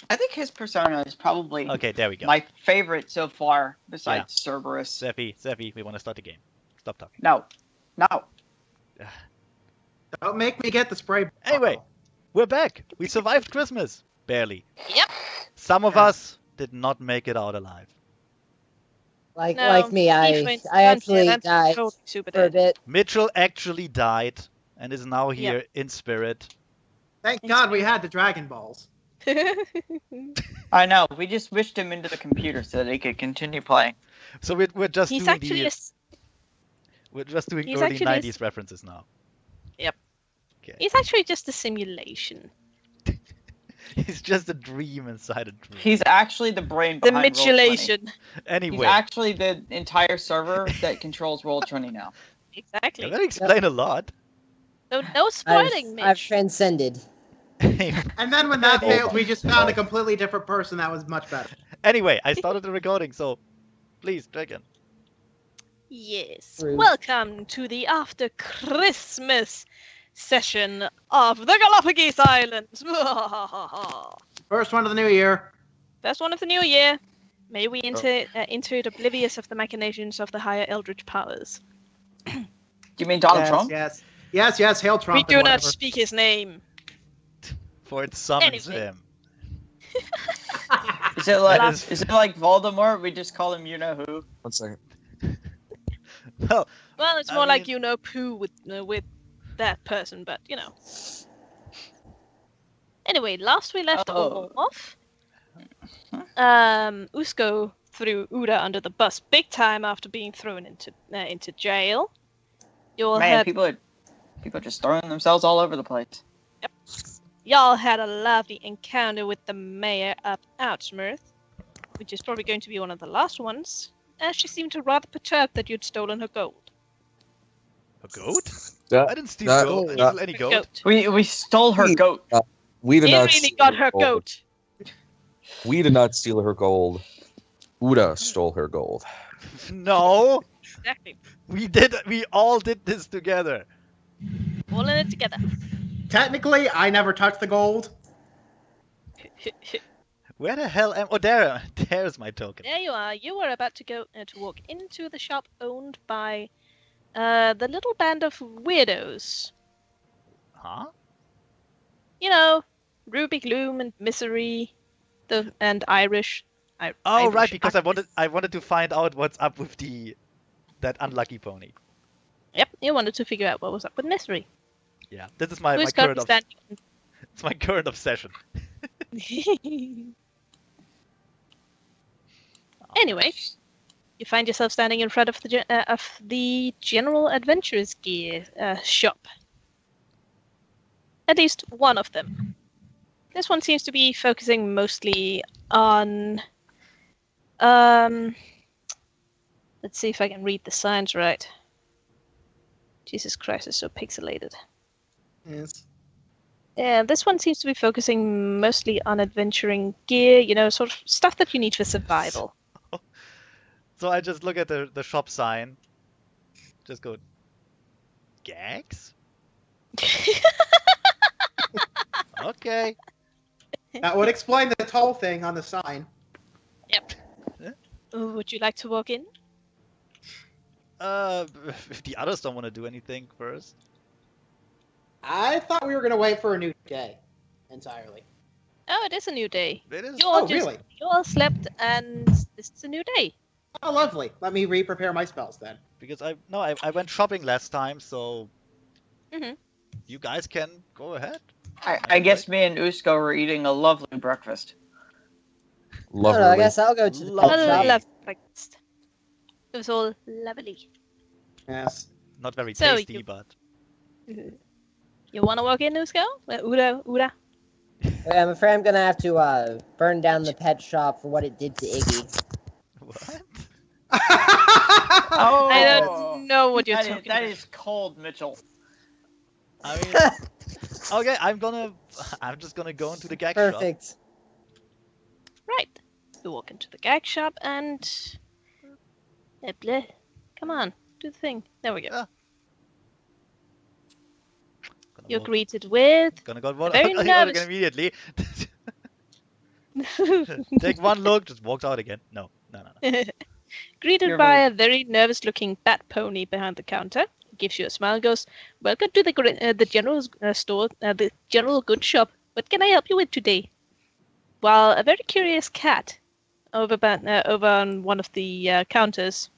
I think his persona is probably Okay, there we go. my favorite so far, besides Cerberus. Zephy, we want to start the game. Stop talking. No. Don't make me get the spray bottle. Anyway, we're back. We survived Christmas. Barely. Yep. Some of us did not make it out alive. Like me, I actually died for a bit. Mitchell actually died and is now here in spirit. Thank God we had the Dragon Balls. I know. We just wished him into the computer so that he could continue playing. So we're just He's doing actually we're just doing he's early actually 90s references now. Yep. Okay. He's actually just a simulation. He's just a dream inside a dream. He's actually the brain The behind mitulation. Anyway. He's actually the entire server that controls Roll20 now. Exactly. That explain a lot. So no spoiling, Mitch. I've transcended. And then when that failed, we just found a completely different person that was much better. Anyway, I started the recording, so please, Dragon. Yes. Rude. Welcome to the after Christmas session of the Galapagos Islands. First one of the new year. First one of the new year. May we enter it oblivious of the machinations of the higher eldritch powers. Do you mean Donald Trump? Yes, hail Trump. We do not whatever. speak his name. For it summons Anyway. him. Is it like Voldemort? We just call him you know who. 1 second. Well, Well, it's I more like mean- you know poo with that person, but you know. Anyway, last we left off, Usko threw Uda under the bus big time after being thrown into jail. Y'all Man, had people are just throwing themselves all over the place. y'all had a lovely encounter with the mayor of Outsmouth, which is probably going to be one of the last ones, as she seemed to rather perturbed that you'd stolen her gold. a goat? Yeah. I didn't steal goat. I didn't steal any goat. We stole her goat. We did You not really steal got her goat. We did not steal her gold. Uda stole her gold. No, Exactly. we all did this together. All in it together. Technically, I never touched the gold. Where the hell am? Oh, there's my token. There you are. You were about to go to walk into the shop owned by the little band of weirdos. Huh? You know, Ruby Gloom and Misery, and Irish. Oh, Irish right, because artists. I wanted to find out what's up with that unlucky pony. Yep, you wanted to figure out what was up with Misery. Yeah, this is my Who's current currently it's my current obsession. standing? Anyway, you find yourself standing in front of the General Adventurers Gear shop. At least one of them. This one seems to be focusing mostly on. Let's see if I can read the signs right. Jesus Christ, it's so pixelated. Yes. Yeah, this one seems to be focusing mostly on adventuring gear, you know, sort of stuff that you need for survival. So I just look at the shop sign. Just go. Gags? Okay. That would explain the toll thing on the sign. Yep. Would you like to walk in? If the others don't want to do anything first. I thought we were going to wait for a new day entirely. Oh, it is a new day. It is. You all really? You all slept, and this is a new day. Oh, lovely. Let me re-prepare my spells then. Because I went shopping last time, so Mhm. you guys can go ahead. I guess me and Usko were eating a lovely breakfast. Lovely. I guess I'll go to the pet Lovely. shop. Lovely breakfast. It was all lovely. Yes. Not very So tasty, you- but You want to walk in, Usko? Uda? Okay, I'm afraid I'm gonna have to burn down the pet shop for what it did to Iggy. what? Oh, I don't know what you're talking That about. is cold, Mitchell. I mean, okay, I'm just gonna go into the gag shop. Perfect. Right. You walk into the gag shop and... Bleh. Come on, do the thing. There we go. Yeah. You're greeted with... Gonna go very nervous- immediately. Take one look, just walks out again. No. Greeted You're by rude. a very nervous-looking bat pony behind the counter, he gives you a smile and goes, "Welcome to the general store, the general goods shop. What can I help you with today?" While a very curious cat over on one of the counters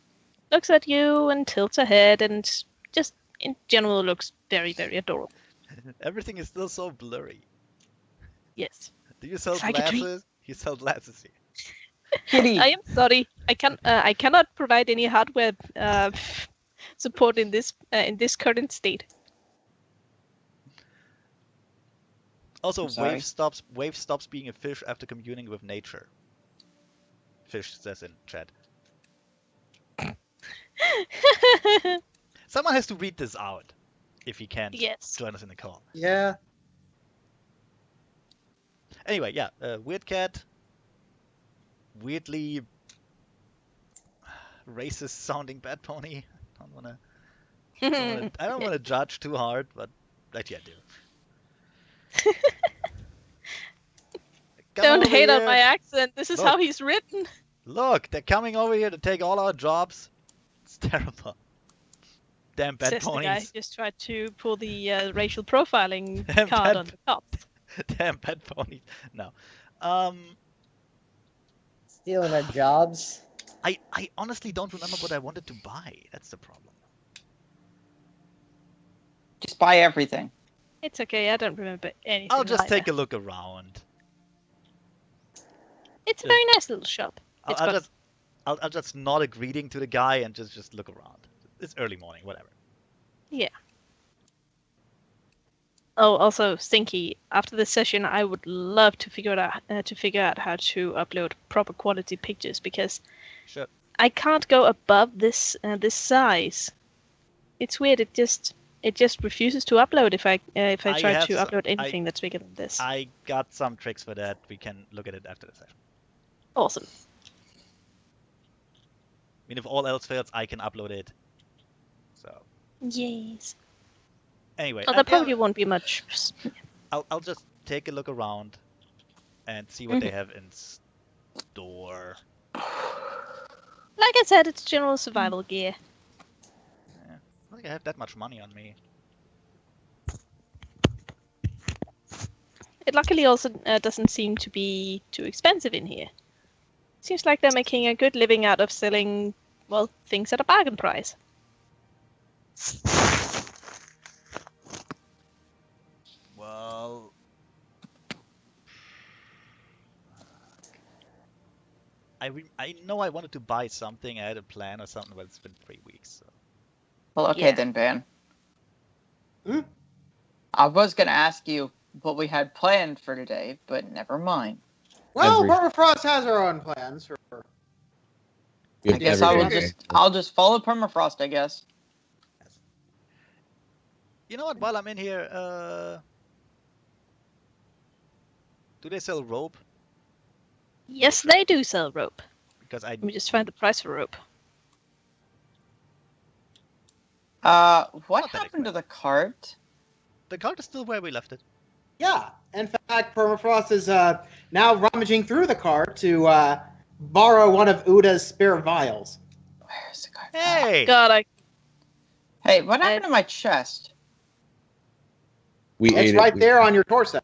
looks at you and tilts her head and just in general looks very, very adorable. Everything is still so blurry. Yes. Do you sell It's like a dream. glasses? You sell glasses here. Kitty. I am sorry. I cannot provide any hardware support in this current state. Also, I'm sorry. Wave stops being a fish after communing with nature. Fish says in chat. Someone has to read this out if he can't Yes. join us in the call. Yeah. Anyway, yeah, weird cat. Weirdly racist sounding bad pony. I don't wanna judge too hard, but actually I do. Come Don't over hate on here. my accent. This is Look. how he's written. Look, they're coming over here to take all our jobs. It's terrible. Damn bad Says the guy who ponies. just tried to pull the racial profiling Damn card bad- on the cops. Damn bad ponies. No. Stealing our jobs. I honestly don't remember what I wanted to buy. That's the problem. Just buy everything. It's okay. I don't remember anything. I'll just either. take a look around. It's a very nice little shop. It's got I'll just nod a greeting to the guy and just look around. It's early morning, whatever. Oh, also, Stinky. After this session, I would love to figure out how to upload proper quality pictures because Sure. I can't go above this size. It's weird. It just refuses to upload if I try have to some- upload anything that's bigger than this. I got some tricks for that. We can look at it after the session. Awesome. I mean, if all else fails, I can upload it. So Yes. anyway, Oh, there probably won't be much. I'll just take a look around and see what they have in store. Like I said, it's general survival gear. I don't think I have that much money on me. It luckily also doesn't seem to be too expensive in here. Seems like they're making a good living out of selling, well, things at a bargain price. Well, I know I wanted to buy something. I had a plan or something, but it's been 3 weeks. So. Well, okay Yeah. then, Van. Hmm? I was gonna ask you what we had planned for today, but never mind. Well, Every- Permafrost has her own plans for. We I have guess everything. I'll just follow Permafrost, I guess. You know what? While I'm in here, do they sell rope? Yes, they do sell rope. Because I Let me just find the price for rope. What Not that happened to the cart? the cart is still where we left it. Yeah, in fact, Permafrost is now rummaging through the cart to borrow one of Uda's spare vials. Where's the cart? Hey! God, Hey, what happened to my chest? We ate It's it. right We- there on your torso.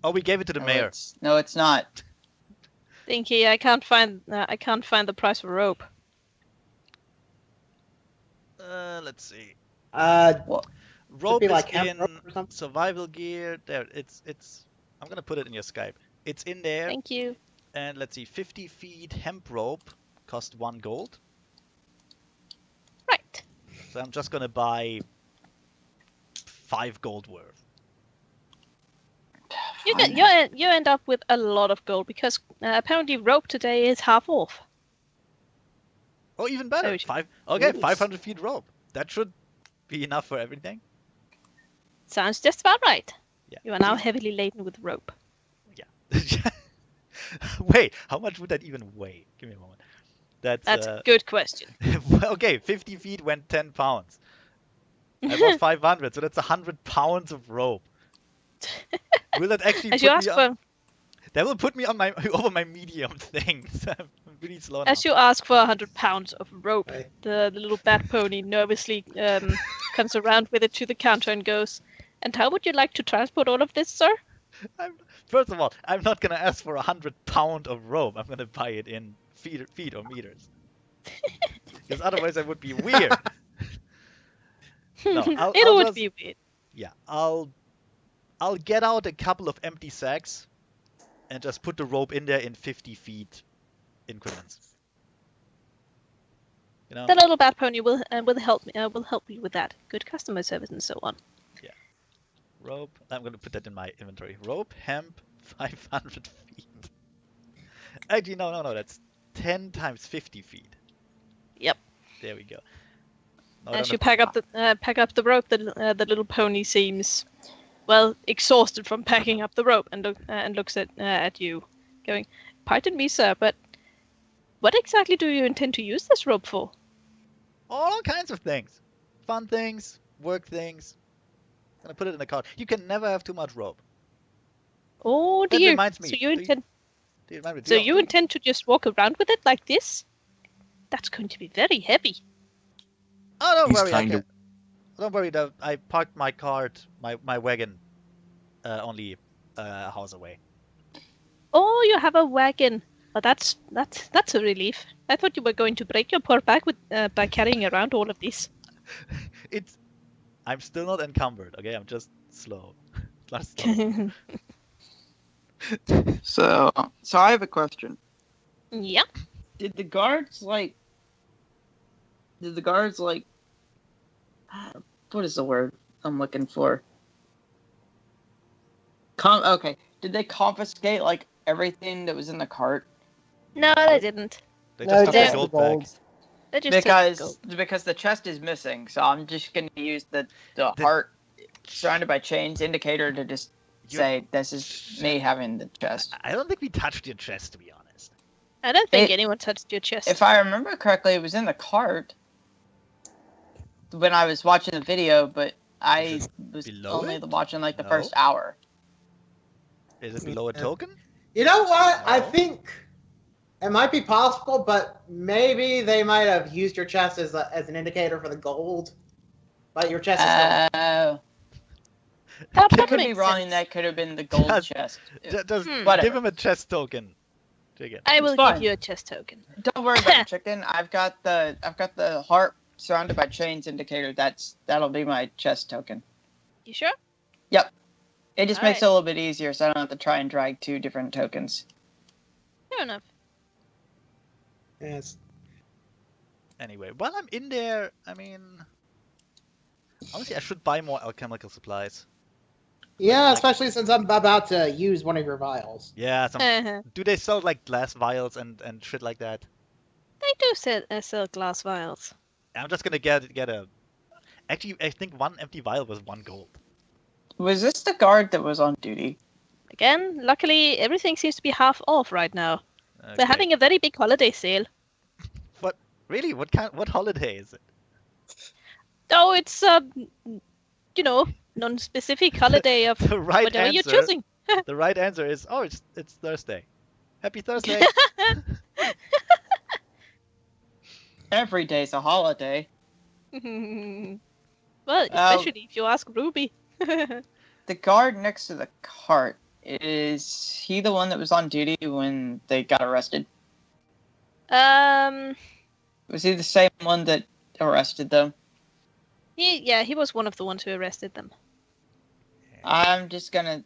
Oh, we gave it to the mayor. No, it's not. Thinky, I can't find the price for rope. Let's see. Rope be is like hemp in rope or something? survival gear. There, it's. I'm gonna put it in your Skype. It's in there. Thank you. And let's see, 50 feet hemp rope cost 1 gold. Right. So I'm just gonna buy 5 gold worth. Fine. You end up with a lot of gold because apparently rope today is half off. Oh, even better. Oh, Okay, Ooh. 500 feet rope. That should be enough for everything. Sounds just about right. Yeah. You are now heavily laden with rope. Yeah. Wait, how much would that even weigh? Give me a moment. That's a good question. okay, 50 feet went 10 pounds. I bought 500, so that's 100 pounds of rope. Will that actually As you put ask me up? for, That will put me on my over my medium thing. So I'm really slow now. As you ask for 100 pounds of rope, Right. the little bat pony nervously comes around with it to the counter and goes, "And how would you like to transport all of this, sir?" First of all, I'm not gonna ask for 100 pounds of rope. I'm gonna buy it in feet or meters. Because otherwise, that would be weird. No, I'll It would just- be weird. Yeah, I'll get out a couple of empty sacks and just put the rope in there in 50 feet increments. You know, The little bat pony will help me. Will help you with that. Good customer service and so on. rope. I'm gonna put that in my inventory. Rope, hemp, 500 feet. Actually, no. That's 10 times 50 feet. Yep. There we go. No, As don't you have- pack up the rope, the little pony seems, well, exhausted from packing up the rope and looks at you, going, "Pardon me, sir, but what exactly do you intend to use this rope for?" all kinds of things. Fun things, work things. Gonna put it in the cart. You can never have too much rope. Oh That dear. reminds me. So you intend Do you intend to just walk around with it like this? That's going to be very heavy. Oh, don't He's worry. trying to- Don't worry. I parked my cart, my wagon, only a house away. Oh, you have a wagon. Well, that's a relief. I thought you were going to break your poor back by carrying around all of this. I'm still not encumbered. Okay, I'm just slow. Just slow. So I have a question. Yeah. Did the guards like? What is the word I'm looking for? Okay. Did they confiscate like everything that was in the cart? No, they didn't. They No, just took just the the gold back. gold. They just took the gold. Because the chest is missing, so I'm just gonna use the heart surrounded by chains indicator to just say this is me having the chest. I don't think we touched your chest, to be honest. I don't think anyone touched your chest. If I remember correctly, it was in the cart when I was watching the video, but I was below only it? watching like the No. first hour. Is it below a token? You know what? I No. think it might be possible, but maybe they might have used your chest as an indicator for the gold. But your chest is still. That I could be makes wrong, sense. and that could have been the gold Just- chest. Just Whatever. give him a chest token. Chicken. I will fine. give you a chest token. Don't worry about it, chicken. I've got the heart surrounded by chains indicator. That'll be my chest token. You sure? It just makes it a little bit easier, so I don't have to try and drag two different tokens. Fair enough. Yes. Anyway, while I'm in there, I mean, honestly, I should buy more alchemical supplies. Yeah, especially since I'm about to use one of your vials. Yeah, some. They Do they sell like glass vials and shit like that? do sell glass vials. I'm just gonna get a. Actually, I think one empty vial was 1 gold. Was this the guard that was on duty? Again, luckily everything seems to be half off right now. We're Okay. having a very big holiday sale. Really? What holiday is it? Oh, it's non-specific holiday of The right whatever answer. you're choosing. The right answer is it's Thursday. Happy Thursday. Every day's a holiday. Well, especially if you ask Ruby. The guard next to the cart, is he the one that was on duty when they got arrested? Was he the same one that arrested them? He was one of the ones who arrested them. I'm just gonna.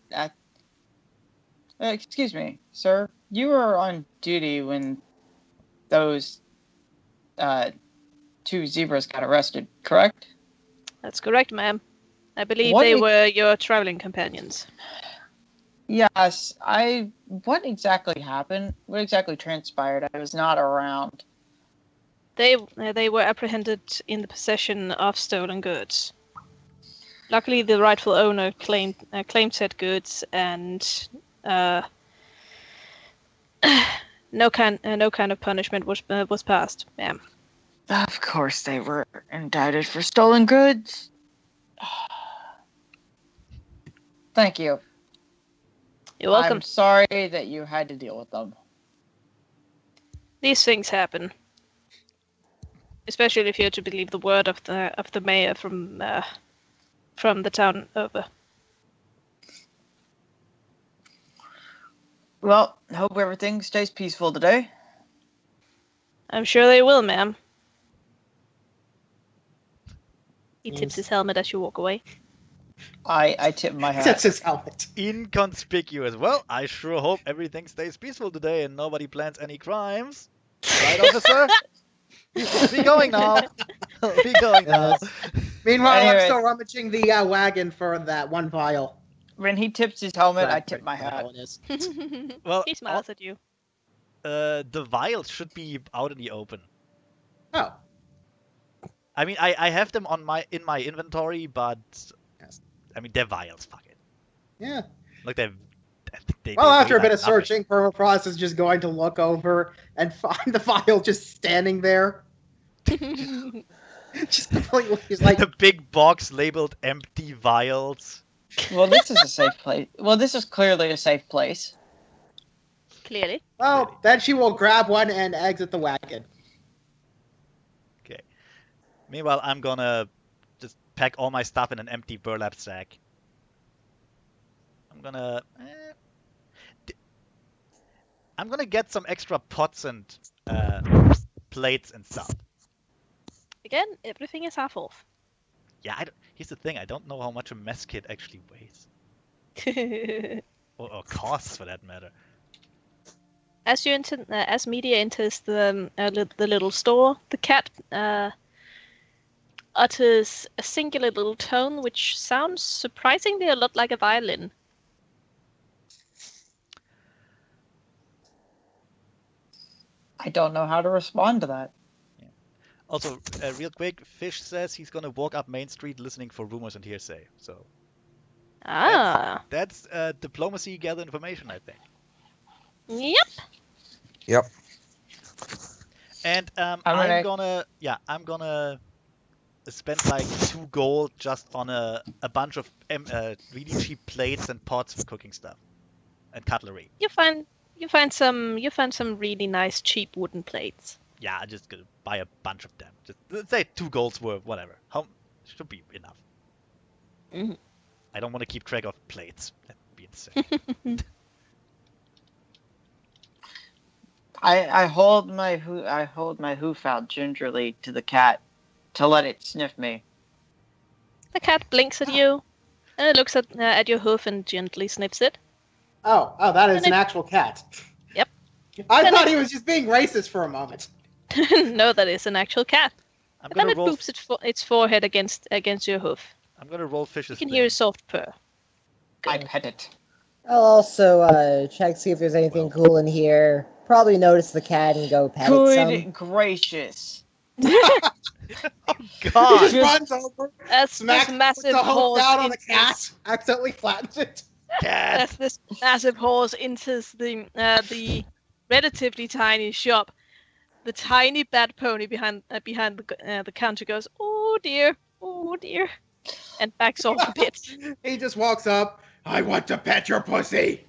Excuse me, sir. You were on duty when those 2 zebras got arrested, correct? That's correct, ma'am. I believe What they is- were your traveling companions. Yes. What exactly happened? What exactly transpired? I was not around. They were apprehended in the possession of stolen goods. Luckily, the rightful owner claimed said goods, and no kind of punishment was passed, ma'am. Of course, they were indicted for stolen goods. Thank you. You're welcome. I'm sorry that you had to deal with them. These things happen. Especially if you're to believe the word of the mayor from the town over. Well, hope everything stays peaceful today. I'm sure they will, ma'am. He Yes. tips his helmet as you walk away. I tip my hat. That's his helmet. Inconspicuous. Well, I sure hope everything stays peaceful today and nobody plans any crimes. Right, officer? Be going now. Be going now. Meanwhile, I'm Anyway. still rummaging the wagon for that one vial. When he tips his helmet, I Right, tip my what the hat. hell it is. Well, He smiles at you. the vials should be out in the open. Oh, I mean, I have them in my inventory, but Yes. I mean they're vials. Fuck it. yeah. Look, I think they Well, weigh after a bit like of searching, Permafrost is just going to look over and find the vial just standing there. Just completely, he's nothing. like, The big box labeled empty vials. Well, this is a safe place. Well, this is clearly a safe place. Clearly. oh, then she will grab one and exit the wagon. Okay. Meanwhile, I'm gonna just pack all my stuff in an empty burlap sack. I'm gonna. I'm gonna get some extra pots and plates and stuff. Again, everything is half off. Yeah, here's the thing. I don't know how much a mess kit actually weighs, or costs for that matter. As Media enters the little store, the cat utters a singular little tone which sounds surprisingly a lot like a violin. I don't know how to respond to that. Also, real quick, Fish says he's gonna walk up Main Street listening for rumors and hearsay. So Ah. that's diplomacy, gather information, I think. Yep. Yep. And I'm I'm gonna spend like 2 gold just on a bunch of really cheap plates and pots for cooking stuff and cutlery. You find some really nice cheap wooden plates. Yeah, I'm just gonna buy a bunch of them. Just let's say 2 golds worth, whatever. How should be enough. Mhm. I don't want to keep track of plates. That'd be insane. I hold my hoof out gingerly to the cat to let it sniff me. The cat blinks at you, and it looks at your hoof and gently sniffs it. Oh, that is And an actual cat. Yep. I And thought he was just being racist for a moment. No, that is an actual cat. I'm And then gonna it roll. boops its forehead against your hoof. I'm gonna roll You Fish's can thing. hear a soft purr. I pet it. I'll also check see if there's anything cool in here. Probably notice the cat and go pet it Good some. gracious. God. He just Just- runs over, As smacks this massive the hose horse down on the enters- cat, accidentally flattens it. Cat. As this massive horse enters the relatively tiny shop, the tiny bad pony behind the counter goes, "Oh dear, and backs off a bit. He just walks up. I want to pet your pussy.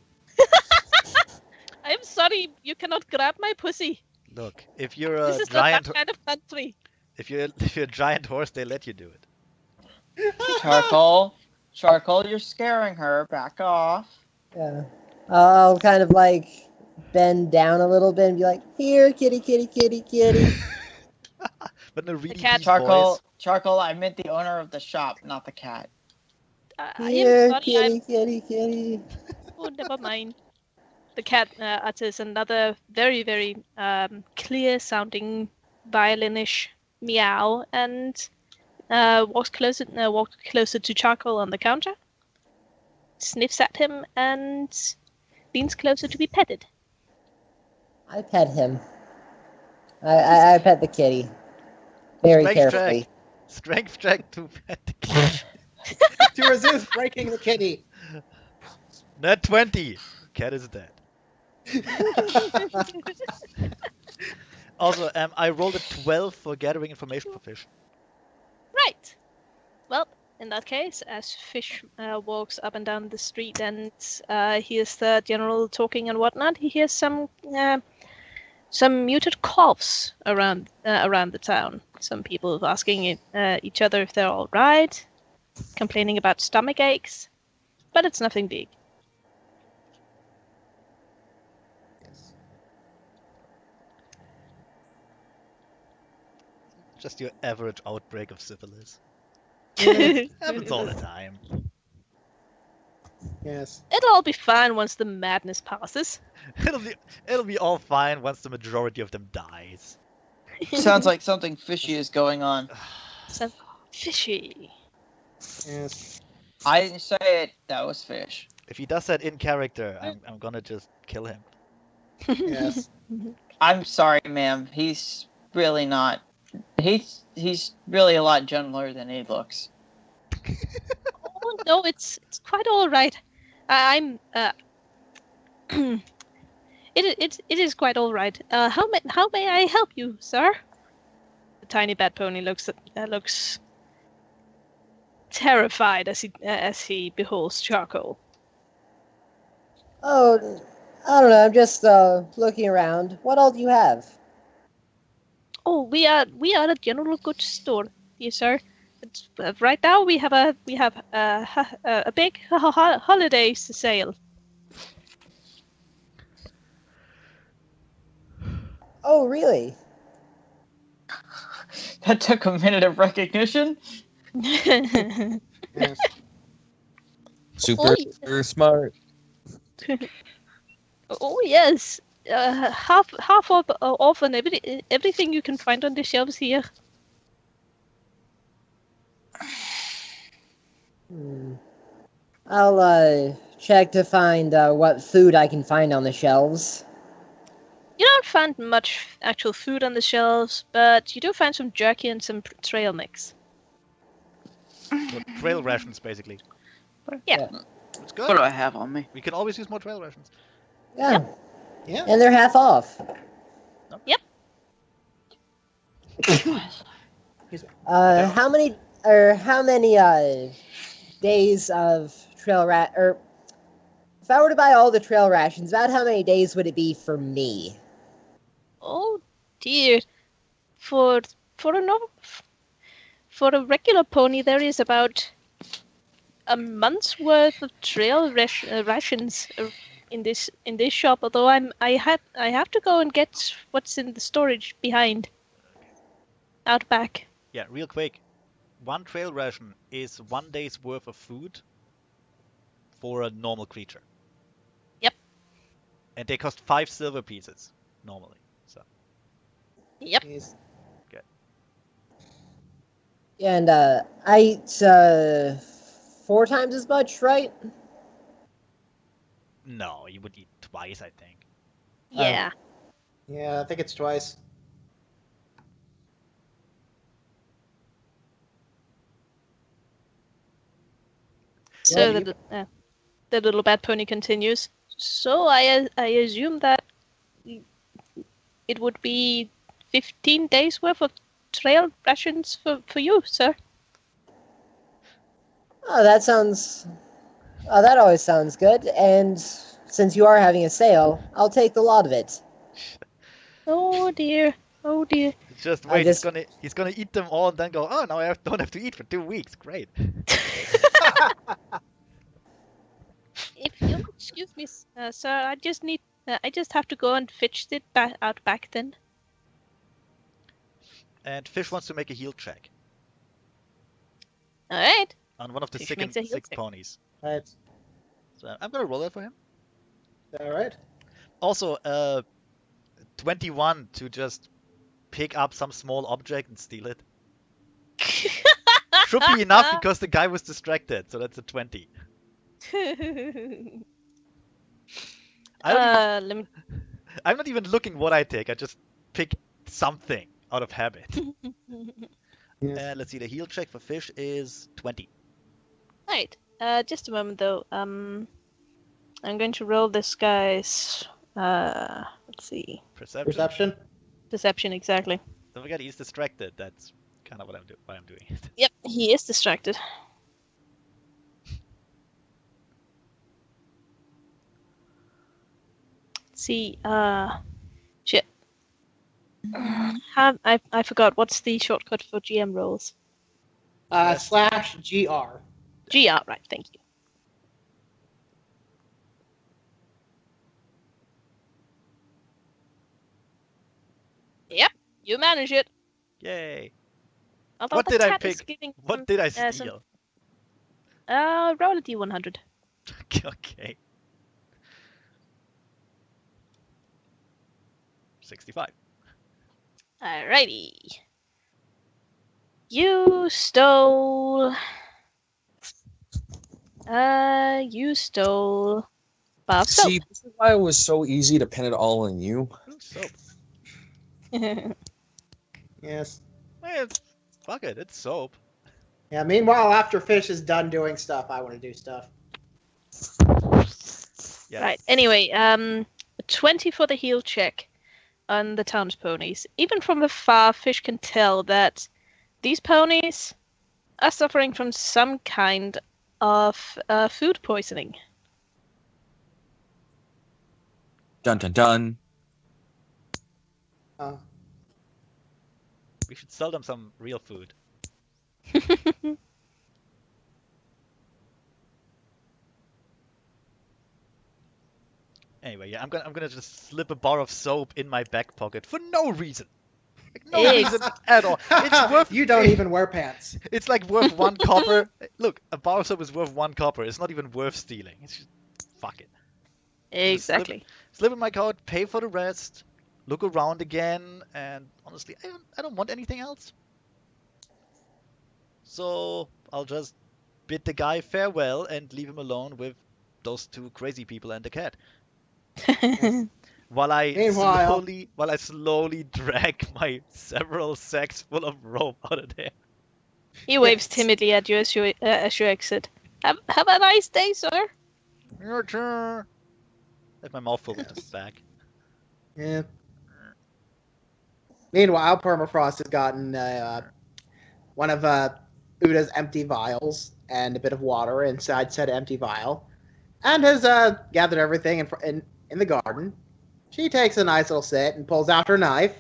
I'm sorry, you cannot grab my pussy. Look, if you're This a is giant, not that kind of country." if you're a giant horse, they let you do it. Charcoal, you're scaring her. Back off. Yeah. I'll kind of like bend down a little bit and be like, "Here, kitty, kitty, kitty, kitty." But in a really cat- deep voice. Charcoal, I meant the owner of the shop, not the cat. I am Here, sorry, kitty, kitty, kitty. Oh, never mind. The cat utters another very, very clear-sounding violinish meow and walks closer to Charcoal on the counter, sniffs at him, and leans closer to be petted. I pet him. I pet the kitty. Very Strength carefully. check. Strength check to pet the cat. To resist breaking the kitty. Net 20. Cat is dead. Also, I rolled a 12 for gathering information for Fish. Right. Well, in that case, as Fish walks up and down the street and hears the general talking and whatnot, he hears some muted coughs around the town. Some people asking each other if they're all right, complaining about stomach aches, but it's nothing big. Yes. Just your average outbreak of syphilis. Yes. Happens all the time. Yes. It'll all be fine once the madness passes. It'll be all fine once the majority of them dies. Sounds like something fishy is going on. So fishy. Yes. I didn't say it. That was Fish. If he does that in character, I'm gonna just kill him. Yes. I'm sorry, ma'am. He's really not. He's really a lot gentler than he looks. Oh no, it's quite all right. I'm it is quite all right. How may I help you, sir? The tiny bat pony looks terrified as he beholds charcoal. Oh, I don't know. I'm just looking around. What all do you have? Oh, we are a general goods store, yes, sir. It's, right now we have a big holiday sale. Oh, really? That took a minute of recognition. Yes. Super smart. Oh yes, half off on everything you can find on the shelves here. I'll check to find what food I can find on the shelves. You don't find much actual food on the shelves, but you do find some jerky and some trail mix. So trail rations, basically. Yeah. It's What good. do I have on me? We can always use more trail rations. Yeah, Yeah. and they're half off. Yep. How many days of trail or if I were to buy all the trail rations, about how many days would it be for me? Oh dear. For a regular pony, there is about a month's worth of trail rations in this shop. Although I have to go and get what's in the storage behind, out back. Yeah, real quick. One trail ration is 1 day's worth of food for a normal creature. Yep. And they cost 5 silver pieces normally. So Yep. Yes. And I eat 4 times as much, right? no, you would eat twice, I think. Yeah. Yeah, I think it's twice. So Yeah, the little bad pony continues. So I assume that it would be 15 days worth of trail rations for you, sir. Oh, that always sounds good. And since you are having a sale, I'll take the lot of it. Oh dear. Oh dear. Just I wait, just- he's gonna eat them all and then go, oh, now don't have to eat for 2 weeks. Great. If you'll excuse me, sir, I just have to go and fetch it out back then. And Fish wants to make a heal check All right. on one of the Fish makes a heal six check. ponies. Right. So I'm gonna roll that for him. All right. Also, 21 to just pick up some small object and steal it. Should be enough because the guy was distracted, so that's a 20. Let me. I'm not even looking what I take, I just pick something out of habit. Yes. And let's see, the heal check for Fish is 20. Right. Just a moment though. I'm going to roll this guy's. Let's see. Perception. Perception exactly. Don't forget he's distracted, that's kind of why I'm doing it. Yep, he is distracted. see. Shit. I forgot. What's the shortcut for GM roles? /GR. GR, right? Thank you. Yep, you manage it. Yay. Although What the did I chat is pick? giving What some- did I some- steal? roll a d100. Okay. 65. Alrighty. You stole. You stole. Bob soap. See, this is why it was so easy to pin it all on you. Ooh, soap. Yes. Eh, fuck it, it's soap. Yeah. Meanwhile, after Fish is done doing stuff, I want to do stuff. Yeah. Right. Anyway, 20 for the heal check on the town's ponies. Even from afar, Fish can tell that these ponies are suffering from some kind of food poisoning. Dun dun dun. We should sell them some real food. Anyway, yeah, I'm gonna just slip a bar of soap in my back pocket for no reason. Like, no reason at all. It's worth. You don't even wear pants. It's like worth 1 copper. Look, a bar of soap is worth 1 copper. It's not even worth stealing. It's just fuck it. Exactly. Slip in my card, pay for the rest, look around again, and honestly, I don't want anything else. So I'll just bid the guy farewell and leave him alone with those 2 crazy people and the cat. While I Meanwhile- slowly drag my several sacks full of rope out of there. He waves timidly at you as you exit. Have a nice day, sir. Your turn. I have my mouth full with the sack. Yeah. Meanwhile, Permafrost has gotten one of Uda's empty vials and a bit of water inside said empty vial, and has gathered everything in the garden. She takes a nice little sit and pulls out her knife,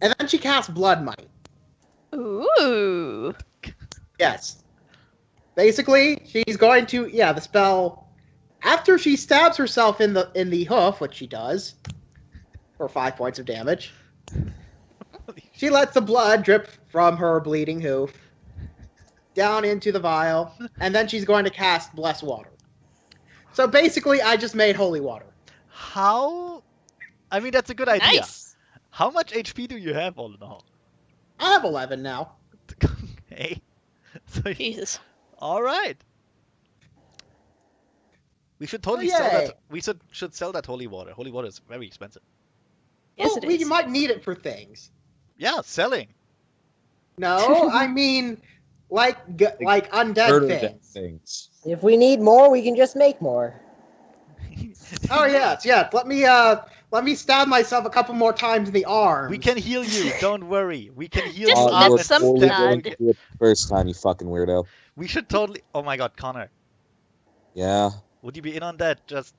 and then she casts Blood Money. Ooh. Yes. Basically, she's going to the spell. After she stabs herself in the hoof, which she does, for 5 points of damage, she lets the blood drip from her bleeding hoof down into the vial, and then she's going to cast Bless Water. So basically, I just made holy water. How? I mean, that's a good idea. Nice. How much HP do you have all in all? I have 11 now. Hey. So, Jesus. all right. We should totally Oh, sell yay. that. We should sell that holy water. Holy water is very expensive. Yes, Well, it we is. might need it for things. Yeah, selling. No, I mean, like undead Murder things. things. If we need more, we can just make more. Oh yes. Let me stab myself a couple more times in the arm. We can heal you. Don't worry. We can heal Just you let up some and totally stab blood. going you. to do it the first time, you fucking weirdo. We should totally. Oh my God, Connor. Yeah. Would you be in on that? Just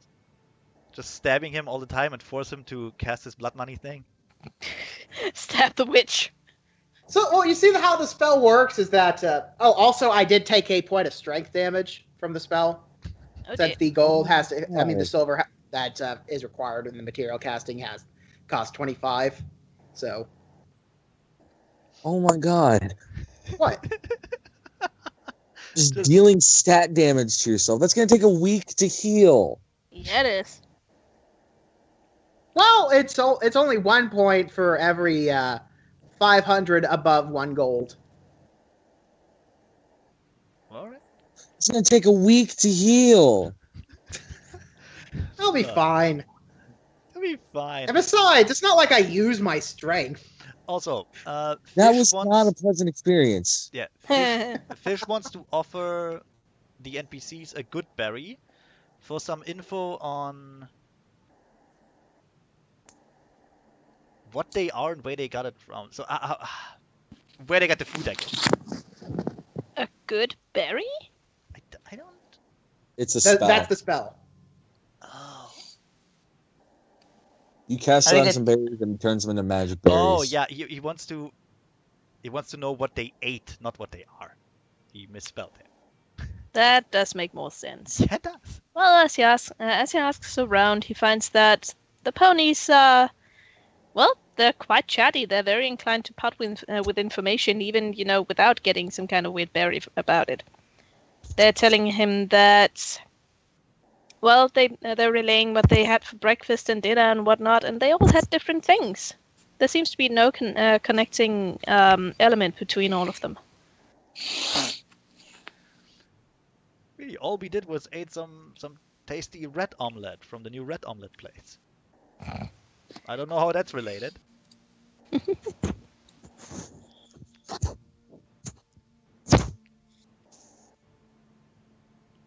stabbing him all the time and force him to cast his blood money thing? Stab the witch. So, well, you see how the spell works is that. Also, I did take a point of strength damage from the spell. Oh, Since dear. the gold has to, I mean, the Oh. silver that is required in the material casting cost 25. So Oh my god. what? Just Just- dealing stat damage to yourself. That's gonna take a week to heal. Yeah, it is. Well, it's only 1 point for every 500 above 1 gold. All right. It's gonna take a week to heal. I'll be fine. It'll be fine. And besides, it's not like I use my strength. Also, That Fish was wants, not a pleasant experience. yeah. Fish wants to offer the NPCs a good berry for some info on what they are and where they got it from. So, where they got the food, I guess. A good berry? I don't. It's a spell. That's the spell. Oh. You cast I it think on it- some berries and it turns them into magic berries. Oh yeah, he wants to know what they ate, not what they are. He misspelled it. That does make more sense. Yeah, it does. Well, as he asks around, he finds that the ponies well, they're quite chatty. They're very inclined to part with information, even without getting some kind of weird berry about it. They're telling him that, well, they're relaying what they had for breakfast and dinner and whatnot, and they all had different things. There seems to be no connecting element between all of them. Really, all we did was ate some tasty red omelette from the new red omelette place. I don't know how that's related.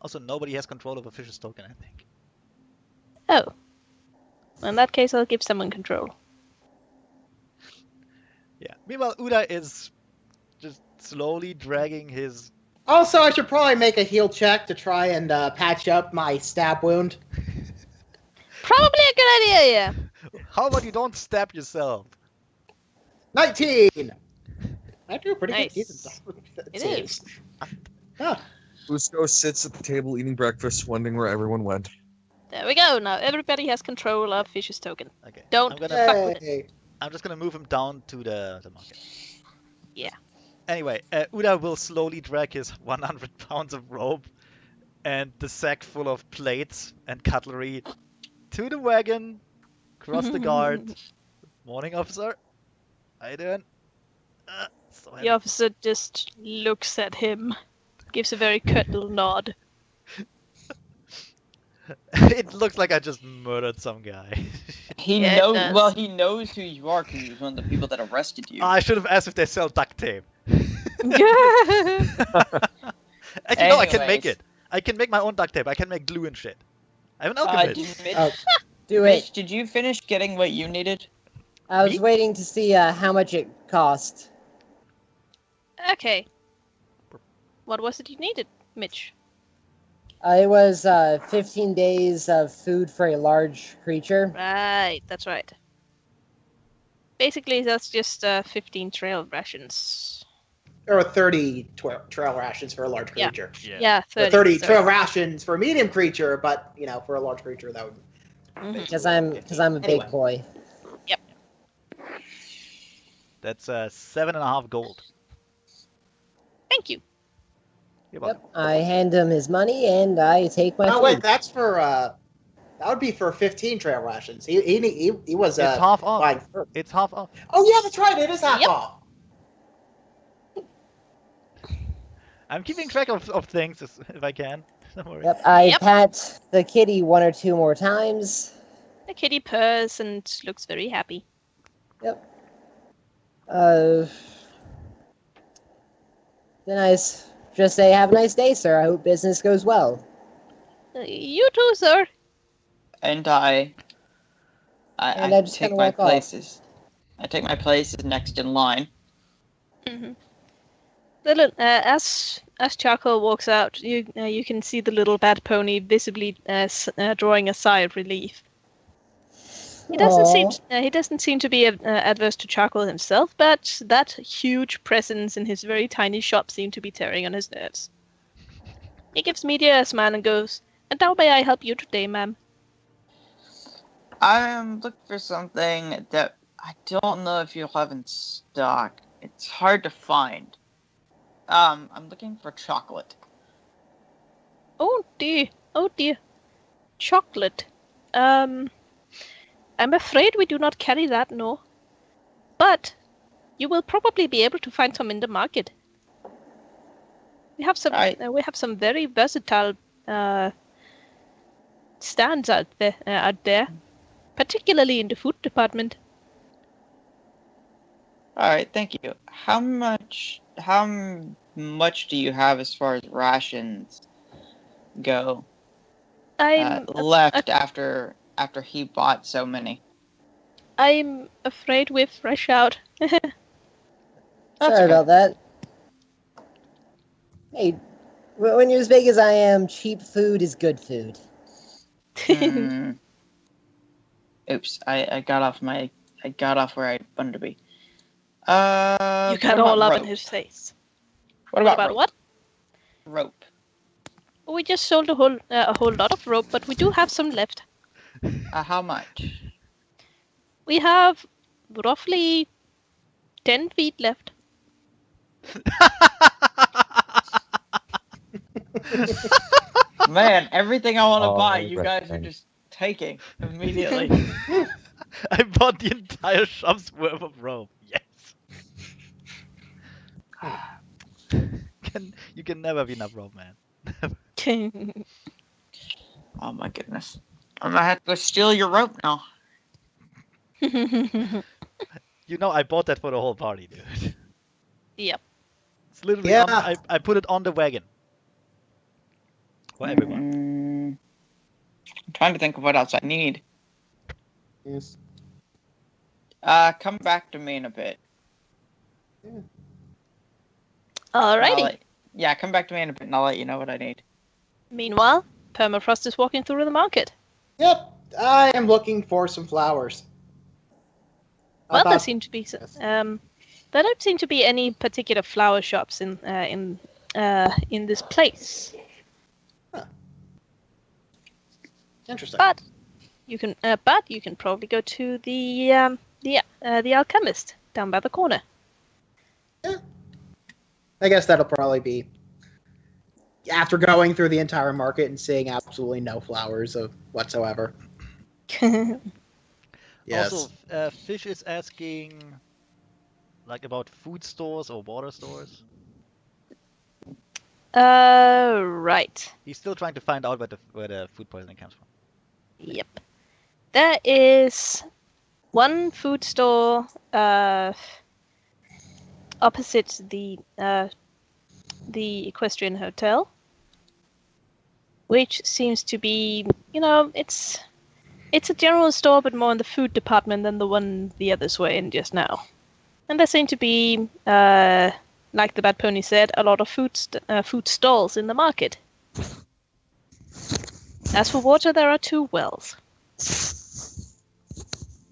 Also, nobody has control of a fish's token, I think. Oh. In that case, I'll give someone control. Yeah. Meanwhile, Uda is just slowly dragging his... Also, I should probably make a heal check to try and patch up my stab wound. Probably a good idea, yeah. How about you don't stab yourself? 19! I do a pretty Nice. good decent It saves. Ah, Fusco sits at the table eating breakfast, wondering where everyone went. There we go. Now everybody has control of Fish's token. Okay. Don't I'm gonna fuck with it. yay. I'm just gonna move him down to the market. Yeah. Anyway, Uda will slowly drag his 100 pounds of rope and the sack full of plates and cutlery to the wagon, cross the guard. Morning, officer. How you doing? So The heavy. officer just looks at him, gives a very curt little nod. It looks like I just murdered some guy. He Yeah, it knows. does. Well, he knows who you are because he was one of the people that arrested you. I should have asked if they sell duct tape. Yeah. Actually, no, I can make Anyways. it. I can make my own duct tape. I can make glue and shit. I'm an alchemist. Mitch, Oh, do Mitch, it. did you finish getting what you needed? I was Me? waiting to see how much it cost. Okay. What was it you needed, Mitch? It was 15 days of food for a large creature. Right, that's right. Basically, that's just 15 trail rations. There were 30 trail rations for a large Yeah. creature. Yeah, Or 30. 30 sorry. trail rations for a medium creature, but, for a large creature, that would... Mhm. Because I'm a big Anyway. boy. That's 7.5 gold. Thank you. You're welcome. Yep. I hand him his money and I take my Oh, food. wait, that's for, that would be for 15 trail rations. He was, It's half off. buying first. It's half off. Oh, yeah, that's right, it is half Yep. off. I'm keeping track of things if I can. Don't worry. Yep. I Yep. pat the kitty 1 or 2 more times. The kitty purrs and looks very happy. Yep. Then I just say, "Have a nice day, sir. I hope business goes well." You too, sir. And I And I just take kinda my walk off. places. I take my places next in line. Mm-hmm. As Charcoal walks out, you can see the little bad pony visibly drawing a sigh of relief. He doesn't seem to be adverse to Charcoal himself, but that huge presence in his very tiny shop seemed to be tearing on his nerves. He gives Media a smile and goes, "And how may I help you today, ma'am?" I'm looking for something that I don't know if you'll have in stock. It's hard to find. I'm looking for chocolate. Oh dear, chocolate. I'm afraid we do not carry that, no. But you will probably be able to find some in the market. We have some. Right. We have some very versatile stands out there, particularly in the food department. All right, thank you. How much do you have as far as rations go I'm left after he bought so many? I'm afraid we're fresh out. That's Sorry okay. about that. Hey, when you're as big as I am, cheap food is good food. Hmm. Oops, I got off where I wanted to be. You got what all about up in rope? his face. What What about about rope? what? Rope. We just sold a whole lot of rope, but we do have some left. How much? We have roughly 10 feet left. Man, everything I want to Oh, buy, you guys are right. just taking immediately. I bought the entire shop's worth of rope. Yes. You can never be enough rope, man. Oh my goodness. I'm gonna have to go steal your rope now. You know, I bought that for the whole party, dude. Yep. It's literally Yeah. I put it on the wagon. For everyone. I'm trying to think of what else I need. Yes. Come back to me in a bit. Alrighty. Yeah, come back to me in a bit and I'll let you know what I need. Meanwhile, Permafrost is walking through the market. Yep. I am looking for some flowers. Well, there About- seem to be Yes. there don't seem to be any particular flower shops in this place. Interesting. But you can probably go to the alchemist down by the corner. I guess that'll probably be after going through the entire market and seeing absolutely no flowers of whatsoever. Yes. Also, Fish is asking, like, about food stores or water stores. Right. He's still trying to find out where the food poisoning comes from. Yep. There is one food store opposite the Equestrian Hotel, which seems to be, it's a general store, but more in the food department than the one the others were in just now. And there seem to be, like the Bad Pony said, a lot of food stalls in the market. As for water, there are 2 wells.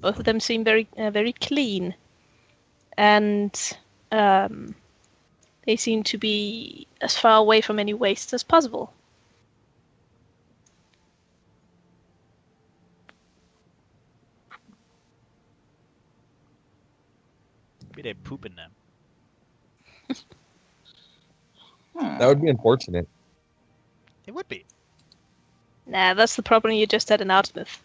Both of them seem very, very clean, and they seem to be as far away from any waste as possible. Maybe they poop in them. That would be unfortunate. It would be. Nah, that's the problem you just had in Artemis.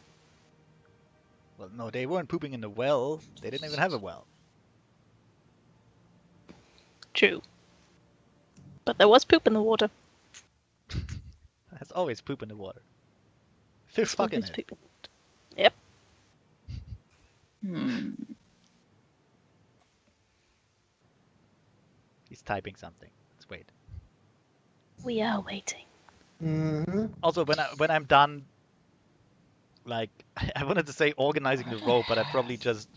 Well, no, they weren't pooping in the well. They didn't even have a well. True. But there was poop in the water. There's always poop in the water. Fish fucking Always it. poop in the water. Yep. He's typing something. Let's wait. We are waiting. Mm-hmm. Also, when I'm done, like, I wanted to say organizing the rope, but I probably just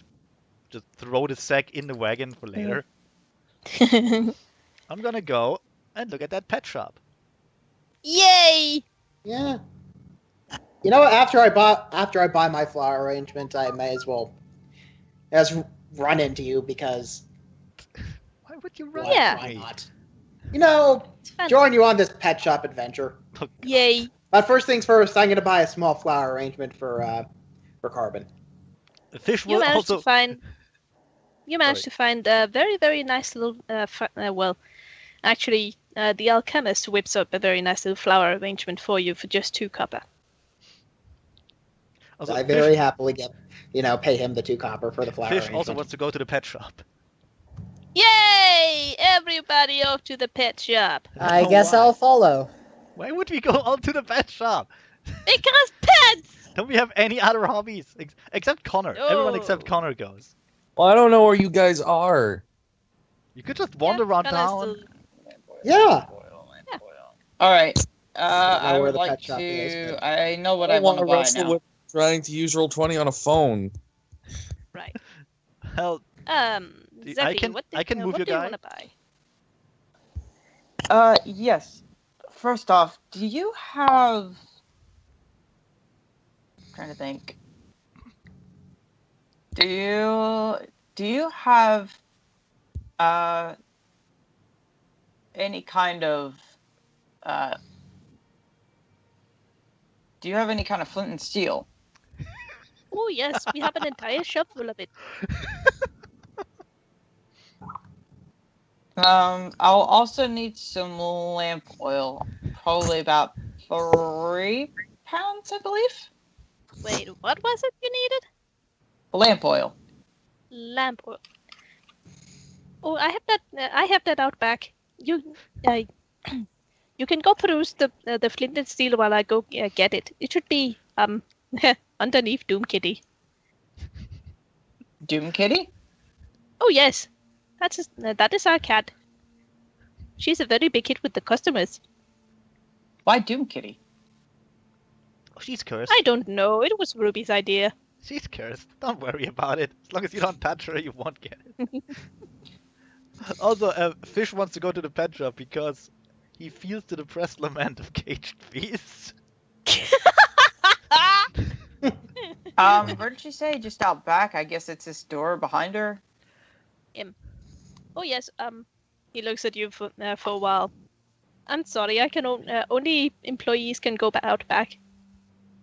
throw the sack in the wagon for later. I'm gonna go and look at that pet shop. Yay! Yeah. You know what? After I buy my flower arrangement, I may as well run into you because Why would you run? Yeah. why not? You know, It's fun. join you on this pet shop adventure. Oh, Yay! But first things first, I'm going to buy a small flower arrangement for Carbon. The fish You will managed also. to find. You managed to find a very, very nice little. Well, actually, the alchemist whips up a very nice little flower arrangement for you for just 2 copper. Also, I Fish- very happily pay him the 2 copper for the flower Fish arrangement. also wants to go to the pet shop. Yay! Everybody off to the pet shop. I Oh, guess why? I'll follow. Why would we go all to the pet shop? Because pets! Don't we have any other hobbies? Except Connor. Everyone except No. Connor goes. Well, I don't know where you guys are. You could just wander around Connor's town. still- Yeah. Yeah. All right. know I where would the like pet shop to. is, but- I know what I I want to wanna buy wrestle now. with trying to use Roll20 on a phone. Right. Hell, I Zephy, can- what, I can move what your do you guy. want to buy? Yes. First off, do you have? I'm trying to think. Do you have any kind of do you have any kind of flint and steel? Oh yes, we have an entire shop full of it. I'll also need some lamp oil, probably about 3 pounds, I believe. Wait, what was it you needed? Lamp oil. Lamp oil. Oh, I have that out back. You, you can go peruse the flint and steel while I go get it. It should be underneath Doom Kitty. Doom Kitty? Oh yes, that is our cat. She's a very big hit with the customers. Why Doom Kitty? Oh, she's cursed. I don't know. It was Ruby's idea. She's cursed. Don't worry about it. As long as you don't touch her, you won't get it. Also, Fish wants to go to the pet shop because he feels the depressed lament of caged beasts. Where did she say? Just out back? I guess it's this door behind her. Oh yes. He looks at you for a while. I'm sorry. I can only employees can go out back.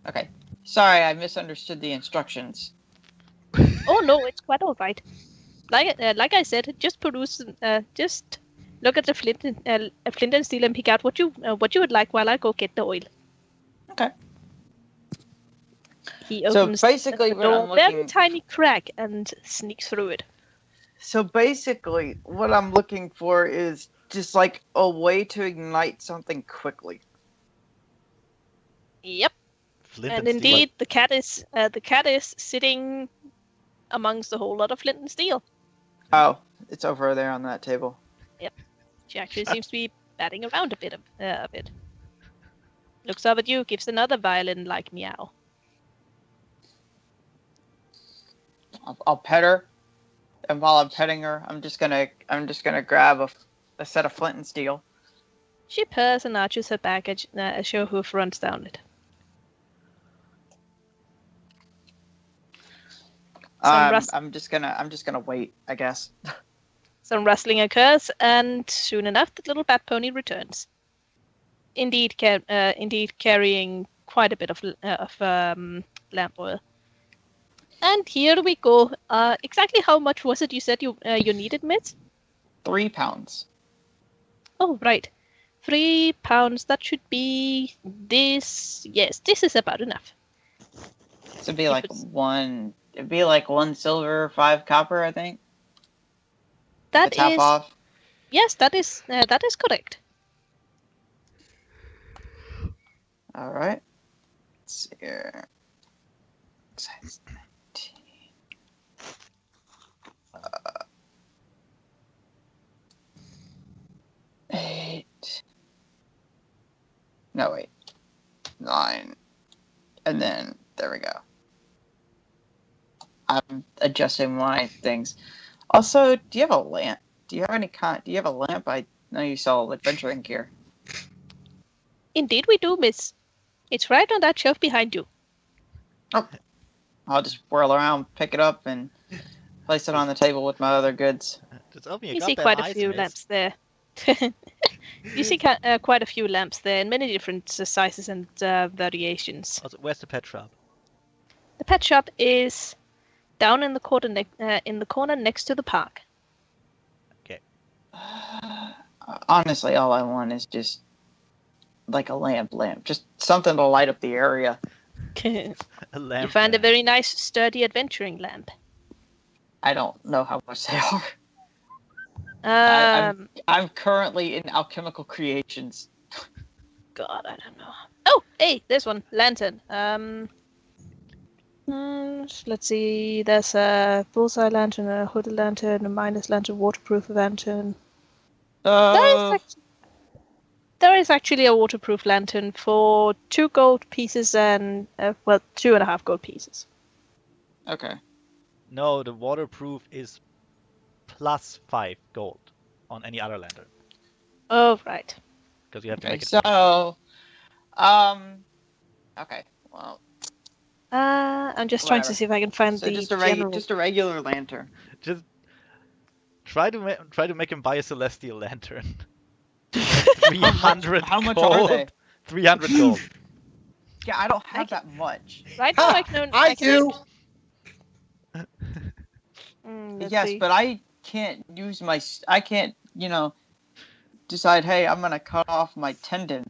Okay. Sorry, I misunderstood the instructions. Oh no, it's quite all right. Like I said, just just look at the flint and steel and pick out what you would like while I go get the oil. Okay. He So opens basically the what door, I'm very looking tiny crack, and sneaks through it. So basically what I'm looking for is just like a way to ignite something quickly. Yep. Flint And and steel. indeed, the cat is sitting amongst a whole lot of flint and steel. Oh, it's over there on that table. She actually seems to be batting around a bit of it. Looks up at you, gives another violin-like meow. I'll pet her, and while I'm petting her, I'm just gonna grab a set of flint and steel. She purrs and arches her back as your hoof runs down it. I'm just gonna wait, I guess. Some rustling occurs, and soon enough, the little bat pony returns. Indeed, carrying quite a bit of lamp oil. And here we go. Exactly how much was it you said you needed, Miss? 3 pounds. Oh, right. 3 pounds. That should be this. Yes, this is about enough. So it'd be like one silver, 5 copper, I think. That The top is. off. Yes, that is correct. All right. Let's see here. Size 19. 8. No, wait. 9. And then, there we go. I'm adjusting my things. Also, do you have a lamp? Do you have a lamp? I know you sell adventuring gear. Indeed, we do, Miss. It's right on that shelf behind you. I'll just whirl around, pick it up, and place it on the table with my other goods. Just open your You see goddamn quite a eyes, few miss. lamps there. You see quite a few lamps there in many different sizes and variations. Also, where's the pet shop? The pet shop is down in the corner next to the park. Honestly, all I want is just like a lamp. Just something to light up the area. You A lamp. find a lamp. very nice, sturdy adventuring lamp. I don't know how much they are. Um, I'm currently in alchemical creations. God, I don't know. Oh, hey, there's one. Lantern. Let's see. There's a bullseye lantern, a hooded lantern, a minus lantern, waterproof lantern. There is actually a waterproof lantern for 2 gold pieces and 2.5 gold pieces. Okay. No, the waterproof is plus 5 gold on any other lantern. Oh, right. Because you have to Okay. make it. So, okay. Well, I'm just trying to Whatever. see if I can find So the general. just a regular lantern. Just try to make him buy a celestial lantern. 300 How much gold. are they? 300 gold. Yeah, I don't have can- that much. Right now, I can. I do. Let's Yes, see. but I can't use I can't, decide, hey, I'm gonna cut off my tendon.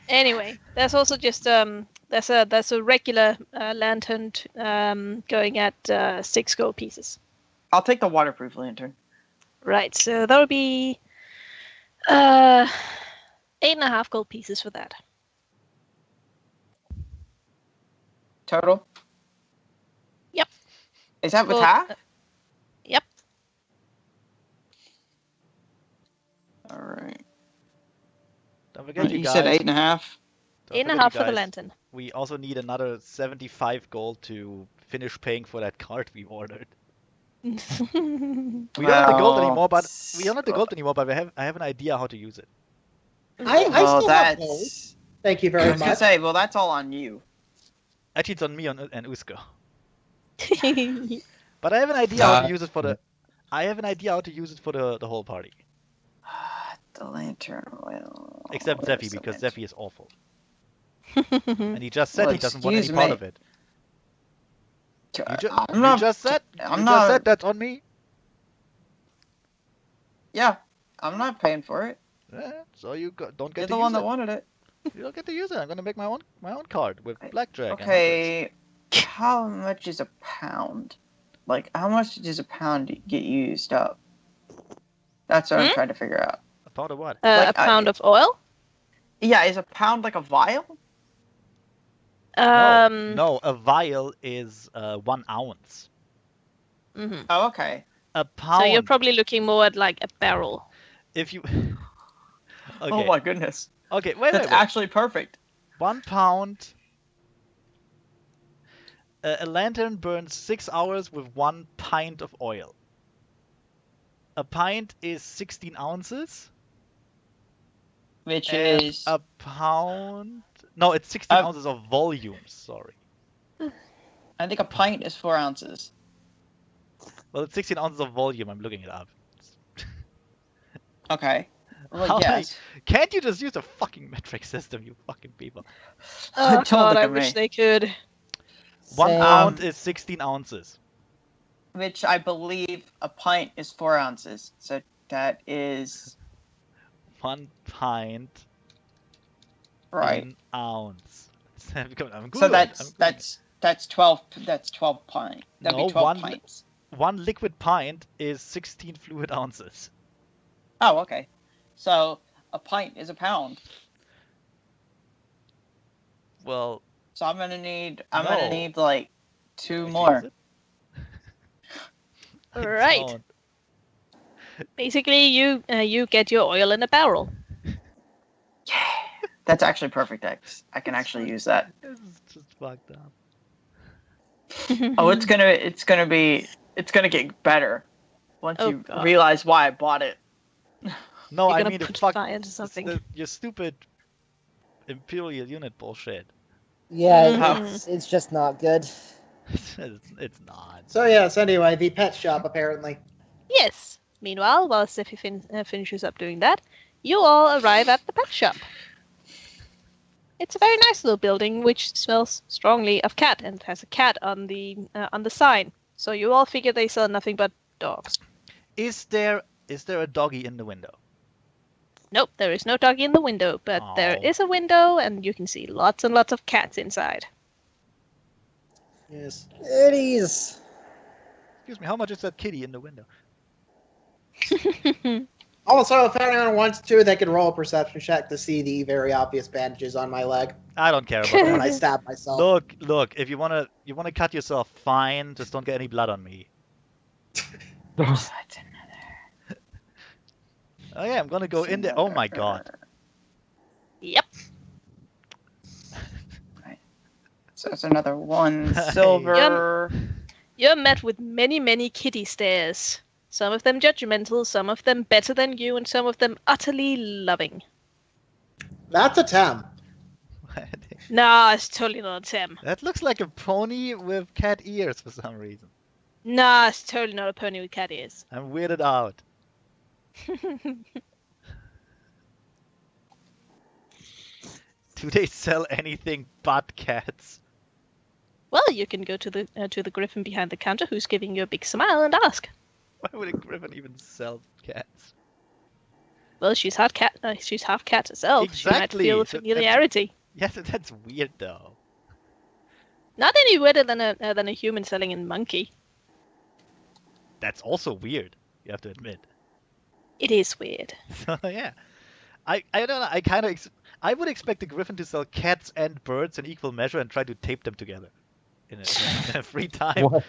Anyway, there's also just there's a regular lantern going at 6 gold pieces. I'll take the waterproof lantern. Right, so that would be 8.5 gold pieces for that. Total? Yep. Is that with Well, half? Yep. Alright. Don't forget, You you guys. said 8.5? Don't 8.5 forget, for the you guys, lantern. we also need another 75 gold to finish paying for that card we ordered. We don't have the gold anymore, but I have an idea how to use it. I Well, still have gold. that's... Thank you I very was gonna much. say, well, that's all on you. Actually, it's on me and Usko. But I have an idea how to use it for the. I have an idea how to use it for the whole party. The lantern oil. Except Where's Zeffy, the because lantern? Zeffy is awful. And he just said Well, he doesn't want any excuse part me. of it. I'm You not. just said I'm not. said that's on me. Yeah, I'm not paying for it. So you don't get You're to the use one it. that wanted it. You don't get to use it. I'm gonna make my own card with blackjack. And Okay, how much is a pound? Like, how much does a pound get used up? That's what I'm trying to figure out. a pound of what? A pound of oil? Yeah, is a pound like a vial? No, a vial is 1 ounce. Mhm. Oh, okay. A pound. So you're probably looking more at like a barrel. If you. Oh Okay. my goodness. Okay. Wait. That's actually perfect. 1 pound. A lantern burns 6 hours with 1 pint of oil. A pint is 16 ounces. Which And is... a pound. No, it's 16 ounces of volume. Sorry. I think a pint is 4 ounces. Well, it's 16 ounces of volume. I'm looking it up. Okay. Well, How many- yes. Can't you just use a fucking metric system, you fucking people? Oh Don't god, look I at wish me. they could. 1 Same. pound is 16 ounces. Which I believe a pint is 4 ounces. So that is... 1 pint Right. in ounce. I'm Googling So it. that's 12 pint. That'd No, be 12 pints. 1 liquid pint is 16 fluid ounces. Oh, okay. So a pint is a pound. Well, So I'm gonna need No. like 2 actually, more. is it? I Right. don't. Basically, you get your oil in a barrel. Yeah. That's actually perfect. I can actually use that. This is just fucked up. Oh, it's gonna get better once Oh, you God. realize why I bought it. No, You're I gonna mean put fuck fire into something. your stupid imperial unit bullshit. Yeah, Mhm. it's just not good. It's not. So yes, anyway, the pet shop apparently. Yes. Meanwhile, while Steffi finishes up doing that, you all arrive at the pet shop. It's a very nice little building which smells strongly of cat and has a cat on the sign. So you all figure they sell nothing but dogs. Is there a doggy in the window? Nope, there is no doggy in the window, but there Aw. is a window and you can see lots and lots of cats inside. Yes. Kitties. Excuse me, how much is that kitty in the window? Also, if anyone wants to, they can roll a perception check to see the very obvious bandages on my leg I don't care about when that. I stab myself. Look, if you wanna cut yourself, fine. Just don't get any blood on me. Oh yeah, I'm gonna go in there. Oh my god. Yep. So it's another 1 silver. You're met with many, many kitty stares. Some of them judgmental, some of them better than you, and some of them utterly loving. That's a 10. No, it's totally not a Tim. That looks like a pony with cat ears for some reason. No, it's totally not a pony with cat ears. I'm weirded out. Do they sell anything but cats? Well, you can go to the griffin behind the counter who's giving you a big smile and ask. Why would a griffin even sell cats? Well, she's half cat. She's half cat herself. Exactly. She might feel So familiarity. Yes, that's weird though. Not any weirder than a human selling a monkey. That's also weird. You have to admit. It is weird. So yeah, I don't know. I would expect a griffin to sell cats and birds in equal measure and try to tape them together in a free time. What?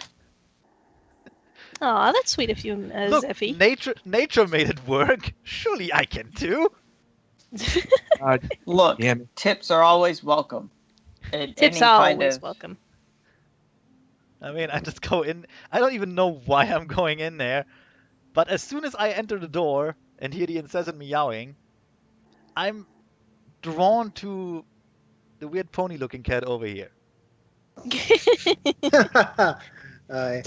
Aw, that's sweet of you, Look, Zeffy. nature made it work. Surely I can too. Look, Damn it. tips are always welcome. Tips are always welcome. I mean, I just go in. I don't even know why I'm going in there. But as soon as I enter the door and hear the incessant meowing, I'm drawn to the weird pony-looking cat over here.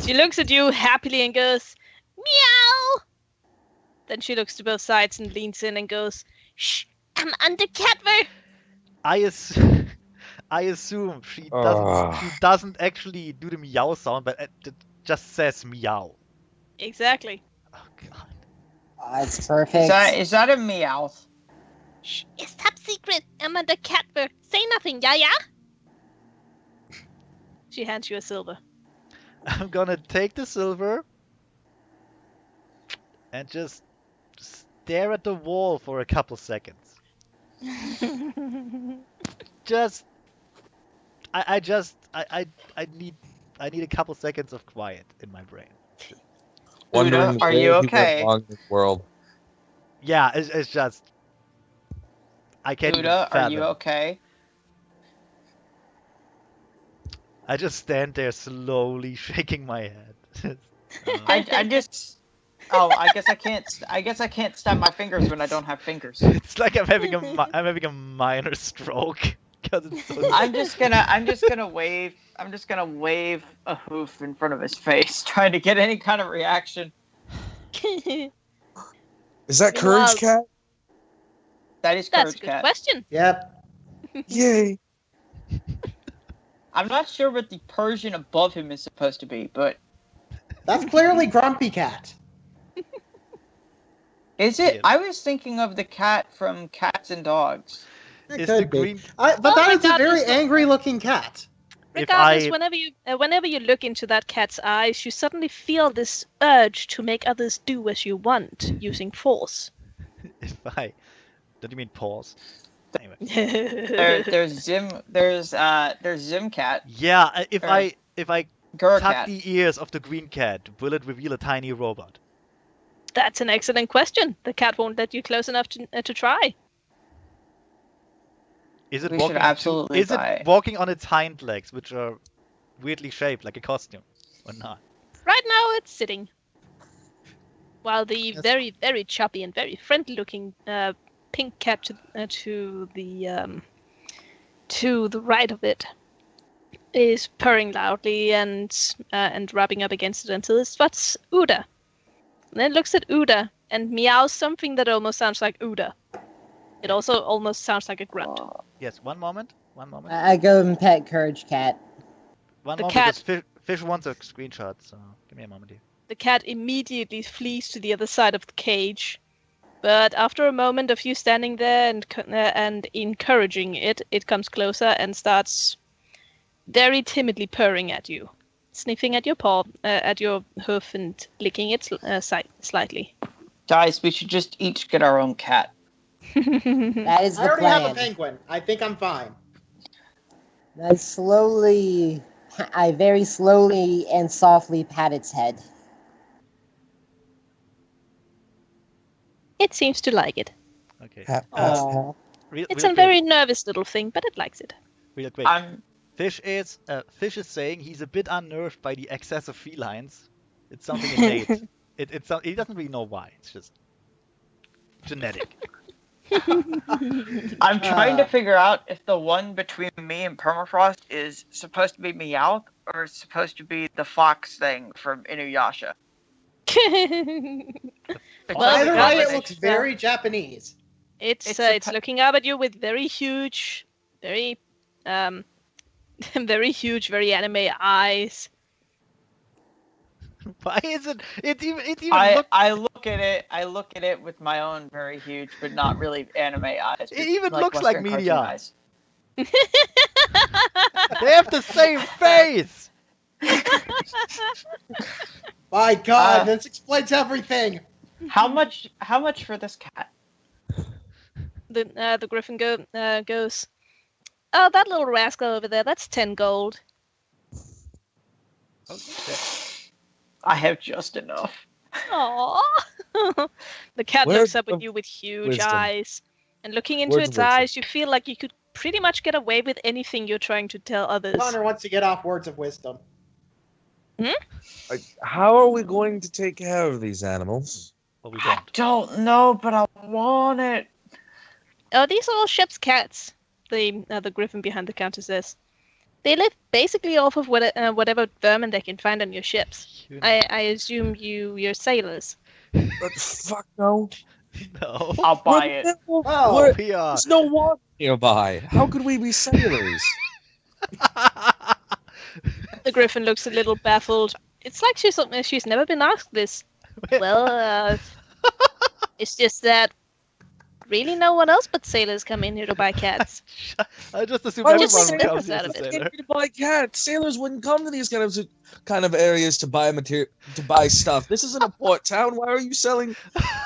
She looks at you happily and goes, meow! Then she looks to both sides and leans in and goes, shh, I'm under catver! I assume she doesn't actually do the meow sound, but it just says meow. Exactly. Oh god. It's perfect. Is that a meowth? Shh, it's top secret. I'm under catver. Say nothing, yeah? She hands you a silver. I'm gonna take the silver and just stare at the wall for a couple seconds. I need a couple seconds of quiet in my brain. Wondering are where you he went okay? wrong in this world. Yeah, it's just I can't even Uda, are fathom. you okay? I just stand there slowly shaking my head. I just. Oh, I guess I can't. I guess I can't snap my fingers when I don't have fingers. It's like I'm having a minor stroke because it's so. I'm just gonna wave. I'm just gonna wave a hoof in front of his face, trying to get any kind of reaction. Is that Courage Cat? That is That's a Courage good Cat. question. Yep. Yay! I'm not sure what the Persian above him is supposed to be, but That's clearly Grumpy Cat. is it? Yeah. I was thinking of the cat from Cats and Dogs. It Is the could be. green- But Oh that my is a God, very there's no- angry-looking cat. If Regardless, I whenever you look into that cat's eyes, you suddenly feel this urge to make others do as you want using force. don't you mean pause? Anyway. There's Zimcat, Yeah, if Or- I Gurkat. cut the ears of the green cat, will it reveal a tiny robot? That's an excellent question. The cat won't let you close enough to try. Is it We walking should absolutely is buy it it. walking on its hind legs, which are weirdly shaped like a costume, or not? Right now, it's sitting. While the That's- very, very chubby and very friendly-looking pink cat to the right of it is purring loudly and rubbing up against it until it spots Uda. And then looks at Uda and meows something that almost sounds like Uda. It also almost sounds like a grunt. Yes, one moment. I go and pet Courage Cat. One the moment, cat- because Fish wants a screenshot, so give me a moment here. The cat immediately flees to the other side of the cage. But after a moment of you standing there and encouraging it, it comes closer and starts very timidly purring at you, sniffing at your paw, at your hoof, and licking it slightly. Guys, we should just each get our own cat. That is I the already have a plan. penguin. I think I'm fine. I very slowly and softly pat its head. It seems to like it. Okay. Aww. It's a very nervous little thing, but it likes it. real quick. I'm Fish is saying he's a bit unnerved by the excess of felines. It's something innate. He doesn't really know why. It's just genetic. I'm trying to figure out if the one between me and Permafrost is supposed to be Meowth or it's supposed to be the fox thing from Inuyasha. Well, Either way, regardless, it looks very Japanese. it's looking up at you with very huge, very very huge, very anime eyes. Why is it? It even I look at it with my own very huge but not really anime eyes. It even like looks like Western cartoon media. eyes. They have the same face. My God, this explains everything. How much for this cat? The Griffin goes, oh, that little rascal over there, that's 10 gold. I have just enough. Aww. The cat Word looks up at of you with huge wisdom. eyes. And looking into Words of its wisdom. eyes, you feel like you could pretty much get away with anything you're trying to tell others. Connor wants to get off words of wisdom. How are we going to take care of these animals? Well, we I won't. don't know, but I want it. Oh, these are all ship's cats, the Griffin behind the counter says. They live basically off of whatever vermin they can find on your ships. I assume you're sailors. But fuck no. No. I'll buy it. Oh, We are. There's no water nearby. How could we be sailors? The Griffin looks a little baffled. It's like she's never been asked this. Well, it's just that really no one else but sailors come in here to buy cats. I just assume Why would everyone sailors comes out here of to it? sailor. To buy cats. Sailors wouldn't come to these kind of areas to buy stuff. This isn't a port town. Why are you selling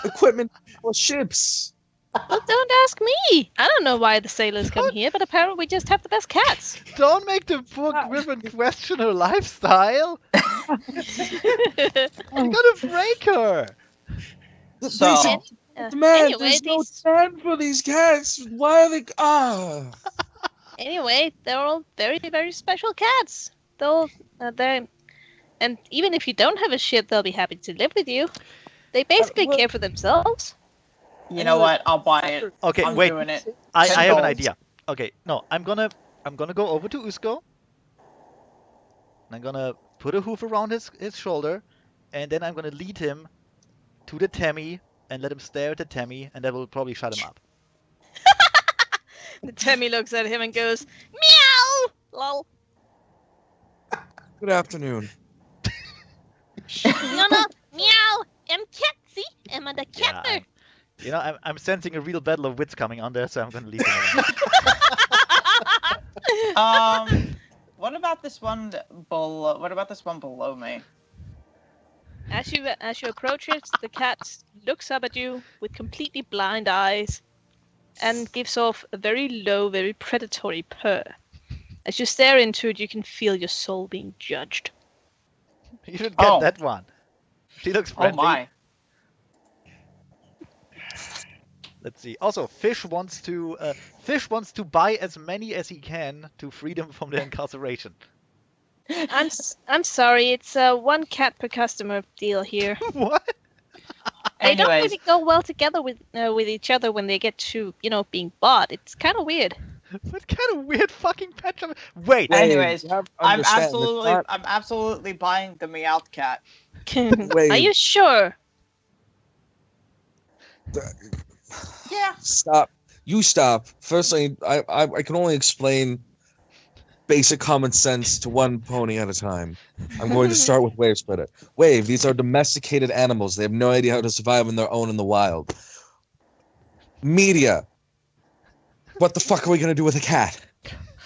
equipment for ships? Well, don't ask me. I don't know why the sailors come here, but apparently we just have the best cats. Don't make the poor Griffin question her lifestyle. You're gonna break her. The So- basic Uh, demand. anyway, There's no these- demand for these cats. Why are they? Anyway, they're all very, very special cats. They're, and even if you don't have a ship, they'll be happy to live with you. They basically well- care for themselves. You know what? I'll buy it. Okay, I'm wait. doing it. I have an gold. idea. Okay, no, I'm gonna go over to Usko. And I'm gonna put a hoof around his shoulder, and then I'm gonna lead him to the Temmie and let him stare at the Temmie, and that will probably shut him up. The Temmie looks at him and goes, meow! Lol. Good afternoon. No, meow! I'm Catsy. I'm the catter. You know, I'm sensing a real battle of wits coming on there, so I'm gonna leave him alone. What about this one below? What about this one below me? As you approach it, the cat looks up at you with completely blind eyes and gives off a very low, very predatory purr. As you stare into it, you can feel your soul being judged. You should get Oh. that one. She looks Oh friendly. my! Let's see. Also, Fish wants to buy as many as he can to free them from their incarceration. I'm sorry, it's a one cat per customer deal here. What? They don't Anyways, really go well together with each other when they get to being bought. It's kind of weird. What kind of weird fucking pet shop? Wait. Anyways, you have to I'm understand, it's absolutely buying the Meowth cat. Wait. Are you sure? Yeah. Stop. You stop. Firstly, I can only explain basic common sense to one pony at a time. I'm going to start with Wave Splitter. Wave, these are domesticated animals. They have no idea how to survive on their own in the wild. Media. What the fuck are we going to do with a cat?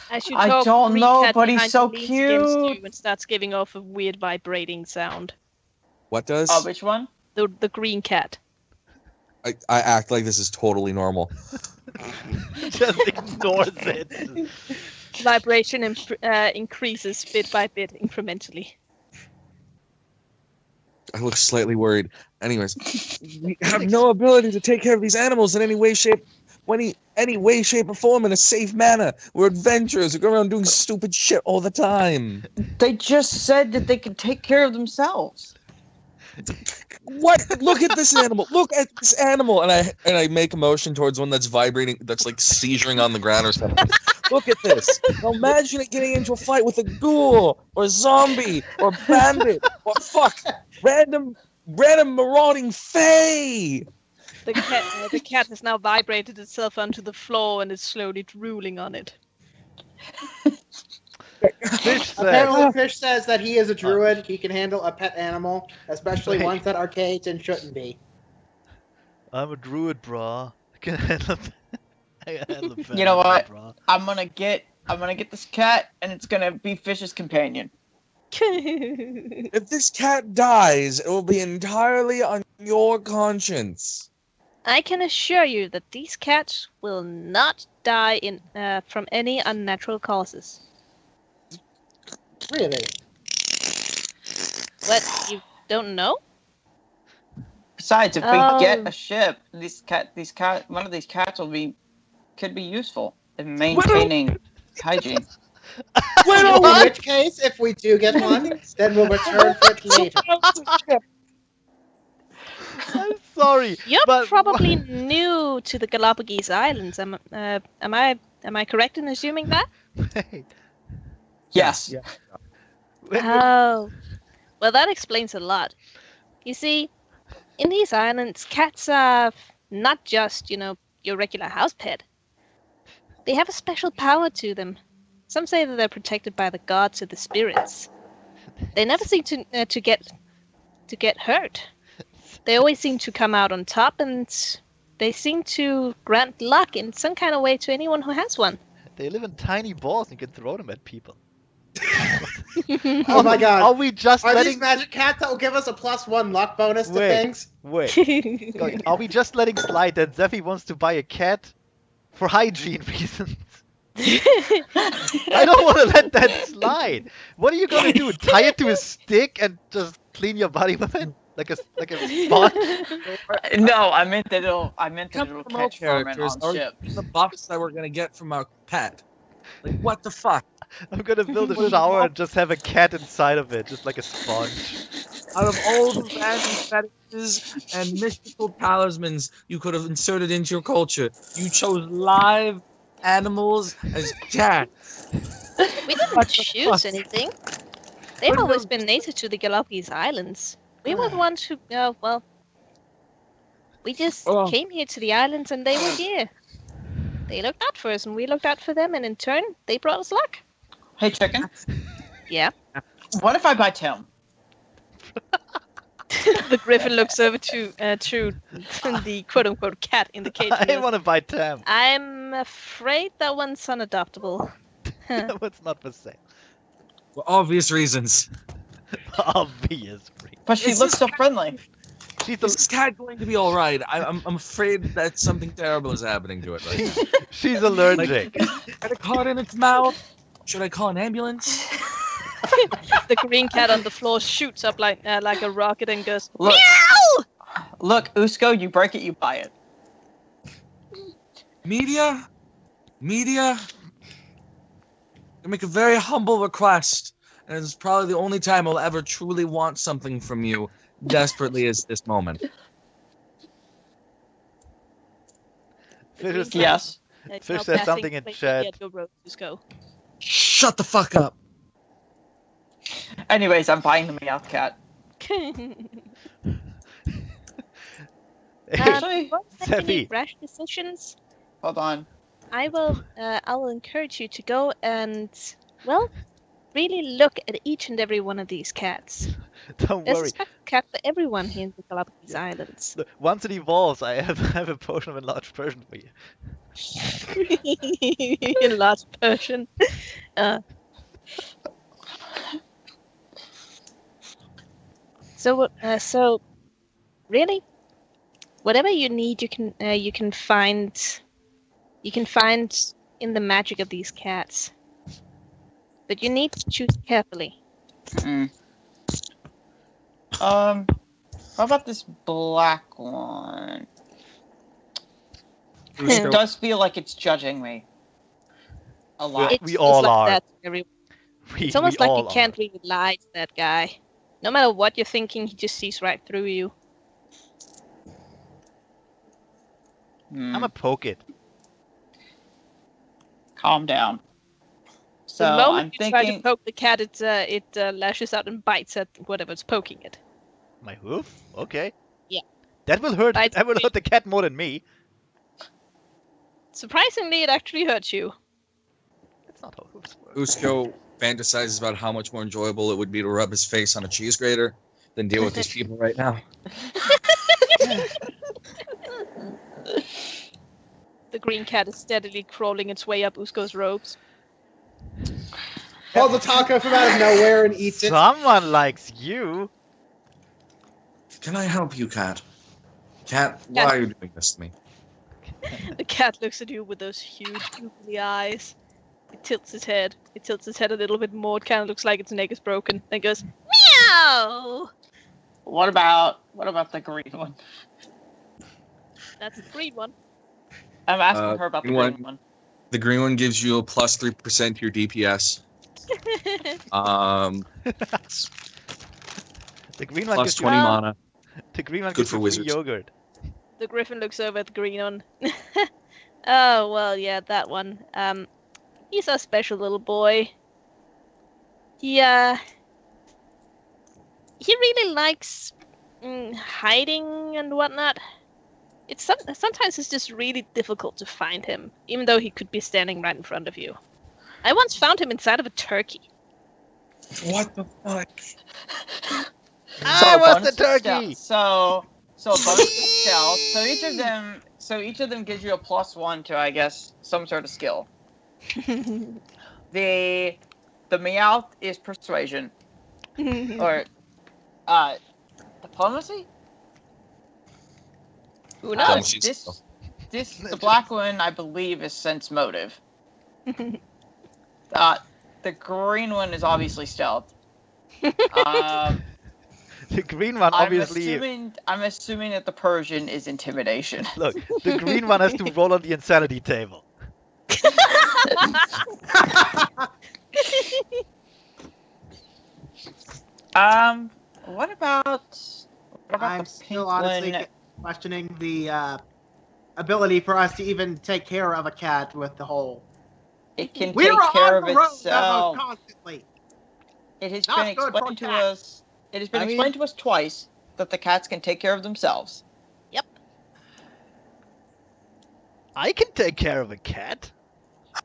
As you I talk, don't green know, cat but he's behind so you leans against cute. you and starts giving off a weird vibrating sound. What does? Oh, which one? The green cat. I act like this is totally normal. Just ignores it. Vibration increases bit by bit incrementally. I look slightly worried. Anyways, we have no ability to take care of these animals in any way, shape, or form in a safe manner. We're adventurers. We go around doing stupid shit all the time. They just said that they could take care of themselves. What? Look at this animal! Look at this animal! And I make a motion towards one that's vibrating, that's like seizuring on the ground or something. Look at this! Now imagine it getting into a fight with a ghoul or a zombie or bandit or random marauding fae. The cat has now vibrated itself onto the floor and is slowly drooling on it. Fish says, Apparently, Fish says that he is a druid. He can handle a pet animal, especially ones that are caged and shouldn't be. I'm a druid, brah. I can handle a pet You know animal, what? brah. I'm gonna get this cat, and it's gonna be Fish's companion. If this cat dies, it will be entirely on your conscience. I can assure you that these cats will not die from any unnatural causes. Really? What, you don't know? Besides, if we Oh. get a ship, one of these cats could be useful in maintaining hygiene. In which case, if we do get one, then we'll return for it later. I'm sorry. You're but probably new to the Galapagos Islands. Am I correct in assuming that? Wait, Yes. Yeah. wait, Oh, well, that explains a lot. You see, in these islands, cats are not just, your regular house pet. They have a special power to them. Some say that they're protected by the gods or the spirits. They never seem to get hurt. They always seem to come out on top, and they seem to grant luck in some kind of way to anyone who has one. they live in tiny balls and you can throw them at people. Oh my god. Are we just Are letting... these magic cats that will give us a +1 luck bonus to Wait. things? Wait, God, are we just letting slide that Zephy wants to buy a cat for hygiene reasons? I don't want to let that slide. What are you gonna do? Tie it to a stick and just clean your body with it, like a sponge? No, I meant that it'll Come catch vermin characters on are ship. the buffs that we're gonna get from our pet. Like what the fuck? I'm gonna build a shower and just have a cat inside of it, just like a sponge. Out of all the random fetishes and mystical talismans you could have inserted into your culture, you chose live animals as cats. We didn't choose anything. They've always been native to the Galapagos Islands. We were the ones who, we just Oh. came here to the islands and they were here. They looked out for us and we looked out for them, and in turn, they brought us luck. Hey, chicken. Yeah. What if I buy Tim? The griffin looks over to the quote-unquote cat in the cage. and I goes, want to buy Tam. I'm afraid that one's unadoptable. What's not for sale? For obvious reasons. Obvious. But she It's looks just- so friendly. She's Is this cat going to be alright? I'm afraid that something terrible is happening to it right now. she's allergic. Got a caught in its mouth. Should I call an ambulance? The green cat on the floor shoots up like a rocket and goes, Look, meow! look, Usko, you break it, you buy it. Media? I make a very humble request, and it's probably the only time I'll ever truly want something from you, desperately as this moment. Fisher said, Yes. It's Fish now said passing something in quickly chat. at your road, Usko. Shut the fuck up! Anyways, I'm buying the Meowth cat. Actually, Before you make any Seppi. rash decisions, hold on. I will encourage you to go and, well, really look at each and every one of these cats. Don't There's a worry. special cat for everyone here in the Galapagos Islands. Look, once it evolves, I have a potion of enlarged version for you. In large Persian. So really, whatever you need, you can find in the magic of these cats. But you need to choose carefully. How about this black one? It does feel like it's judging me a lot. We all like are. that to everyone. It's almost we like all you can't are. really lie to that guy. No matter what you're thinking, he just sees right through you. I'm a poke it. Calm down. So The moment I'm you try to thinking. poke the cat, it lashes out and bites at whatever's poking it. My hoof? Okay. Yeah. That will hurt. Bites That will me. hurt the cat more than me. Surprisingly, it actually hurts you. That's not how hoofs work. Usko fantasizes about how much more enjoyable it would be to rub his face on a cheese grater than deal with these people right now. The green cat is steadily crawling its way up Usko's robes. Pulls a taco from out of nowhere and eats it. Someone likes you. Can I help you, Cat? Cat, why are you doing this to me? The cat looks at you with those huge googly eyes. It tilts its head. It tilts its head a little bit more. It kind of looks like its neck is broken. Then goes, meow! What about the green one? That's the green one. I'm asking her about the green green one. one. The green one gives you a plus 3% to your DPS. The green one Plus gives 20 you, mana. The green one Good gives for you free wizards. yogurt. The griffin looks over at the green one. Oh, well, yeah, that one. He's a special little boy. He really likes hiding and whatnot. Sometimes it's just really difficult to find him, even though he could be standing right in front of you. I once found him inside of a turkey. What the fuck? I was bonus the turkey. So bonus to stealth. So each of them gives you a +1 to, I guess, some sort of skill. The Meowth is persuasion or diplomacy. Who knows? Diplomacy. The black one, I believe, is sense motive. The green one is obviously stealth. The green one obviously. I'm assuming that the Persian is intimidation. Look, the green one has to roll on the insanity table. What about I'm the still pink honestly one? questioning the ability for us to even take care of a cat with the whole. It can We're take care on of the road itself. constantly. It has Not been good for explained to cats. us. It has been explained to us twice that the cats can take care of themselves. Yep. I can take care of a cat.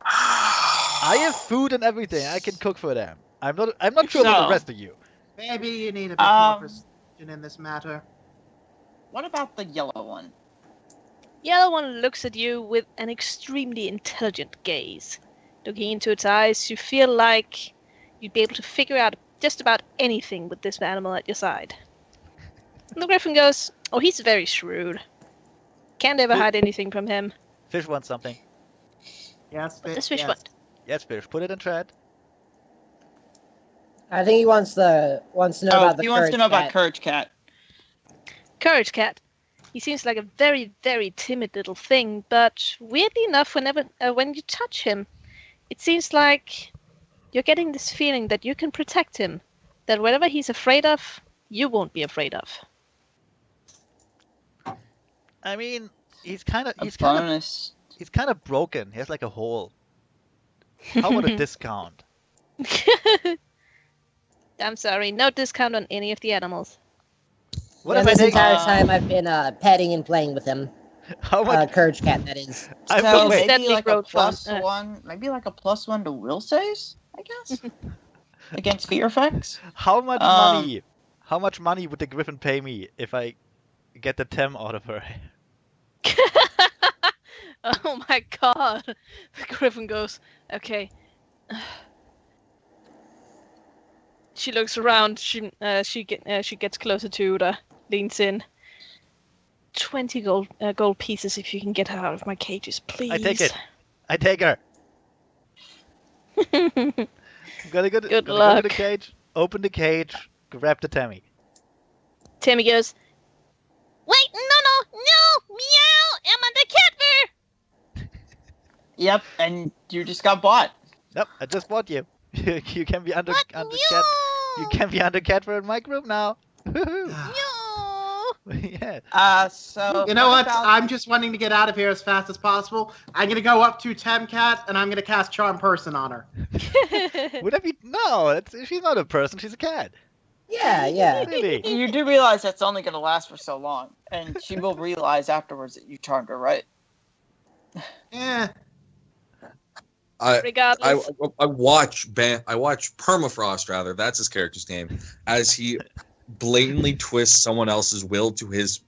I have food and everything. I can cook for them. I'm not sure about the So- rest of you. Maybe you need a bit more precision in this matter. What about the yellow one? Yellow one looks at you with an extremely intelligent gaze. Looking into its eyes, you feel like you'd be able to figure out just about anything with this animal at your side. And the griffin goes, oh, he's very shrewd. Can't ever hide anything from him. Fish wants something. Yes, What does fish yes. want? Yes, fish. Put it in chat. I think he wants to know about the he wants to know about cat. Courage Cat. Courage cat. He seems like a very, very timid little thing, but weirdly enough, when you touch him, it seems like you're getting this feeling that you can protect him. That whatever he's afraid of, you won't be afraid of. I mean, he's kind of Bonus. broken. He has like a hole. How about a discount? I'm sorry, no discount on any of the animals. What And if I this take? entire time I've been petting and playing with him. How much? Courage cat, that is. I'm So not- wait, maybe Steadily like a growth fun. +1. Maybe like a +1 to will saves, I guess. Against fear effects. How much money? How much money would the griffin pay me if I get the tem out of her? Oh my god. The griffin goes, okay. She looks around, she gets closer to Uda, leans in. 20 gold pieces if you can get her out of my cages, please. I take it. I take her. I'm gonna go to the luck. cage. Open the cage. Grab the Tammy. Tammy goes, wait, no, meow, I'm on the cat fur. Yep, and you just got bought. Nope, I just bought you. You can be under What? cat. You can be under cat in my group now. Woohoo. No. Yeah. So You know what? about- I'm just wanting to get out of here as fast as possible. I'm gonna go up to Temcat and I'm gonna cast Charm Person on her. Would that be? No, she's not a person. She's a cat. Yeah, yeah. Really? You do realize that's only going to last for so long, and she will realize afterwards that you charmed her, right? Eh. Regardless. I watch Permafrost, rather, that's his character's name, as he blatantly twists someone else's will to hit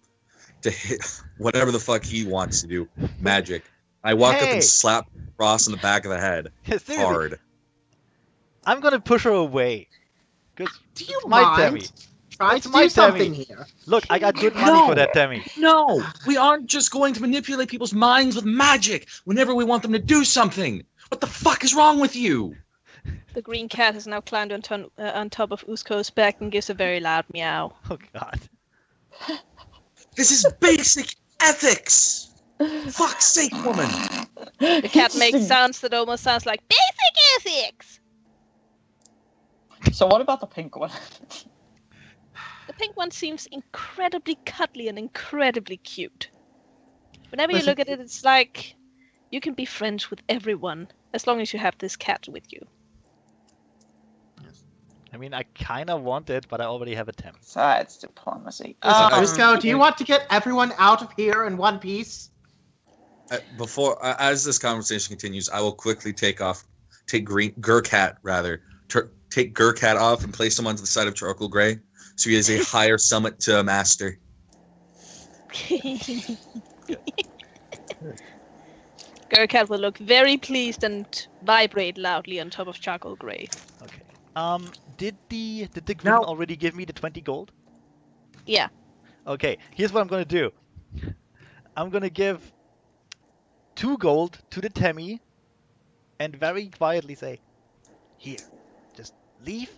whatever the fuck he wants to do. Magic. I walk up Hey! and slap Frost in the back of the head. Yeah, seriously. Hard. I'm gonna push her away. Cause Do you it's my mind? Temmie. Try It's to my do something Temmie. here. Look, I got good money for No. that Temmie. No, we aren't just going to manipulate people's minds with magic whenever we want them to do something. What the fuck is wrong with you? The green cat has now climbed on top of Usko's back and gives a very loud meow. Oh god. This is basic ethics. Fuck's sake, woman. The cat makes sounds that almost sounds like basic ethics. So what about the pink one? The pink one seems incredibly cuddly and incredibly cute. Whenever you Listen, look at it, it's like you can be friends with everyone as long as you have this cat with you. I mean, I kinda want it, but I already have a Temmie. Besides diplomacy. Cusco, do you want to get everyone out of here in one piece? As this conversation continues, I will quickly take Gurkat off and place him onto the side of Charcoal Gray, so he has a higher summit to master. Gurkat will look very pleased and vibrate loudly on top of Charcoal Grey. Okay. Did the Griffin No. already give me the 20 gold? Yeah. Okay, here's what I'm gonna do. I'm gonna give 2 gold to the Temmie and very quietly say, here, just leave,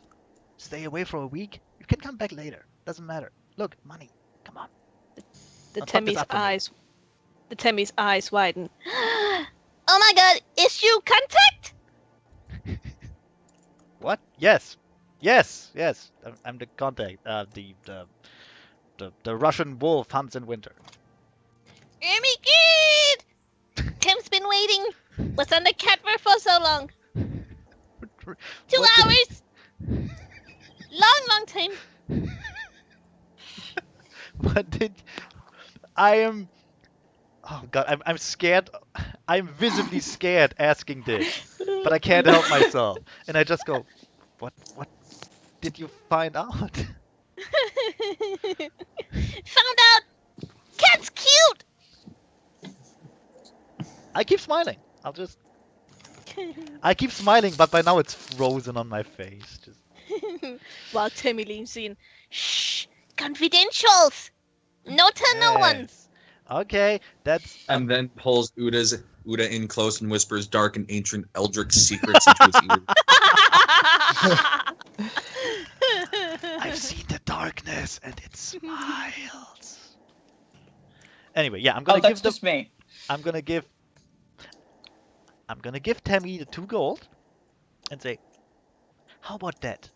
stay away for a week. You can come back later. Doesn't matter. Look, money. Come on. The I'll fuck this up for me. Temmie's eyes widen. Oh my god, issue contact! What? Yes. Yes. Yes. I'm the contact. The Russian wolf hunts in winter. Oh my god! Tim's been waiting. Was on the cat for so long. 2 What did- hours! Long time. What did I am? Oh god, I'm scared. I'm visibly scared asking this, but I can't help myself, and I just go, "What did you find out?" Found out cat's cute! I keep smiling. I keep smiling, but by now it's frozen on my face. Just While Timmy leans in. Shh! Confidentials! No tell no one! yes. Okay, that's And then pulls Uda in close and whispers dark and ancient eldritch secrets into his ear. I've seen the darkness and it smiles. Anyway, yeah, I'm Oh, gonna that's give just me. I'm gonna give Temmie the 2 gold and say, how about that?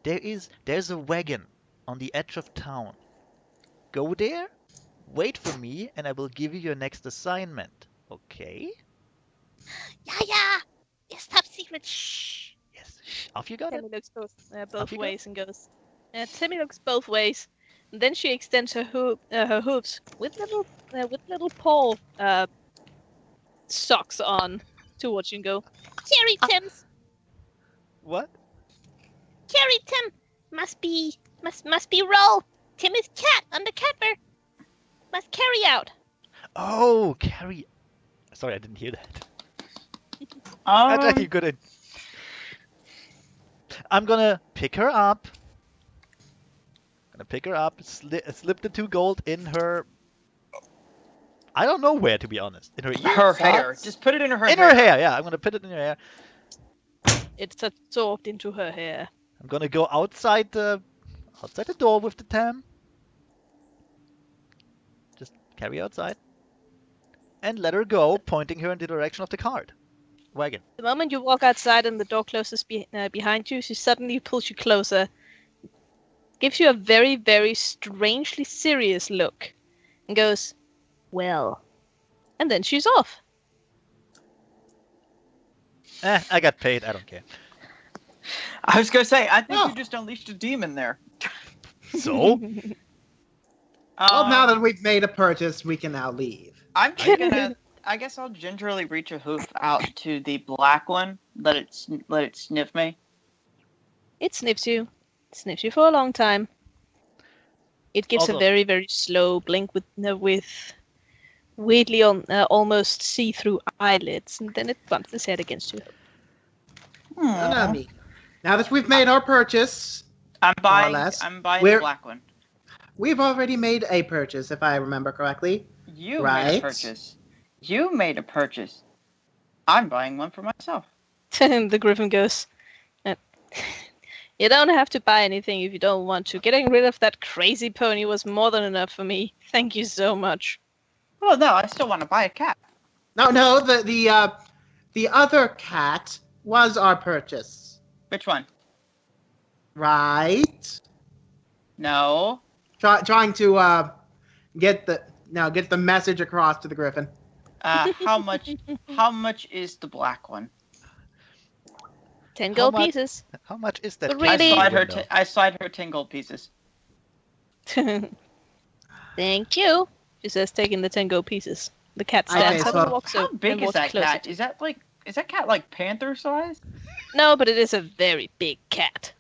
There's a wagon on the edge of town. Go there, wait for me, and I will give you your next assignment. Okay? Yeah. It's top secret. Shh. Yes. Off you got it. Timmy looks both Off you go. ways and goes. Timmy looks both ways. And then she extends her hooves with little paw socks on towards you and go. Cherry Tim's. What? Cherry Tim must be roll. Tim is cat on the catper. Must carry out. Oh, carry. Sorry, I didn't hear that. That's actually good. I'm gonna pick her up. Slip the 2 gold in her. I don't know where, to be honest. In her ear. Her hair. Just put it in her In hair. her hair, yeah. I'm gonna put it in her hair. It's absorbed into her hair. I'm gonna go outside the door with the Tam. Just carry her outside. And let her go, pointing her in the direction of the card. wagon. The moment you walk outside and the door closes behind you, she suddenly pulls you closer, gives you a very, very strangely serious look, and goes, "Well," and then she's off. I got paid. I don't care. I was gonna say, I think Oh. you just unleashed a demon there. So Well, now that we've made a purchase, we can now leave. I'm just gonna. I guess I'll gingerly reach a hoof out to the black one. Let it sniff me. It sniffs you. It sniffs you for a long time. It gives Also- a very, very slow blink with weirdly almost see-through eyelids, and then it bumps its head against you. No, me. Now that we've made our purchase, I'm buying. less. I'm buying We're- the black one. we've already made a purchase, if I remember correctly. You made Right. a purchase. You made a purchase. I'm buying one for myself. The griffin goes, "You don't have to buy anything if you don't want to. Getting rid of that crazy pony was more than enough for me. Thank you so much." Oh no, I still want to buy a cat. No, the other cat was our purchase, Which one? right? No. Trying to get the message across to the griffin. How much? How much is the black one? 10 How gold much- pieces. how much is that? But cat really- in the I window? slide her 10 gold pieces. Thank you. She says, taking the 10 gold pieces. The cat Okay, stands up so and walks How over. big and is walks that closer cat? to you. Is that cat like panther size? No, but it is a very big cat.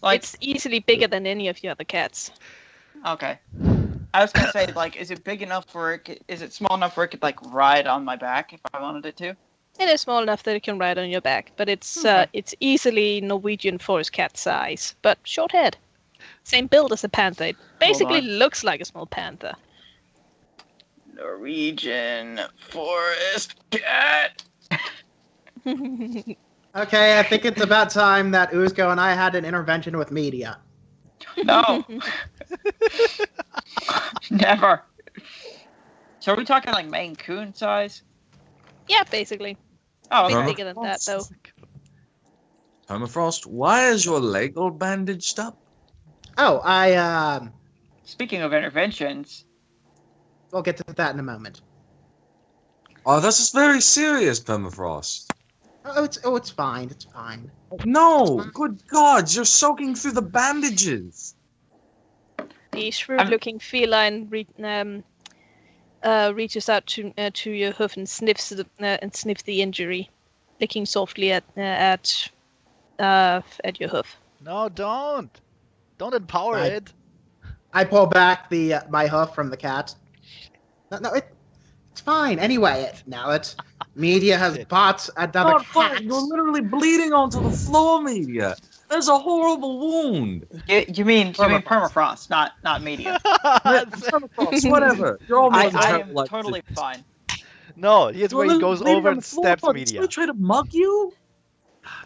Like, It's easily bigger than any of your other cats. okay. I was gonna say, like, is it big enough where is it small enough where it could like ride on my back if I wanted it to? It is small enough that it can ride on your back, but it's Okay. it's easily Norwegian forest cat size, but short head. Same build as a panther. It basically on. looks like a small panther. Norwegian forest cat. Okay, I think it's about time that Uzko and I had an intervention with media. No. Never. So are we talking like Maine Coon size? Yeah, basically. Oh, A bit okay. bigger than that, though. Permafrost, why is your leg all bandaged up? Oh, I Speaking of interventions, we'll get to that in a moment. Oh, this is very serious, Permafrost. It's fine. It's fine. No, good God, you're soaking through the bandages. The shrewd-looking feline reaches out to your hoof and sniffs the injury, licking softly at your hoof. No, don't empower I- it. I pull back my hoof from the cat. No, it's fine. Anyway, now that media has Shit. bought another God, cat. fuck, you're literally bleeding onto the floor, media. There's a horrible wound. you mean permafrost, not media. Permafrost, whatever. You're almost I terrible am like totally this. fine. No, here's You're where he literally goes bleeding over on and the floor. stabs Did media. somebody try to mug you?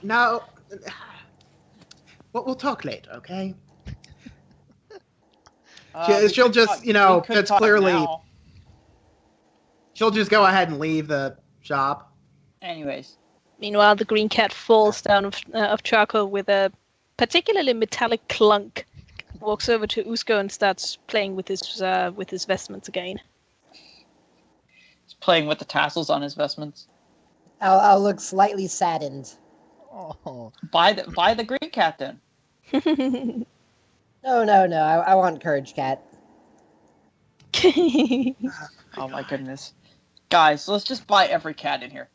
No. We'll talk later, okay? She'll just, it's clearly- She'll just go ahead and leave the shop. Anyways, Meanwhile, the green cat falls down of charcoal with a particularly metallic clunk. Walks over to Uzko and starts playing with his vestments again. he's playing with the tassels on his vestments. I'll look slightly saddened. Oh, Buy the green cat then. No, I want Courage Cat. Oh my goodness. Guys, let's just buy every cat in here.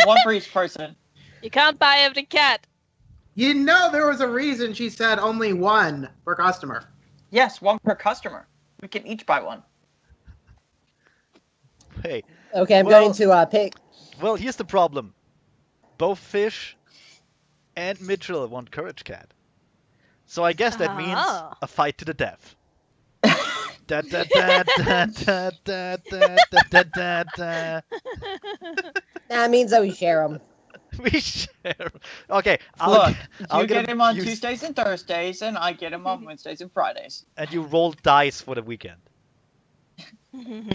One for each person. You can't buy every cat. You know there was a reason she said only one per customer. Yes, one per customer. We can each buy one. hey. Okay, I'm Well- going to pick. Well, here's the problem. Both Fish and Mitchell want Courage Cat. So I guess that means Ah. a fight to the death. Da, da, da, da, da, da, da, da, da, da. That means that we share them. We share. Okay, Look, I'll you get get him on you- Tuesdays and Thursdays, and I get him on Wednesdays and Fridays. and you roll dice for the weekend. And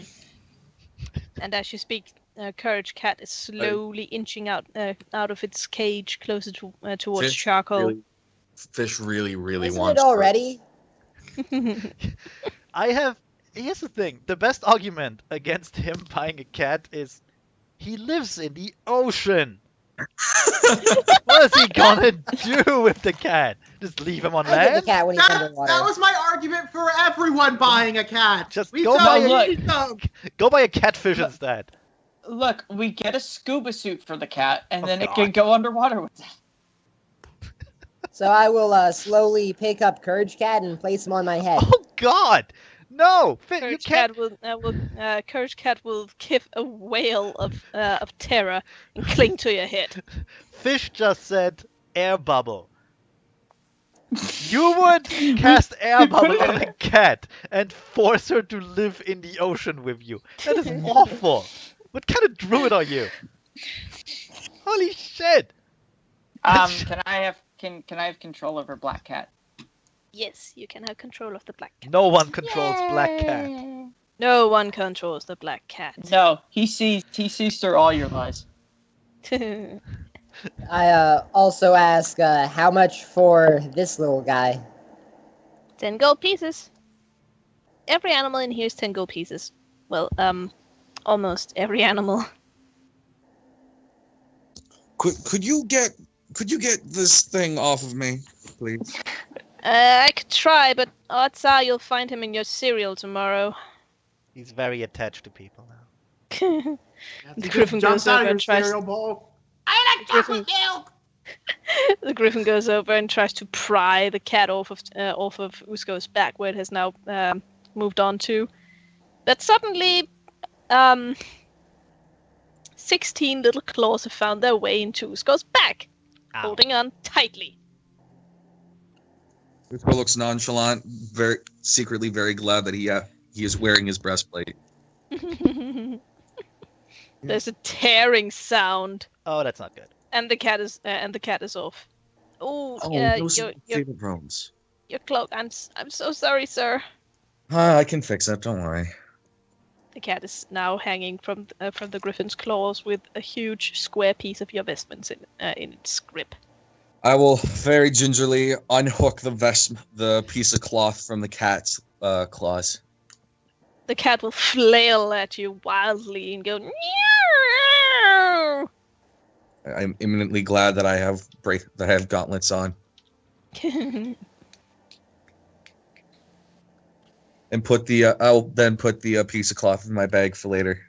as you speak, Courage Cat is slowly inching out of its cage closer towards Fish charcoal. Fish really Isn't wants it already? Here's the thing. The best argument against him buying a cat is he lives in the ocean. What is he gonna do with the cat? Just leave him on I get the land? cat when he's That underwater. was my argument for everyone buying a cat. Just We go tell buy you, a- we tell- Go buy a catfish Look. instead. Look, we get a scuba suit for the cat, and Oh, then it God. can go underwater with it. So I will slowly pick up Courage Cat and place him on my head. Oh God! No! You Courage can't. Courage Cat will give a wail of terror and cling to your head. Fish just said air bubble. You would cast air we put bubble it on in- a cat and force her to live in the ocean with you. That is awful. What kind of druid are you? Holy shit! Can I have control over Black Cat? Yes, you can have control of the black cat. No one controls Black Cat. No one controls the black cat. No, he sees through all your lies. I also ask how much for this little guy. 10 gold pieces. Every animal in here is 10 gold pieces. Well, almost every animal. Could you get this thing off of me, please? I could try, but odds are you'll find him in your cereal tomorrow. He's very attached to people now. The He just Griffin jumps goes out over of your and tries. cereal bowl. I like chocolate milk. The Griffin goes over and tries to pry the cat off of Usko's back, where it has now moved on to. But suddenly, 16 little claws have found their way into Usko's back, Ow. holding on tightly. Usko looks nonchalant, very secretly very glad that he is wearing his breastplate. There's a tearing sound, Oh, that's not good. and the cat is off. Oh, Those are your my favorite rooms. your cloak. I'm so sorry, sir. I can fix that. Don't worry. The cat is now hanging from the Griffin's claws with a huge square piece of your vestments in its grip. I will very gingerly unhook the piece of cloth from the cat's claws. The cat will flail at you wildly and go. Meow! I'm imminently glad that I have gauntlets on, and I'll then put the piece of cloth in my bag for later.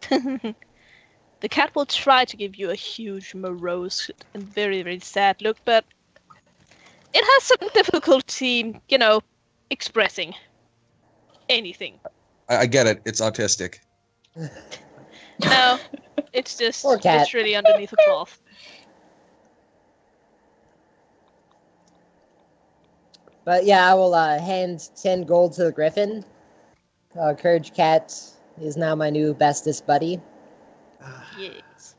The cat will try to give you a huge, morose, and very, very sad look, but it has some difficulty, expressing anything. I get it. It's autistic. No, it's just Poor cat. literally underneath a cloth. But yeah, I will hand 10 gold to the Griffin. Courage Cat is now my new bestest buddy. Yes.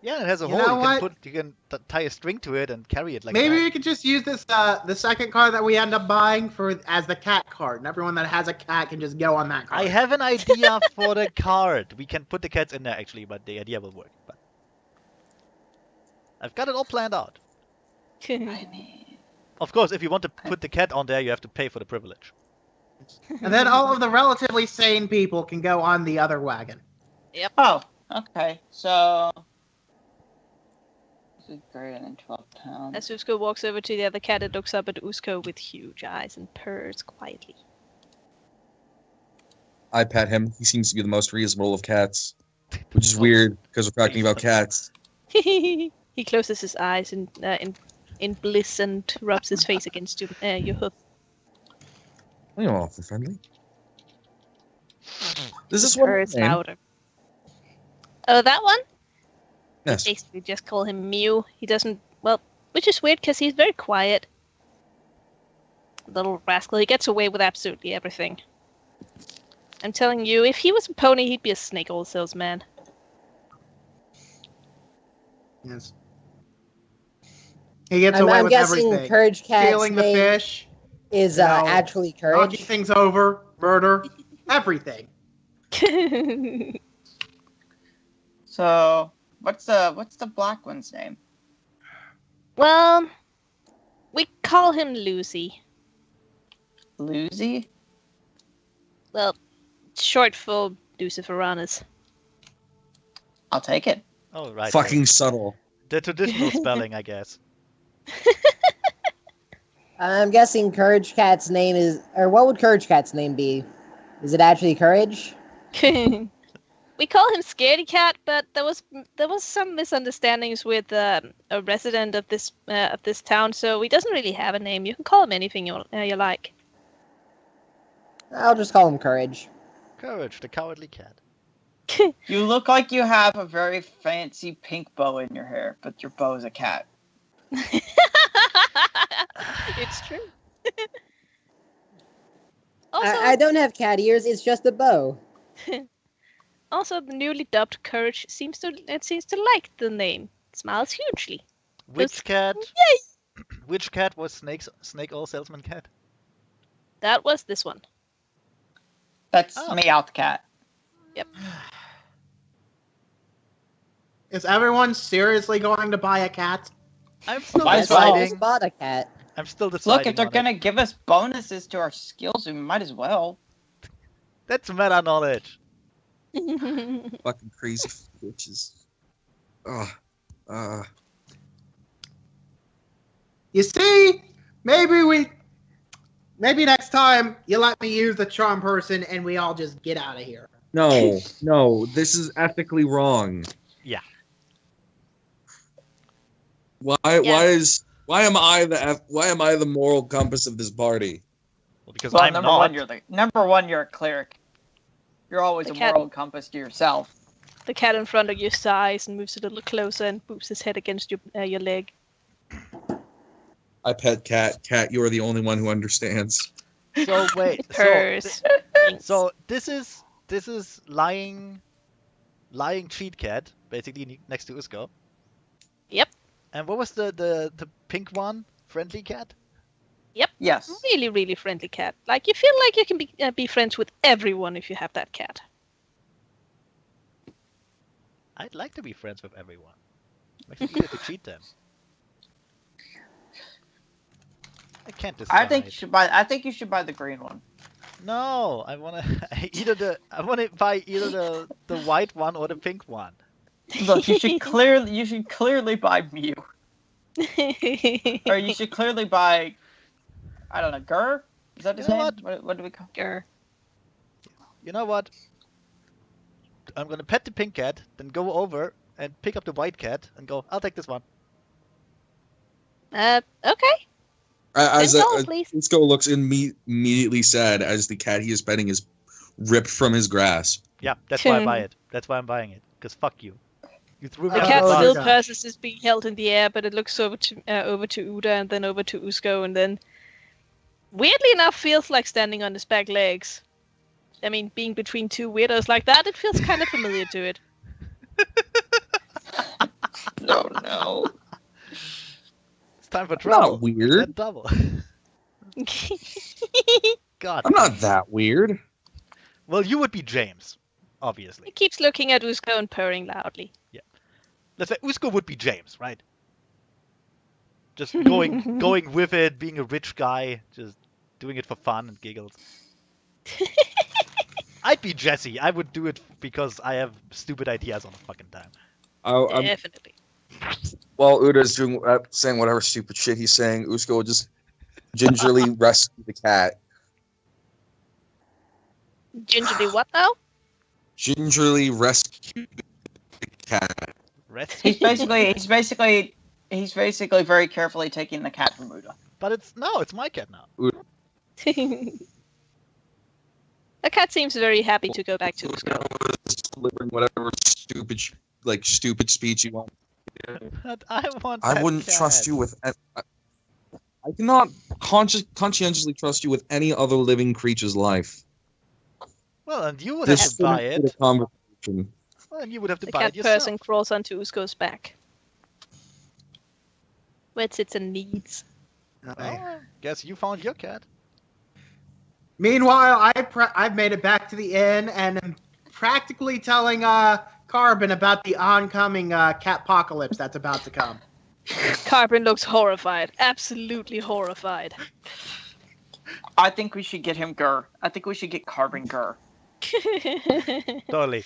Yeah, it has a You hole. know You what? can tie a string to it and carry it like Maybe that. we could just use this the second card that we end up buying as the cat card, and everyone that has a cat can just go on that card. I have an idea for the card. We can put the cats in there actually, but the idea will work. But I've got it all planned out. I mean, Of course, if you want to put the cat on there, you have to pay for the privilege. And then all of the relatively sane people can go on the other wagon. oh, okay. So this is greater than 12 pounds. As Usko walks over to the other cat, it looks up at Usko with huge eyes and purrs quietly. I pet him. He seems to be the most reasonable of cats, which is weird because we're talking about cats. He closes his eyes in bliss and rubs his face against your hoof. You're awfully friendly. This is what Purrs louder. Oh, that one? Yes. Basically just call him Mew. He doesn't, well, which is weird because he's very quiet. Little rascal. He gets away with absolutely everything. I'm telling you, if he was a pony, he'd be a snake oil salesman. Yes. He gets I'm, away I'm with guessing everything. Courage Cat's Stealing the name fish, is you know, actually knocking Courage. things over, murder, everything. So, what's the black one's name? Well, we call him Lucy. Lucy? Well, short for Luciferanus. I'll take it. Oh, right. Fucking subtle. The traditional spelling, I guess. I'm guessing Courage Cat's name is, or what would Courage Cat's name be? Is it actually Courage? We call him Scaredy Cat, but there was some misunderstandings with a resident of this town, so he doesn't really have a name. You can call him anything you like. I'll just call him Courage. Courage, the cowardly cat. You look like you have a very fancy pink bow in your hair, but your bow is a cat. It's true. Also, I don't have cat ears. It's just a bow. also, the newly dubbed Courage seems to like the name. It smiles hugely. Which cat? Yay! Which cat was Snake Oil Salesman Cat? That was this one. That's Oh. Meowth Cat. Yep. Is everyone seriously going to buy a cat? I'm still Might as That's why I well. just deciding. bought a cat. I'm still deciding. Look, if they're on it. gonna give us bonuses to our skills, we might as well. That's meta knowledge. Fucking crazy bitches. You see, maybe next time you let me use the charm person and we all just get out of here. No, this is ethically wrong. Yeah. Why am I the moral compass of this party? Well, because Well, I'm not. number one, you're a cleric. You're always The a cat- moral compass to yourself. The cat in front of you sighs and moves a little closer and boops his head against your leg. I pet Cat. Cat, you are the only one who understands. So wait. Purrs. So this is lying cheat cat basically next to Usko. Yep. And what was the pink one? Friendly cat. Yes. Really, really friendly cat. Like, you feel like you can be friends with everyone if you have that cat. I'd like to be friends with everyone. Makes it easier to cheat them. I can't decide. I think you should buy the green one. No, I wanna buy either the white one or the pink one. Look, you should clearly buy Mew, or you should clearly buy, I don't know, Gur. Is that his You know name? What do we call? Grr. You know what? I'm gonna pet the pink cat, then go over and pick up the white cat and go, I'll take this one. Okay. As $10, please. Usko looks immediately sad as the cat he is petting is ripped from his grasp. Yeah, that's why I buy it. That's why I'm buying it. Because fuck you. You threw me The Oh, under cat the bus. still gosh. purses is being held in the air, but it looks over to Uda and then over to Usko, and then weirdly enough feels like standing on his back legs. I mean, being between two weirdos like that, it feels kind of familiar to it. No. It's time for I'm trouble. not weird. And double. God. I'm not that weird. Well, you would be James, obviously. He keeps looking at Usko and purring loudly. Let's say Usko would be James, right? Just going with it, being a rich guy, just doing it for fun and giggles. I'd be Jesse. I would do it because I have stupid ideas all the fucking time. Definitely. While Uda's saying whatever stupid shit he's saying, Usko will just gingerly rescue the cat. Gingerly what now? Gingerly rescue the cat. Rest. He's basically very carefully taking the cat from Uda. But it's my cat now. The cat seems very happy to go back to Usko. Delivering whatever stupid speech you want. But I want. I that wouldn't cat. trust you with. I cannot conscientiously trust you with any other living creature's life. Well, and you would have This to buy shouldn't be it. a conversation. Well, and you would have to The buy cat it yourself. person crawls onto Usko's back, where it sits and needs. Oh, guess you found your cat. Meanwhile, I've made it back to the inn and am practically telling Carbon about the oncoming cat-pocalypse that's about to come? Carbon looks horrified. Absolutely horrified. I think we should get him Gur. I think we should get Carbon Gur. Totally.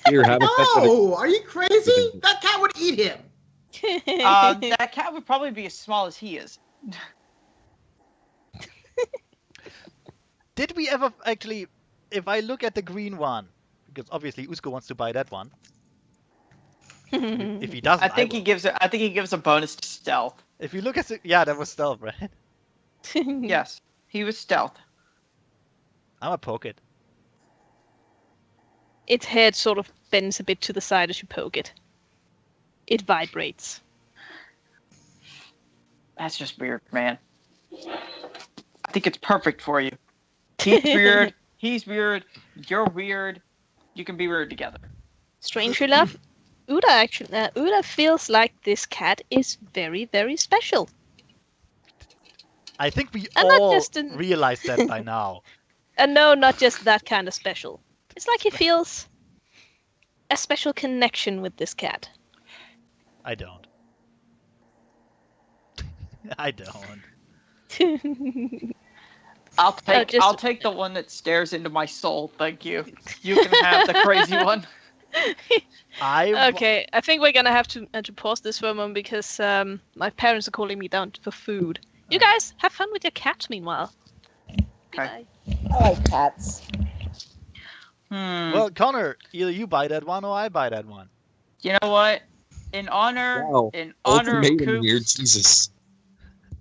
Here, have a pet with No! Are you crazy? That cat would eat him. That cat would probably be as small as he is. Did we ever actually... If I look at the green one, because obviously Usko wants to buy that one. If he doesn't, I think he gives a bonus to stealth. If you look at the... Yeah, that was stealth, right? Yes, he was stealth. I'm a poke it. Its head sort of bends a bit to the side as you poke it. It vibrates. That's just weird, man. I think it's perfect for you. He's weird. He's weird. You're weird. You can be weird together. Strangely enough, Uda feels like this cat is very, very special. I think we And not all just in- realize that by now. And no, not just that kind of special. It's like he feels a special connection with this cat. I don't. I don't. I'll take just- I'll take the one that stares into my soul. Thank you. You can have the crazy one. Okay, I think we're gonna have to pause this for a moment because my parents are calling me down for food. You guys have fun with your cat meanwhile. Okay. Goodbye. I like cats. Well, Connor, either you buy that one or I buy that one. You know what? In honor Wow. of ultimatum here, Coops, Jesus.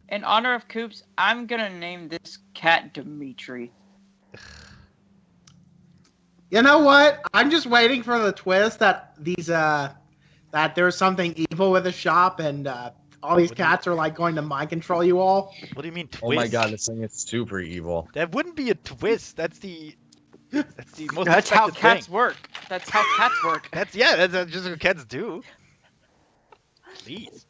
in honor of Coops, I'm gonna name this cat Dimitri. You know what? I'm just waiting for the twist that that there's something evil with the shop and all these cats are like going to mind control you all. What do you mean twist? Oh my god, this thing is super evil. That wouldn't be a twist. That's the most That's how expected cats thing. work. That's how cats work. That's just what cats do. Please.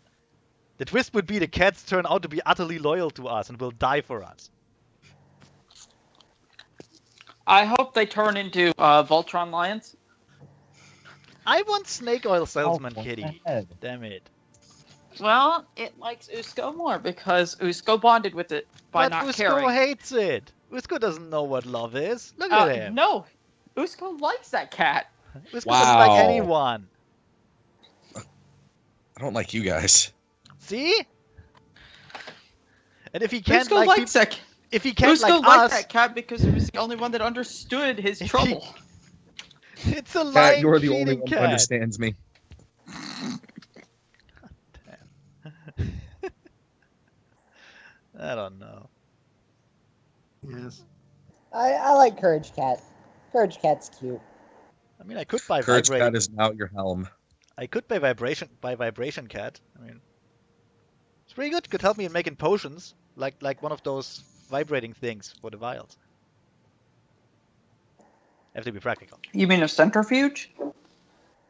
The twist would be the cats turn out to be utterly loyal to us and will die for us. I hope they turn into Voltron lions. I want snake oil salesman Oh, kitty. head. Damn it. Well, it likes Usko more because Usko bonded with it by But not Usko caring. hates it. Usko doesn't know what love is. Look at him. No, Usko likes that cat. Usko doesn't Wow. like anyone. I don't like you guys. See? And if he can't Usko like likes that. if he can't Usko like liked us, that cat because it was the only one that understood his If he- trouble. it's a Cat, lying, you're the only cheating one who cat. understands me. I don't know. Yes. I like Courage Cat. Courage Cat's cute. I mean, I could buy Courage vibrating. Cat is now your helm. I could buy vibration cat. I mean, it's pretty good. Could help me in making potions, like one of those vibrating things for the vials. Have to be practical. You mean a centrifuge?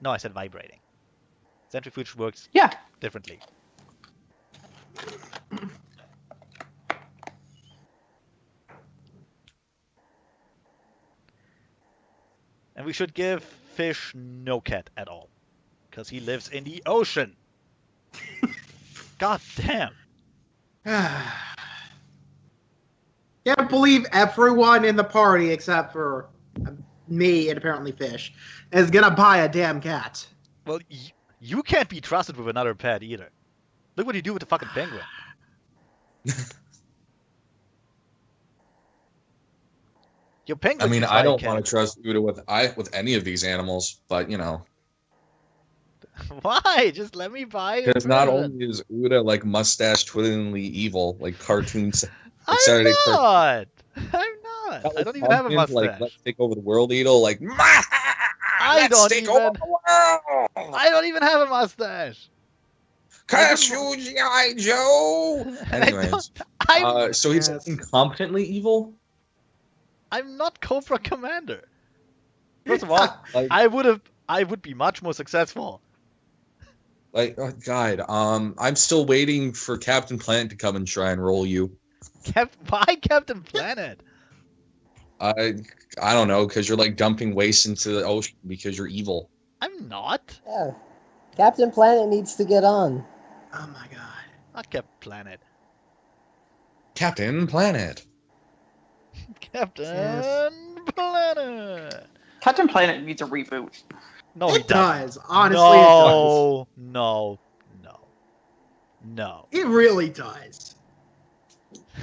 No, I said vibrating. Centrifuge works Yeah. differently. And we should give Fish no cat at all. Because he lives in the ocean. God damn. Can't believe everyone in the party except for me and apparently Fish is gonna buy a damn cat. Well, you can't be trusted with another pet either. Look what you do with the fucking penguin. Your penguin. I mean, can I try don't cat. want to trust Uda with any of these animals, but you know, Why? Just let me buy it. because not only is Uda like mustache twitteringly evil, like cartoons, like Saturday I'm cartoons. not. I'm not. I don't even have a mustache. Like, let's take over the world, Edel. Like, I let's don't take even- over the world. I don't even have a mustache. Curse you, G.I. Joe. Anyways, so he's Yes. incompetently evil. I'm not Cobra Commander. First of all, Like, I would be much more successful. like, oh God, I'm still waiting for Captain Planet to come and try and roll you. Why Captain Planet? I don't know, because you're like dumping waste into the ocean because you're evil. I'm not. Yeah. Captain Planet needs to get on. Oh my god. Not Captain Planet. Captain Planet. Captain Yes. Planet. Captain Planet needs a reboot. No, he It doesn't. does. Honestly, it does. No. It really does.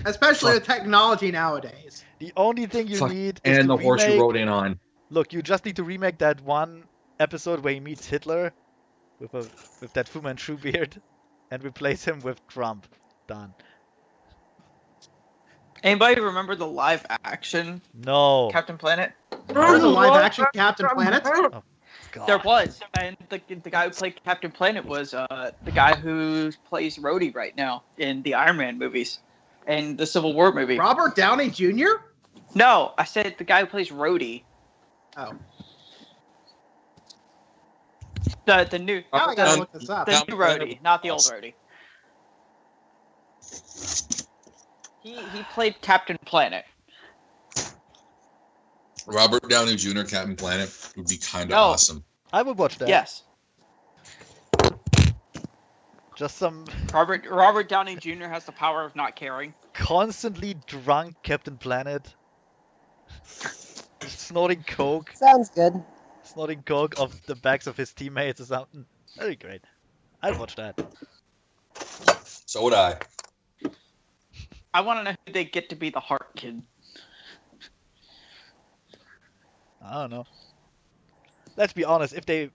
Especially Fuck. with technology nowadays. The only thing you Fuck. need is And to the horse you remake. rode in on. Look, you just need to remake that one episode where he meets Hitler with that Fu Manchu beard and replace him with Trump. Done. Anybody remember the live action No. Captain Planet? Remember the live action Captain Planet? God. There was, and the guy who played Captain Planet was the guy who plays Rhodey right now in the Iron Man movies and the Civil War movie. Robert Downey Jr.? No, I said the guy who plays Rhodey. Oh. The new Now I gotta the, look this up. the new Rhodey, not the old Rhodey. He played Captain Planet. Robert Downey Jr. Captain Planet would be kind of No. awesome. I would watch that. Yes, Just some Robert Downey Jr. has the power of not caring. constantly drunk Captain Planet. Snorting coke. Sounds good. Snorting coke off the backs of his teammates or something. That'd be great. I'd watch that. So would I. I want to know who they get to be the Heart Kid. I don't know. Let's be honest, if they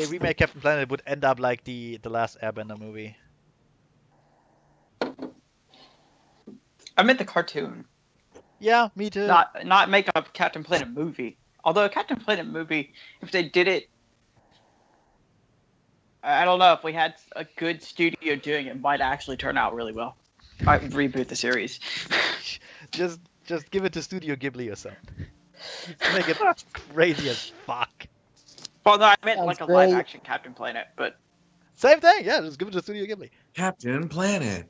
remake Captain Planet, it would end up like the last Airbender movie. I meant the cartoon, Yeah, me too. not make a Captain Planet movie. Although a Captain Planet movie, if they did it, I don't know, if we had a good studio doing it, might actually turn out really well. Might reboot the series. just give it to Studio Ghibli or something. Make it crazy as fuck. Well, no, I meant Sounds like a great. live-action Captain Planet, but Same thing, yeah, just give it to Studio Ghibli. Captain Planet.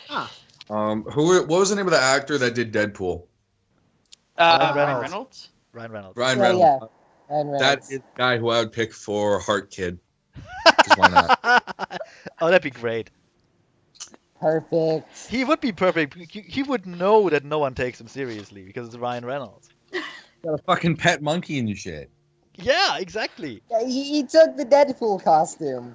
Huh. What was the name of the actor that did Deadpool? Ryan Ryan Reynolds. Reynolds. Ryan Reynolds. Ryan Yeah, Reynolds. yeah. Ryan That Reynolds. is the guy who I would pick for Heart Kid. 'Cause why not? Oh, that'd be great. Perfect. He would be perfect. He would know that no one takes him seriously because it's Ryan Reynolds. Got a fucking pet monkey and shit. Yeah, exactly. Yeah, he took the Deadpool costume.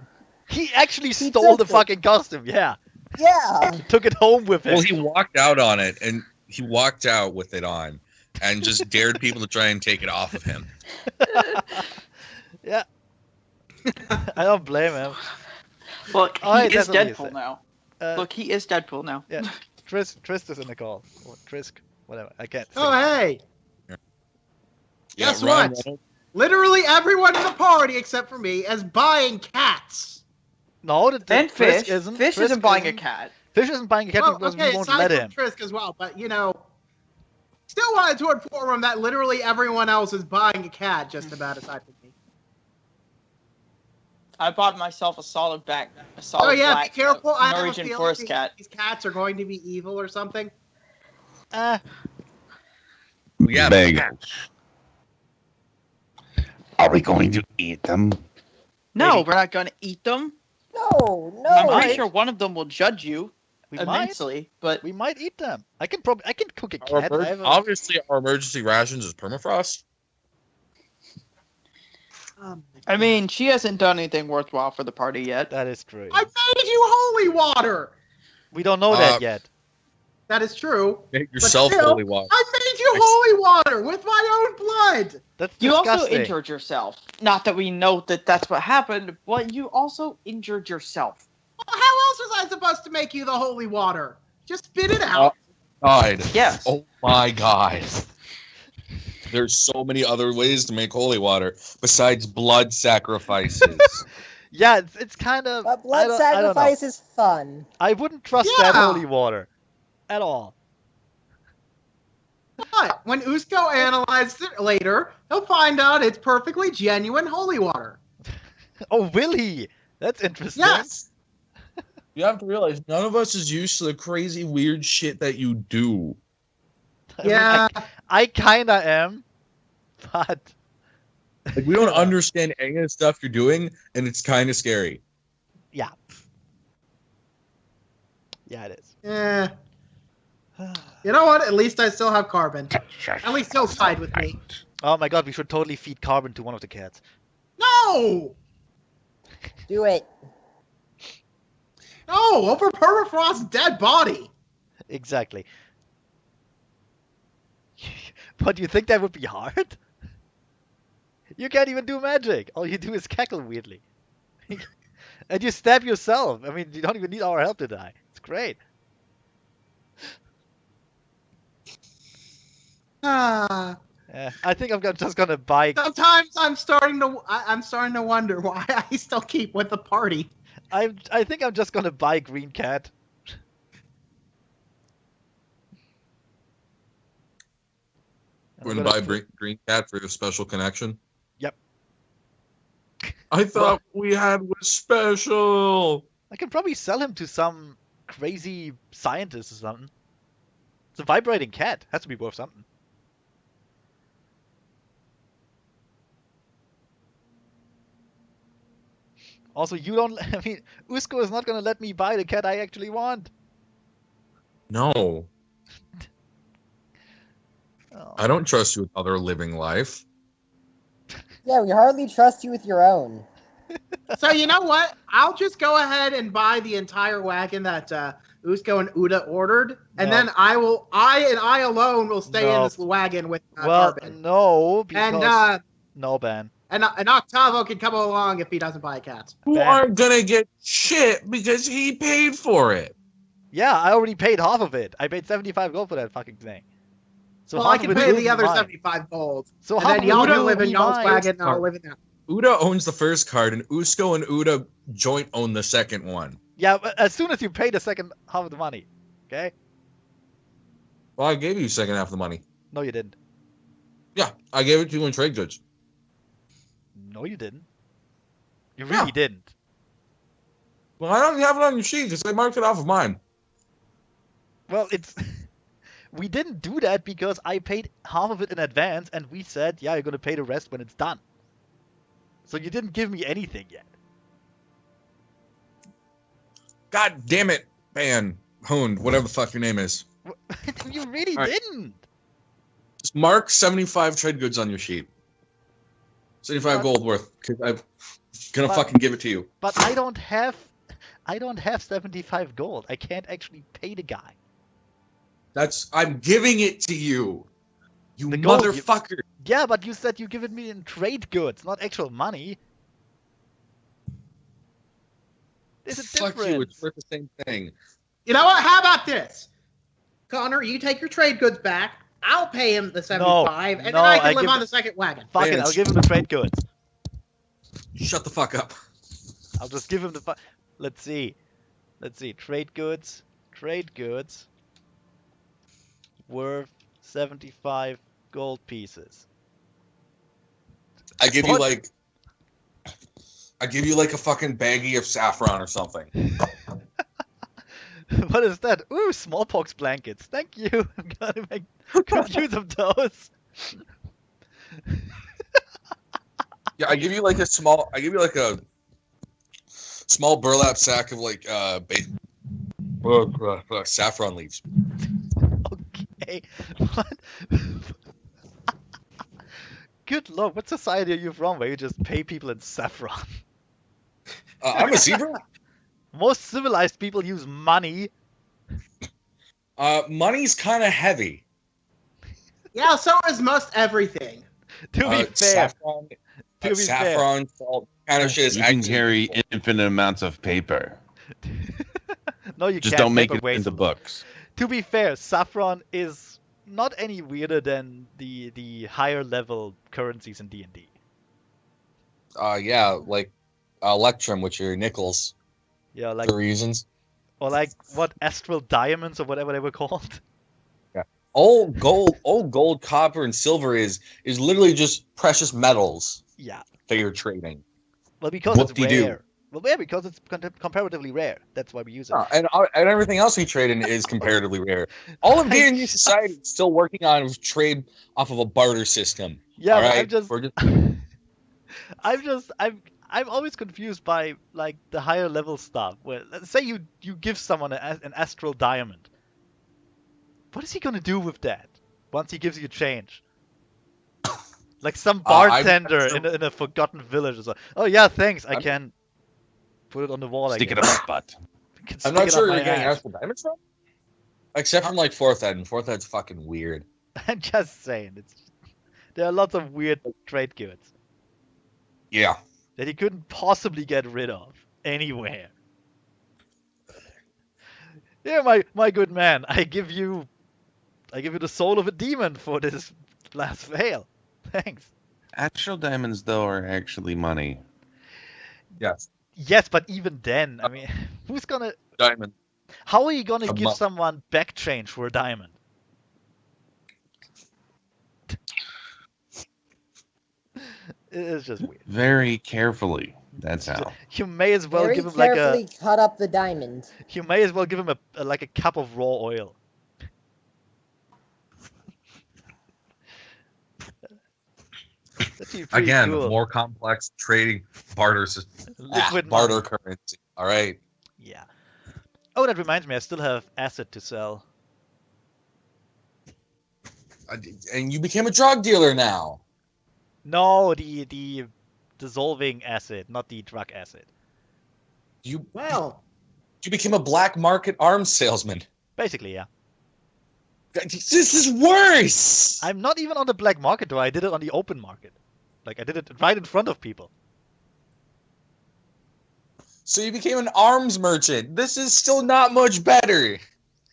He actually He stole took the fucking costume. Yeah, Yeah. took it home with him. Well, he walked out on it, and he walked out with it on, and just dared people to try and take it off of him. Yeah. I don't blame him. Look, Oh, he he is definitely is Deadpool it. now. Uh, Look, he is Deadpool now. Yeah. Trist is in the call. Or Trisk, whatever. I can't. Oh, hey. Yeah, Guess Ryan what? Reynolds. Literally everyone in the party, except for me, is buying cats. No, And Trisk Fish. isn't. Fish Trisk isn't buying a cat. Fish isn't buying a cat Well, because okay, we won't aside let from him. Trisk as well, but still wanted to inform him that literally everyone else is buying a cat, just about aside from me. I bought myself a solid Oh black yeah, be careful. I have a Norwegian feeling forest cat. these cats are going to be evil or something. Ah, Yeah, Bagels. Are we going to eat them? No, Maybe. we're not going to eat them. No, I'm no. pretty sure one of them will judge you we might. immensely, but We might eat them. I can cook a Our cat. I have a- obviously, our emergency rations is permafrost. I mean, she hasn't done anything worthwhile for the party yet. That is true. I made you holy water. We don't know that yet. That is true. Make yourself still, holy water. I made you holy water with my own blood. That's You disgusting. also injured yourself. Not that we know that that's what happened, but you also injured yourself. Well, how else was I supposed to make you the holy water? Just spit it out. God. Yes. Oh my God. There's so many other ways to make holy water besides blood sacrifices. Yeah, it's kind of. But blood I don't know. sacrifice is fun. I wouldn't trust that Yeah. holy water at all. But when Usko analyzes it later, he'll find out it's perfectly genuine holy water. Oh, will he? That's interesting. Yes. You have to realize none of us is used to the crazy weird shit that you do. I mean, Yeah. I kinda am, but Like, we don't understand any of the stuff you're doing, and it's kind of scary. Yeah. Yeah, it is. Eh. You know what? At least I still have Carbon. At least he'll side with me. Oh my god, we should totally feed Carbon to one of the cats. No! Do it. No! Over Permafrost's dead body! Exactly. But you think that would be hard? You can't even do magic. All you do is cackle weirdly. And you stab yourself. I mean, you don't even need our help to die. It's great. Ah. I think I'm just gonna buy. Sometimes I'm starting to wonder why I still keep with the party. I think I'm just gonna buy Green Cat. We're gonna buy Green Cat for your special connection. Yep. I thought we had was special. I can probably sell him to some crazy scientist or something. It's a vibrating cat. Has to be worth something. Also, you don't. I mean, Usko is not gonna let me buy the cat I actually want. No, Oh. I don't trust you with other living life. Yeah, we hardly trust you with your own. So you know what? I'll just go ahead and buy the entire wagon that Usko and Uda ordered, and No. then I alone will stay in No. this wagon with Well, Carbon. no, because And no, Ben. and Octavo can come along if he doesn't buy a cat. Who Ben. aren't gonna get shit because he paid for it. Yeah, I already paid half of it. I paid 75 gold for that fucking thing. So Well, I half can of it pay will the be other mine. 75 gold. So And half then of it y'all can will live in be y'all's mine. wagon, and I'll live in that. Uda owns the first card, and Usko and Uda joint own the second one. Yeah, but as soon as you pay the second half of the money, okay? Well, I gave you second half of the money. No, you didn't. Yeah, I gave it to you in trade goods. No, you didn't. You really didn't. Well, I don't have it on your sheet because I marked it off of mine. Well, it's we didn't do that because I paid half of it in advance, and we said, yeah, you're gonna pay the rest when it's done. So you didn't give me anything yet. God damn it, man, Hound, whatever the fuck your name is. You really All right. didn't. Just mark 75 trade goods on your sheet. 75 But- gold worth, because I'm gonna But- fucking give it to you. But I don't have 75 gold. I can't actually pay the guy. I'm giving it to you. You The gold you- motherfucker. Yeah, but you said you give it me in trade goods, not actual money. There's a Fuck difference. you, it's worth the same thing. You know what? How about this? Connor, you take your trade goods back. I'll pay him the 75, and no, then I I can live give on it- the second wagon. Fuck it, I'll give him the trade goods. Shut the fuck up. I'll just give him the. Let's see. Trade goods. Worth 75 gold pieces. I give What? you like a fucking baggie of saffron or something. What is that? Ooh, smallpox blankets. Thank you. I'm gonna make good use of those. Yeah, I give you like a small burlap sack of saffron leaves. Okay. What? Good lord, what society are you from where you just pay people in saffron? I'm a zebra. Most civilized people use money. Money's kind of heavy. Yeah, so is most everything. To be fair. Saffron, To be saffron, salt, kind of shit is You can actually- carry infinite amounts of paper. No, you Just can't. don't make Paper it weighs into a lot. books. To be fair, saffron is not any weirder than the higher level currencies in D&D. Yeah, like Electrum, which are nickels Yeah, like for reasons. or like what astral diamonds or whatever they were called. All gold, copper, and silver is literally just precious metals Yeah. that you're trading. Well, because it's Whoop-de-doo. rare. Well, yeah, because it's comparatively rare. That's why we use it. And everything else we trade in is comparatively rare. All of D&D society is still working on trade off of a barter system. Yeah, all but right? I'm just We're just I'm always confused by like the higher level stuff. Where let's say you give someone an astral diamond. What is he gonna do with that once he gives you change? Like some bartender in a forgotten village is like, oh yeah, thanks, I can put it on the wall. Stick I it up my butt. can I'm stick not it sure up where my you're getting ass. astral diamonds from. Except from like fourth ed, and fourth ed's fucking weird. I'm just saying, there are lots of weird trade goods Yeah. that he couldn't possibly get rid of anywhere. Yeah, my good man, I give you the soul of a demon for this last veil. Thanks. Astral diamonds, though, are actually money. Yes. Yes, but even then, I mean, who's gonna? Diamond. How are you gonna A give month. someone back change for a diamond? It's just weird. Very carefully. That's how. You may as well Very give him like carefully cut up the diamond. you may as well give him like a cup of raw oil. That'd be pretty Again, cool. more complex trading barter system. Liquid barter money. currency. All right. Yeah. Oh, that reminds me, I still have acid to sell. And you became a drug dealer now. No, the dissolving acid, not the drug acid. You Well, became a black market arms salesman. Basically, yeah. This is worse. I'm not even on the black market though. I did it on the open market. Like I did it right in front of people. So you became an arms merchant. This is still not much better.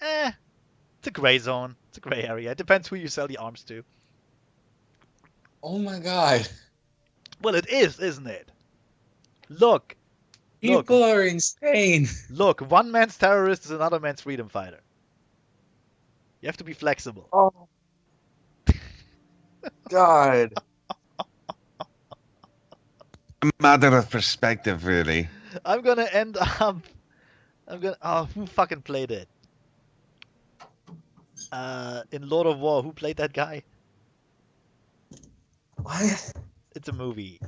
It's a gray zone. It's a gray area. It depends who you sell the arms to. Oh my god. Well, it is, isn't it? Look, People are insane. look. One man's terrorist is another man's freedom fighter. You have to be flexible. Oh. God. A matter of perspective, really. I'm gonna end up. Oh, who fucking played it? In Lord of War, who played that guy? What? It's a movie.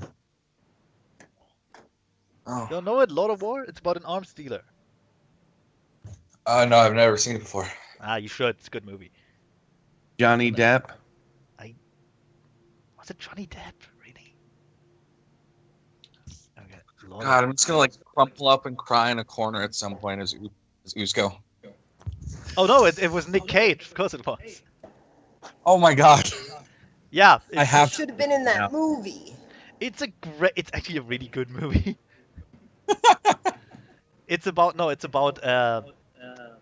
Oh. You don't know it? Lord of War? It's about an arms dealer. No, I've never seen it before. Ah, you should. It's a good movie. Johnny Depp. Was it Johnny Depp? Really? Okay. Lord God, of... I'm just gonna like crumple up and cry in a corner at some point as Usko. Oh no, it was Nick Cage. Of course it was. Oh my god. Yeah. I have Should have been in that movie. It's actually a really good movie. It's about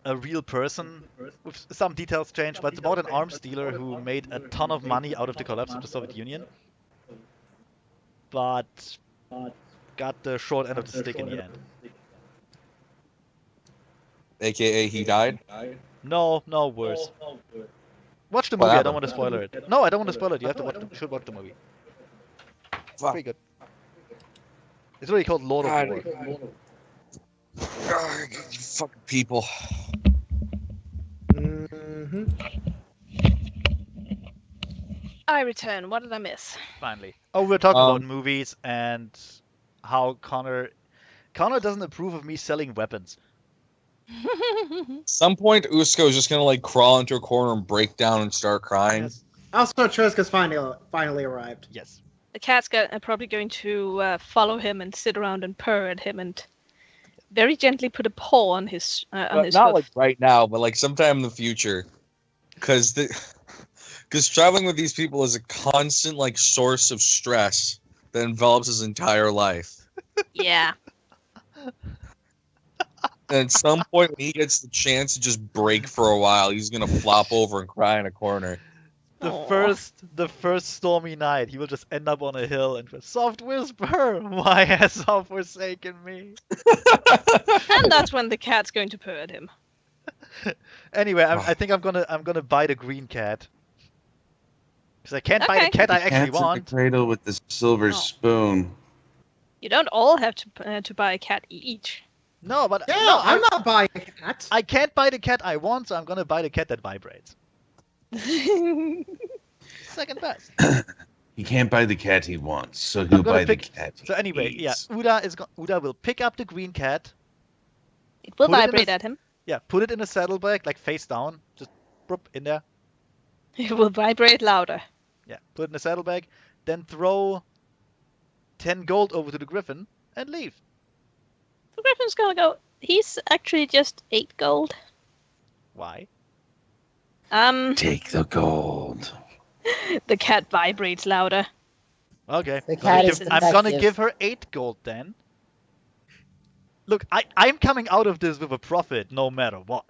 a real person with some details changed, but it's about an arms dealer who made a ton of money out of the collapse of the Soviet Union, but got the short end of the stick in the end. AKA he died. No, worse. Watch the What movie. I don't happened? want to spoil it. No, I don't want to spoil it. You have to watch. You should watch the movie. Fuck. Pretty good. It's really called Lord of War. God, you fucking people. hmm I return. What did I miss? Finally. Oh, we're talking about movies and how Connor doesn't approve of me selling weapons. At some point, Usko is just gonna like crawl into a corner and break down and start crying. Yes. Also, Triska's finally arrived. Yes. The cat's probably going to follow him and sit around and purr at him and very gently put a paw on his Not hoof. like right now, but like sometime in the future, because traveling with these people is a constant like source of stress that envelops his entire life. Yeah. And at some point, when he gets the chance to just break for a while, he's gonna flop over and cry in a corner. The first stormy night, he will just end up on a hill and just, soft whisper, why has thou forsaken me? And that's when the cat's going to purr at him. Anyway, I think I'm gonna buy the green cat. Because I can't buy the Okay. cat I The actually cat's in want. the cradle with the silver Oh. spoon. You don't all have to buy a cat each. No, but Yeah, no, I'm not buying a cat. I can't buy the cat I want, so I'm gonna buy the cat that vibrates. Second best. He can't buy the cat he wants, so he'll gonna buy the pick- cat he So anyway, yeah, needs. Uda will pick up the green cat. It will Put it in vibrate a- at him. Yeah, put it in a saddlebag, like face down. Just in there. It will vibrate louder. Yeah, put it in a saddlebag. Then throw 10 gold over to the griffin and leave. The griffin's gonna go. He's actually just 8 gold. Why? Take the gold. The cat vibrates louder. Okay. The I'm cat gonna is I'm gonna defective. give her 8 gold then. Look, I'm coming out of this with a profit no matter what.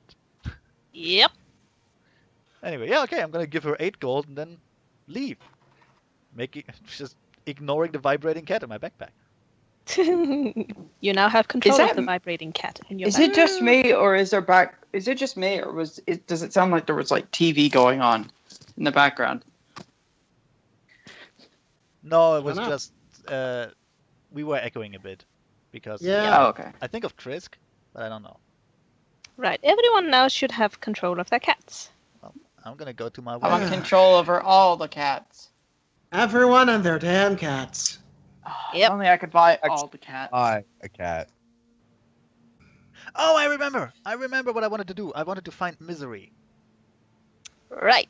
Yep. Anyway, yeah, okay, I'm gonna give her 8 gold and then leave. Just ignoring the vibrating cat in my backpack. You now have control that of the m- vibrating cat in your Is back. it just me, or is there back? Is it just me, or does it sound like there was like TV going on in the background? No, it was Why not? just we were echoing a bit because Yeah. Oh, okay. I think of Trisk, but I don't know. Right. Everyone now should have control of their cats. I'm gonna go to my I want wagon. control over all the cats. Everyone and their damn cats. Oh, Yep. If only I could buy all the cats. Buy a cat. Oh, I remember! I remember what I wanted to do. I wanted to find Misery. Right.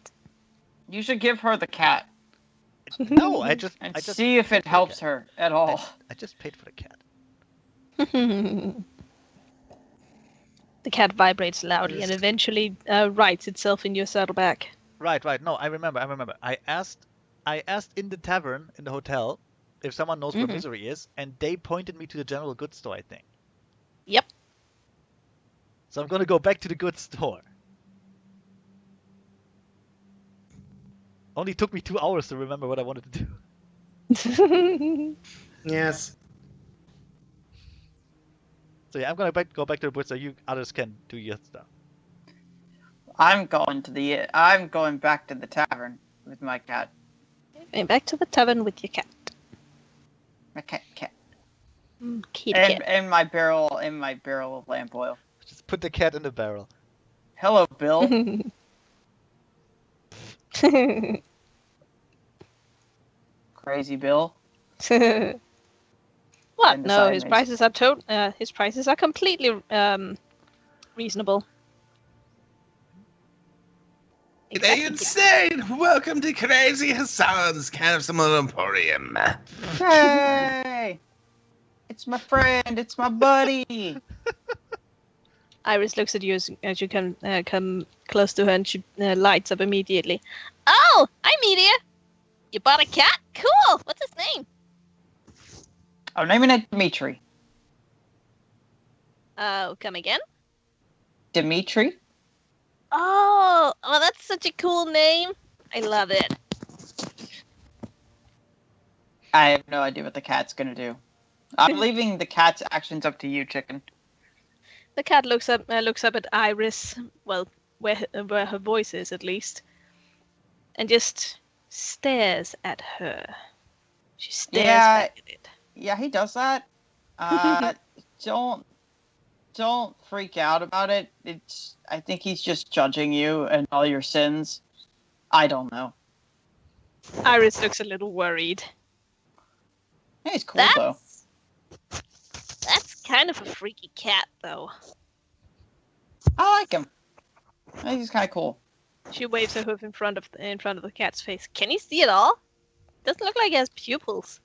You should give her the cat No, I just and I just see if paid it for the helps cat. her at all. I just paid for the cat. The cat vibrates loudly and eventually rights itself in your saddlebag. Right. No, I remember. I asked in the tavern in the hotel if someone knows where Mhm. Misery is, and they pointed me to the general goods store, I think. Yep. So I'm gonna go back to the goods store. Only took me 2 hours to remember what I wanted to do. Yes. So yeah, I'm gonna go back to the goods so you others can do your stuff. I'm going back to the tavern with my cat. Going back to the tavern with your cat. My cat. Kitty cat. And my barrel of lamp oil. Just put the cat in the barrel. Hello, Bill. Crazy Bill. What? And the No, his sideways. prices are completely reasonable. They insane! Welcome to Crazy Hassan's Cannibal Emporium. Hey! It's my friend. It's my buddy. Iris looks at you as you come close to her, and she lights up immediately. Oh, hi, Media. You bought a cat? Cool. What's his name? I'm naming it Dimitri. Come again? Dimitri? Oh, that's such a cool name. I love it. I have no idea what the cat's gonna do. I'm leaving the cat's actions up to you, chicken. The cat looks up at Iris, well, where her voice is at least, and just stares at her. She stares Yeah. back at it. Yeah, he does that. Don't freak out about it. I think he's just judging you and all your sins. I don't know. Iris looks a little worried. Hey, he's cool though. That's kind of a freaky cat, though. I like him. He's kind of cool. She waves her hoof in front of the cat's face. Can you see it all? Doesn't look like he has pupils.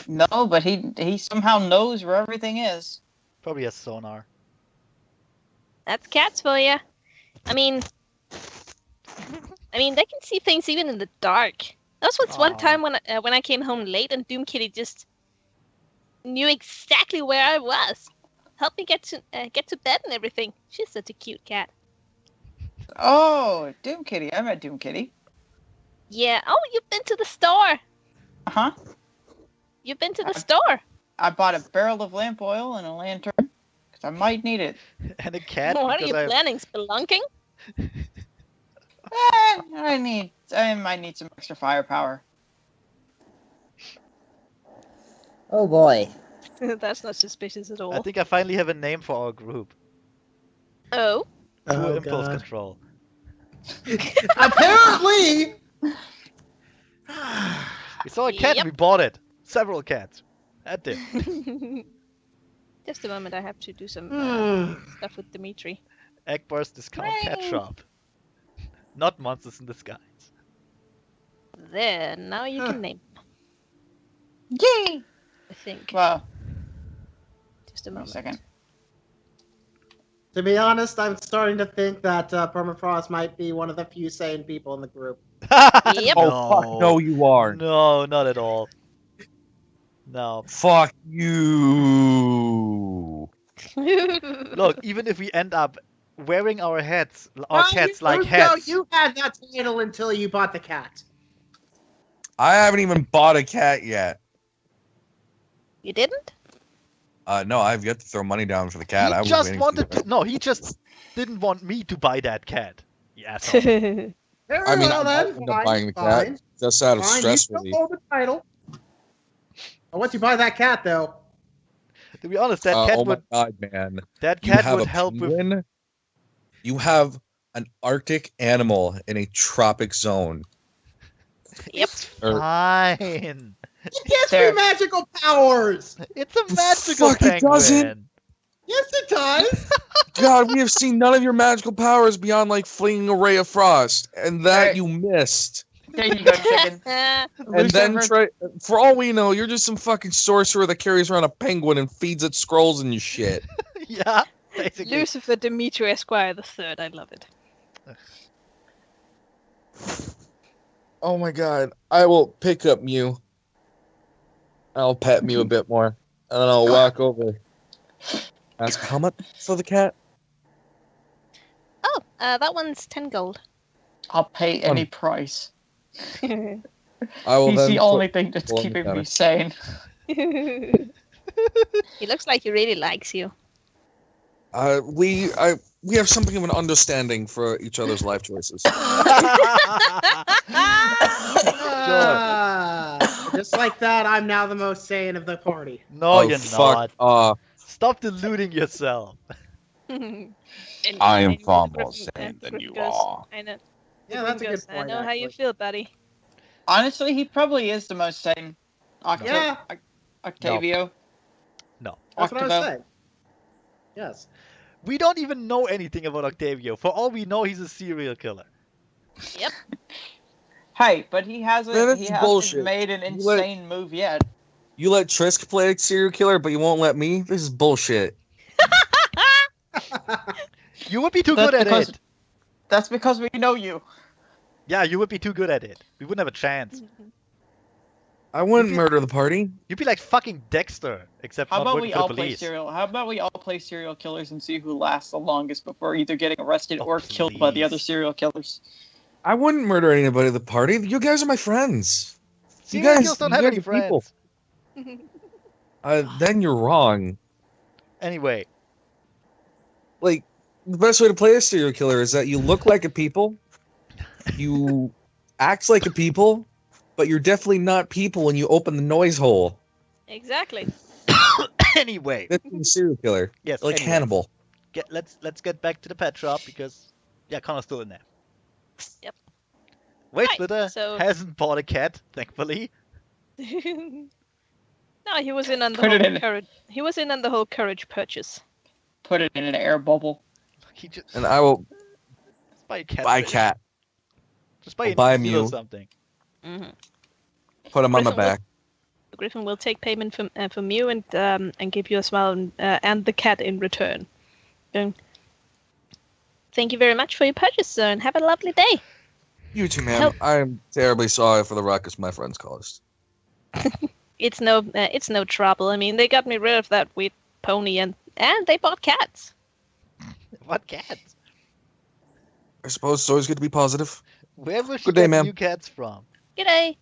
No, but he somehow knows where everything is. Probably a sonar. That's cats for you. I mean, they can see things even in the dark. That was one Aw. time when I came home late and Doom Kitty just knew exactly where I was. Helped me get to bed and everything. She's such a cute cat. Oh, Doom Kitty. I met Doom Kitty. Yeah. Oh, you've been to the store. Uh-huh. You've been to the store. I bought a barrel of lamp oil and a lantern because I might need it. And a cat. What are because you planning? Spelunking? I might need some extra firepower. Oh boy. That's not suspicious at all. I think I finally have a name for our group. Oh. Pure Oh, impulse God. control. Apparently. We saw a cat Yep. and we bought it. Several cats. Had to. Just a moment, I have to do some stuff with Dimitri. Eggbars Discount Cat Hooray! Shop. Not Monsters in Disguise. There, now you Huh. can name. Yay! I think. Well, Just a wait a moment. second. To be honest, I'm starting to think that Permafrost might be one of the few sane people in the group. Yep. Oh fuck no, you are. No, not at all. No. Fuck you. Look, even if we end up wearing our cats Usko, like hats. You had that title until you bought the cat. I haven't even bought a cat yet. You didn't? No, I've yet to throw money down for the cat. I He was just waiting wanted for to. No, he just didn't want me to buy that cat. You asshole. Very I mean, well, I might then. end up Fine, buying the fine, cat just out of fine. You stress still relief. hold the title. Once you buy that cat, though, To be honest, that cat Oh would my god, man! that You cat have would a help with. penguin. You have an Arctic animal in a tropic zone. Yep. Or- Fine. it gives There. me magical powers. It's a magical Fuck, it penguin. doesn't. Yes, it does. God, we have seen none of your magical powers beyond like flinging a ray of frost, and that Right. you missed. There you go, chicken. And then, Lucifer, for all we know, you're just some fucking sorcerer that carries around a penguin and feeds it scrolls and shit. Yeah, basically. Lucifer Dimitri Esquire the Third. I love it. Oh my god, I will pick up Mew. I'll pet Mew a bit more, and then I'll walk over. Ask how much for the cat? Oh, that one's 10 gold. I'll pay any price. I will He's then the put- only thing that's gold on the keeping counter. me sane. He looks like he really likes you. We have something of an understanding for each other's life choices. Just like that, I'm now the most sane of the party. No, Oh, you're fuck. not. Stop deluding yourself. I am far Griffin- more sane than Griffin you goes, are. I know. Yeah, that's a Griffin good goes, I point. know how you actually. feel, buddy. Honestly, he probably is the most sane. Yeah. Octavio. No. That's what I was Octavo. saying. Yes. We don't even know anything about Octavio. For all we know, he's a serial killer. Yep. Hey, but he hasn't. Man, that's He hasn't bullshit. made an You let- insane move yet. You let Trisk play a serial killer, but you won't let me? This is bullshit. You would be too That's good at because- it. That's because we know you. Yeah, you would be too good at it. We wouldn't have a chance. I wouldn't murder the party. You'd be like fucking Dexter, except How not about working we for the all play police. serial? How about we all play serial killers and see who lasts the longest before either getting arrested Oh, or killed by the other please. serial killers? I wouldn't murder anybody at the party. You guys are my friends. You Serial guys- killers don't you have guys any are people. friends. Then you're wrong. Anyway, Like, the best way to play a serial killer is that you look like a people, you act like a people, but you're definitely not people when you open the noise hole. Exactly. anyway, That's a serial killer. yes. Like anyway. Hannibal. Let's get back to the pet shop because yeah, Connor's still in there. Yep. Wait, Right, Splitter so- hasn't bought a cat, thankfully. No, he was in on the Put it whole in. courage. He was in on the whole courage purchase. Put it in an air bubble. He just And I will buy a cat. buy a Splitter. cat, Just buy I'll an buy a eel or Mew. something. Mm-hmm. put him on my Griffin will- back. Griffin will take payment from you and give you a smile and the cat in return. Um, Thank you very much for your purchase, sir, and have a lovely day. You too, ma'am. Nope. I'm terribly sorry for the ruckus my friends caused. It's no trouble. I mean, they got me rid of that weird pony and they bought cats. What cat? I suppose it's always good to be positive. Where will she Good day, get ma'am. new cats from? G'day.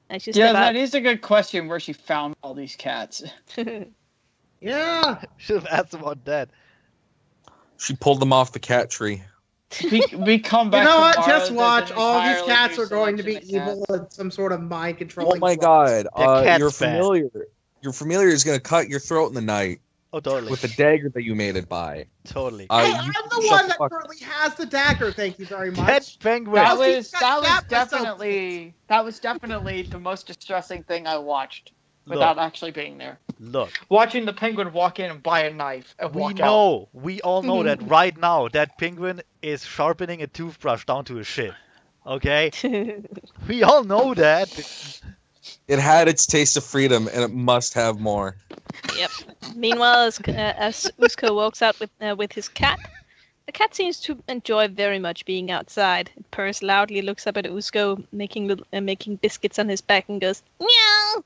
I just Yeah, step that is a good question. Where she found all these cats? out. Yeah. Should have asked about that. She pulled them off the cat tree. We come You back. know what? tomorrow, Just there's watch. an All these entirely cats new are going to be selection of evil cats. and some sort of mind Oh controlling. my force. god. The cat's Your bad. familiar. Your familiar is gonna cut your throat in the night. Oh, totally. with the dagger that you made it by. Totally. Hey, You I'm can the shut one the that fuck- currently has the dagger. Thank you very That much. penguin. That I'll see was if I that was stab myself. definitely the most distressing thing I watched without actually being there. Look. Watching the penguin walk in and buy a knife and We walk out. know. We all know that right now that penguin is sharpening a toothbrush down to his shit. Okay? We all know that. It had its taste of freedom, and it must have more. Yep. Meanwhile, as Usko walks out with his cat, the cat seems to enjoy very much being outside. It purrs loudly, looks up at Usko, making biscuits on his back, and goes meow.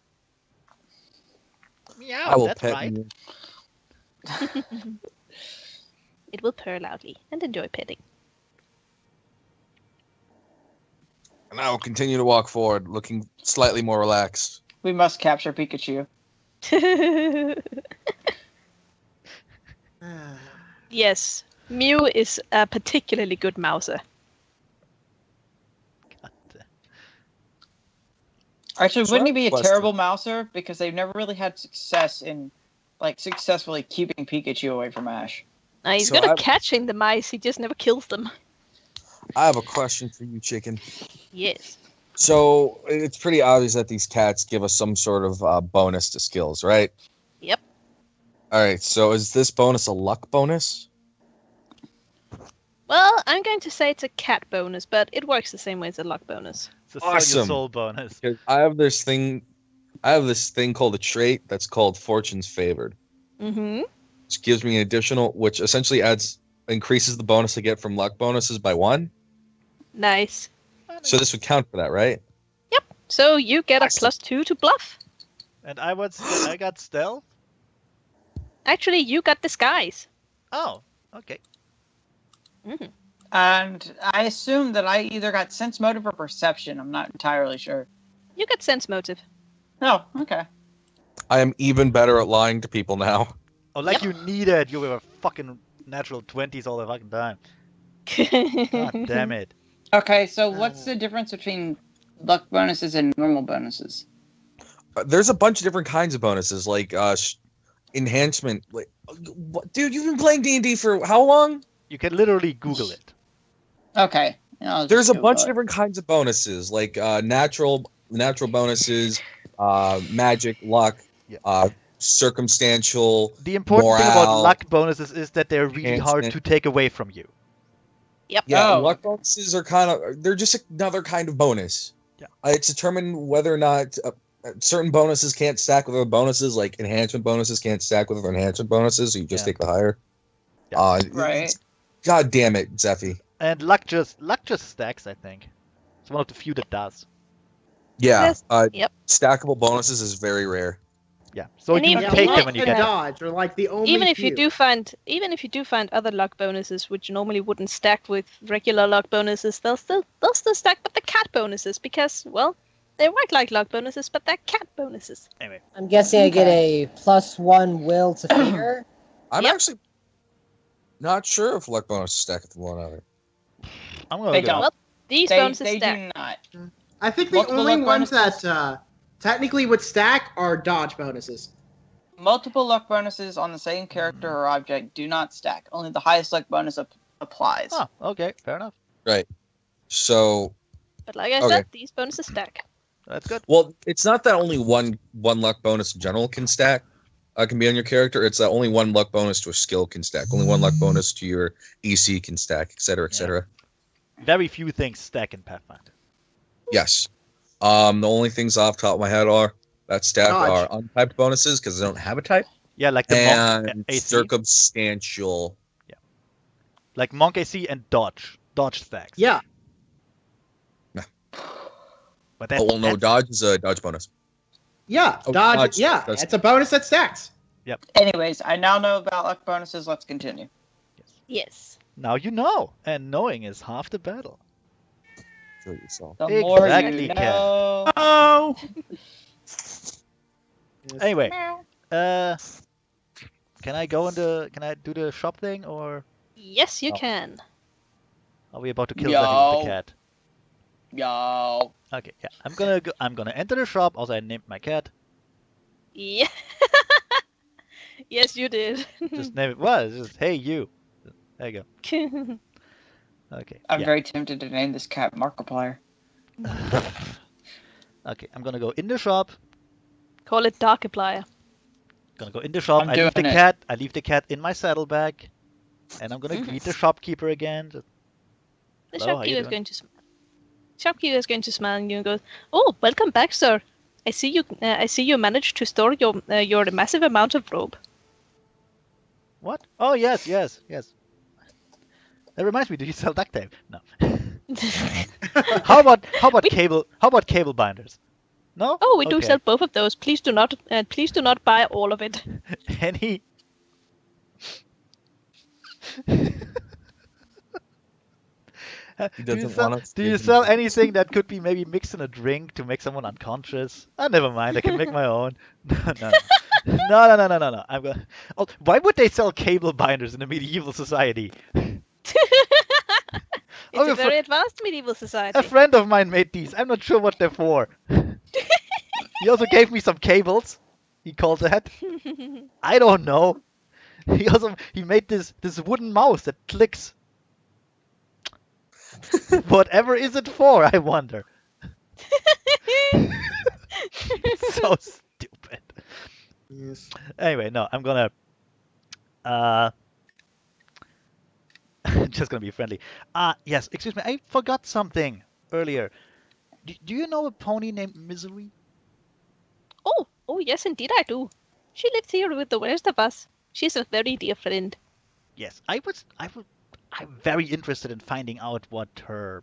Meow, I will that's pet right. you. It will purr loudly and enjoy petting. And I will continue to walk forward, looking slightly more relaxed. We must capture Pikachu. Yes, Mew is a particularly good mouser. Actually, So wouldn't I he be a have a question. terrible mouser? Because they've never really had success in, successfully keeping Pikachu away from Ash. He's So good at I've- catching the mice, he just never kills them. I have a question for you, Chicken. Yes. So it's pretty obvious that these cats give us some sort of bonus to skills, right? Yep. All right. So is this bonus a luck bonus? Well, I'm going to say it's a cat bonus, but it works the same way as a luck bonus. It's a sell your Awesome. soul bonus. Because I have this thing called a trait that's called Fortune's Favored, Mm-hmm. which gives me an additional, which essentially increases the bonus I get from luck bonuses by 1. Nice. So this would count for that, right? So you get a Awesome. +2 to bluff. And I got stealth. Actually, you got disguise. Oh, okay. Mm-hmm. And I assume that I either got sense motive or perception. I'm not entirely sure. You got sense motive. Oh, okay. I am even better at lying to people now. Oh, like Yep. you need it. You were fucking natural 20s all the fucking time. God damn it. Okay, so what's the difference between luck bonuses and normal bonuses? There's a bunch of different kinds of bonuses, like enhancement. Like, dude, you've been playing D&D for how long? You can literally Google it. Okay. I'll just There's a Google bunch of it. different kinds of bonuses, like natural bonuses, magic, luck, Yeah. circumstantial. The important thing about Morale, luck bonuses is that they're really hard enhancement. to take away from you. Yep. Yeah, Oh. luck bonuses are they're just another kind of bonus. Yeah. It's determined whether or not certain bonuses can't stack with other bonuses, like enhancement bonuses can't stack with other enhancement bonuses, so you just Yeah. take the higher. Yeah. Right. God damn it, Zeffy. And luck just stacks, I think. It's one of the few that does. Yeah, Yes. Yep. stackable bonuses is very rare. Yeah. So And you even- take like them when you and get them. dodge are like the only Even if few. you do find other luck bonuses which normally wouldn't stack with regular luck bonuses, they'll still stack with the cat bonuses because, well, they work like luck bonuses, but they're cat bonuses. Anyway. I'm guessing I get a +1 will to fear. I'm Yep. actually not sure if luck bonuses stack with one another. I'm gonna They look it don't. up. Well, these They bonuses do stack. not. I think the Multiple only luck ones bonuses? that technically would stack are dodge bonuses. Multiple luck bonuses on the same character or object do not stack. Only the highest luck bonus applies. Oh, okay, fair enough. So, But like I Okay. said, these bonuses stack. That's good. well, it's not that only one luck bonus in general can stack, can be on your character. It's that only one luck bonus to a skill can stack. Only one luck bonus to your EC can stack, etc., etc. Very few things stack in Pathfinder. Yes. The only things off the top of my head that stack Dodge. are untyped bonuses because they don't have a type, Yeah, like the monk and AC. circumstantial. Like monk AC and dodge. Dodge stacks. Yeah. But that, Oh, well, no, that's- dodge is a dodge bonus. Yeah, Oh, dodge. dodge, Yeah, that's- it's a bonus that stacks. Anyways, I now know about luck bonuses. Let's continue. Yes. Now you know, and knowing is half the battle. Kill yourself. The more Exactly, you Ken. know. Oh. Anyway, can I do the shop thing, or Yes, you Oh. can. are we about to kill Yo. Zeffy with the cat? Yo. Okay, yeah. I'm gonna enter the shop. Also, I named my cat. Yeah. Yes, you did. Just name it. What? Just hey you. There you go. Okay. I'm Yeah. very tempted to name this cat Markiplier. Okay. I'm gonna go in the shop. Call it Darkiplier. Gonna go in the shop. I'm I leave the doing it. cat. I leave the cat in my saddlebag, and I'm gonna greet the shopkeeper again. Just, The hello, how you shopkeeper is doing? going to smile at you and go, "Oh, welcome back, sir. I see you. I see you managed to store your massive amount of rope." What? Oh yes, yes, yes. That reminds me. Do you sell duct tape? No. How about We- cable binders? No. Oh, we do Okay. sell both of those. Please do not buy all of it. Any? He Do you doesn't sell, want us. do you sell anything that could be maybe mixed in a drink to make someone unconscious? Oh, never mind. I can make my own. No. I'm gonna. Oh, why would they sell cable binders in a medieval society? It's Oh, a very advanced medieval society. A friend of mine made these. I'm not sure what they're for. He also gave me some cables. He called that. I don't know. He made this wooden mouse that clicks. Whatever is it for, I wonder. So stupid. Yes. Anyway, no, I'm gonna just gonna be friendly. Yes, excuse me, I forgot something earlier. Do you know a pony named Misery? Oh yes, indeed I do. She lives here with the rest of us. She's a very dear friend. Yes, I'm very interested in finding out what her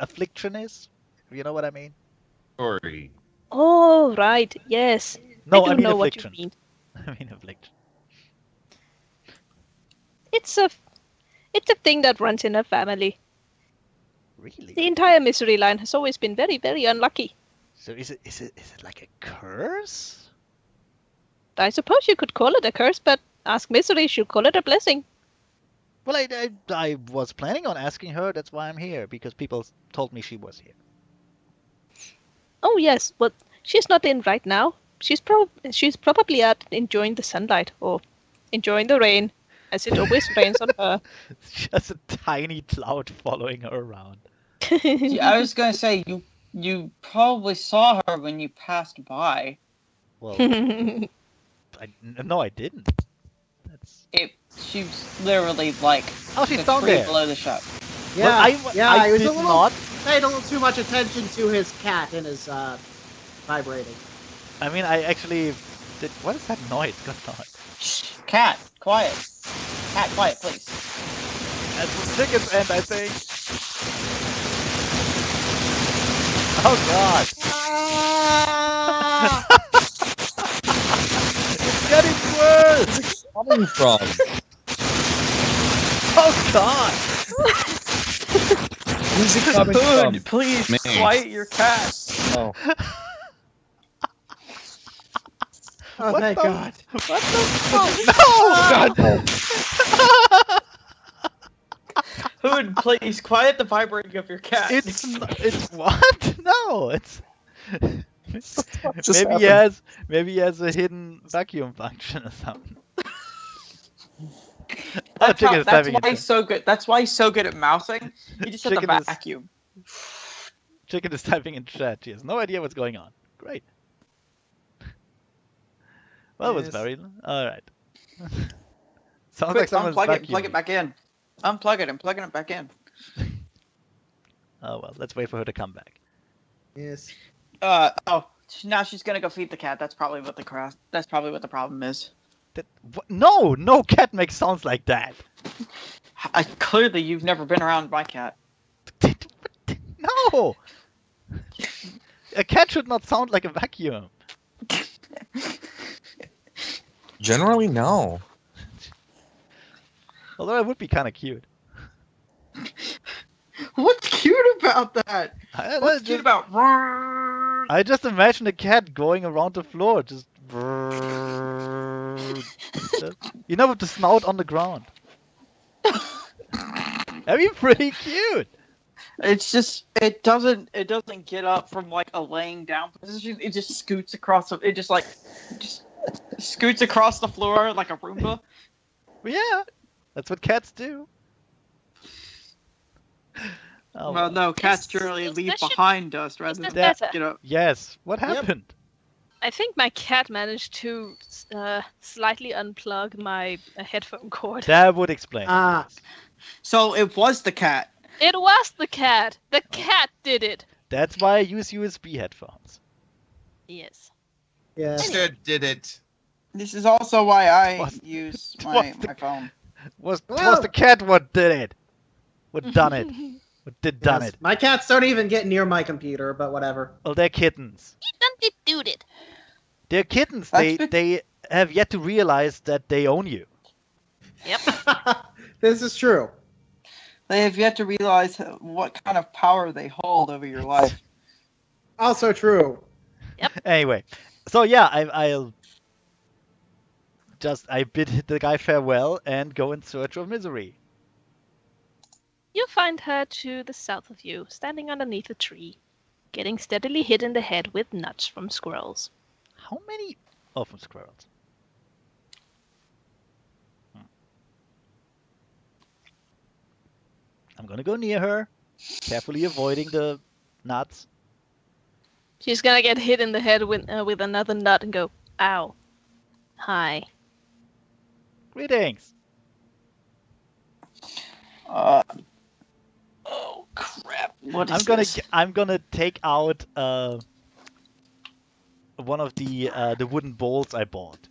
affliction is. You know what I mean? Story. Oh right, yes. No, I do I mean know what you affliction. mean. I mean affliction. It's a thing that runs in her family. Really? The entire misery line has always been very, very unlucky. So is it like a curse? I suppose you could call it a curse, but ask Misery, she'll call it a blessing. Well, I was planning on asking her. That's why I'm here, because people told me she was here. Oh yes, well, she's not in right now. She's probably out enjoying the sunlight or enjoying the rain, as it always rains on her. It's just a tiny cloud following her around. Yeah, I was gonna say you probably saw her when you passed by. Well, no, I didn't. That's. She's literally like Oh, she's the down tree there. below the shop. Yeah, Well, I he was did a little, not. paid a little too much attention to his cat and his vibrating. I mean, I actually did. What is that noise? Good God. Shh, cat, quiet. Cat, quiet, please. That's what chickens end, I think. Oh God. It's getting worse. Coming from? Oh God. Who's it coming from? Hood, please Me. quiet your cat. Oh. Oh, What thank the- God. What the fuck? No! God, no. Hood, please quiet the vibrating of your cat. It's what? No, it's. Just Maybe he has a hidden vacuum function or something. That's, Chicken is that's typing why in he's so good. That's why he's so good at mouthing. He just has a Chicken is- vacuum. Chicken is typing in chat. She has no idea what's going on. Great. Well, it was Yes. very. Alright. Sounds Quick, like someone's unplug it. Plug vacuuming. it back in. Unplug it and plugging it back in. Oh well, let's wait for her to come back. Yes. Oh, now she's gonna go feed the cat. That's probably what the problem is. No, cat makes sounds like that. Clearly, you've never been around my cat. No. A cat should not sound like a vacuum. Generally, no. Although it would be kind of cute. What's cute about that? I don't know, What's cute about? I just imagine a cat going around the floor, just you know, with the snout on the ground. That'd be pretty cute. It's just it doesn't get up from like a laying down position. It just scoots across. It just scoots across the floor like a Roomba. Yeah, that's what cats do. Oh, Well, no, cats generally is leave this shit- behind dust rather this than better? get up. yes. What happened? I think my cat managed to slightly unplug my headphone cord. That would explain. Ah. Yes. So it was the cat. It was the cat. The cat did it. That's why I use USB headphones. Yes. Yeah. Instead did it. This is also why I Was- use it my was the- phone. Was Well- the cat what did it? What done it? What did done Yes. it? My cats don't even get near my computer, but whatever. Well, they're kittens. It did it. They're kittens. That's They have yet to realize that they own you. This is true. They have yet to realize what kind of power they hold over your life. Also true. Anyway, so yeah, I'll I bid the guy farewell and go in search of Misery. You find her to the south of you, standing underneath a tree, getting steadily hit in the head with nuts from squirrels. How many? Oh, from squirrels. I'm gonna go near her, carefully avoiding the nuts. She's gonna get hit in the head with another nut and go, ow. Hi. Greetings. Oh crap! What is this? I'm gonna take out one of the wooden bowls I bought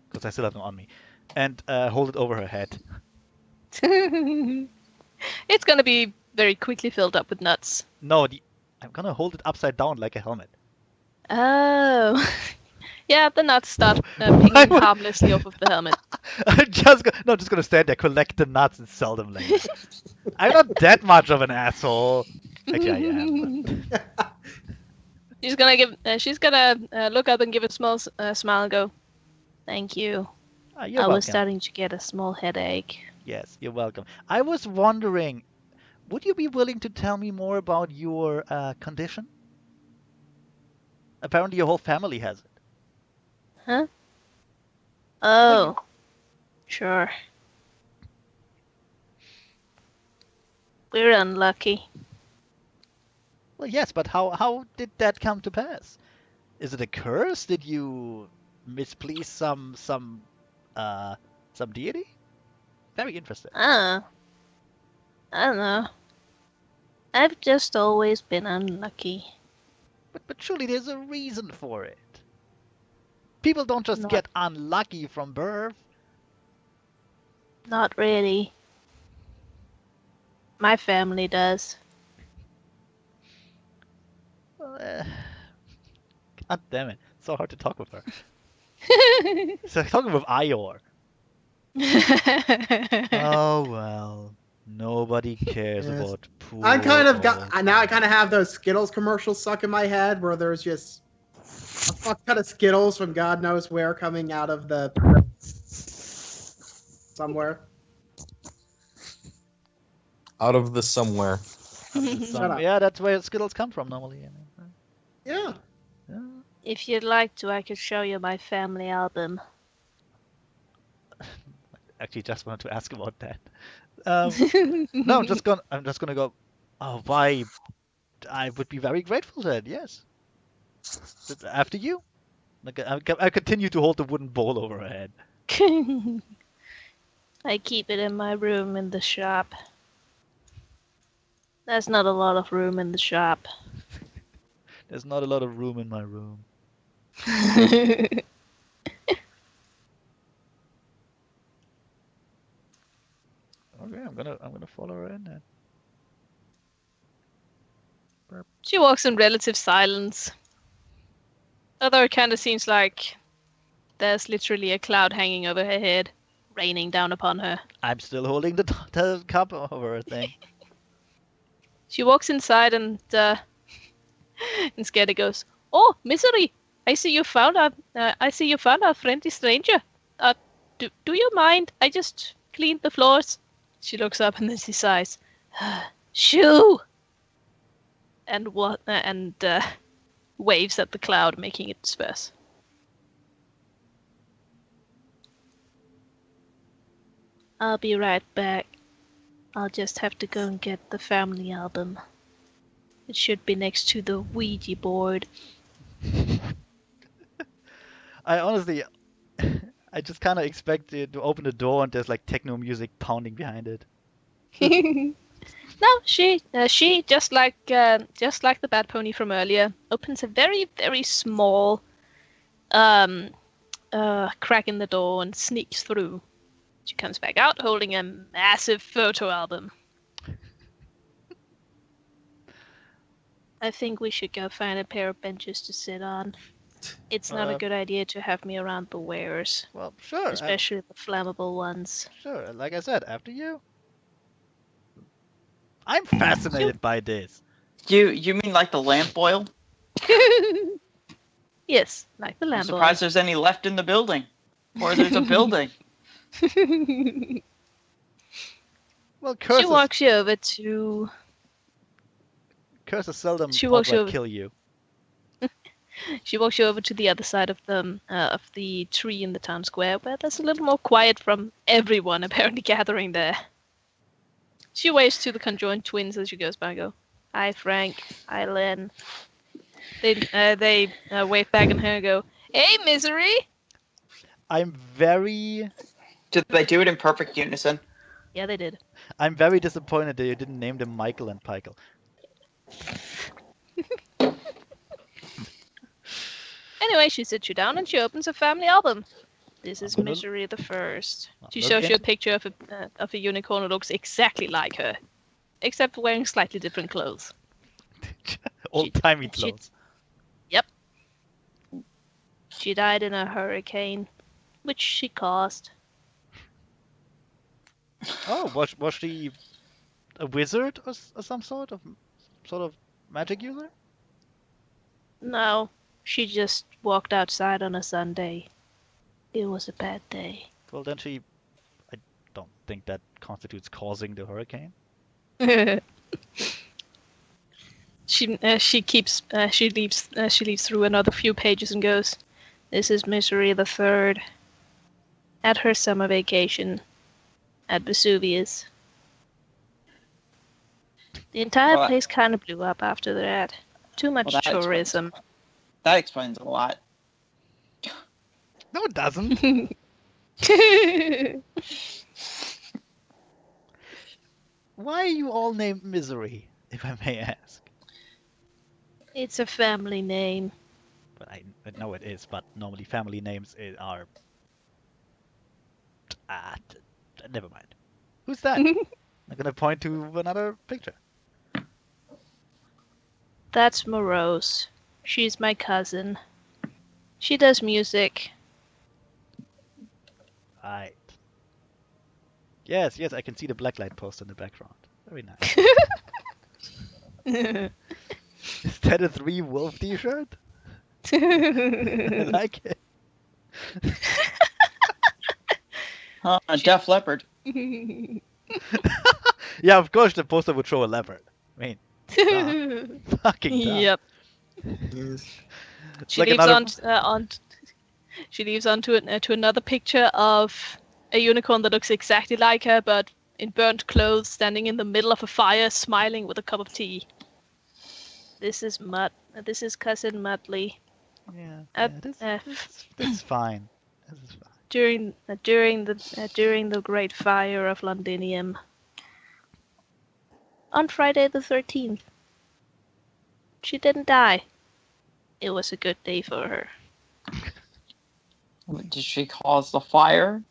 because I still have them on me, and hold it over her head. It's gonna be very quickly filled up with nuts. No, I'm gonna hold it upside down like a helmet. Oh. Yeah, the nuts start Why pinging would- harmlessly off of the helmet. I'm just gonna stand there, collect the nuts, and sell them later. I'm not that much of an asshole. Actually, I am. but- She's gonna look up and give a small smile and go, "Thank you. You're I welcome. was starting to get a small headache." Yes, you're welcome. I was wondering, would you be willing to tell me more about your condition? Apparently, your whole family has it. Huh? Oh. Sure. We're unlucky. Well, yes, but how did that come to pass? Is it a curse? Did you misplease some deity? Very interesting. I don't know. I've just always been unlucky. But surely there's a reason for it. People don't just Not- get unlucky from birth. Not really. My family does. God damn it. So hard to talk with her. It's like talking with Ior. Oh well. Nobody cares Yes. about poor I kind of old- got now. I kind of have those Skittles commercials stuck in my head where there's just a fuck ton of Skittles from God knows where coming out of the somewhere. Out of the somewhere. Shut up. Yeah, that's where Skittles come from normally. I mean. Yeah. Yeah. If you'd like to, I could show you my family album. Actually, just wanted to ask about that. No, I'm just gonna go. Oh, why? I would be very grateful then. Yes. After you. Like I continue to hold the wooden bowl over her head. I keep it in my room in the shop. There's not a lot of room in the shop. There's not a lot of room in my room. Okay, I'm gonna follow her in then. She walks in relative silence. Although it kind of seems like there's literally a cloud hanging over her head, raining down upon her. I'm still holding the cup over her thing. She walks inside and Scaredy goes, "Oh, Misery! I see you found our friendly stranger. Do you mind? I just cleaned the floors." She looks up and then she sighs. Shoo! And waves at the cloud, making it disperse. I'll be right back. I'll just have to go and get the family album. It should be next to the Ouija board. I honestly, I just kind of expected to open the door and there's like techno music pounding behind it. No, she just like the bad pony from earlier, opens a very, very small crack in the door and sneaks through. She comes back out holding a massive photo album. I think we should go find a pair of benches to sit on. It's not a good idea to have me around the wares. Well, sure. Especially the flammable ones. Sure, like I said, after you. I'm fascinated by this. You mean like the lamp oil? Yes, like the lamp I'm surprised there's any left in the building. Or there's a building. Well, curses. She walks you over to... Curses seldom kill you. She walks you over to the other side of the tree in the town square, where there's a little more quiet from everyone apparently gathering there. She waves to the conjoined twins as she goes by and go, "Hi, Frank. Hi, Len." They wave back at her and go, "Hey, Misery." I'm very... Did they do it in perfect unison? Yeah, they did. I'm very disappointed that you didn't name them Michael and Pikel. Anyway, she sits you down and she opens a family album. This is Misery the First. She shows you a picture of a unicorn who looks exactly like her, except for wearing slightly different clothes. Old-timey clothes. Yep. She died in a hurricane, which she caused. Oh, was she a wizard or some sort of magic user? No, she just walked outside on a Sunday. It was a bad day. Well, then I don't think that constitutes causing the hurricane. She leaves through another few pages and goes, "This is Misery the Third. At her summer vacation at Vesuvius. The entire place kind of blew up after that. Too much tourism." That explains a lot. No, it doesn't. Why are you all named Misery, if I may ask? It's a family name. But I know it is, but normally family names are... never mind. Who's that? I'm gonna point to another picture. That's Morose. She's my cousin. She does music. Right. Yes, I can see the blacklight post in the background. Very nice. Is that a 3 Wolf t-shirt? I like it. Def Leppard. Yeah, of course the poster would show a leopard. I mean, fucking dumb. Yep. She leaves on to another picture of a unicorn that looks exactly like her, but in burnt clothes, standing in the middle of a fire, smiling with a cup of tea. This is cousin Mudley. Yeah, this is fine. This is fine. During the Great Fire of Londinium. On Friday the 13th. She didn't die. It was a good day for her. Did she cause the fire?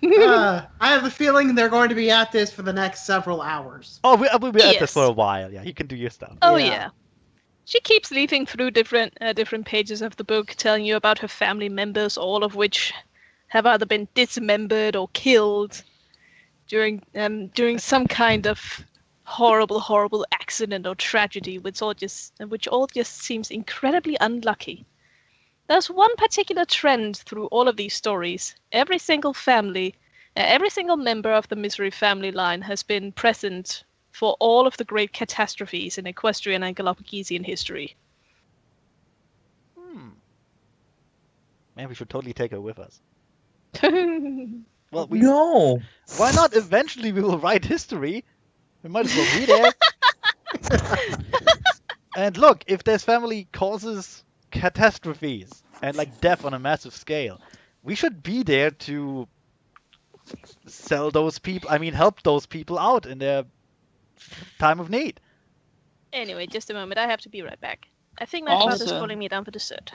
I have a feeling they're going to be at this for the next several hours. Oh, we'll be at this for a while. Yeah, you can do your stuff. Oh yeah. She keeps leafing through different pages of the book, telling you about her family members, all of which have either been dismembered or killed during some kind of horrible accident or tragedy, which all just seems incredibly unlucky. There's one particular trend through all of these stories. Every single member of the Misery family line has been present for all of the great catastrophes in equestrian and Galapagosian history. Man, we should totally take her with us. Well, Well, No. why not? Eventually we will write history. We might as well be there. And look, if this family causes catastrophes and like death on a massive scale, we should be there to help those people out in their time of need. anyway, just a moment. I have to be right back. I think my father's Also- calling me down for dessert.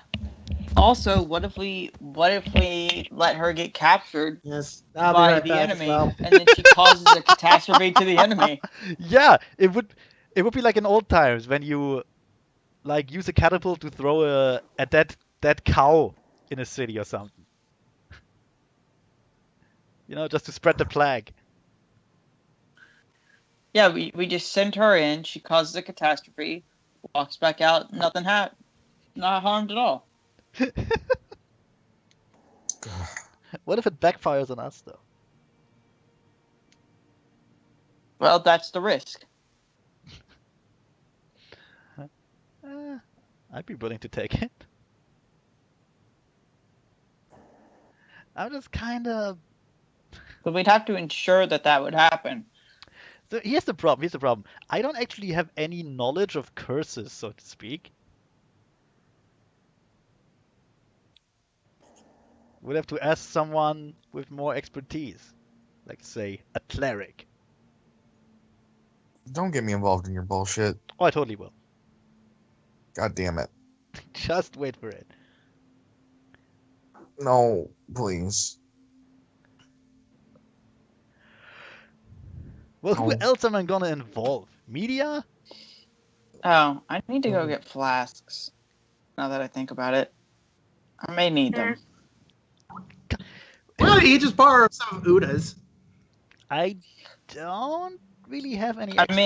Also, what if we let her get captured Yes, I'll be by right the back enemy, as well. and then she causes a catastrophe to the enemy? Yeah, it would be like in old times when you like use a catapult to throw a dead cow in a city or something. Just to spread the plague. Yeah, we just send her in. She causes a catastrophe, walks back out. Not harmed at all. What if it backfires on us though? Well, that's the risk. I'd be willing to take it. I'm just kind of. But we'd have to ensure that would happen. So here's the problem. I don't actually have any knowledge of curses, so to speak. Would have to ask someone with more expertise, like say a cleric. Don't get me involved in your bullshit. Oh, I totally will. God damn it. Just wait for it. No, please. Well, who Oh. else am I gonna involve? Media? Oh, I need to go get flasks. Now that I think about it, I may need them. Why don't you just borrow some of Uda's? I don't really have any. I extra of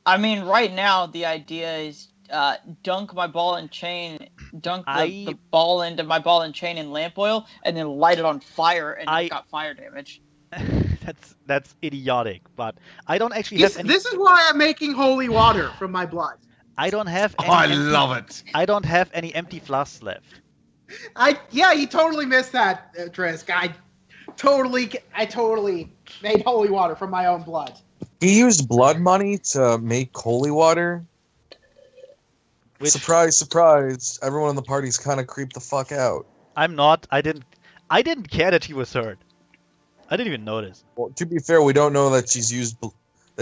those. mean, right now the idea is dunk my ball and chain, the ball into my ball and chain in lamp oil, and then light it on fire, and I've got fire damage. That's idiotic, but I don't actually have any. This is why I'm making holy water from my blood. I don't have any. I love it. I don't have any empty flasks left. You totally missed that, Trisk. I totally made holy water from my own blood. He used blood money to make holy water. Surprise, surprise! Everyone in the party's kind of creeped the fuck out. I'm not. I didn't care that she was hurt. I didn't even notice. Well, to be fair, we don't know that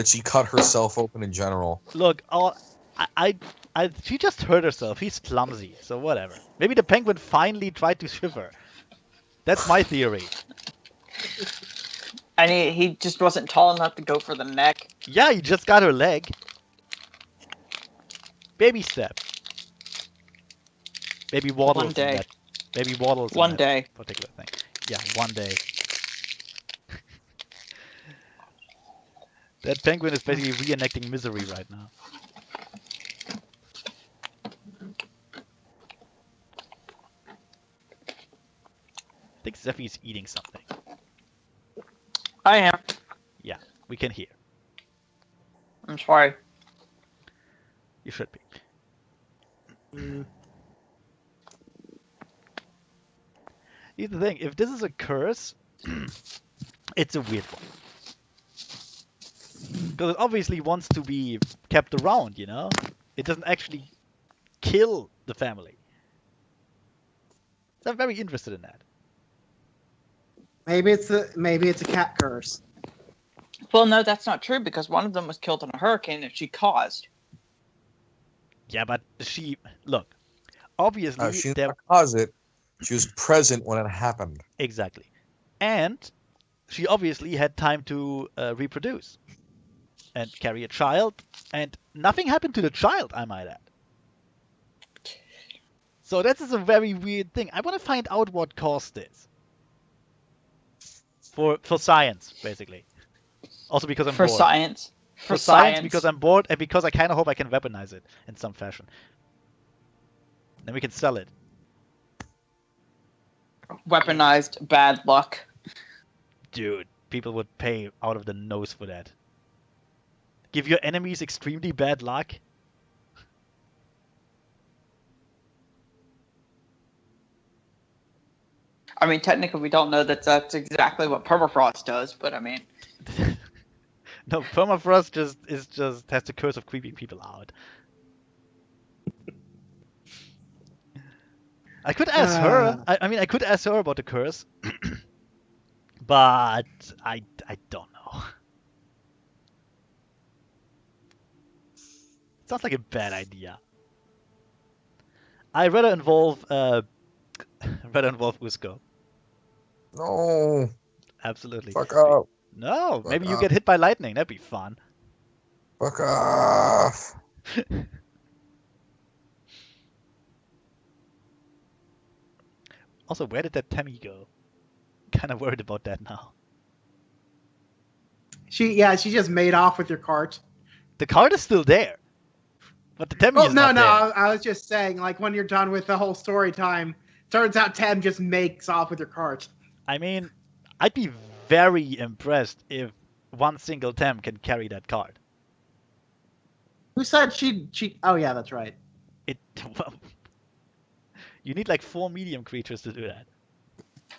she cut herself open in general. Look, she just hurt herself. He's clumsy, so whatever. Maybe the penguin finally tried to shiver. That's my theory. And he just wasn't tall enough to go for the neck. Yeah, he just got her leg. Baby steps. Baby waddles. One day. Baby waddles. One day. Particular thing. Yeah, one day. That penguin is basically reenacting misery right now. I think Zeffy's eating something. I am. Yeah, we can hear. I'm sorry. You should be. Here's the thing, if this is a curse, it's a weird one. Because it obviously wants to be kept around, It doesn't actually kill the family. So I'm very interested in that. Maybe it's a cat curse. Well, no, that's not true because one of them was killed in a hurricane that she caused. Yeah, but look, obviously She didn't cause it. She was present when it happened. Exactly. And she obviously had time to reproduce and carry a child, and nothing happened to the child, I might add. So that is a very weird thing. I want to find out what caused this. For science, basically. Also because I'm bored. Science. For science, because I'm bored, and because I kind of hope I can weaponize it in some fashion. Then we can sell it. Weaponized bad luck. Dude, people would pay out of the nose for that. Give your enemies extremely bad luck? I mean, technically, we don't know that that's exactly what permafrost does, but I mean, No, permafrost just has the curse of creeping people out. I could ask her. I mean, I could ask her about the curse, but I don't know. Sounds like a bad idea. I'd rather involve Usko. No. Absolutely. Fuck up. No, Fuck maybe you off. get hit by lightning. That'd be fun. Fuck off. Also, where did that Tammy go? Kind of worried about that now. She just made off with your cart. The card is still there, but the Tammy Oh is no, not no, there. I was just saying, like when you're done with the whole story time, turns out Tem just makes off with your cart. I mean, I'd be very impressed if one single Tem can carry that card. Who said she? Oh yeah, that's right. Well, you need like 4 medium creatures to do that.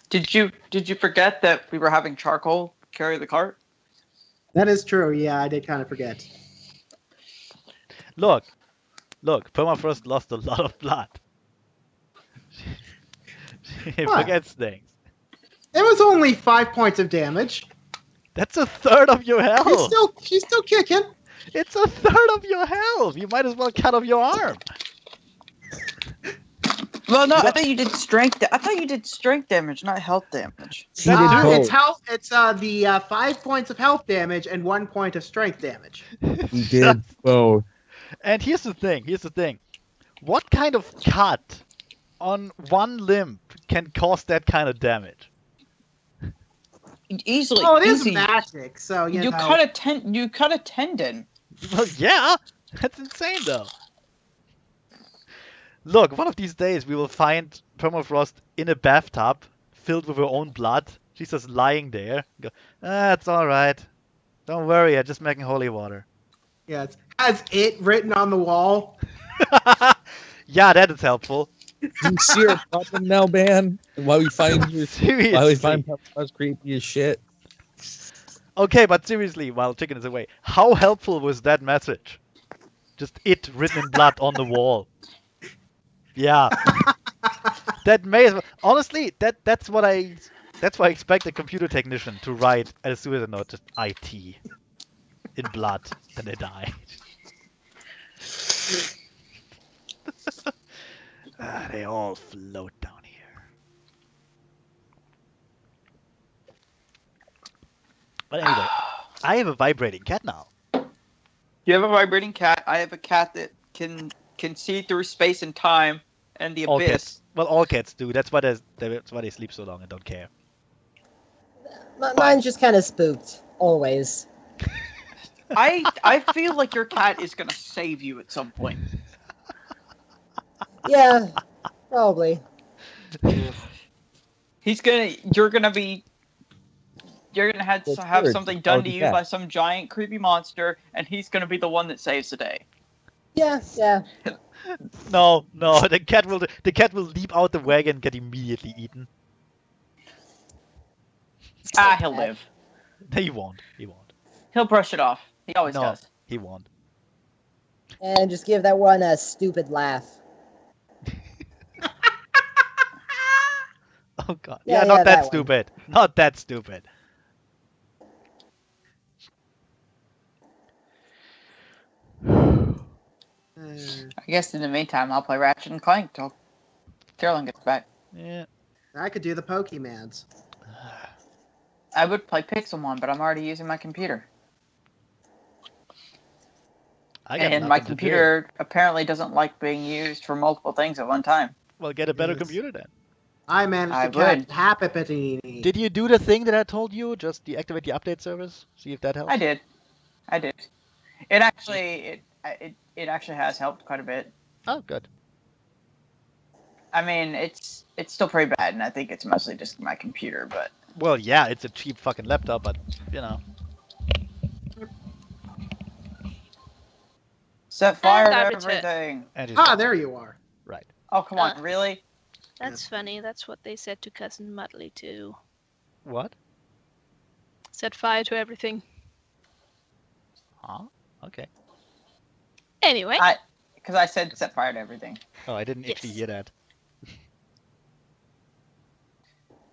did you forget that we were having charcoal carry the cart? That is true. Yeah, I did kind of forget. Look, Permafrost lost a lot of blood. She What? forgets things. It was only 5 points of damage. That's a third of your health. She's still kicking. It's a third of your health. You might as well cut off your arm. Well, no, I thought you did strength. I thought you did strength damage, not health damage. He did both. It's health. It's the 5 points of health damage and 1 point of strength damage. He did both. And here's the thing. What kind of cut on one limb can cause that kind of damage? Easily. Oh, it is easy. magic, so You know. cut a tendon. Well, yeah, that's insane though. Look, one of these days we will find Permafrost in a bathtub filled with her own blood. She's just lying there. Go, it's all right. Don't worry, I'm just making holy water. Yeah, it has it written on the wall. Yeah, that is helpful. Do you see her problem now, man? While we find Seriously. Permafrost creepy as shit. Okay, but seriously, while chicken is away, how helpful was that message? Just it written in blood on the wall. Yeah. That may honestly, that's why I expect a computer technician to write a suicide note, just IT in blood, then they die. They all float down here. But anyway, I have a vibrating cat now. You have a vibrating cat. I have a cat that can see through space and time and the All abyss. cats. Well, all cats do. That's why they sleep so long and don't care. Mine's just kind of spooked, always. I feel like your cat is gonna save you at some point. Yeah, probably. You're gonna have Well, something done to you cat. by some giant creepy monster, and he's gonna be the one that saves the day. Yeah. No, the cat will leap out the wagon and get immediately eaten. He'll live. No, he won't. He'll brush it off. He always No, does. he won't. And just give that one a stupid laugh. Oh god. Yeah, Yeah, not yeah, that that one. stupid. Not that stupid. I guess in the meantime, I'll play Ratchet and Clank till Carolyn gets back. Yeah. I could do the Pokemans. I would play Pixelmon, but I'm already using my computer. And my computer apparently doesn't like being used for multiple things at one time. Well, get a better Yes. computer then. I managed I to catch would. Happy. Did you do the thing that I told you? Just deactivate the update service? See if that helps? I did. It actually has helped quite a bit. Oh, good. I mean, it's still pretty bad, and I think it's mostly just my computer, but Well, yeah, it's a cheap fucking laptop, but, you know. Set fire And I to return. everything. And he's Ah, gone. there you are. Right. Oh, come on, really? That's funny. That's what they said to Cousin Mudley too. What? Set fire to everything. Huh? Okay. Anyway. Because I said set fire to everything. Oh, I didn't actually Yes. hear that.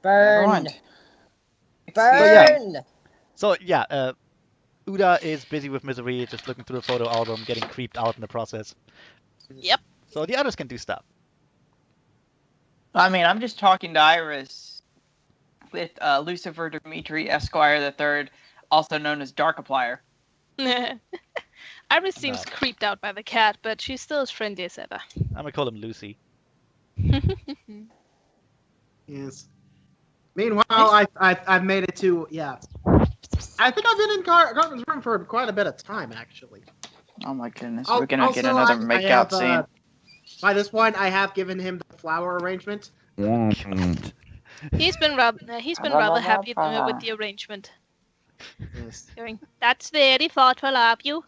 Burn. Never mind. Burn. So yeah, Uda is busy with misery, just looking through the photo album, getting creeped out in the process. Yep. So the others can do stuff. I mean, I'm just talking to Iris with Lucifer Dimitri Esquire III, also known as Darkiplier. Iris seems creeped out by the cat, but she's still as friendly as ever. I'm gonna call him Lucy. Yes. Meanwhile, I've made it to I think I've been in Cartman's room for quite a bit of time, actually. Oh my goodness, we're gonna get another I makeout scene. By this point, I have given him the flower arrangement. He's been rather happy with the arrangement. Yes. Going, that's very thoughtful of you.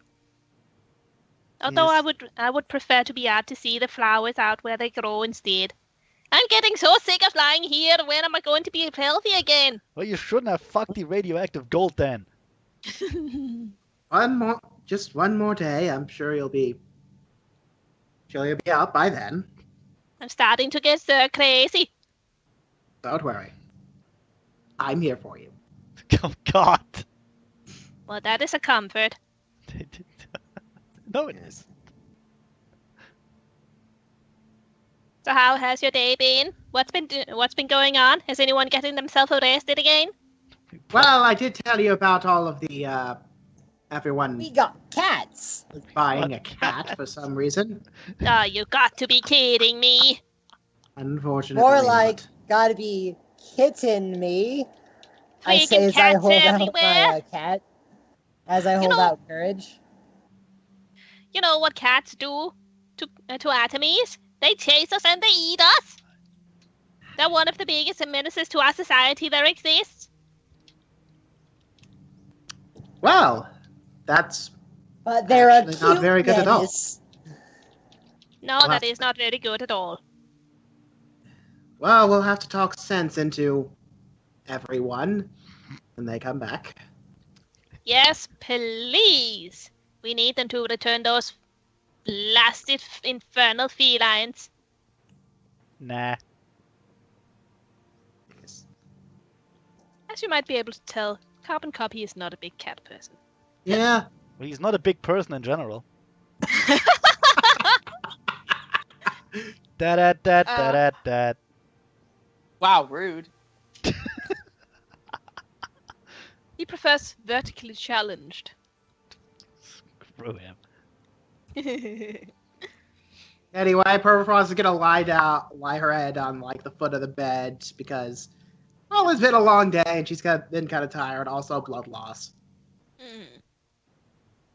Although Yes. I would prefer to be out to see the flowers out where they grow instead. I'm getting so sick of lying here. When am I going to be healthy again? Well, you shouldn't have fucked the radioactive gold then. Just one more day. I'm sure you'll be out by then. I'm starting to get so crazy. Don't worry. I'm here for you. Oh God. Well, that is a comfort. No, it Yes. is. So how has your day been? What's been going on? Has anyone getting themselves arrested again? Well, I did tell you about all of the everyone We got cats. buying a What cat for some reason. Oh, you got to be kidding me. Unfortunately, More like, not. gotta be kitten me. I say Freaking as I cats hold out everywhere. my cat. As I hold know- out courage. You know what cats do to atomies? They chase us and they eat us. They're one of the biggest menaces to our society there exists. Well, that's But they're a Actually cute not very good at all. menace. No, Well, that is not very good at all. well. We'll have to talk sense into everyone when they come back. Yes, please. We need them to return those blasted infernal felines. Nah. Yes. As you might be able to tell, Carbon Copy is not a big cat person. Yeah. Well, he's not a big person in general. Da-da-da-da-da-da. Wow, rude. He prefers vertically challenged. Screw him. Anyway, Permafrost is gonna lie her head on like the foot of the bed because, well, it's been a long day and she's been kind of tired. Also, blood loss.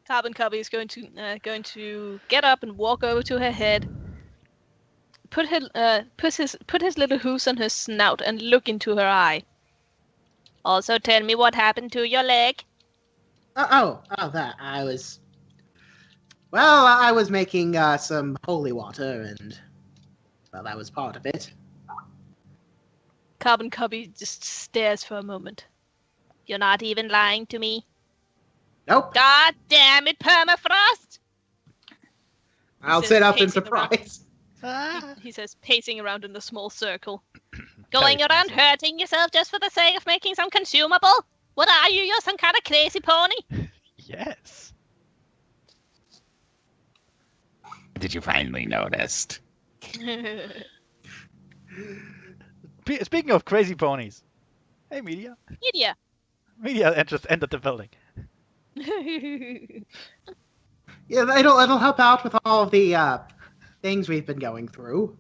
Carbon Copy is going to get up and walk over to her head, put his little hooves on her snout and look into her eye. Also, tell me what happened to your leg. That I was. Well, I was making some holy water, and well, that was part of it. Carbon Copy just stares for a moment. You're not even lying to me. Nope. God damn it, Permafrost! I'll says, sit up in pacing around. surprise. He says, pacing around in a small circle. Going Very around casual. hurting yourself just for the sake of making some consumable? What are you? You're some kind of crazy pony? Yes. Did you finally notice? Speaking of crazy ponies. Hey, Media. Media. Media just entered the building. Yeah, it'll help out with all of the things we've been going through.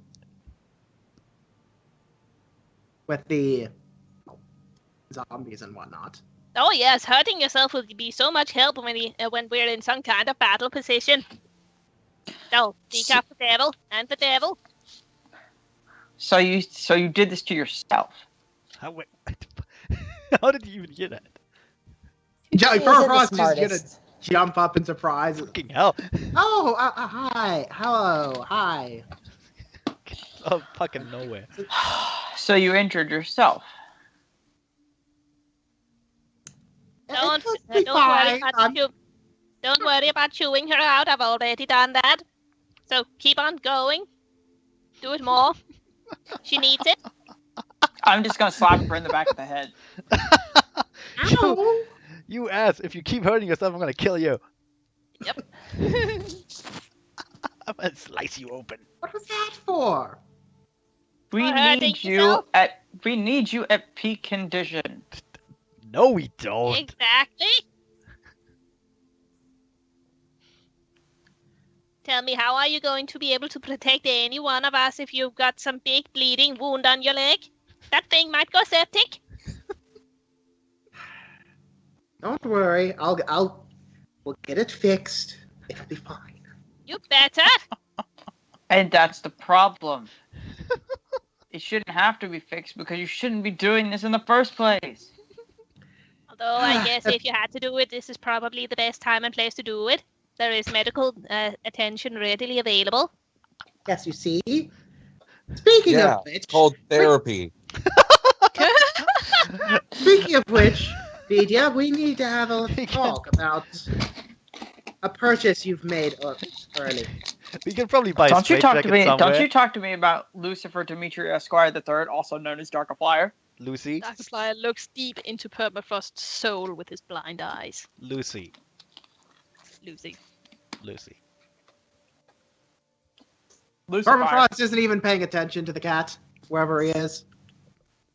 With the zombies and whatnot. Oh yes, hurting yourself will be so much help when we're in some kind of battle position. So, decaf the devil and the devil. So you did this to yourself. How did you even hear that? He isn't the Permafrost is smartest. jump up in surprise. Fucking hell. Oh, hi. Hello. Hi. Oh, fucking nowhere. So you injured yourself. Don't It's fine. don't worry about chewing her out. I've already done that. So keep on going. Do it more. She needs it. I'm just gonna slap her in the back of the head. Ow. You ass, if you keep hurting yourself, I'm gonna kill you. Yep. I'm gonna slice you open. What was that for? We For hurting need you yourself? at peak condition. No, we don't. Exactly. Tell me, how are you going to be able to protect any one of us if you've got some big bleeding wound on your leg? That thing might go septic. Don't worry. We'll get it fixed. It'll be fine. You better. And that's the problem. It shouldn't have to be fixed because you shouldn't be doing this in the first place. Although I guess if you had to do it, this is probably the best time and place to do it. There is medical attention readily available. Yes, you see? Speaking Yeah, of which, it's called therapy. speaking of which, Vidya, we need to have a little talk about a purchase you've made early. We can probably buy a Don't you straight talk to jacket me? somewhere. Don't you talk to me about Lucifer Dimitri Esquire III, also known as Darkiplier? Lucy? Darkiplier looks deep into Permafrost's soul with his blind eyes. Lucy. Lucy. Lucy. Lucifer. Permafrost isn't even paying attention to the cat, wherever he is.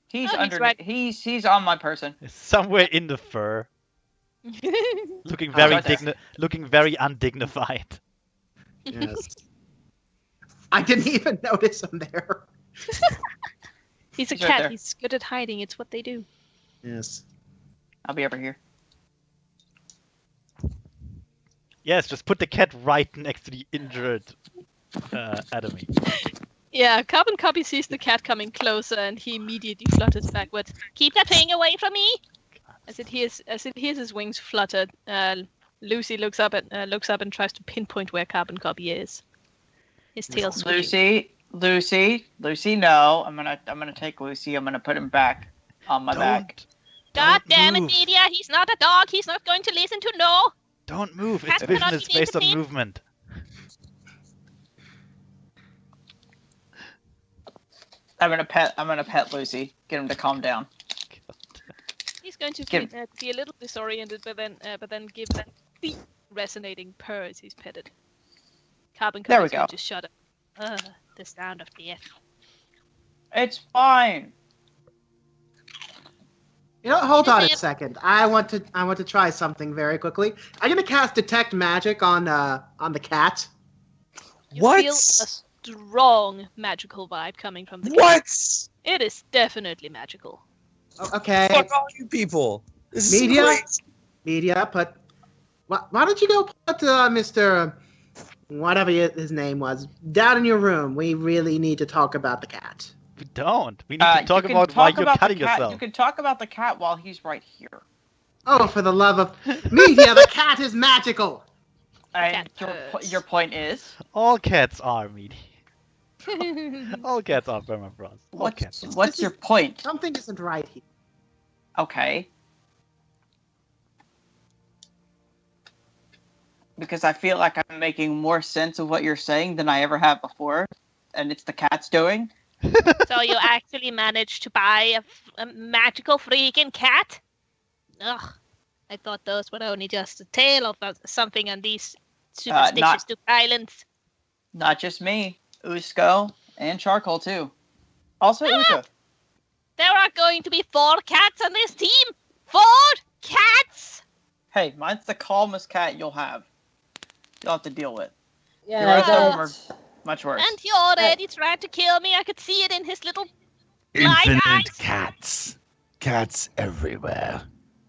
He's Oh, he's under. right. He's on my person. Somewhere in the fur. Looking very undignified. Yes. I didn't even notice him there. He's a He's right cat. there. He's good at hiding. It's what they do. Yes. I'll be over here. Yes, just put the cat right next to the injured enemy. Yeah, Carbon Copy sees the cat coming closer, and he immediately flutters backward. Keep that thing away from me! As it hears his wings flutter, Lucy looks up and tries to pinpoint where Carbon Copy is. His tail swinging. Lucy, no. I'm gonna take Lucy. I'm gonna put him back on my back. God Don't damn it, move. media! He's not a dog. He's not going to listen to no. Don't move. Its Cats vision cannot is be based on entertained. movement. I'm gonna pet Lucy. Get him to calm down. He's going to Give- be a little disoriented, but then give that deep, resonating purr as he's petted. Carbon There we Copy's going go. to shudder. Ugh, the sound of death. It's fine. You know, hold on a second. I want to try something very quickly. I'm gonna cast Detect Magic on the cat. You What? feel a strong magical vibe coming from the cat. What? It is definitely magical. Okay. Fuck all you people. This is Media? great. Media, why don't you go put Mr. Whatever his name was down in your room? We really need to talk about the cat. We don't. We need to talk You can about why talk you're about the cutting cat- yourself. You can talk about the cat while he's right here. Oh, for the love of Media, the cat is magical. And Cat purrs. your point is, All cats are meaty. All cats are permafrost. All cats. what's your point? Something isn't right here. Okay. Because I feel like I'm making more sense of what you're saying than I ever have before, and it's the cat's doing. So you actually managed to buy a magical freaking cat? Ugh. I thought those were only just a tale of something on these superstitious Duke Islands. Not just me, Usko, and Charcoal too. Also Uka. There are going to be 4 cats on this team! 4 cats! Hey, mine's the calmest cat you'll have to deal with. The Yeah, rest of them that's... are much worse. And he already tried to kill me. I could see it in his little blind Infinite eyes. cats. Cats everywhere.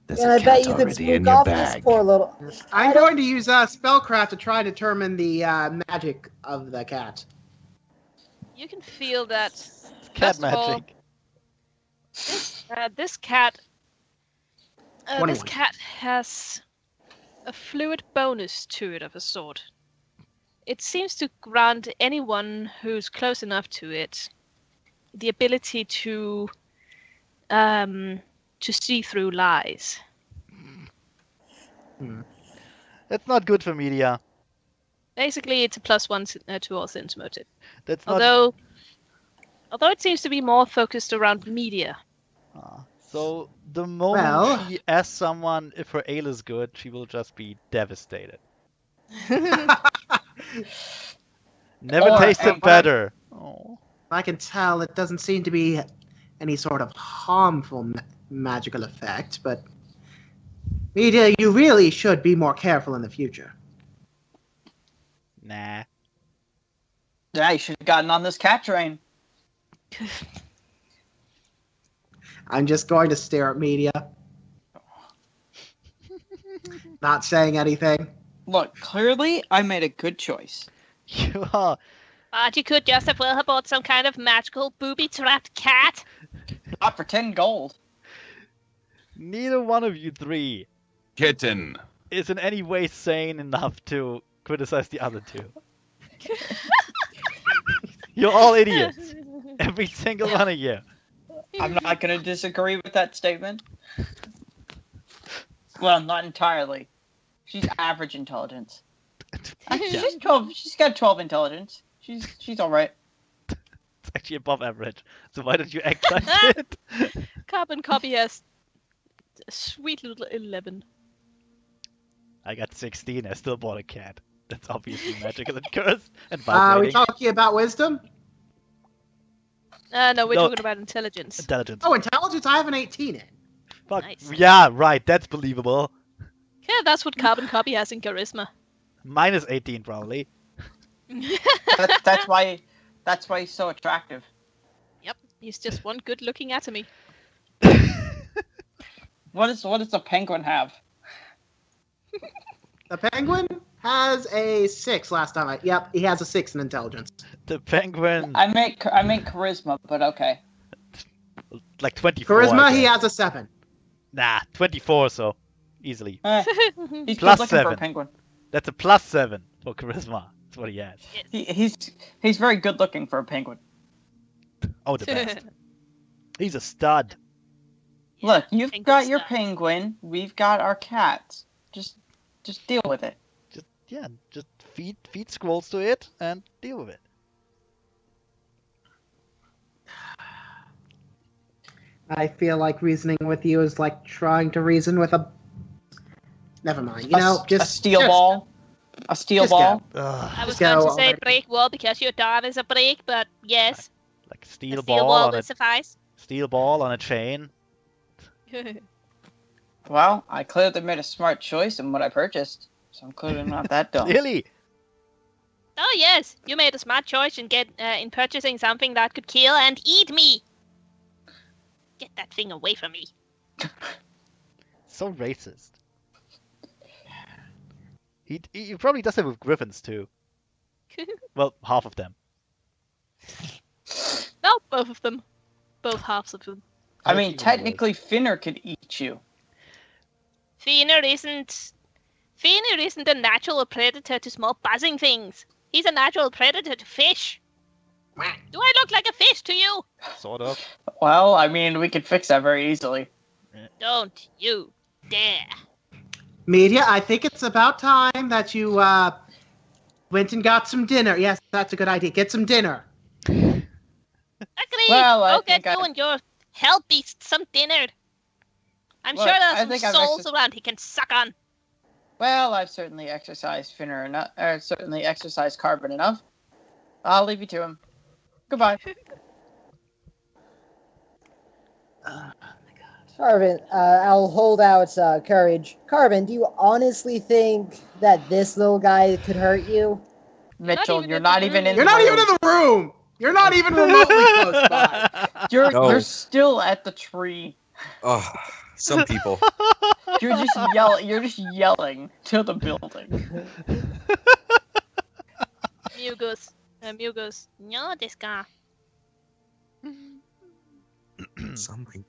There's Yeah, a I bet cat you could already in spook your off this bag. poor little... I'm going to use spellcraft to try to determine the magic of the cat. You can feel that. Cat First of all, magic. this cat. This 21. cat has a fluid bonus to it of a sort. It seems to grant anyone who's close enough to it the ability to see through lies. That's not good for media. Basically, it's a +1 to all sense motive. That's not. Although it seems to be more focused around media. So the moment she asks someone if her ale is good, she will just be devastated. Never tasted better. Oh. I can tell it doesn't seem to be any sort of harmful magical effect, but media, you really should be more careful in the future. Nah. Yeah, you should have gotten on this cat train. I'm just going to stare at media. Not saying anything. Look, clearly I made a good choice. You are. But you could just as well have bought some kind of magical booby-trapped cat. Not for 10 gold. Neither one of you three Kitten. is in any way sane enough to criticize the other two. You're all idiots. Every single one of you. I'm not going to disagree with that statement. Well, not entirely. She's average intelligence. She's 12. She's got 12 intelligence. She's all right. It's actually above average. So why don't you act like it? Carbon copy has a sweet little 11. I got 16. I still bought a cat. That's obviously magical and cursed and Are we vibrating. talking about wisdom? No, we're No. talking about intelligence. Intelligence. Oh, intelligence, I have an 18 in. Fuck. Nice. Yeah, right. That's believable. Yeah, that's what carbon copy has in charisma. Minus 18 probably. That's why he's so attractive. Yep, he's just one good-looking atomy. What does a penguin have? The penguin has a 6 last time. Yep, he has a 6 in intelligence. The penguin. I meant charisma, but okay. Like 24. Charisma, I he guess. has a 7. Nah, 24 so. Easily. He's Plus good looking for 7. a penguin. That's a +7 for charisma. That's what he has. He's very good looking for a penguin. Oh, the best. He's a stud. Look, you've penguin got your stuff. penguin. We've got our cats. Just deal with it. Just feed scrolls to it and deal with it. I feel like reasoning with you is like trying to reason with a... Never mind. You know, a steel ball. A steel just ball. Ugh, I was Just go going to say already. break wall because your dad is a break, but yes, like a steel steel ball wall on will a suffice. steel ball on a chain. Well, I clearly made a smart choice in what I purchased, so I'm clearly not that dumb. Clearly. Oh yes, you made a smart choice in purchasing something that could kill and eat me. Get that thing away from me. So racist. He probably does it with griffins too. Well, half of them. No, both of them. Both halves of them. I That's mean, even technically, Finner could eat you. Fenrir isn't a natural predator to small buzzing things. He's a natural predator to fish. Do I look like a fish to you? worse. Sort of. Well, I mean, we could fix that very easily. Don't you dare. Media, I think it's about time that you went and got some dinner. Yes, that's a good idea. Get some dinner. Agreed. Well, I Go get think you and your hell beast some dinner. I'm Look, sure I there's think some I've souls around he can suck on. Well, I've certainly exercised Finner enough, or certainly exercised Carbon enough. I'll leave you to him. Goodbye. Carbon, I'll hold out courage. Carbon, do you honestly think that this little guy could hurt you? Mitchell, even you're in the not even in You're the not room. even in the room. You're not even remotely close by. You're No. you're still at the tree. Oh, some people. You're just yelling to the building. Mugus. No, this guy. Some people.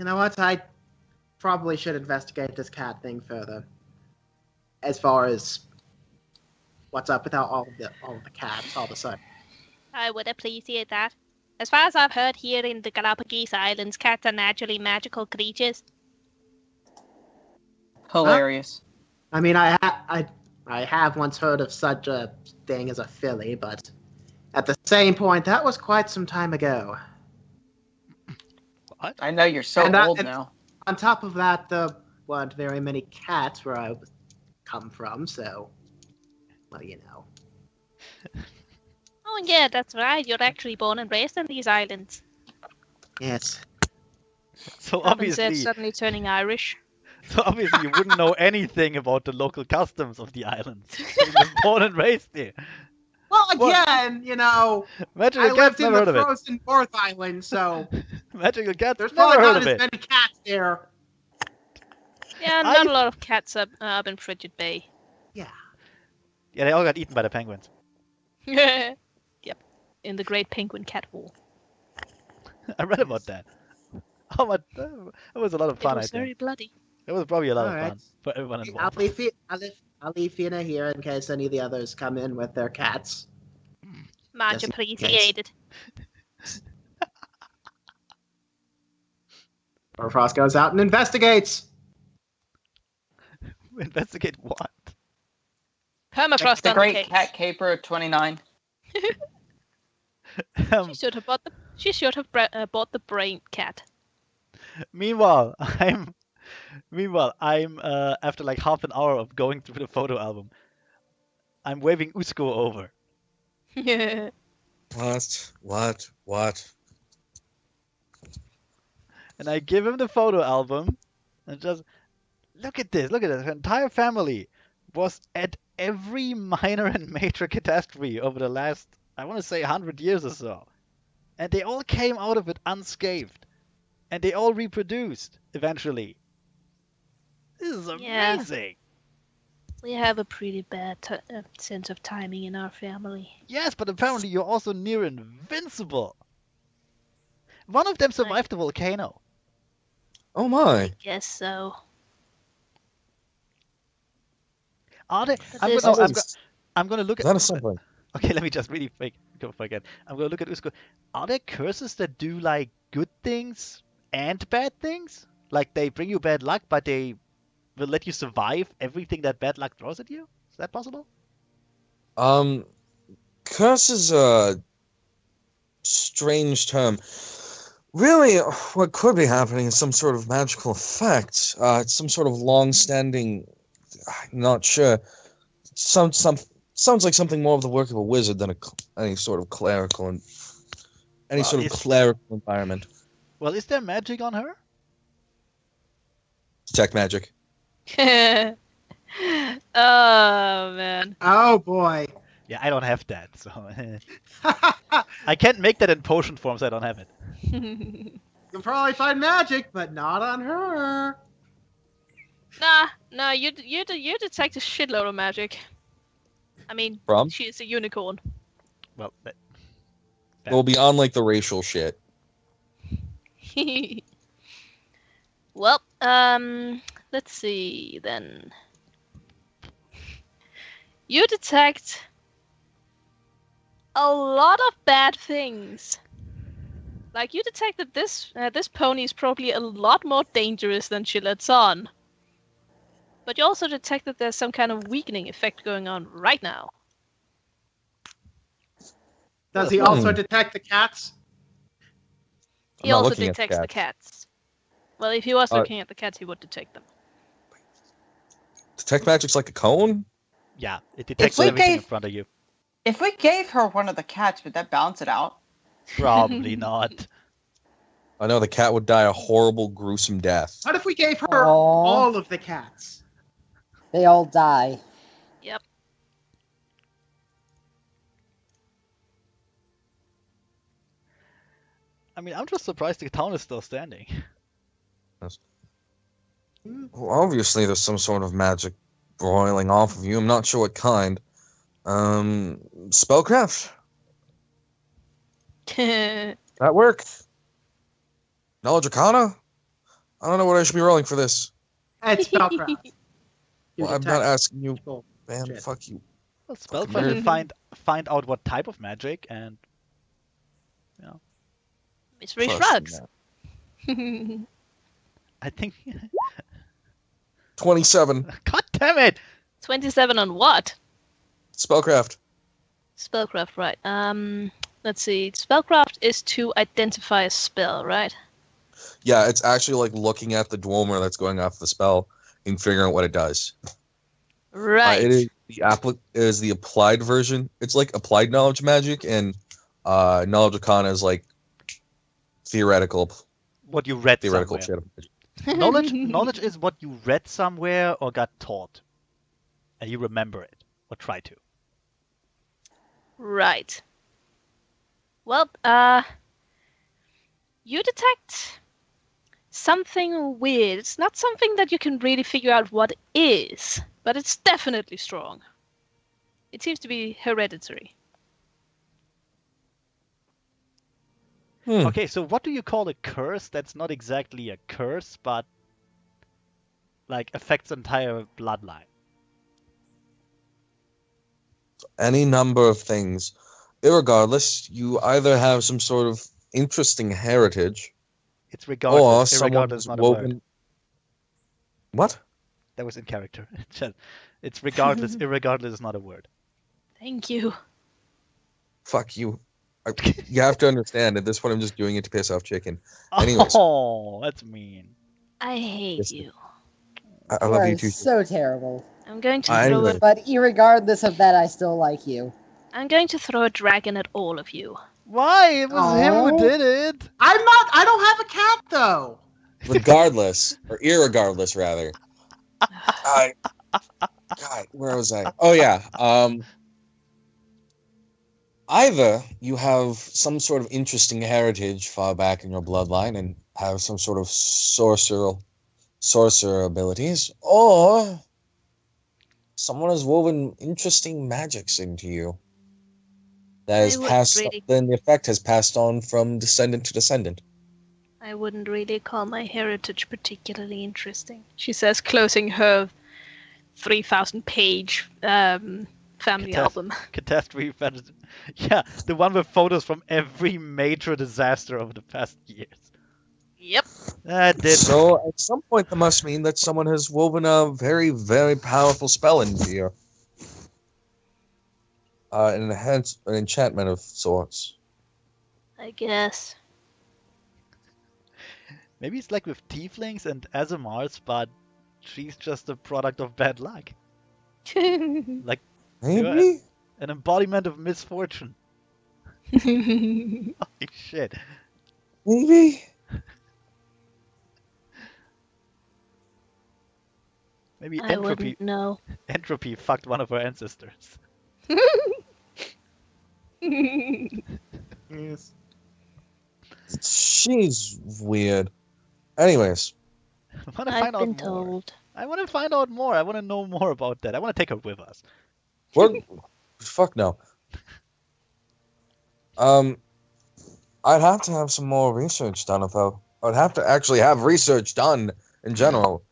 You know what? I probably should investigate this cat thing further. As far as what's up with all of the cats all of a sudden. I would appreciate that. As far as I've heard, here in the Galapagos Islands, cats are naturally magical creatures. Hilarious. I mean, I have once heard of such a thing as a filly, but at the same point, that was quite some time ago. What? I know you're so old now. On top of that, there weren't very many cats where I come from, so, well, you know. Oh yeah, that's right. You're actually born and raised in these islands. Yes. So Robin said, obviously, suddenly turning Irish. you wouldn't know anything about the local customs of the islands. You're just born and raised here. Well, again, you know, Magical I Cats, lived in never heard the of it. frozen North Island, so Magical Cats, there's never probably heard not of as it. many cats there. Yeah, not a lot of cats up in Frigid Bay. Yeah. Yeah, they all got eaten by the penguins. Yep. In the Great Penguin Cat War. I read about that. Oh, but it was a lot of fun, It I was think. very bloody. It was probably a lot of Alright. fun for everyone I'll involved. leave Fiona here in case any of the others come in with their cats. Much Just in case. appreciated. Or Frost goes out and investigates. Investigate what? Permafrost The on the Great case. Cat Caper 29. She should have bought the brain cat. Meanwhile, I'm after like half an hour of going through the photo album, I'm waving Usko over. What? And I give him the photo album and just look at this. Her entire family was at every minor and major catastrophe over the last, I want to say, 100 years or so. And they all came out of it unscathed. And they all reproduced eventually. This is Yeah. amazing. We have a pretty bad sense of timing in our family. Yes, but apparently you're also near invincible. One of them survived the volcano. Oh my. Guess so. Are they? But I'm there's gonna, also- I'm gonna look at. That is something. Okay, let me just really go forget. I'm gonna look at Usko. Are there curses that do like good things and bad things? Like they bring you bad luck, but they will let you survive everything that bad luck throws at you? Is that possible? Curse is a strange term. Really, what could be happening is some sort of magical effect. It's some sort of long-standing. I'm not sure. Sounds like something more of the work of a wizard than any sort of clerical clerical environment. Well, is there magic on her? Detect magic. Oh man. Oh boy. Yeah, I don't have that, so I can't make that in potion form, so I don't have it. You'll probably find magic, but not on her. Nah, you detect a shitload of magic. I mean, From? she's a unicorn. Well, Well, beyond like the racial shit. Well, let's see then. You detect a lot of bad things. Like you detect that this pony is probably a lot more dangerous than she lets on. But you also detect that there's some kind of weakening effect going on right now. Does he also detect the cats? I'm He not also looking at the detects the cats. Well, if he was looking at the cats, he would detect them. Detect magic's like a cone? yeah, it detects we everything in gave- front of you. If we gave her one of the cats, would that balance it out? Probably not. I know the cat would die a horrible, gruesome death. What if we gave her Aww. all of the cats? They all die. Yep. I mean, I'm just surprised the town is still standing. Well, obviously there's some sort of magic broiling off of you. I'm not sure what kind. Spellcraft? That work? Knowledge Arcana? I don't know what I should be rolling for this. It's spellcraft. You Well, I'm not detect asking you, magical man. shit. Fuck you. Well, Fucking spellcraft nerd. to find out what type of magic and Mystery Plus shrugs. that. I think 27. God damn it! 27 on what? Spellcraft. Spellcraft, right. Let's see. Spellcraft is to identify a spell, right? Yeah, it's actually like looking at the dwemer that's going off the spell and figuring out what it does. Right. It is the applied version. It's like applied knowledge magic, and knowledge arcana is like theoretical What you read shit somewhere. of magic. Knowledge is what you read somewhere or got taught, and you remember it or try to. Right. Well, you detect something weird. It's not something that you can really figure out what it is, but it's definitely strong. It seems to be hereditary. Okay, so what do you call a curse that's not exactly a curse, but like affects the entire bloodline? Any number of things. Irregardless, you either have some sort of interesting heritage, It's regardless. or someone Irregardless has is not a word. woven. What? That was in character. It's regardless. Irregardless is not a word. Thank you. Fuck you. You have to understand, at this point, I'm just doing it to piss off Chicken. Anyways. Oh, that's mean. I hate Yes. you. I love you are too. so terrible. I'm going to I throw know. a But irregardless of that, I still like you. I'm going to throw a dragon at all of you. Why? It was him who Oh. did it. I don't have a cat though. Regardless, or irregardless, rather. God, where was I? Oh, yeah. Either you have some sort of interesting heritage far back in your bloodline and have some sort of sorcerer abilities, or someone has woven interesting magics into you that is I wouldn't passed. really- Then the effect has passed on from descendant to descendant. I wouldn't really call my heritage particularly interesting, she says, closing her 3,000-page family album. Catastrophe fantasy. Yeah, the one with photos from every major disaster over the past years. Yep. That did. So at some point, that must mean that someone has woven a very, very powerful spell into you. An enchantment of sorts. I guess. Maybe it's like with tieflings and Azamars, but she's just a product of bad luck. Like Maybe? an embodiment of misfortune. Holy shit. Maybe? Maybe I entropy wouldn't know. entropy fucked one of her ancestors. Yes. She's weird. Anyways, I want to I've find been out more. told. I want to find out more. I want to know more about that. I want to take her with us. what? Fuck no. I'd have to have some more research done I'd have to actually have research done in general.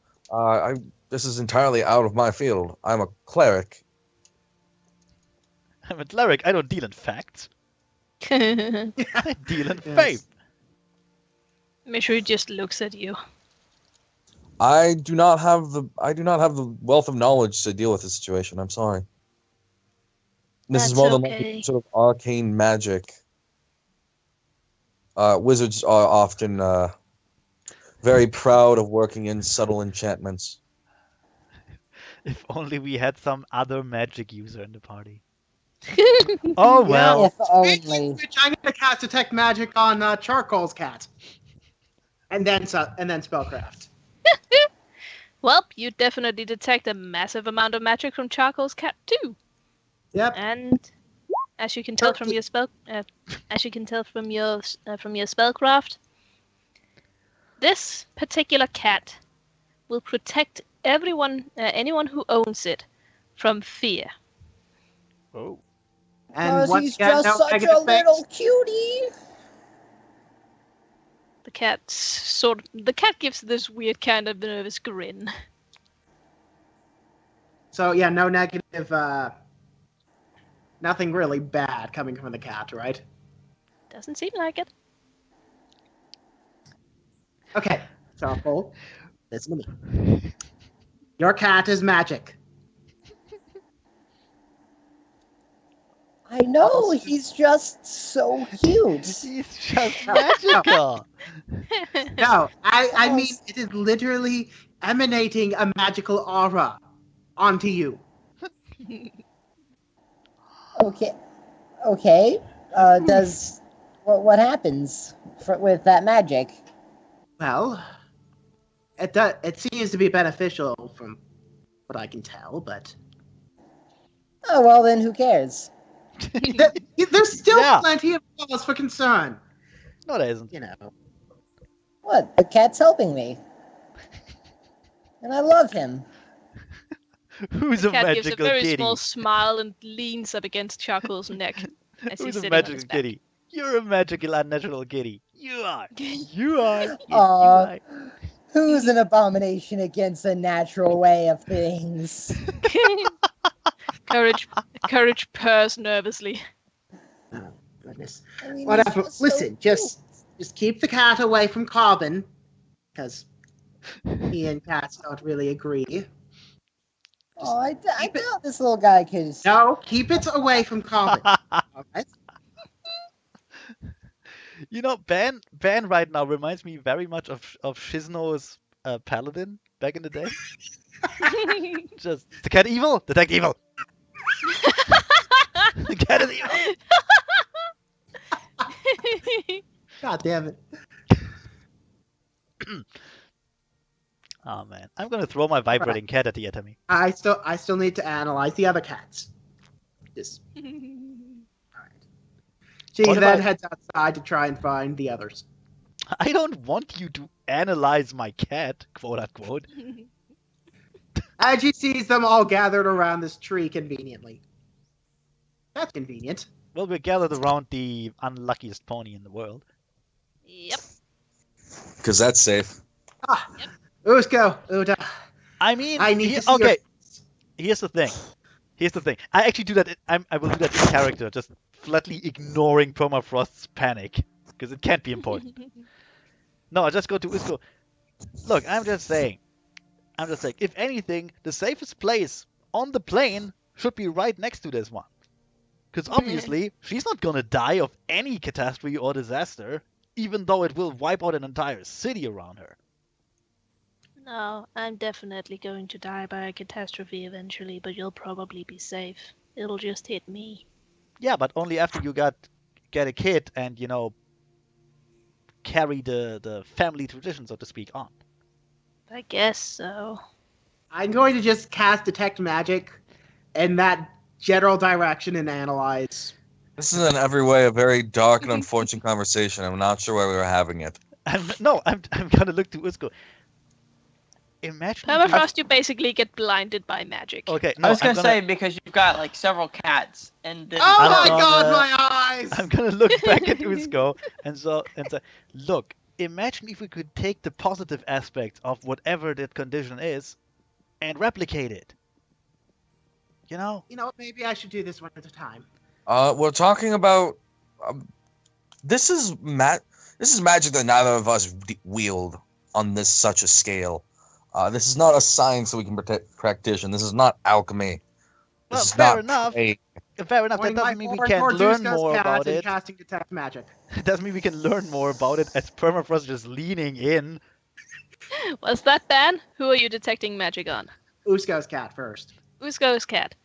This is entirely out of my field. I'm a cleric. I'm a cleric. I don't deal in facts. I deal in Yes. faith. Mishri just looks at you. I do not have the wealth of knowledge to deal with the situation. I'm sorry. This is That's more than okay. likely sort of arcane magic. Wizards are often very proud of working in subtle enchantments. If only we had some other magic user in the party. Oh well. If only. Which I'm gonna cast detect magic on Charcoal's cat, and then spellcraft. Well, you definitely detect a massive amount of magic from Charcoal's cat too. Yep. And as you can tell from your spellcraft, this particular cat will protect anyone who owns it, from fear. Oh. And Because once he's again, just no such a negative things. little cutie. The cat gives this weird kind of nervous grin. So yeah, no negative. Nothing really bad coming from the cat, right? Doesn't seem like it. Okay, so Cole, listen to me. Your cat is magic. I know, he's just so cute. He's just magical. No, I mean it is literally emanating a magical aura onto you. Okay. What happens with that magic? Well, it seems to be beneficial from what I can tell, but Oh well, then who cares? there's still Yeah. plenty of cause for concern. No, there isn't. You know. What? The cat's helping me, and I love him. Who's The a cat gives a magical very kitty? small smile and leans up against Charcoal's neck as he's Who's a sitting on magical his back. kitty? You're a magical unnatural kitty. You are. You are. Yes, you Aw. are. Who's an abomination against the natural way of things? Courage purrs nervously. Oh, goodness. I mean, Whatever. he's just so Listen, cute. just keep the cat away from Carbon, because he and cats don't really agree. Oh, I doubt this little guy could. No, keep it away from Carbon. All right? You know, Ben right now reminds me very much of Shizno's paladin back in the day. Just the cat evil, detect evil. The cat is evil. God damn it. Oh man, I'm gonna throw my vibrating cat at the enemy. I still need to analyze the other cats. Just all right. She What then about- heads outside to try and find the others. I don't want you to analyze my cat, quote unquote. As she sees them all gathered around this tree conveniently. That's convenient. Well, we're gathered around the unluckiest pony in the world. Yep. Because that's safe. Ah, Usko, Uda. I mean, I need to see okay. your... Here's the thing. I actually do that. I will do that in character, just flatly ignoring Permafrost's panic, because it can't be important. No, I just go to Usko. Look, I'm just saying. If anything, the safest place on the plane should be right next to this one. Because obviously, she's not gonna die of any catastrophe or disaster, even though it will wipe out an entire city around her. No, I'm definitely going to die by a catastrophe eventually, but you'll probably be safe. It'll just hit me. Yeah, but only after you get a kid and, carry the family tradition, so to speak, on. I guess so. I'm going to just cast Detect Magic in that general direction and analyze. This is in every way a very dark and unfortunate conversation. I'm not sure why we were having it. I'm gonna look to Usko. Imagine. if you- Permafrost, you basically get blinded by magic. Okay, no, I was I'm gonna say because you've got like several cats and then Oh I'm my gonna- god, my eyes! I'm gonna look back at Usko and say, look, imagine if we could take the positive aspect of whatever that condition is and replicate it. You know? You know what, maybe I should do this one at a time. We're talking about. This is magic that neither of us wield on such a scale. This is not a science that we can practice. This is not alchemy. Well, This is fair not enough. play. Fair enough. That Pointing my doesn't mean we forward can't towards learn Usko's more cat about and it. casting Detect Magic. It doesn't mean we can learn more about it as Permafrost just leaning in. Was that Ben? Who are you detecting magic on? Usko's cat first. Usko's cat.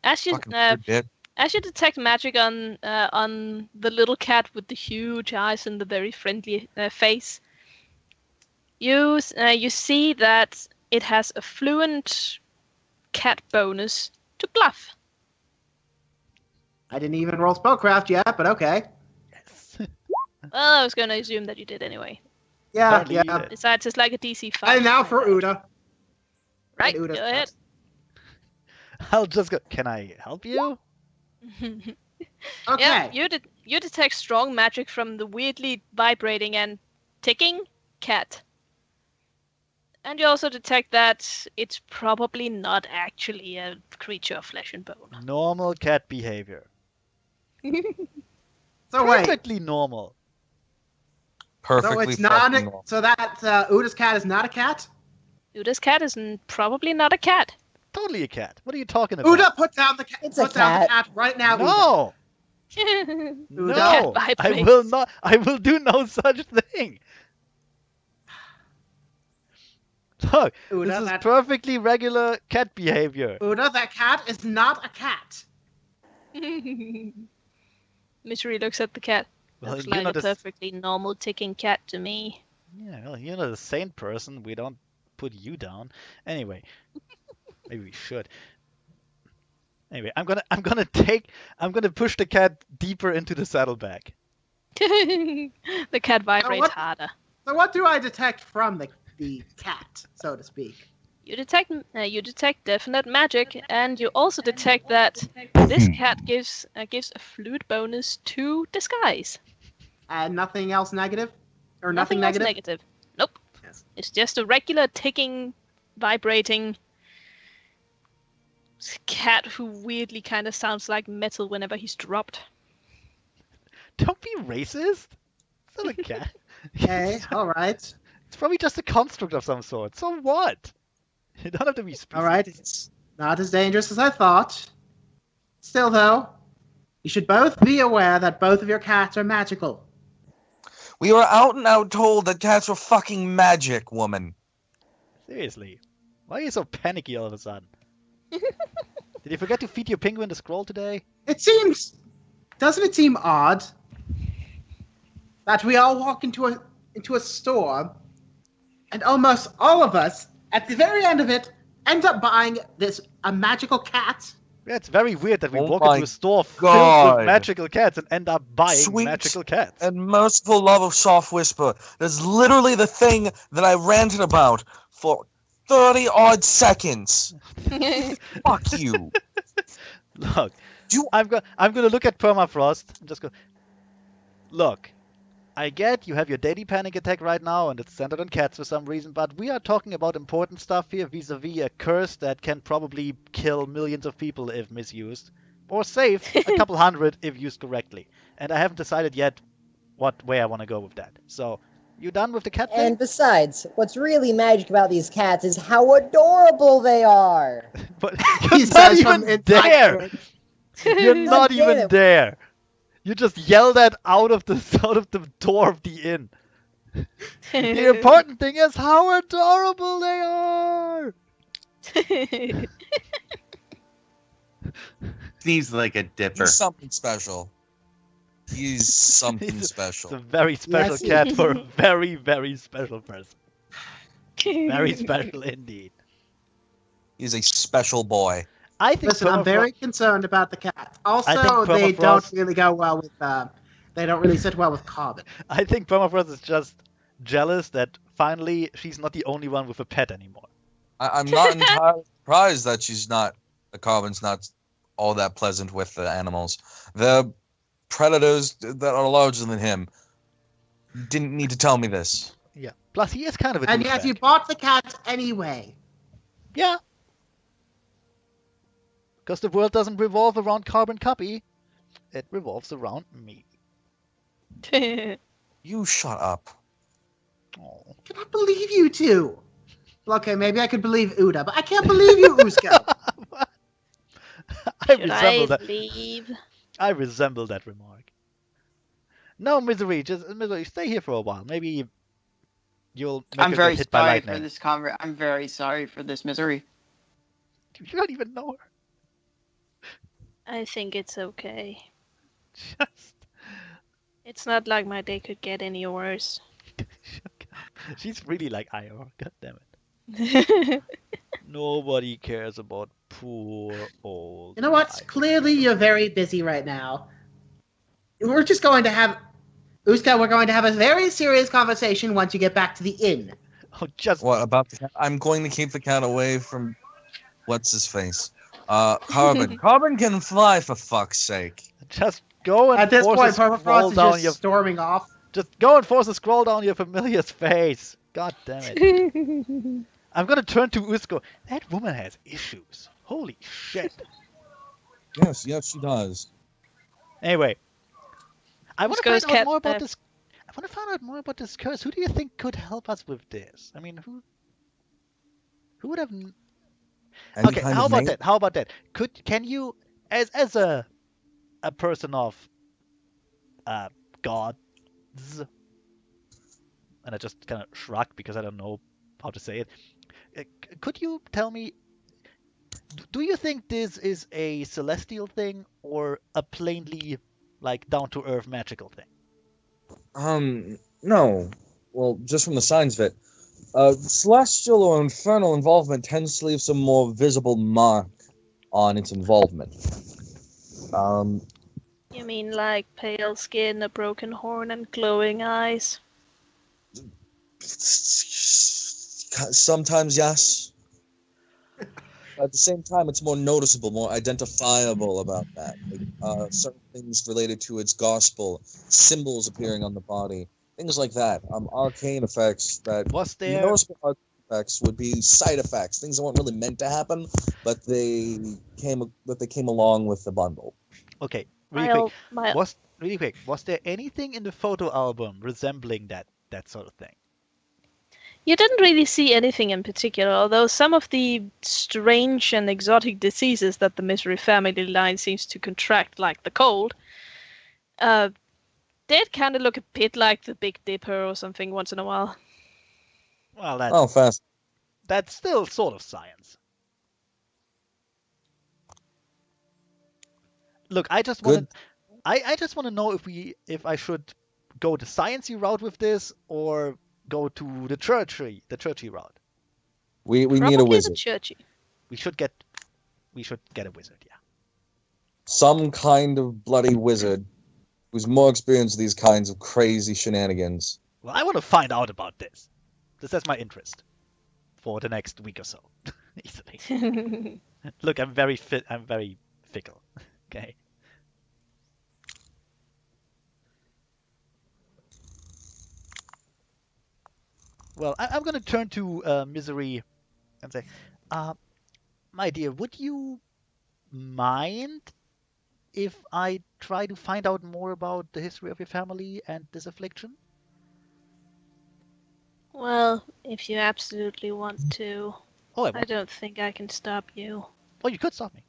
As you Fucking weird bit. as you detect magic on the little cat with the huge eyes and the very friendly face, you see that it has a fluent cat bonus to bluff. I didn't even roll spellcraft yet, but okay. Well, I was going to assume that you did anyway. Yeah, Apparently you yeah. did. Besides, it's like a DC 5. And now for Uda. Right, And go Uda's ahead. I'll just go. Can I help you? Okay. Yeah, you detect strong magic from the weirdly vibrating and ticking cat. And you also detect that it's probably not actually a creature of flesh and bone. Normal cat behavior. So wait. Perfectly normal. Perfectly So it's not. fucking normal. So that Uda's cat is not a cat. Uda's cat is probably not a cat. Totally a cat. What are you talking about? Uda, put down the cat. It's a Put down the cat. cat right now. Uda. No! Uda. No! Cat I vibrates. will not. I will do no such thing. Look, Uda, this is that- perfectly regular cat behavior. Uda, that cat is not a cat. Misery looks at the cat. Well, Looks you're like not a a perfectly normal ticking cat to me. Yeah, well, you're not a sane person. We don't put you down. Anyway, maybe we should. Anyway, I'm gonna push the cat deeper into the saddlebag. The cat vibrates what? harder. So what do I detect from the cat, so to speak? You detect definite magic, and you also detect that this cat gives a flute bonus to disguise. And nothing else negative, or Nothing nothing else negative. negative. Nope. Yes. It's just a regular ticking, vibrating cat who weirdly kind of sounds like metal whenever he's dropped. Don't be racist. It's not a cat. Okay, all right, It's probably just a construct of some sort. So what? You don't have to be species. all right. It's not as dangerous as I thought. Still, though, you should both be aware that both of your cats are magical. We were out and out told that cats were fucking magic, woman. Seriously. Why are you so panicky all of a sudden? Did you forget to feed your penguin the scroll today? Doesn't it seem odd that we all walk into a store and almost all of us, at the very end of it, end up buying a magical cat? Yeah, it's very weird that we Oh walk my into a store filled God. with magical cats and end up buying Sweet magical cats. And merciful love of soft whisper. That's literally the thing that I ranted about for 30-odd seconds. Fuck you. Look, You- I'm gonna look at Permafrost and just go. Look, I get you have your daily panic attack right now, and it's centered on cats for some reason, but we are talking about important stuff here vis-a-vis a curse that can probably kill millions of people if misused, or save a couple hundred if used correctly. And I haven't decided yet what way I want to go with that. So, you done with the cat thing? And besides, what's really magic about these cats is how adorable they are. But He you're not says from even inside there. the- You're not damn even it. there. You just yell that out of the door of the inn. The important thing is how adorable they are. Sneezes like a dipper. He's something special. He's something It's special. a very special Yes. cat for a very, very special person. Very special indeed. He's a special boy. I think Listen, I'm very concerned about the cat. Also, think they don't permafrost- really go well with. They don't really sit well with carbon. I think Permafrost is just jealous that finally she's not the only one with a pet anymore. I'm not entirely surprised that the carbon's not all that pleasant with the animals. The predators that are larger than him didn't need to tell me this. Yeah. Plus, he is kind of a And yet, douchebag. you bought the cat anyway. Yeah. Because the world doesn't revolve around Carbon Copy. It revolves around me. You shut up. Oh. I cannot believe you two. Well, okay, maybe I could believe Uda, but I can't believe you, Usko. I Should resemble I that. leave? I resemble that remark. No, Misery, Misery, stay here for a while. Maybe you'll make I'm her very get hit by sorry for lightning. this I'm very sorry for this misery. You don't even know her. I think it's okay. Just It's not like my day could get any worse. she's really like Io. God damn it. Nobody cares about poor old. You know what? Io. Clearly, you're very busy right now. We're just going to have. Uska, we're going to have a very serious conversation once you get back to the inn. Oh, just What about the cat? I'm going to keep the cat away from what's his face. Carbon. Carbon can fly for fuck's sake. go and At this force point, a scroll Permafrost is down just your. storming off. Just go and force a scroll down your familiar's face. God damn it. I'm gonna turn to Usko. That woman has issues. Holy shit. Yes, she does. Anyway, I want to Usko's find out cat more about theft. this. I want to find out more about this curse. Who do you think could help us with this? I mean, who would have? Any Okay, kind how of about name? that? How about that? Can you, as a person of gods, and I just kind of shrugged because I don't know how to say it. Could you tell me? Do you think this is a celestial thing or a plainly like down to earth magical thing? No. Well, just from the signs of it. Celestial or infernal involvement tends to leave some more visible mark on its involvement. You mean like pale skin, a broken horn, and glowing eyes? Sometimes, yes. At the same time, it's more noticeable, more identifiable about that. Like, certain things related to its gospel, symbols appearing on the body, things like that. Arcane effects that Was there noticeable arcane effects would be side effects, things that weren't really meant to happen, but they came along with the bundle. okay? Really quick. My Was there anything in the photo album resembling that sort of thing? You didn't really see anything in particular, although some of the strange and exotic diseases that the Misery family line seems to contract, like the cold, did kind of look a bit like the Big Dipper or something once in a while. Well, Fast. that's still sort of science. Look, I just want to. I just want to know if I should go the sciencey route with this or go to the churchy route. We Probably need a wizard. The churchy. We should get a wizard, yeah. Some kind of bloody wizard who's more experienced with these kinds of crazy shenanigans. Well, I want to find out about this. That's my interest for the next week or so. Easily. Look, I'm very fickle. Okay. Well, I'm going to turn to Misery and say, my dear, would you mind if I try to find out more about the history of your family and this affliction? Well, if you absolutely want to, Oh, I don't think I can stop you. Oh, you could stop me.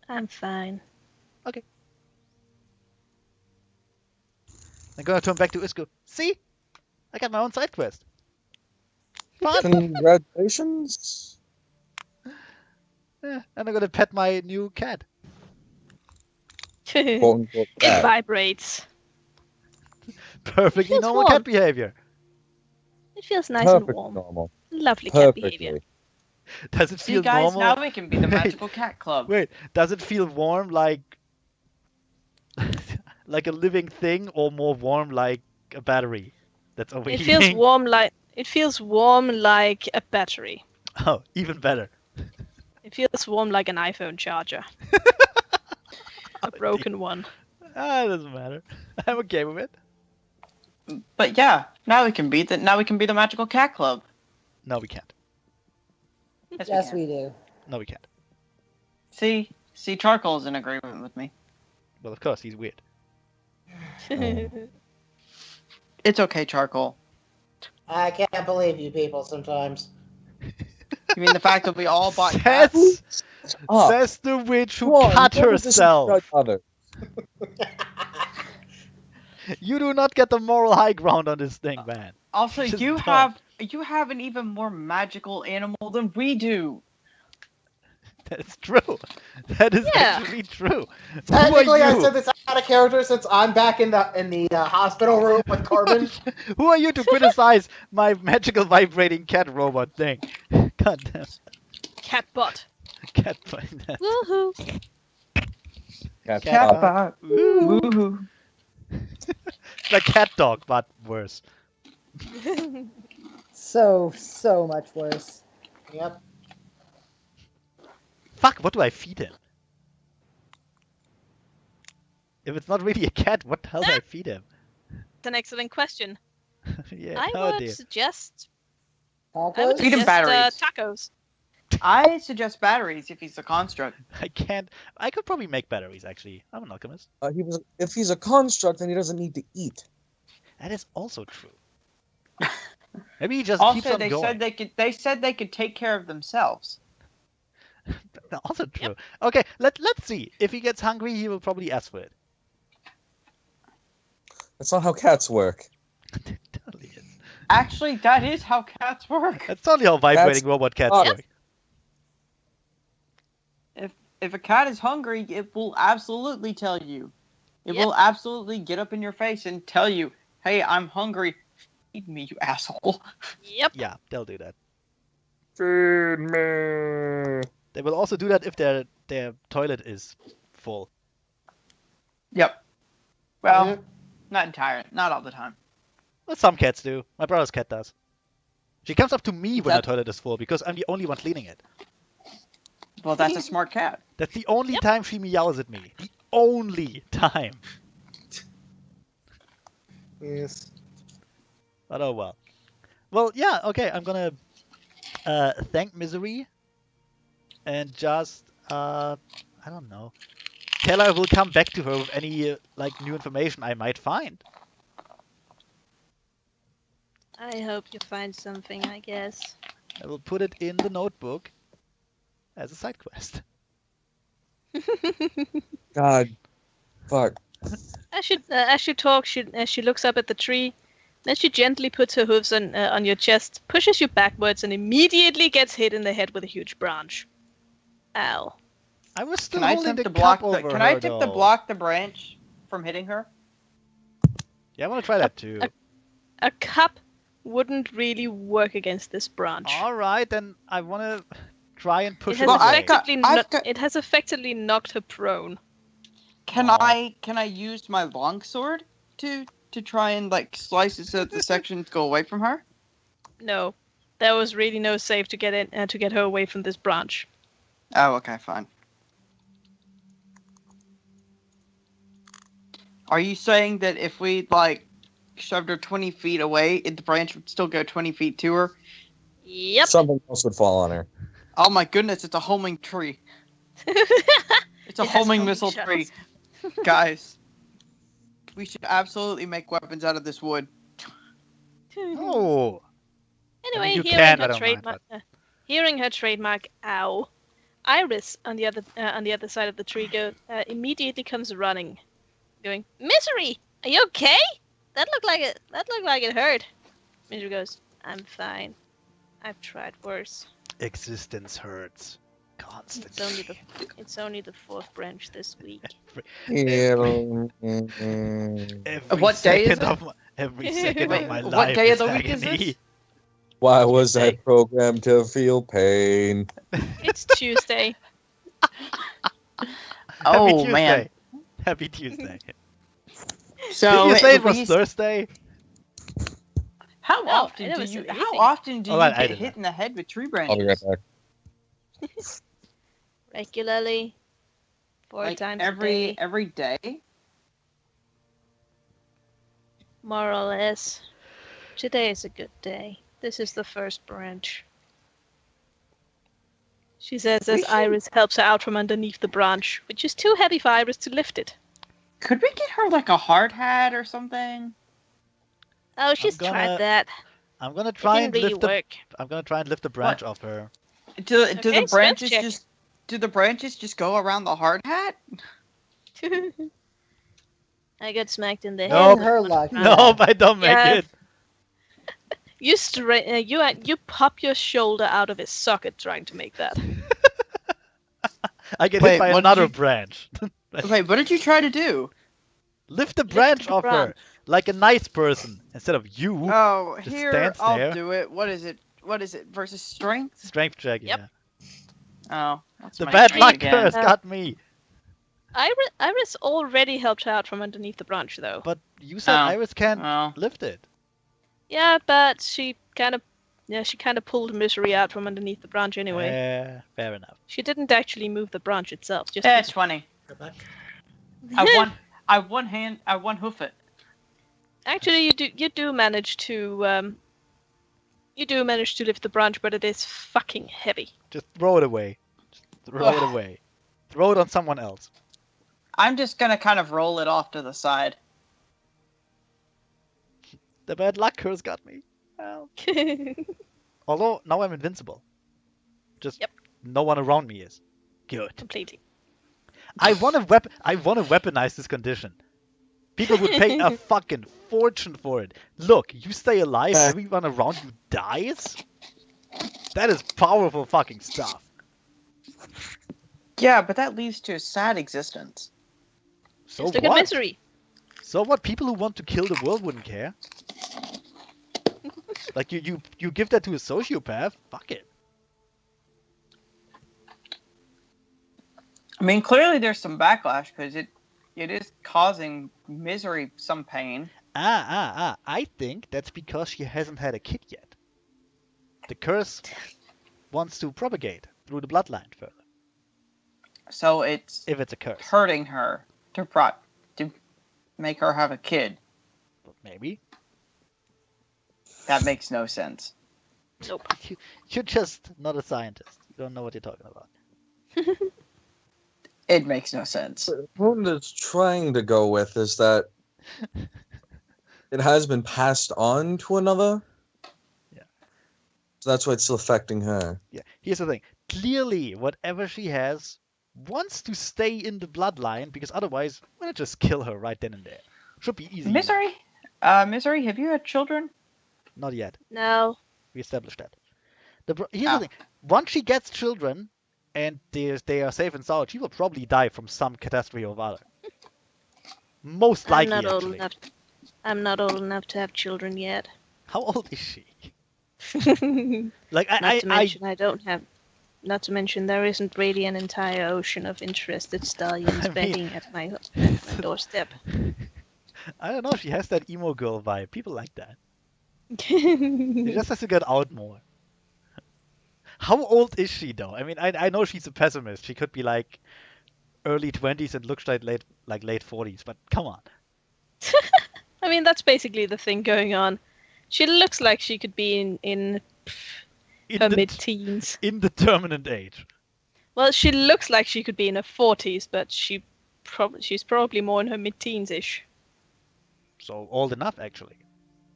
I'm fine. Okay. I'm gonna turn back to Usko. See? I got my own side quest. Fun! Congratulations! Yeah, and I'm gonna pet my new cat. Quote-unquote It cat. vibrates. Perfectly feels normal warm. cat behavior. It feels nice Perfectly and warm. normal. Lovely cat Perfectly. behavior. Does it See, feel guys, normal? now we can be the magical cat club. Wait, does it feel warm like like a living thing, or more warm like a battery that's overheating? It feels warm like a battery. Oh, even better. It feels warm like an iPhone charger. A broken one. Ah, it doesn't matter. I'm okay with it. But yeah, now we can be the magical cat club. No, we can't. Yes, we do. No, we can't. See, Charcoal's in agreement with me. Well, of course, he's weird. It's okay, Charcoal. I can't believe you people sometimes. You mean the fact that we all bought cats? Says the witch who cut herself. You do not get the moral high ground on this thing, man. Also, Just you don't. have an even more magical animal than we do. That's true. That is actually true. Technically, I said this out of character since I'm back in the hospital room with Corbin. Who are you to criticize my magical vibrating cat robot thing? God damn. Catbot. Catbot. Woohoo. Catbot. Woohoo. It's like cat dog, but worse. So much worse. Yep. Fuck, what do I feed him? If it's not really a cat, what the hell do I feed him? It's an excellent question. Yeah, I no would idea. suggest. Tacos? I would Feed him suggest batteries. tacos. I suggest batteries if he's a construct. I can't. I could probably make batteries, actually. I'm an alchemist. If he's a construct, then he doesn't need to eat. That is also true. Maybe he just keeps Also, on they going. said they could. They said they could take care of themselves. Also true. Okay, let's see. If he gets hungry, he will probably ask for it. That's not how cats work. It totally is. Actually, that is how cats work. That's totally how vibrating robot cats Oh. work. If a cat is hungry, it will absolutely tell you. It Yep. will absolutely get up in your face and tell you, "Hey, I'm hungry. Feed me, you asshole." Yep. Yeah, they'll do that. Feed me. They will also do that if their toilet is full. Yep. Well, Yeah. not all the time. Well, some cats do. My brother's cat does. She comes up to me when her That- toilet is full because I'm the only one cleaning it. Well, that's a smart cat. That's the only Yep. time she meows at me. The only time. Yes. But oh well. Well, yeah, okay, I'm gonna thank Misery and just, I don't know. Tell her we'll come back to her with any, new information I might find. I hope you find something, I guess. I will put it in the notebook as a side quest. God. Fuck. As she talks, as she looks up at the tree, then she gently puts her hooves on your chest, pushes you backwards, and immediately gets hit in the head with a huge branch. Ow. I was still Can I holding attempt the to block cup over Can her, I attempt to though. block the branch from hitting her? Yeah, I want to try that too. A cup wouldn't really work against this branch. Alright, then I want to try and push It it has, Well, away. it has effectively knocked her prone. Can Aw. I use my longsword to try and slice it so that the sections go away from her? No, there was really no save to get in to get her away from this branch. Oh, okay, fine. Are you saying that if we shoved her 20 feet away, the branch would still go 20 feet to her? Yep. Something else would fall on her. Oh my goodness, it's a homing tree. It's a It has homing homing missile shells. tree. Guys, we should absolutely make weapons out of this wood. Oh! Anyway, you hearing can, I her don't trademark, hearing her trademark "ow," Iris on the other side of the tree immediately comes running, going, "Misery, are you okay? That looked like it hurt." Misery goes, "I'm fine. I've tried worse. Existence hurts. Constantly. It's only the fourth branch this week." Every What day is second it? every second Wait, of my what life day of is the week is agony. this? Why was I Tuesday. programmed to feel pain? It's Tuesday. Oh, Happy Tuesday. man. Happy Tuesday. So Did you say it if was we- Thursday? How No, often it do was you? amazing. How often do Oh, you I get didn't hit know. in the head with tree I'll be right branches? back. Regularly. 4 times a day. every day? More or less. Today is a good day. This is the first branch. She says We as should- Iris helps her out from underneath the branch, which is too heavy for Iris to lift it. Could we get her a hard hat or something? Oh, she's gonna tried that. I'm gonna It try didn't and really lift the. work. I'm gonna try and lift the branch off her. Do Okay, the strength branches check. just go around the hard hat? I got smacked in the Nope. head. And her luck. No, I don't make Yeah. it. You pop your shoulder out of his socket trying to make that. I get Wait, hit by what did another you- branch. Wait, what did you try to do? Lift the branch the off her, branch. like a nice person, instead of you. Oh, Just here, stands I'll there. do it. What is it? Versus strength? Strength check, Yep. yeah. Oh, that's The my bad strength luck again. curse got me. Iris already helped her out from underneath the branch, though. But you said Oh, Iris can't Well, lift it. Yeah, but she kind of pulled Misery out from underneath the branch anyway. Fair enough. She didn't actually move the branch itself. Just it's funny. I I one hoof it. Actually, you do manage to lift the branch, but it is fucking heavy. Just throw it away. Just throw it away. Throw it on someone else. I'm just gonna kind of roll it off to the side. The bad luck curse got me. Well, although now I'm invincible. Just no one around me is. Good. Completely. I want to weaponize this condition. People would pay a fucking fortune for it. Look, you stay alive, everyone around you dies? That is powerful fucking stuff. Yeah, but that leads to a sad existence. So Just look what? at misery. So what? People who want to kill the world wouldn't care. Like you give that to a sociopath? Fuck it. I mean, clearly there's some backlash because it is causing misery, some pain. I think that's because she hasn't had a kid yet. The curse wants to propagate through the bloodline further. So it's if it's a curse, hurting her to make her have a kid. Maybe. That makes no sense. Nope. You're just not a scientist. You don't know what you're talking about. It makes no sense. The point it's trying to go with is that it has been passed on to another. Yeah. So that's why it's still affecting her. Yeah. Here's the thing. Clearly, whatever she has wants to stay in the bloodline because otherwise, we're gonna just kill her right then and there. Should be easy. Misery, have you had children? Not yet. No. We established that. Here's the thing. Once she gets children, and they are safe and sound, she will probably die from some catastrophe or other. Most likely, actually. I'm not old enough to have children yet. How old is she? Not to mention, there isn't really an entire ocean of interested stallions begging at my doorstep. I don't know. She has that emo girl vibe. People like that. She just has to get out more. How old is she, though? I mean, I know she's a pessimist. She could be like early 20s and looks like late 40s, but come on. I mean, that's basically the thing going on. She looks like she could be in her mid-teens. Indeterminate age. Well, she looks like she could be in her 40s, but she's probably more in her mid-teens-ish. So old enough, actually.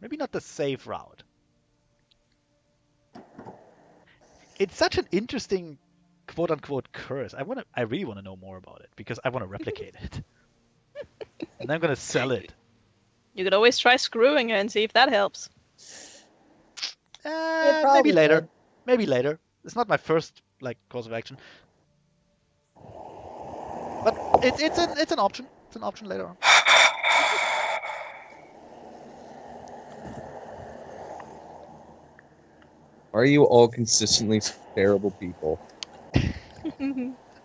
Maybe not the safe route. It's such an interesting quote-unquote curse. I really want to know more about it because I want to replicate it. And I'm gonna sell it. You could always try screwing her and see if that helps. Maybe later. Would. Maybe later. It's not my first course of action. But it's an option. It's an option later on. Are you all consistently terrible people?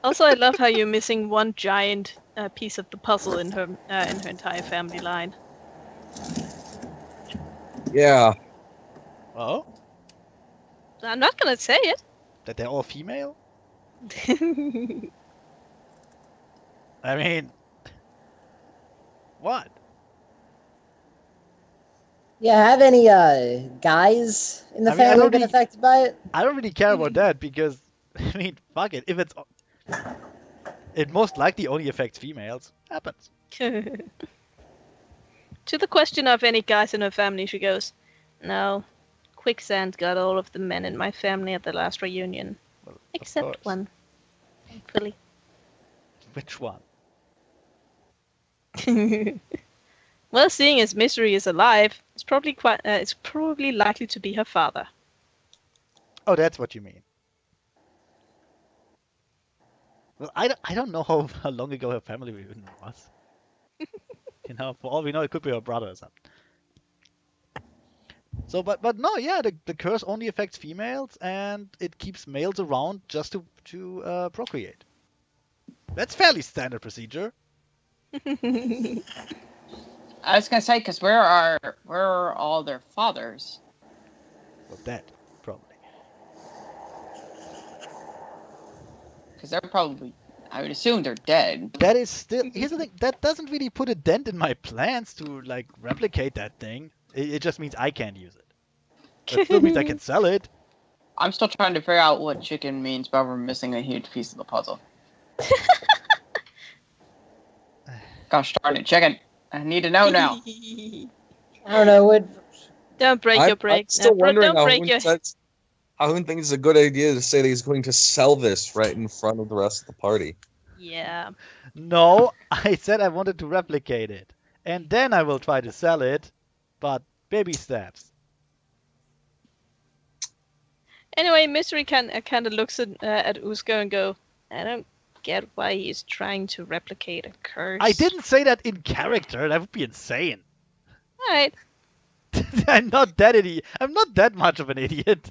Also, I love how you're missing one giant piece of the puzzle in her entire family line. Yeah. Oh? I'm not gonna say it. That they're all female? I mean, what? Yeah, have any guys in the family been affected by it? I don't really care about that because, I mean, fuck it. If it most likely only affects females. Happens. To the question of any guys in her family, she goes, "No, quicksand got all of the men in my family at the last reunion, well, except one, thankfully." Which one? Well, seeing as Misery is alive, it's probably likely to be her father. Oh, that's what you mean. Well, I don't know how long ago her family reunion was. You know, for all we know, it could be her brother or something. So, but no, yeah, the curse only affects females, and it keeps males around just to procreate. That's fairly standard procedure. I was gonna say, because where are all their fathers? Well, dead, probably. Because they're probably I would assume they're dead. That is still. Here's the thing. That doesn't really put a dent in my plans to like replicate that thing. It just means I can't use it. That still means I can sell it. I'm still trying to figure out what chicken means, but we're missing a huge piece of the puzzle. Gosh darn it, chicken! I need to know now. I don't know. Don't break your break. I'm still wondering Don't break your... how Hoon thinks it's a good idea to say that he's going to sell this right in front of the rest of the party. Yeah. No, I said I wanted to replicate it, and then I will try to sell it, but baby steps. Anyway, Mystery kind of looks at Usko and go, I don't get why he's trying to replicate a curse. I didn't say that in character. That would be insane. Alright. I'm not that idiot. I'm not that much of an idiot.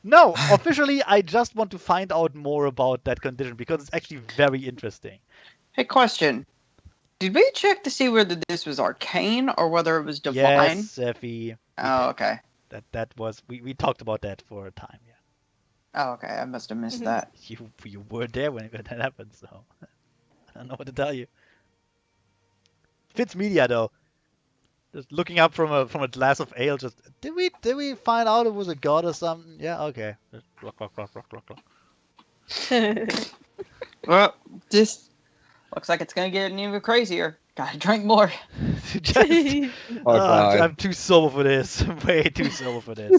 No, officially, I just want to find out more about that condition because it's actually very interesting. Hey, question. Did we check to see whether this was arcane or whether it was divine? Yes, Seffi. Oh, okay. That was we talked about that for a time, yeah. Oh, okay. I must have missed that. You were there when that happened, so I don't know what to tell you. Fits media though. Just looking up from a glass of ale. Just did we find out it was a god or something? Yeah, okay. Just rock. Well, this looks like it's gonna get even crazier. Gotta drink more. I'm too sober for this. Way too sober for this.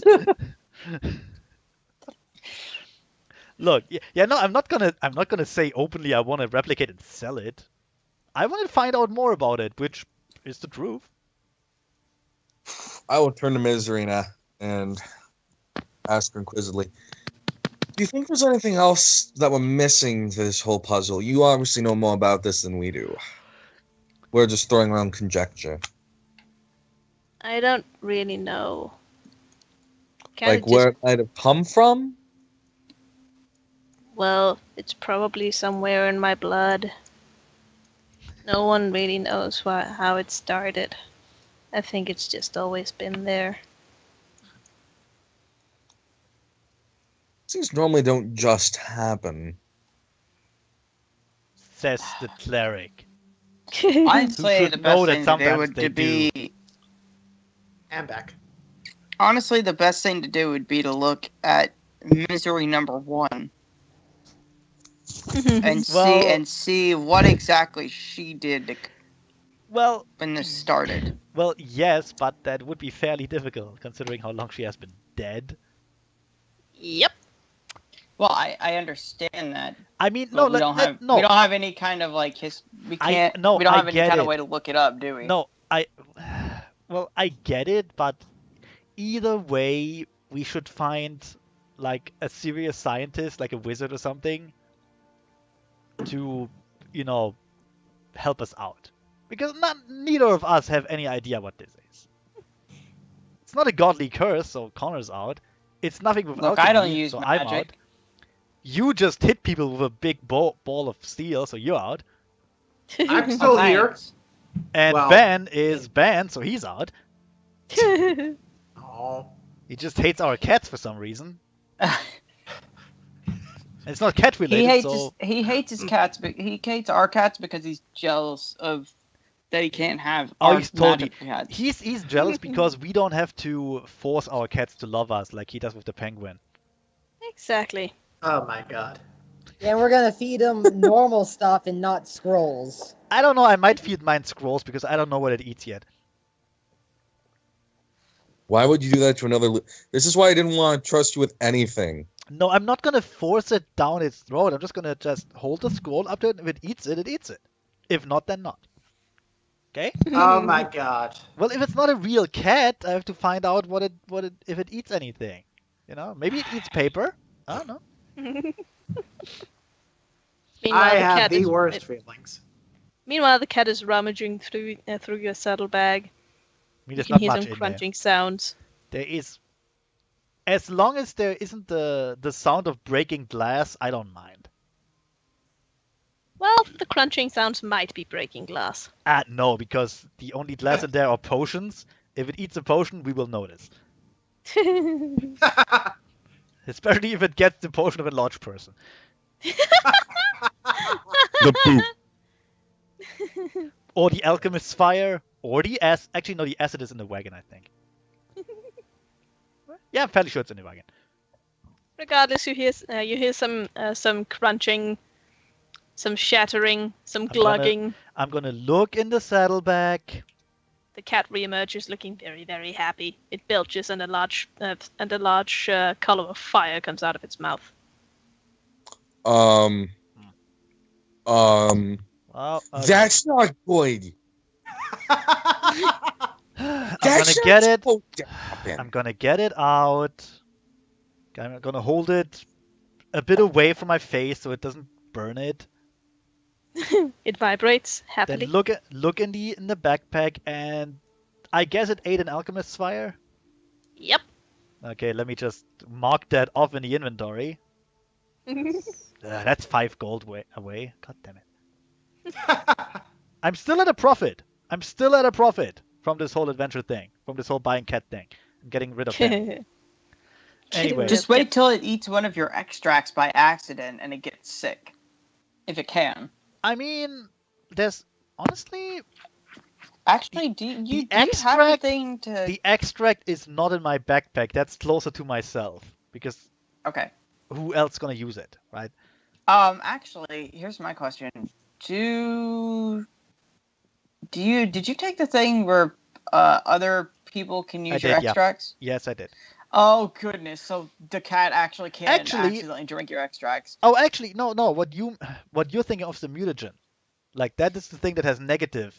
Look, yeah, no, I'm not gonna say openly I want to replicate and sell it. I want to find out more about it, which is the truth. I will turn to Mizrina and ask her inquisitively, do you think there's anything else that we're missing to this whole puzzle? You obviously know more about this than we do. We're just throwing around conjecture. I don't really know. Where it might have come from? Well, it's probably somewhere in my blood. No one really knows how it started. I think it's just always been there. Things normally don't just happen. Says the cleric. I'd say the best thing to do would be... And back. Honestly, the best thing to do would be to look at misery number 1. and see what exactly she did when this started. Well, yes, but that would be fairly difficult considering how long she has been dead. Yep. Well, I understand that. I mean, we don't have any kind of like we don't have any kind of way to look it up, do we? No, I get it, but either way, we should find like a serious scientist, like a wizard or something, to, help us out. Because neither of us have any idea what this is. It's not a godly curse, so Connor's out. It's nothing with alchemy, I don't use so magic. I'm out. You just hit people with a big ball of steel, so you're out. I'm still here. And Ben is banned, so he's out. Oh. He just hates our cats for some reason. It's not cat related. He hates his cats, but he hates our cats because he's jealous of that he can't have. He's totally. He's jealous because we don't have to force our cats to love us like he does with the penguin. Exactly. Oh my god. Yeah, we're gonna feed him normal stuff and not scrolls. I don't know. I might feed mine scrolls because I don't know what it eats yet. Why would you do that to another? This is why I didn't want to trust you with anything. No, I'm not gonna force it down its throat. I'm just gonna hold the scroll up to it. If it eats it, it eats it. If not, then not. Okay? Oh my god. Well, if it's not a real cat, I have to find out if it eats anything. Maybe it eats paper. I don't know. I have the worst feelings. Meanwhile, the cat is rummaging through your saddlebag. You can hear some crunching sounds. There is, as long as there isn't the sound of breaking glass, I don't mind. Well, the crunching sounds might be breaking glass. No, because the only glass in there are potions. If it eats a potion, we will notice. Especially if it gets the potion of a large person. The boot. Or the alchemist's fire, or the acid. Actually, no, the acid is in the wagon, I think. Yeah, I'm fairly sure it's in the wagon. Regardless, you hear some crunching, some shattering, some glugging. I'm gonna look in the saddlebag. The cat reemerges, looking very, very happy. It belches, and a large column of fire comes out of its mouth. Well, That's not good. I'm That's gonna get not it. supposed to happen. I'm gonna get it out. I'm gonna hold it a bit away from my face so it doesn't burn it. It vibrates happily. Then look in the backpack, and I guess it ate an alchemist's fire. Yep. Okay, let me just mark that off in the inventory. That's 5 gold away. God damn it. I'm still at a profit. From this whole adventure thing, from this whole buying cat thing. I'm getting rid of that. Anyway, Just wait till it eats one of your extracts by accident and it gets sick. If it can. I mean, there's honestly... Actually, do you have a thing to... The extract is not in my backpack. That's closer to myself. Because... Okay. Who else gonna use it, right? Actually, here's my question. Did you take the thing where other people can use your extracts? Yeah. Yes, I did. Oh goodness! So the cat actually can accidentally drink your extracts. Oh, actually, no. What you're thinking of is the mutagen. Like that is the thing that has negative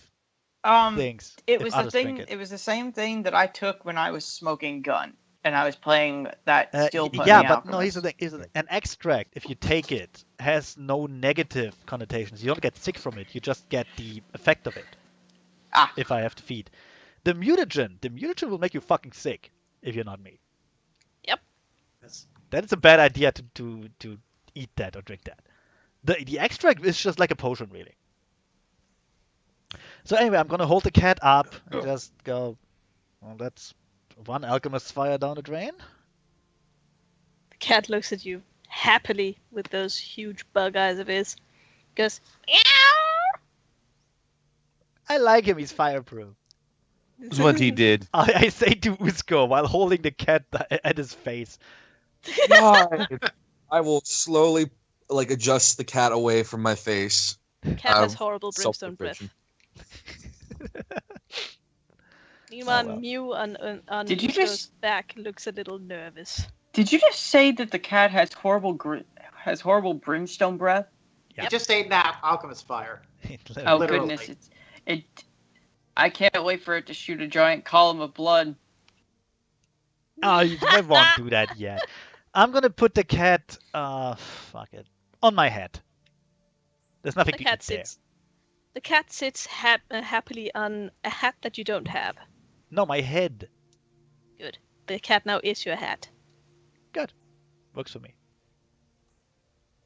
things. It was the thing. It was the same thing that I took when I was smoking gun and I was playing that steel put. Yeah, but no. Here's the thing. An extract, if you take it, has no negative connotations. You don't get sick from it. You just get the effect of it. If I have to feed. The mutagen will make you fucking sick if you're not me. Yep. That is a bad idea to eat that or drink that. The extract is just like a potion, really. So anyway, I'm gonna hold the cat up and just go. Well, that's one alchemist's fire down the drain. The cat looks at you happily with those huge bug eyes of his. Goes, meow! I like him. He's fireproof. That's what he did. I say to Usko while holding the cat at his face. God. I will slowly adjust the cat away from my face. Cat has horrible brimstone breath. Meanwhile, Mew on Usko's back looks a little nervous. Did you just say that the cat has horrible brimstone breath? Yeah. It just ate that alchemist fire. Oh literally. Goodness! I can't wait for it to shoot a giant column of blood. Oh, I won't do that yet. I'm gonna put the cat, fuck it, on my head. There's nothing to eat there. The cat sits happily on a hat that you don't have. No, my head. Good. The cat now is your hat. Good. Works for me.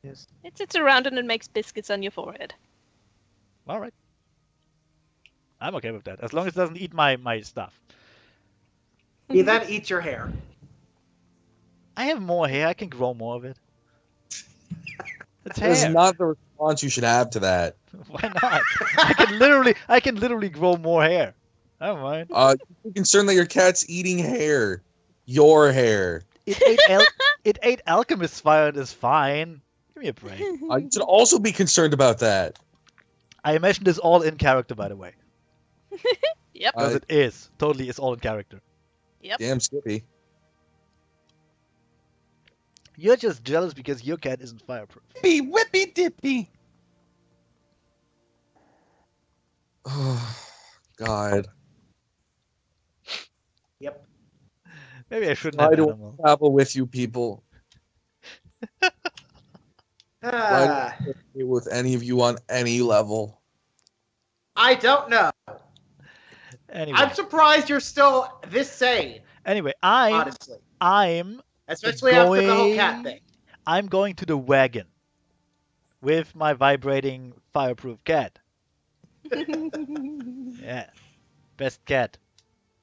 Yes. It sits around and it makes biscuits on your forehead. All right. I'm okay with that, as long as it doesn't eat my stuff. He then eats your hair. I have more hair. I can grow more of it. It's hair. That is not the response you should have to that. Why not? I can literally grow more hair. I don't mind. You're concerned that your cat's eating hair. Your hair. It ate alchemist's fire and is fine. Give me a break. You should also be concerned about that. I imagine this all in character, by the way. Yep. Because it is. Totally is all in character. Yep. Damn Skippy. You're just jealous because your cat isn't fireproof. Be whippy dippy. Oh, God. Yep. Maybe I shouldn't have I don't animal. travel with you people. I don't deal with any of you on any level. I don't know. Anyway. I'm surprised you're still this sane. Anyway, honestly. Especially after the whole cat thing. I'm going to the wagon with my vibrating fireproof cat. Yeah. Best cat.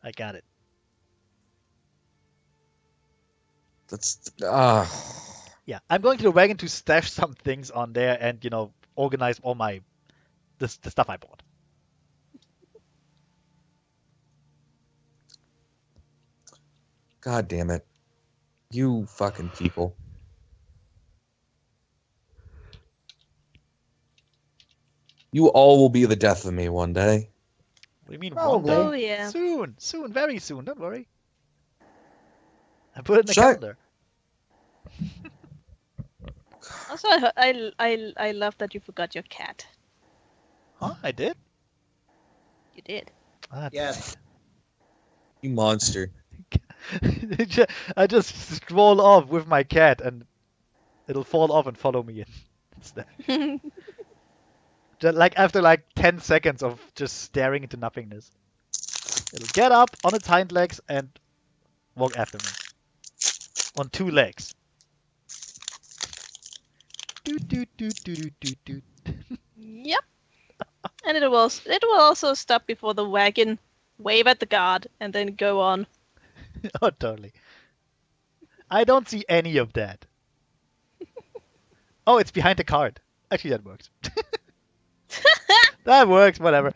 I got it. That's Yeah, I'm going to the wagon to stash some things on there and, organize all the stuff I bought. God damn it. You fucking people. You all will be the death of me one day. What do you mean Probably. one Oh day? yeah. Soon, very soon. Don't worry. I put it in the Shut- calendar. Also, I love that you forgot your cat. Huh? I did? You did. That's Yes. You monster. I just stroll off with my cat and it'll fall off and follow me instead. Just like after 10 seconds of just staring into nothingness. It'll get up on its hind legs and walk after me. On 2 legs. Doot, doot, doot, doot, doot, doot. Yep. And it will also stop before the wagon, wave at the guard, and then go on. Oh, totally. I don't see any of that. Oh, it's behind the cart. Actually, that works. That works, whatever.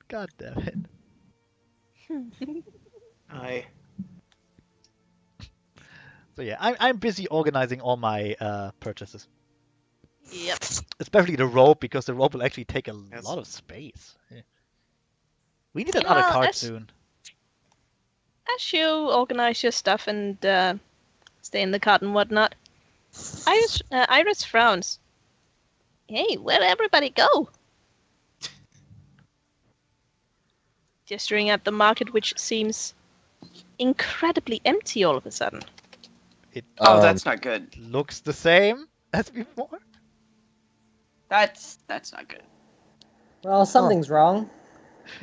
God damn it. So yeah, I'm busy organizing all my purchases. Yep. Especially the rope, because the rope will actually take a Yes. lot of space. Yeah. We need another Well, cart soon. As you organize your stuff and stay in the cart and whatnot, Iris frowns. Hey, where'd everybody go? Gesturing at the market, which seems incredibly empty all of a sudden. It Oh, Um, that's not good. looks the same as before. That's not good. Well, something's wrong.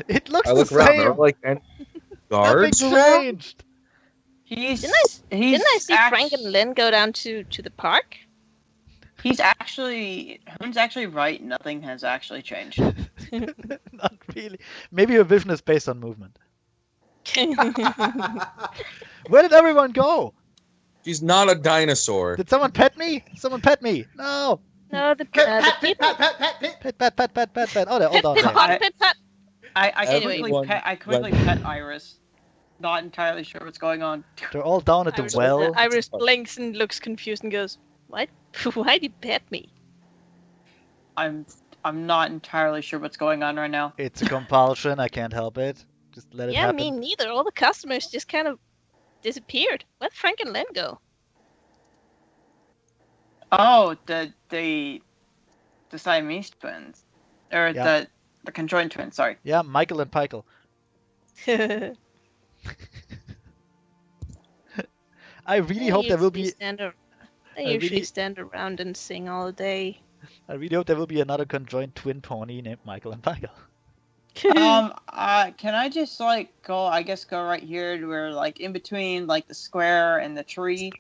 It looks I the look around. There same. are like any Nothing guards around. changed. He's Didn't I see act- Frank and Lynn go down to the park? He's actually Hoon's actually right. Nothing has actually changed. Not really. Maybe your vision is based on movement. Where did everyone go? She's not a dinosaur. Did someone pet me? Someone pet me. No. No, the Pat, people. Pet. Oh, they're all down Pit there. pat, pit pat. I Anyway. quickly pet Iris. Not entirely sure what's going on. They're all down at the Iris, well. Iris blinks and looks confused and goes, "What? Why did you pet me?" I'm not entirely sure what's going on right now. It's a compulsion. I can't help it. Just let it Yeah, happen. me neither. All the customers just kind of disappeared. Where'd Frank and Lynn go? Oh, the Siamese twins, or Yeah. the conjoined twins. Sorry. Yeah, Michael and Pikel. I really hope there will be. They I usually really- stand around and sing all day. I really hope there will be another conjoined twin pony named Michael and Pikel. Can I just go? I guess go right here to where in between the square and the tree.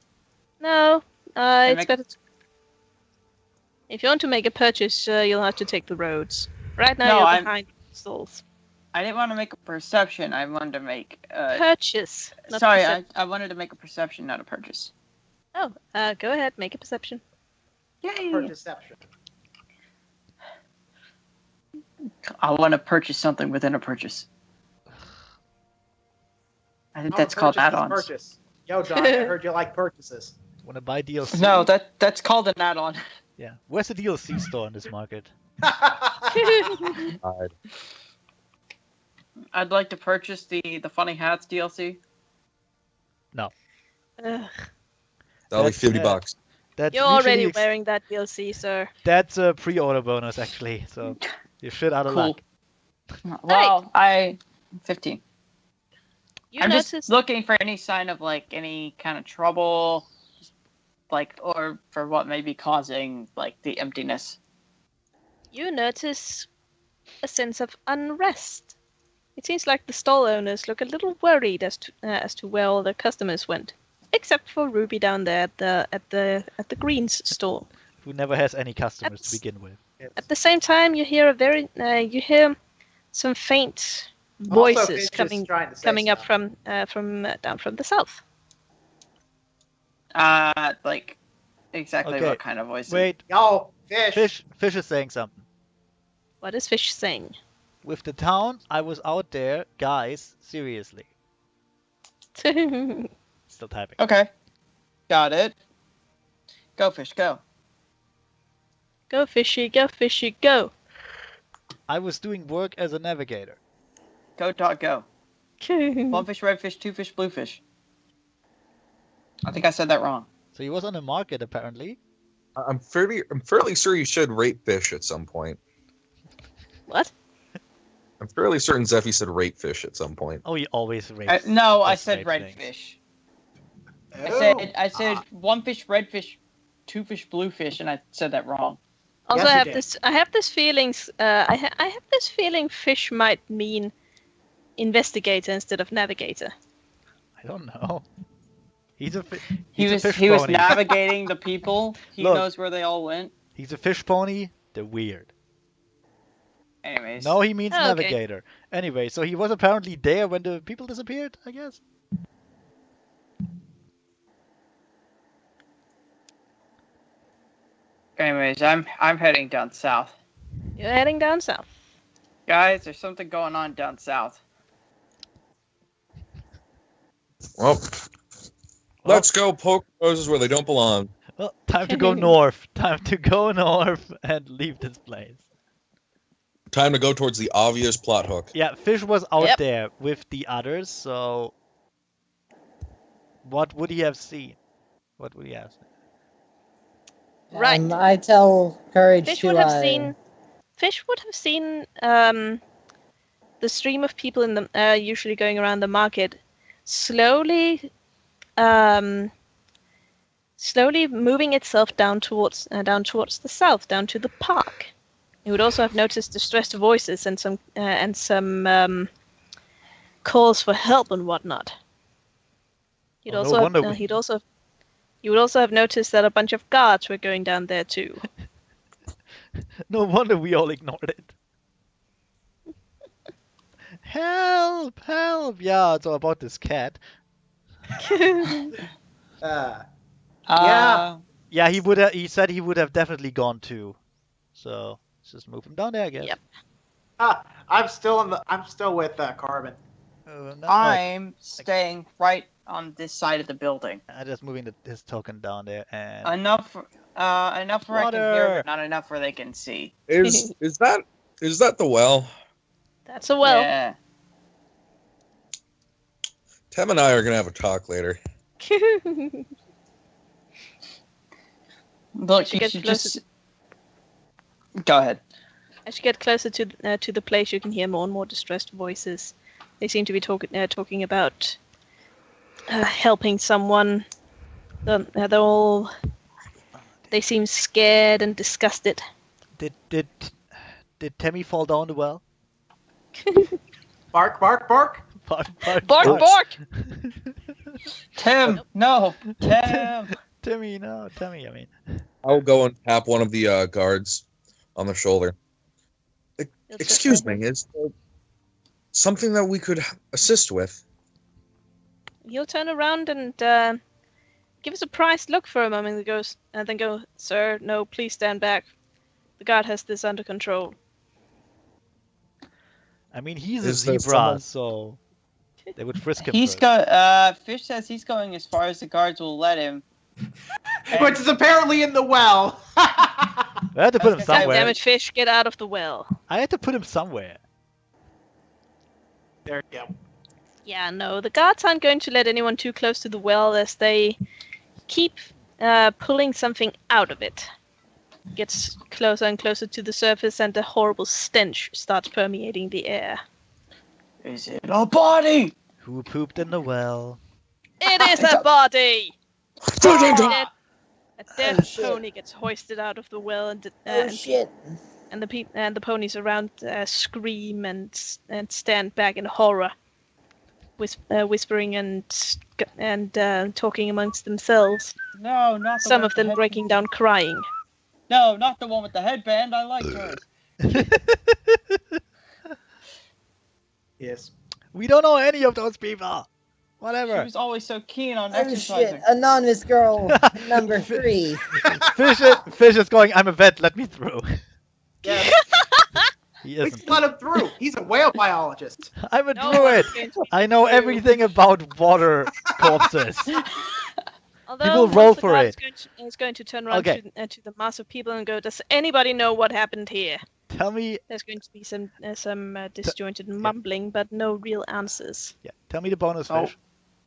No, it's make- better. If you want to make a purchase, you'll have to take the roads. Right now, No, you're I'm- behind stalls. I didn't want to make a perception. I wanted to make. Purchase. Not Sorry, percep- I wanted to make a perception, not a purchase. Oh, go ahead, make a perception. For Yay! deception. I want to purchase something within a purchase. I think Oh, that's called purchase is add-ons. Purchase. Yo, Josh, I heard you like purchases. Wanna buy DLC? No, that's called an add-on. Yeah. Where's the DLC store in this market? God. I'd like to purchase the Funny Hats DLC. Ugh, That'll be That's, $50. That's you're already usually wearing that DLC, sir. That's a pre-order bonus actually, so you're shit out of Cool. luck. Well, 15. You I'm notice just looking for any sign of any kind of trouble, or for what may be causing the emptiness. you notice a sense of unrest. It seems like the stall owners look a little worried as to where all their customers went, except for Ruby down there at the greens store. Who never has any customers to That's- begin with. At the same time, you hear you hear some faint Also, Finch voices is coming trying to say coming up stuff. from down from the south. Like exactly Okay, what kind of voices? Wait, Yo, Fish. Fish is saying something. What is Fish saying? With the town, I was out there, guys. Seriously, still typing. Okay, got it. Go fish, go. Go fishy, go. I was doing work as a navigator. Go dog, go. One fish, red fish, two fish, blue fish. I think I said that wrong. So he was on the market apparently. I'm fairly sure you should rate fish at some point. What? I'm fairly certain Zeffy said rate fish at some point. Oh, he always rates. No, I does said rate red things. fish. Oh. I said one fish, red fish, two fish, blue fish, and I said that wrong. Also, Yes, you I have did. this. I have this feelings. I have this feeling fish might mean investigator instead of navigator. I don't know. He's a He he's a was fish he was pony. navigating the people. He Look. knows where they all went. He's a fish pony. They're weird. Anyways. No, he means Oh, okay. navigator. Anyway, so he was apparently there when the people disappeared, I guess. Anyways, I'm heading down south. You're heading down south. Guys, there's something going on down south. Well, let's go poke roses where they don't belong. Well, time to go north. Time to go north and leave this place. Time to go towards the obvious plot hook. Yeah, Fish was out Yep. there with the others, so what would he have seen? What would he have seen? Right. I tell Courage Fish to would have seen. Fish would have seen the stream of people in the usually going around the market slowly moving itself down towards the south, down to the park. You would also have noticed distressed voices and some calls for help and whatnot. You'd Oh, no also wonder you would also have noticed that a bunch of guards were going down there too. No wonder we all ignored it. Help! Help! Yeah, it's all about this cat. Yeah. Yeah, he would have. He said he would have definitely gone too. So let's just move him down there, I guess. Yep. I'm still with Carbon. No, I'm staying right on this side of the building. I'm just moving his token down there and. Enough where I can hear, Water. but not enough where they can see. Is that the well? That's a well. Yeah. Tem and I are gonna have a talk later. Look, should you get should closer just go ahead. As you get closer to the place, you can hear more and more distressed voices. They seem to be talking about helping someone. They seem scared and disgusted. Did Temmie fall down the well? Bark, bark, bark. Bark, bark, Bark, bark! Tim, no, Tim. Temmie, no, Temmie. I mean. I'll go and tap one of the guards on the shoulder. Excuse me, is there something that we could assist with? He'll turn around and give us a prized look for a moment, and then go, "Sir, no, please stand back. The guard has this under control." I mean, he's Is a there zebra, someone- so they would frisk him. He's first. Fish says he's going as far as the guards will let him. Which is apparently in the well. I had to put him God God somewhere. damn it, Fish, get out of the well. I had to put him somewhere. There you go. Yeah, no, the guards aren't going to let anyone too close to the well as they keep pulling something out of it. Gets closer and closer to the surface, and a horrible stench starts permeating the air. Is it a body? Who pooped in the well? It is a body! A dead Oh, shit. pony gets hoisted out of the well, and Oh shit! and the ponies around scream and stand back in horror, whispering and talking amongst themselves. No, not the Some one of with the them head- breaking down crying. No, not the one with the headband. I like her. Yes. We don't know any of those people. She Whatever. was always so keen on Oh shit! exercising. Anonymous girl number 3. Fish is going, I'm a vet, let me through. Yes. He Please isn't. let him through. He's a whale biologist. I'm a No druid. one's going to be I know through. everything about water corpses. Although will roll once the for guard it. is going to turn around Okay. to the mass of people and go, "Does anybody know what happened here?" Tell me, There's going to be some disjointed mumbling, but no real answers. tell me the bonus Oh. fish.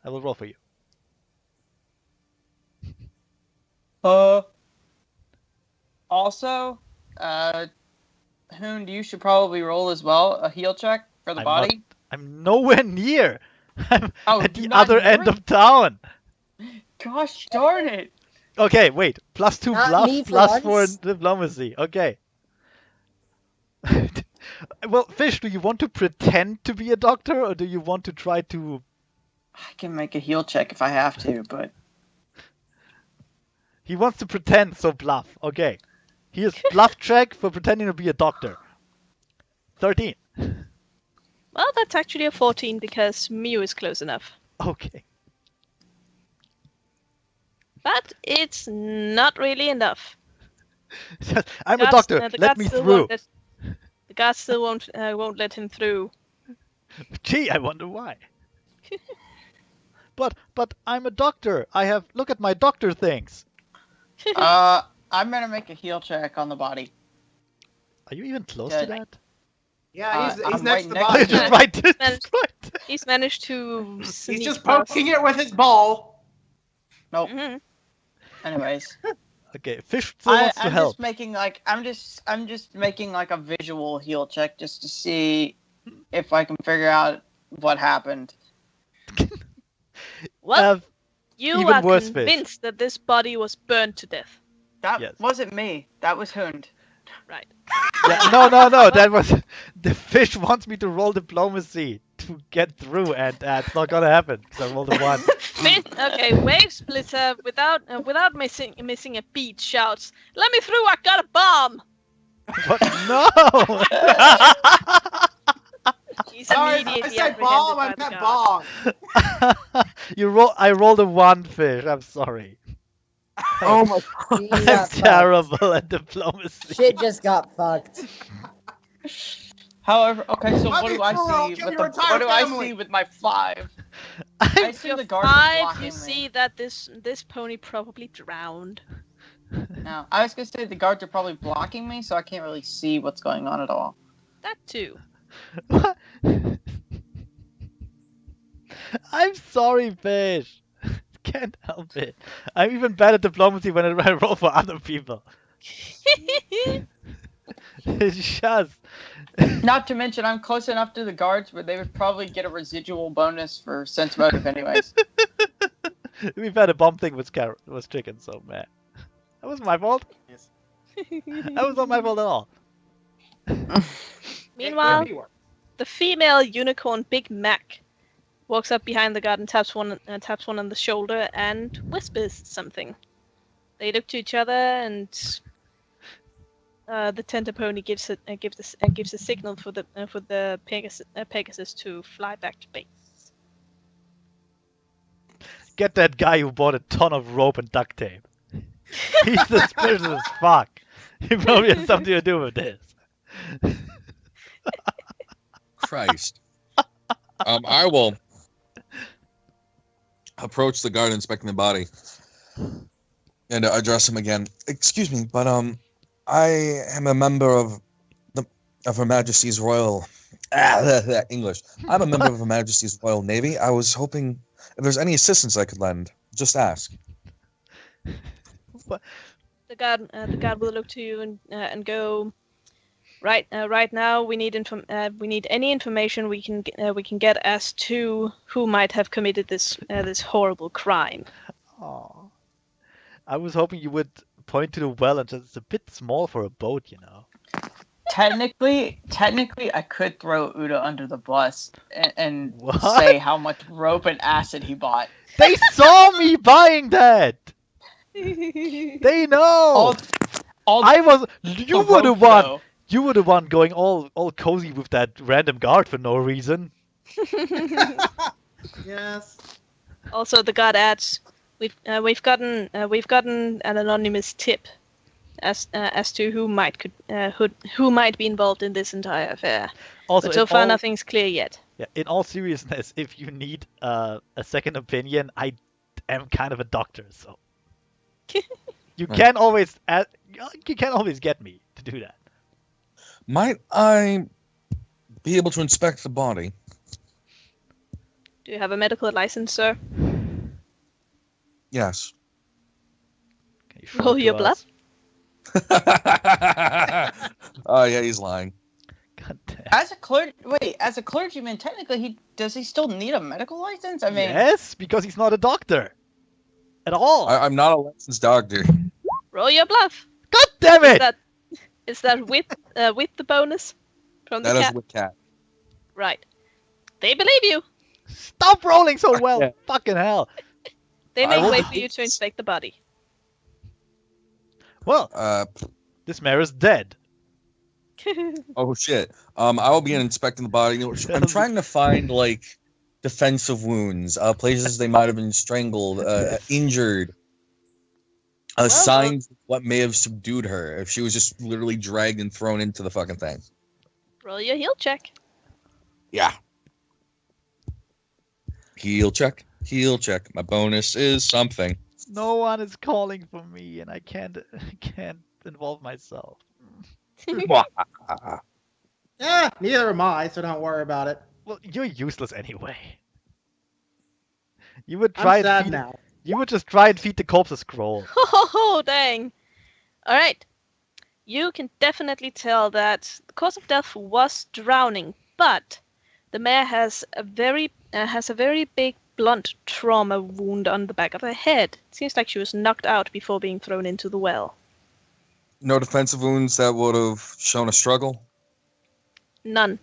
I will roll for you. Also, Hoon, you should probably roll as well a heal check for the I'm body. I'm nowhere near. I'm at you're the not other near end it? of town. Gosh darn it! Okay, wait. +2 Not bluff, me for +4 once. diplomacy. Okay. Well, Fish, do you want to pretend to be a doctor, or do you want to try to... I can make a heal check if I have to, but He wants to pretend, so bluff. Okay. He is bluff check for pretending to be a doctor. 13. Well, that's actually a 14 because Mew is close enough. Okay. But it's not really enough. I'm a doctor. The Let guards me still through. the guards still won't let him through. Gee, I wonder why. But I'm a doctor. Look at my doctor things. I'm gonna make a heal check on the body. Are you even close Good. to that? Yeah, he's I'm next right to the next Oh, body. you're just right. managed- right. He's managed to He's sneak just past. poking it with his ball. Nope. Mhm. Anyways, Okay, Fish still wants to I'm help. just making like I'm just making like a visual heal check just to see if I can figure out what happened. Well, Uh, you even are worse, Fish. convinced that this body was burned to death. That Yes. wasn't me. That was Hoond. Right. yeah, no. That was the Fish wants me to roll diplomacy to get through, and it's not gonna happen because I rolled a 1. Okay, Wave Splitter, without missing a beat, shouts, "Let me through! I got a bomb!" What? No. He's Sorry, I immediately said bomb. I apprehended by meant the guard. bong. I rolled a 1, Fish. I'm sorry. Oh my You I'm got fucked. terrible at diplomacy. Shit just got fucked. However, okay, so Let what me do I through, I'll see kill with your the entire what do I family. see with my 5? I I'm, see Your the guards are 5, blocking you me. see that this pony probably drowned. No, I was gonna say the guards are probably blocking me, so I can't really see what's going on at all. That too. what? I'm sorry, Fish. Can't help it. I'm even bad at diplomacy when I roll for other people. It's just. Not to mention, I'm close enough to the guards where they would probably get a residual bonus for sense motive, anyways. We've had a bomb thing was chicken, so man. That wasn't my fault. Yes. That was not my fault at all. Meanwhile, the female unicorn Big Mac walks up behind the guard and taps one on the shoulder and whispers something. They look to each other, and the tender pony gives a signal for the Pegasus to fly back to base. Get that guy who bought a ton of rope and duct tape. He's suspicious as fuck. He probably has something to do with this. Christ. I will approach the guard inspecting the body and address him again. Excuse me, but I am a member of Her Majesty's Royal English. I'm a member of Her Majesty's Royal Navy. I was hoping if there's any assistance I could lend, just ask. The guard will look to you and go. Right now, we need any information we can get as to who might have committed this horrible crime. Aw. I was hoping you would point to the well and just it's a bit small for a boat, you know. Technically, I could throw Uda under the bus and What? say how much rope and acid he bought. They saw me buying that. They know. I was. You were the one. You were the one going all cozy with that random guard for no reason. Yes. Also, the guard adds, we've gotten an anonymous tip as to who might be involved in this entire affair. Also, But so far, nothing's clear yet. Yeah, in all seriousness, if you need a second opinion, I am kind of a doctor, so you can always get me to do that. Might I be able to inspect the body? Do you have a medical license, sir? Yes. Can you show Roll it to your bluff. us? Oh yeah, he's lying. God damn. As a clergyman, technically, does he still need a medical license? I mean, Yes, because he's not a doctor at all. I'm not a licensed doctor. Roll your bluff. God damn it! Is that with the bonus from the That is cat? with cat. Right. They believe you. Stop rolling so well. yeah. Fucking hell. They I make rolled way a for you to inspect the body. Well, this mare is dead. Oh shit. I will be inspecting the body. I'm trying to find like defensive wounds, places they might have been strangled, injured, signs of what may have subdued her if she was just literally dragged and thrown into the fucking thing. Roll your heal check. Yeah. Heal check. Heal check. My bonus is something. No one is calling for me, and I can't involve myself. Yeah, neither am I, so don't worry about it. Well, you're useless anyway. You would I'm try and sad feed. now. You would just try and feed the corpse a scroll. Oh, dang. All right. You can definitely tell that the cause of death was drowning, but the mare has a very big blunt trauma wound on the back of her head. It seems like she was knocked out before being thrown into the well. No defensive wounds that would have shown a struggle? None.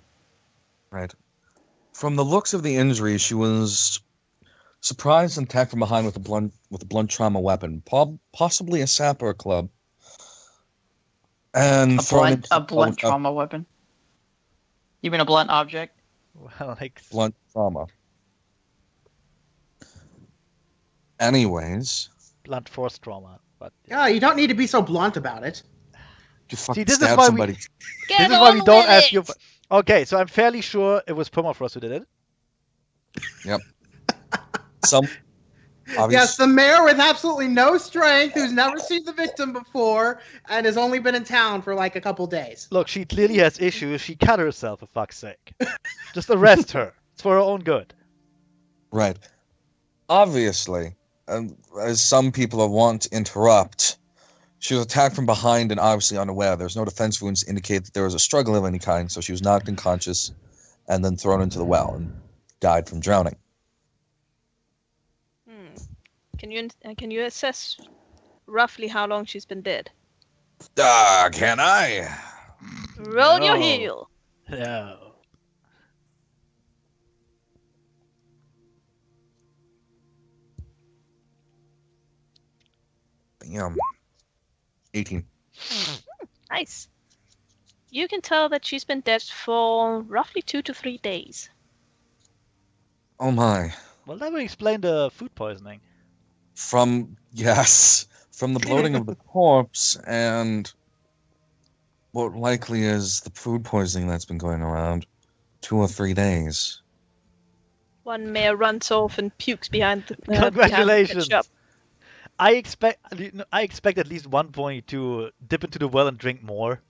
Right. From the looks of the injury, she was surprised and attacked from behind with a blunt trauma weapon, possibly a sapper club. And a blunt trauma weapon. You mean a blunt object? Well, like blunt trauma. Anyways, blunt force trauma, but Yeah, you don't need to be so blunt about it. you fucking this is stab why somebody. this is why we don't ask you. Okay, so I'm fairly sure it was Permafrost who did it. Yep. Some. Yes, the mayor with absolutely no strength, who's never seen the victim before, and has only been in town for like a couple days. Look, she clearly has issues. She cut herself, for fuck's sake. Just arrest her. It's for her own good. Right. Obviously, as some people are wont to interrupt, she was attacked from behind and obviously unaware. There's no defense wounds to indicate that there was a struggle of any kind, so she was knocked unconscious and then thrown into the well and died from drowning. Can you assess roughly how long she's been dead? Can I? Roll your No. heal. No. Damn. 18. Nice. You can tell that she's been dead for roughly 2 to 3 days. Oh my. Well, that would explain the food poisoning. From the bloating of the corpse and what likely is the food poisoning that's been going around 2 or 3 days. One mare runs off and pukes behind the Congratulations. shop. I expect at least one pony to dip into the well and drink more.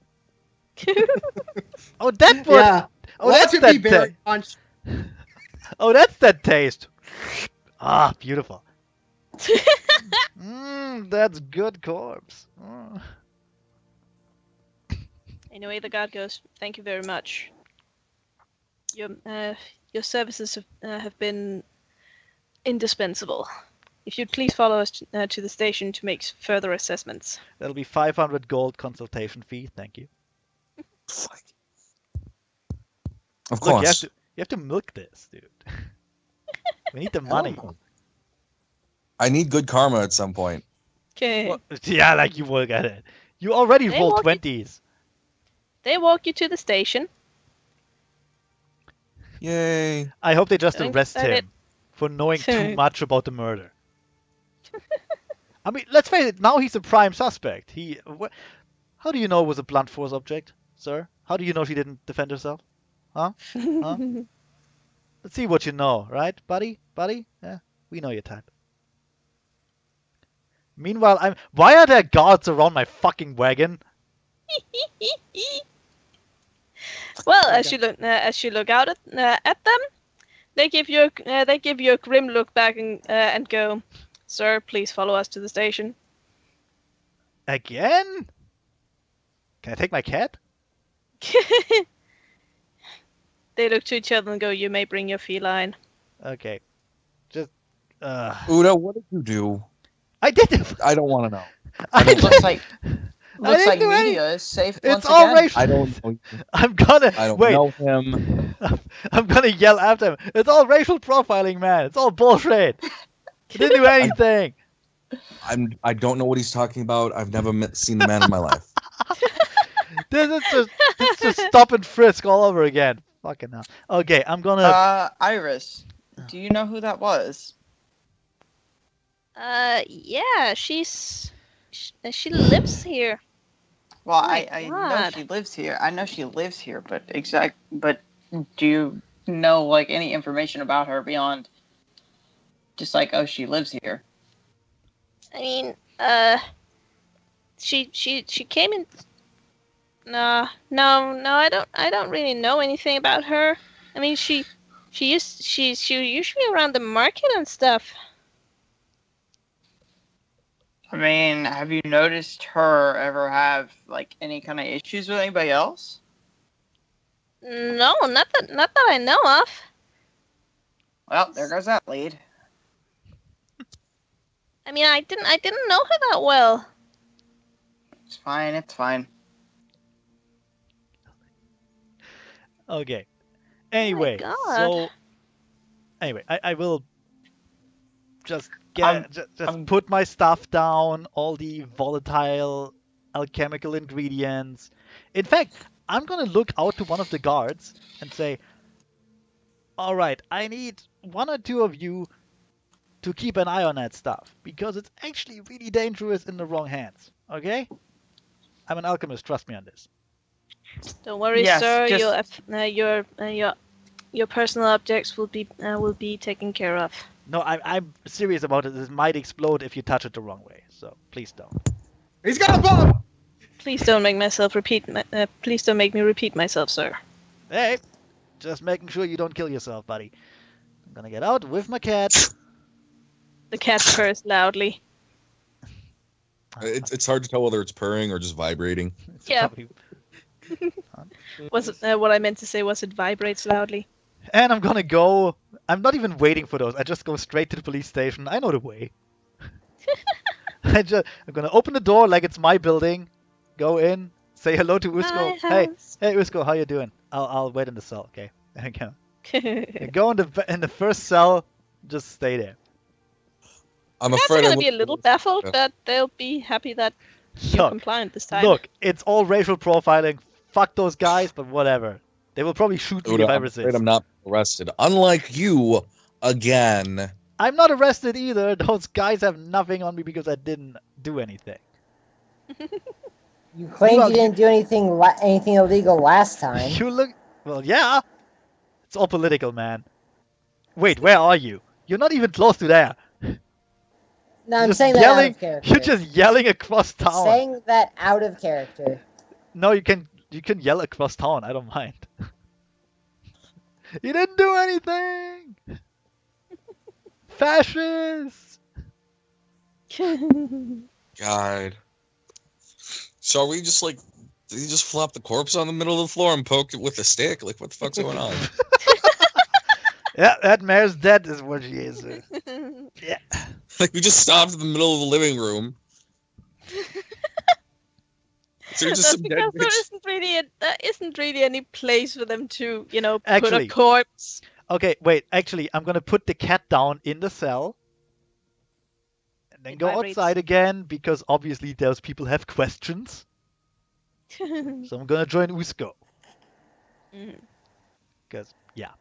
Oh, that one. Yeah. Oh, Let that's it be that berry taste. punch. Oh, that's that taste. Ah, beautiful. That's good corpse. Mm. Anyway, the guard goes, "Thank you very much. Your services have been indispensable. If you'd please follow us to the station to make further assessments." That'll be 500 gold consultation fee. Thank you. Fuck. Of Look, course. you have to milk this, dude. We need the money. I need good karma at some point. Okay. Well, yeah, like you work at it. You already They rolled walk 20s. They walk you to the station. Yay. I hope they just Don't arrest start it. him for knowing too much about the murder. I mean, let's face it, now he's a prime suspect. How do you know it was a blunt force object, sir? How do you know she didn't defend herself? Huh? Huh? Let's see what you know, right, buddy? Buddy? Yeah, we know your type. Meanwhile, why are there guards around my fucking wagon? Well, as you look out at them, they give you a grim look back and go, "Sir, please follow us to the station." Again? Can I take my cat? They look to each other and go, "You may bring your feline." Okay. Just. Uda, what did you do? I did it. I don't want to know. Looks like didn't like do media is safe once It's all again. racial. I don't know. I'm gonna I don't wait. know him. I'm gonna yell after him. It's all racial profiling, man. It's all bullshit. I didn't do anything. I don't know what he's talking about. I've never seen the man in my life. It's just stop and frisk all over again. Fucking hell. Okay, I'm gonna. Iris, do you know who that was? Yeah, she lives here. Well, Oh my I know God. she lives here. I know she lives here, but do you know like any information about her beyond just like, oh, she lives here? I mean, she came in. No, I don't really know anything about her. I mean, she's usually around the market and stuff. I mean, have you noticed her ever have like any kind of issues with anybody else? No, not that I know of. Well, there goes that lead. I mean, I didn't know her that well. It's fine. It's fine. Okay. Anyway, God. so anyway, I will just I'm- put my stuff down, all the volatile alchemical ingredients. In fact, I'm gonna look out to one of the guards and say, all right, I need one or two of you to keep an eye on that stuff, because it's actually really dangerous in the wrong hands, okay? I'm an alchemist, trust me on this. Don't worry, Yes, sir. just- Your personal objects will be taken care of. No, I'm serious about it. This might explode if you touch it the wrong way, so please don't. He's got a bomb! Please don't make Please don't make me repeat myself, sir. Hey, just making sure you don't kill yourself, buddy. I'm gonna get out with my cat. The cat purrs loudly. It's hard to tell whether it's purring or just vibrating. It's Yeah. probably- Was it what I meant to say? Was it vibrates loudly? And I'm gonna go. I'm not even waiting for those. I just go straight to the police station. I know the way. I'm gonna open the door like it's my building. Go in. Say hello to Usko. Hey, Usko, how you doing? I'll wait in the cell. Okay. There we go. Go in the first cell. Just stay there. I'm Cats are afraid gonna be a little baffled, Yeah. but they'll be happy that you're Look, compliant this time. look, it's all racial profiling. Fuck those guys, but whatever. They will probably shoot me if I I'm afraid resist. I'm not arrested. Unlike you, again. I'm not arrested either. Those guys have nothing on me because I didn't do anything. You claimed Well, you didn't do anything illegal last time. You look. Well, yeah. It's all political, man. Wait, where are you? You're not even close to there. No, I'm Just saying that out of character. You're just yelling across town. Saying that out of character. No, you can yell across town. I don't mind. You didn't do anything. Fascists. God. So are we just like, did he just flop the corpse on the middle of the floor and poke it with a stick? Like, what the fuck's going on? Yeah, that mare's dead is what she is. Yeah. Like, we just stopped in the middle of the living room. So you're just That's some dead because bitch. there isn't really any place for them to, put Actually- a corpse. Okay, wait. Actually, I'm gonna put the cat down in the cell, and then It go vibrates. outside again because obviously those people have questions. So I'm gonna join Usko. Mhm. Because yeah.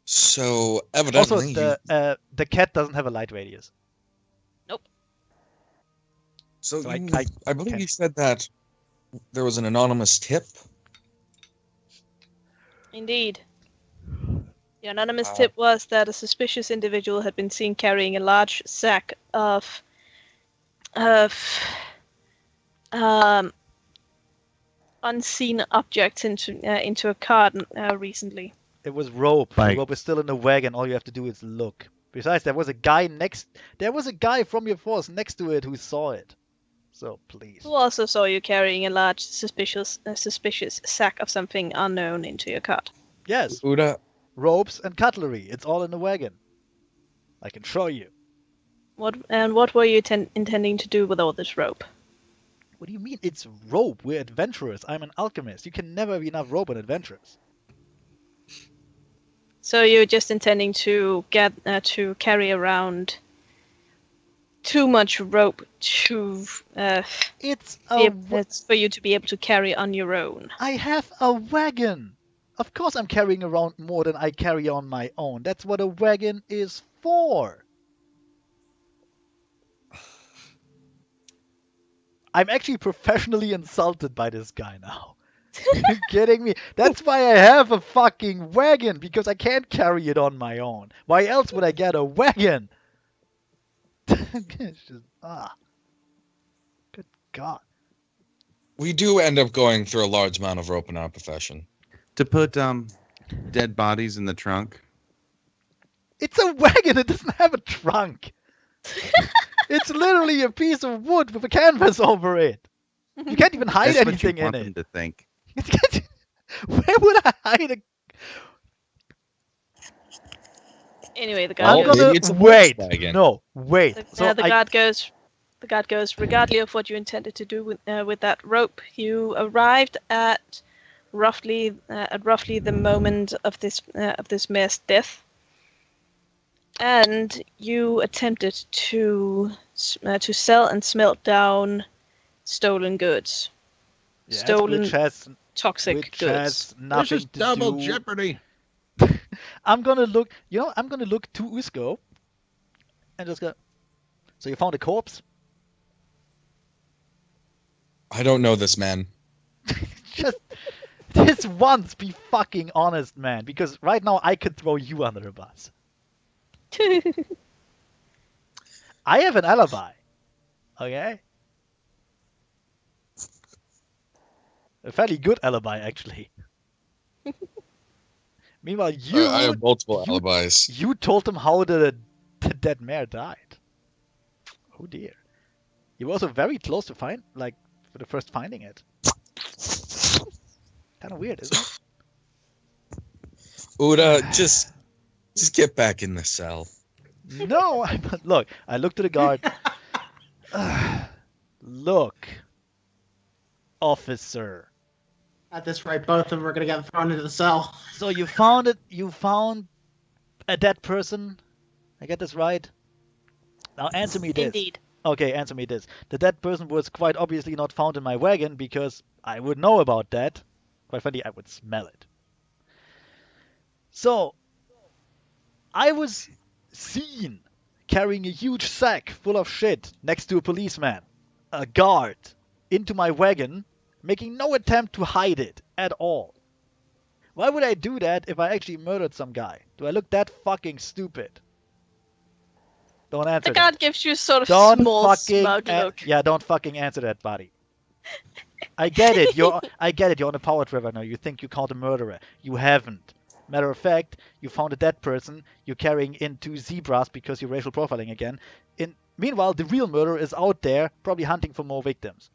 So Also, evidently, the cat doesn't have a light radius. so so you, I I believe can- you said that there was an anonymous tip. Indeed. The anonymous tip was that a suspicious individual had been seen carrying a large sack of unseen objects into a cart recently. It was rope. The Like- rope is still in the wagon. All you have to do is look. Besides, there was a guy from your force next to it who saw it. So please. Who also saw you carrying a large, suspicious sack of something unknown into your cart? Yes, Uda, ropes and cutlery. It's all in the wagon. I can show you. What were you intending to do with all this rope? What do you mean? It's rope. We're adventurers. I'm an alchemist. You can never have enough rope on adventurers. So you're just intending to carry around too much rope to It's for you to be able to carry on your own. I have a wagon. Of course I'm carrying around more than I carry on my own. That's what a wagon is for. I'm actually professionally insulted by this guy now. Are you kidding me? That's why I have a fucking wagon, because I can't carry it on my own. Why else would I get a wagon? It's just, good God. we do end up going through a large amount of rope in our profession. To put dead bodies in the trunk. It's a wagon. It doesn't have a trunk. It's literally a piece of wood with a canvas over it. You can't even hide That's what you anything want in them it. to think. Where would I hide a... Anyway, the I'm guard Well, goes. maybe it's a wait. Volkswagen. No, wait. The guard goes. The guard goes. Regardless of what you intended to do with that rope, you arrived at roughly the moment of this mare's death, and you attempted to sell and smelt down stolen goods, Yes, stolen which has toxic goods. has nothing to do. jeopardy. I'm gonna look. I'm gonna look to Usko and just go. So you found a corpse? I don't know this man. Just this once, be fucking honest, man. Because right now I could throw you under the bus. I have an alibi. Okay? A fairly good alibi, actually. Meanwhile, I have multiple alibis. you told them how the dead mare died. Oh dear. You were also very close to for the first finding it. Kind of weird, isn't it? Uda, just get back in the cell. No, look, I looked at the guard. Look, officer. At this rate, both of them are going to get thrown into the cell. So you found it. You found a dead person. I get this right? Now answer me this. Indeed. Okay, answer me this. The dead person was quite obviously not found in my wagon because I would know about that. Quite frankly, I would smell it. So, I was seen carrying a huge sack full of shit next to a policeman, a guard, into my wagon, making no attempt to hide it at all. Why would I do that if I actually murdered some guy? Do I look that fucking stupid? Don't answer The that. guard gives you sort of Don't small fucking smug look. yeah, don't fucking answer that, buddy. I get it. I get it. You're on a power trip right now. You think you caught a murderer. You haven't. Matter of fact, you found a dead person. You're carrying in 2 zebras because you're racial profiling again. Meanwhile, the real murderer is out there, probably hunting for more victims.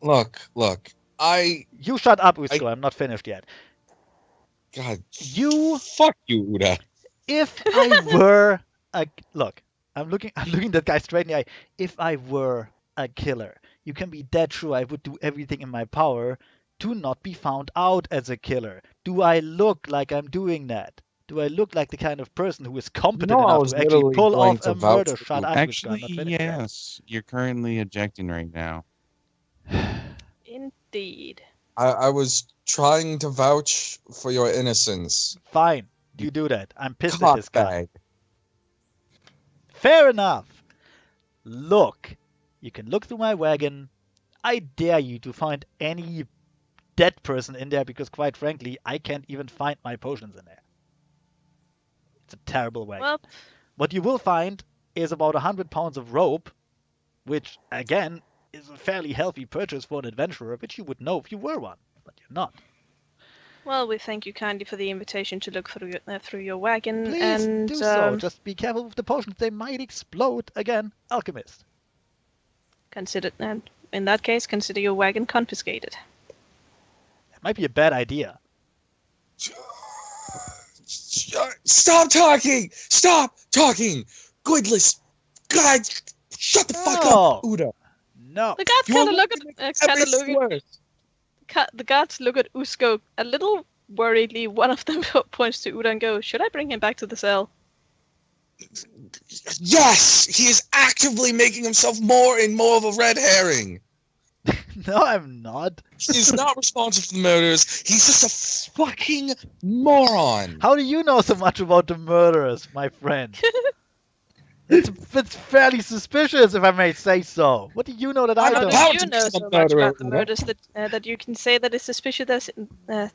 Look, You shut up, Usko. I'm not finished yet. God, Fuck you, Uda. If I were look, I'm looking that guy straight in the eye. If I were a killer, you can be dead sure I would do everything in my power to not be found out as a killer. Do I look like I'm doing that? Do I look like the kind of person who is competent No, I enough was to actually literally pull going off to a vouch murder? for Shut you. up, Actually, Usko. I'm not finished yet. yes. You're currently ejecting right now. Indeed. I was trying to vouch for your innocence. Fine. You do that. I'm pissed at this guy. Cockbag. Fair enough. Look. You can look through my wagon. I dare you to find any dead person in there because, quite frankly, I can't even find my potions in there. It's a terrible wagon. Well, What you will find is about 100 pounds of rope, which, again, is a fairly healthy purchase for an adventurer, which you would know if you were one, but you're not. well, we thank you kindly for the invitation to look through your wagon, Please and do so. Just be careful with the potions. They might explode. Again, alchemist. consider, and in that case, consider your wagon confiscated. It might be a bad idea. Stop talking! Stop talking! Goodness, God, shut the fuck up, Uda. No. The guards You kind of are look making at, everything worse. the guards look at Usko a little worriedly. One of them points to Uda and goes, "Should I bring him back to the cell?" Yes, he is actively making himself more and more of a red herring. No, I'm not. He's not responsible for the murders. He's just a fucking moron. How do you know so much about the murderers, my friend? It's fairly suspicious, if I may say so. What do you know that I I'm don't? How about do to you know become so a much murderer, about the Uda. murders that you can say that it's suspicious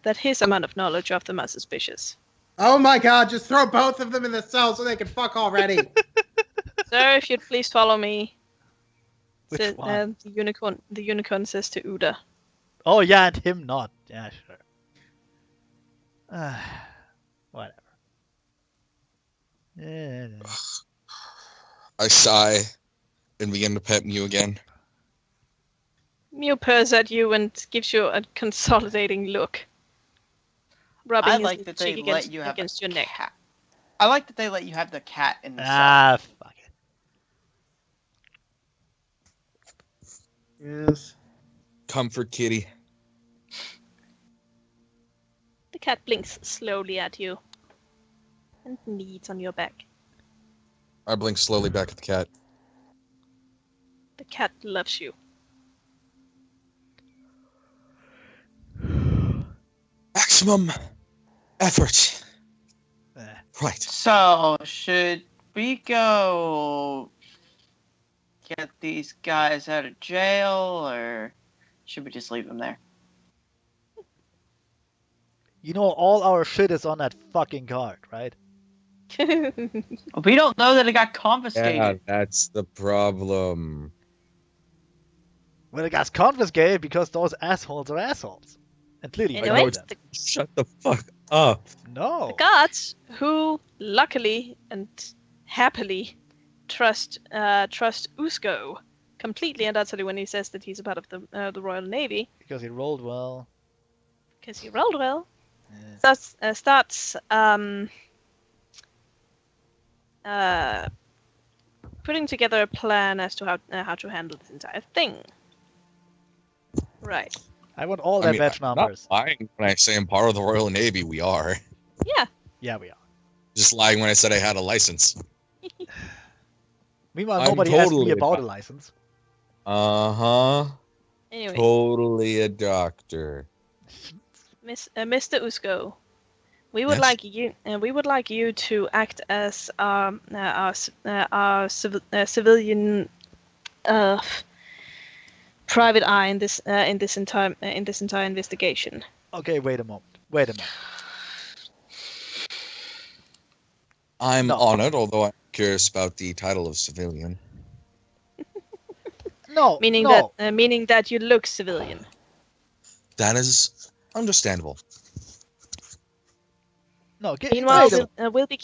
that his amount of knowledge of them are suspicious? Oh my god, just throw both of them in the cell so they can fuck already. Sir, if you'd please follow me. Which one? The unicorn says to Uda. Oh, yeah, and him not. Yeah, sure. Whatever. Yeah. I sigh and begin to pet Mew again. Mew purrs at you and gives you a consolidating look. Rubbing I his like that they cheek let you have against the your neck. cat. I like that they let you have the cat in the cell. Ah, fuck it. Yes. Comfort kitty. The cat blinks slowly at you and kneads on your back. I blink slowly back at the cat. The cat loves you. Maximum effort. Eh. Right. So, should we go get these guys out of jail, or should we just leave them there? You know, all our shit is on that fucking card, right? We don't know that it got confiscated. Yeah, that's the problem. Well, it got confiscated because those assholes are assholes. And clearly we Anyway, know them. Shut the fuck up. No. The guards, who luckily and happily trust Usko completely and utterly when he says that he's a part of the Royal Navy, Because he rolled well. because he rolled well, Yeah. starts putting together a plan as to how to handle this entire thing. Right. I want all their badge I'm numbers. not lying when I say I'm part of the Royal Navy. We are. Yeah. Yeah, we are. Just lying when I said I had a license. Meanwhile, I'm nobody asked me totally about a not. license. Uh-huh. Anyway, Totally a doctor. Mr. Usko, we would Yes? like you to act as our civilian private eye in this entire investigation. Okay, wait a moment. Wait a minute. I'm No. honored, although I'm curious about the title of civilian. No, Meaning no. that you look civilian. That is understandable. No, Meanwhile, wait a- we'll be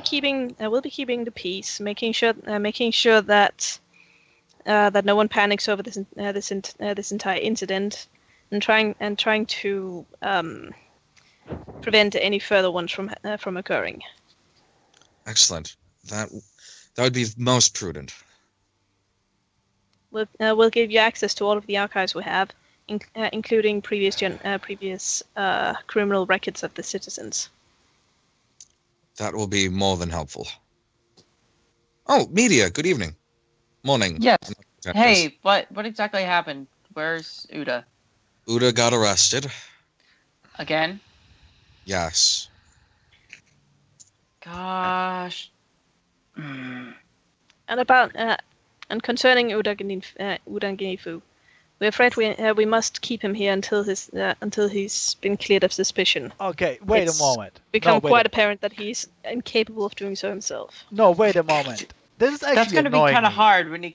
keeping the peace, making sure that that no one panics over this entire incident, and trying to prevent any further ones from occurring. Excellent. That would be most prudent. We'll give you access to all of the archives we have, including previous criminal records of the citizens. That will be more than helpful. Oh, media. Good evening. Morning. Yes. Hey, what exactly happened? Where's Uda? Uda got arrested. Again? Yes. Gosh. And about and concerning Udanginifu, we're afraid we must keep him here until he's been cleared of suspicion. Okay, wait a moment. Become quite apparent that he's incapable of doing so himself. No, wait a moment. This is actually That's going to be annoying kind of me. hard when he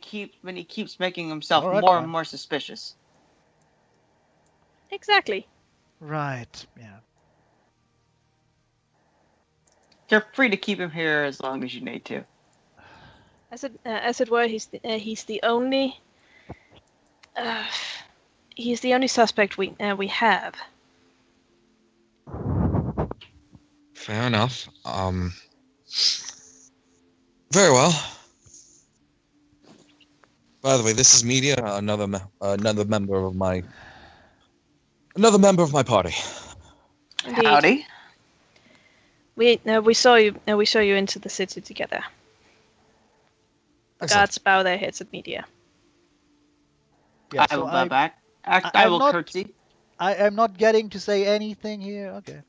keeps making himself Alright, more fine. and more suspicious. Exactly. Right. Yeah. You're free to keep him here as long as you need to. As it were, he's the only suspect we have. Fair enough. Very well. By the way, this is Media, another member of my party. Indeed. Howdy. We saw you into the city together. Excellent. Guards bow their heads at Media. Yeah, I so will bow back. I I'm will not- curtsy. I am not getting to say anything here. Okay.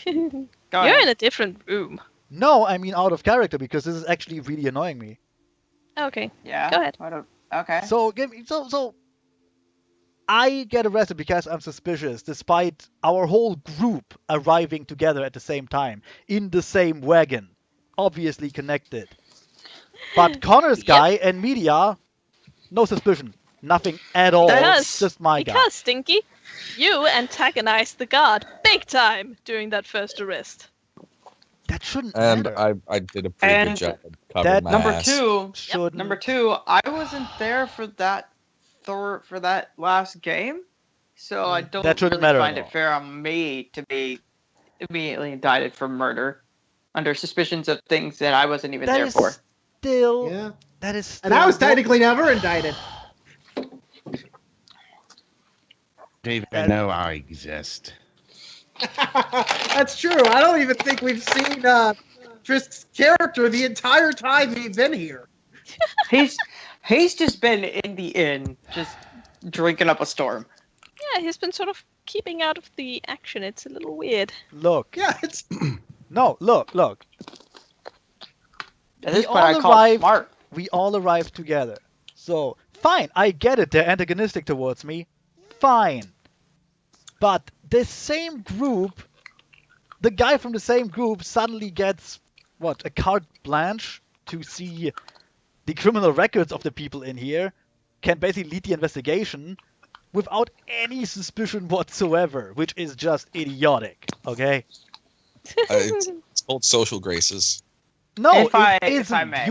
You're Go ahead. in a different room. No, I mean out of character because this is actually really annoying me. Okay. Yeah. Go ahead. Okay. So I get arrested because I'm suspicious, despite our whole group arriving together at the same time in the same wagon, obviously connected. But Connor's Yep. guy and Media, no suspicion, nothing at all. Because- Just my guy. Because, Stinky, you antagonized the guard big time during that first arrest. That shouldn't And matter. I did a pretty And good job of that covering my number ass. two. Shouldn't. Number two. I wasn't there for that last game, so I don't That shouldn't really matter find at it all. fair on me to be immediately indicted for murder under suspicions of things that I wasn't even That there is for. still. Yeah. That is. And I was still- technically never indicted. David, I know I exist. That's true. I don't even think we've seen Trisk's character the entire time we've been here. He's just been in the inn, just drinking up a storm. Yeah, he's been sort of keeping out of the action. It's a little weird. Look. Yeah, it's No, look. At this We point, I all call it arrived- smart. We all arrived together. So, fine, I get it, they're antagonistic towards me. Fine. But this same group, the guy from the same group suddenly gets, a carte blanche to see the criminal records of the people in here, can basically lead the investigation without any suspicion whatsoever, which is just idiotic, okay? It's called social graces. No, If I isn't. may.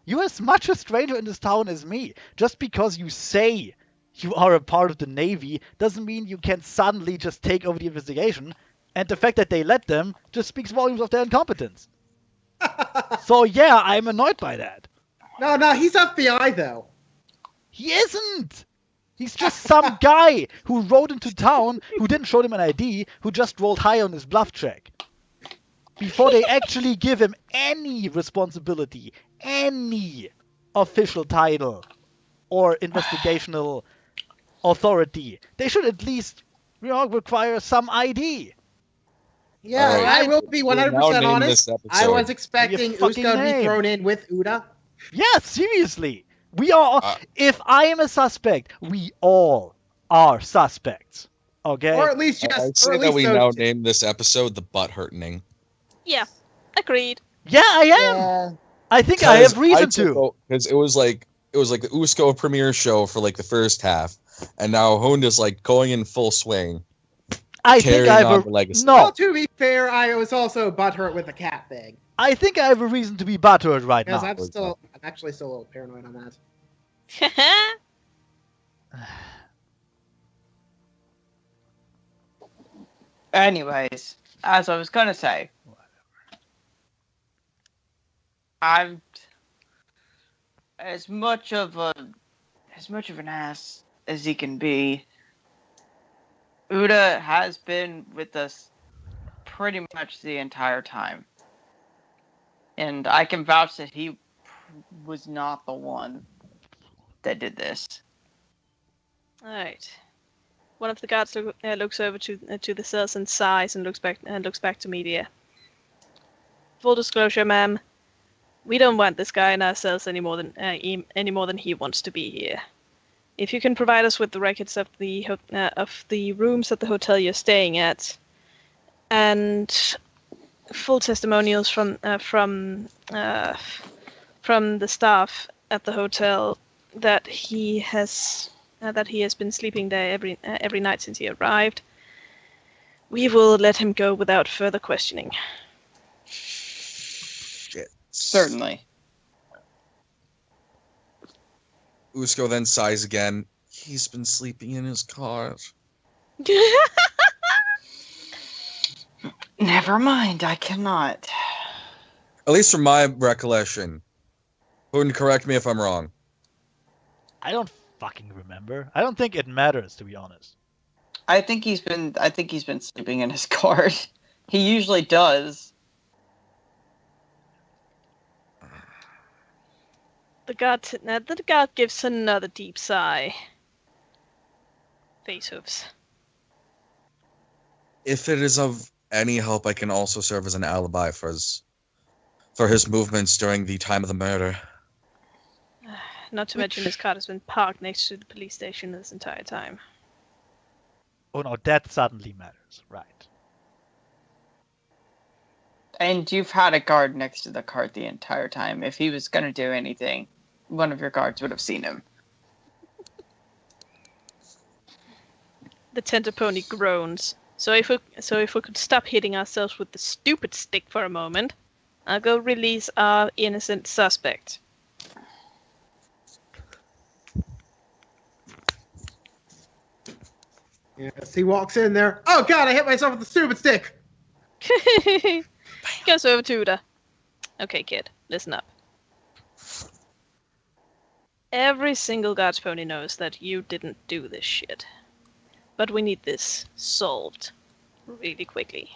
You're as much a stranger in this town as me. Just because you say you are a part of the Navy doesn't mean you can suddenly just take over the investigation. And the fact that they let them just speaks volumes of their incompetence. So yeah, I'm annoyed by that. no, he's FBI though. He isn't. He's just some guy who rode into town, who didn't show them an ID, who just rolled high on his bluff check. Before they actually give him any responsibility, any official title, or investigational authority, they should at least, require some ID. Yeah, All right. I will be We'll now 100% name honest. this episode. I was expecting Your fucking Uska to be name. thrown in with Uda. Yeah, seriously. We are. Uh, If I am a suspect, we all are suspects. Okay? Or at least just I'd or say at that least we those now two. name this episode the butt hurtening. Yeah, agreed. Yeah, I am. Yeah. I think I have reason to. Because it was like the Usko premiere show for like the first half, and now Honda's like going in full swing. I think carrying I have on a the legacy. no. Well, to be fair, I was also butthurt with the cat thing. I think I have a reason to be butthurt right Because now. I'm actually still a little paranoid on that. Anyways, as I was gonna say, I'm as much of an ass as he can be. Uda has been with us pretty much the entire time, and I can vouch that he was not the one that did this. All right. One of the guards looks over to the cells and sighs and looks back to Media. full disclosure, ma'am, we don't want this guy in our cells any more than he wants to be here. If you can provide us with the records of the rooms at the hotel you're staying at, and full testimonials from the staff at the hotel that he has been sleeping there every night since he arrived, we will let him go without further questioning. Shit. Certainly. Usko then sighs again. He's been sleeping in his car. Never mind, I cannot. At least from my recollection. Who can correct me if I'm wrong? I don't fucking remember. I don't think it matters, to be honest. I think he's been sleeping in his car. He usually does. The guard gives another deep sigh. Face hooves. If it is of any help, I can also serve as an alibi for his movements during the time of the murder. Not to mention his car has been parked next to the police station this entire time. Oh no, that suddenly matters, right? And you've had a guard next to the cart the entire time. If he was going to do anything, one of your guards would have seen him. The tender pony groans. So if we could stop hitting ourselves with the stupid stick for a moment, I'll go release our innocent suspect. Yes, he walks in there. Oh god, I hit myself with the stupid stick! Goes over to Uda. Okay, kid, listen up. Every single guard's pony knows that you didn't do this shit. But we need this solved really quickly.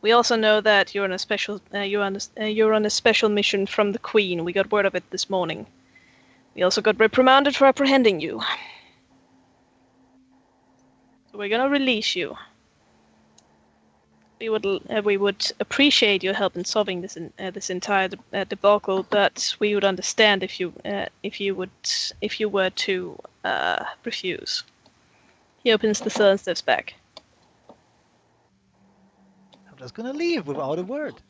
We also know that you're on a special mission from the Queen. We got word of it this morning. We also got reprimanded for apprehending you. We're gonna release you. We would appreciate your help in solving this entire debacle, but we would understand if you were to refuse. He opens the cell and steps back. I'm just gonna leave without a word.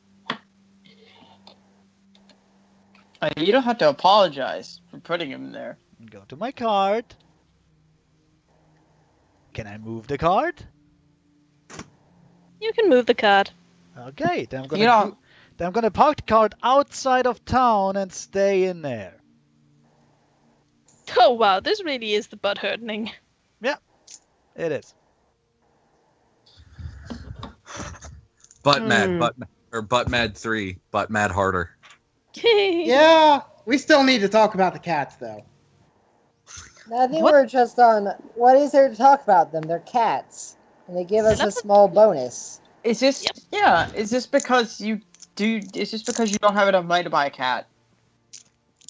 You don't have to apologize for putting him there. Go to my card. Can I move the card? You can move the card. Okay, then I'm gonna park the card outside of town and stay in there. Oh wow, this really is the butt hurting. Yeah, it is. Butt Mad 3, Butt Mad Harder. Yeah, we still need to talk about the cats, though. I think we're just on. What is there to talk about them? They're cats, and they give us a small bonus. Is this? Yep. Yeah. Is this because you do? Is this because you don't have enough money to buy a cat?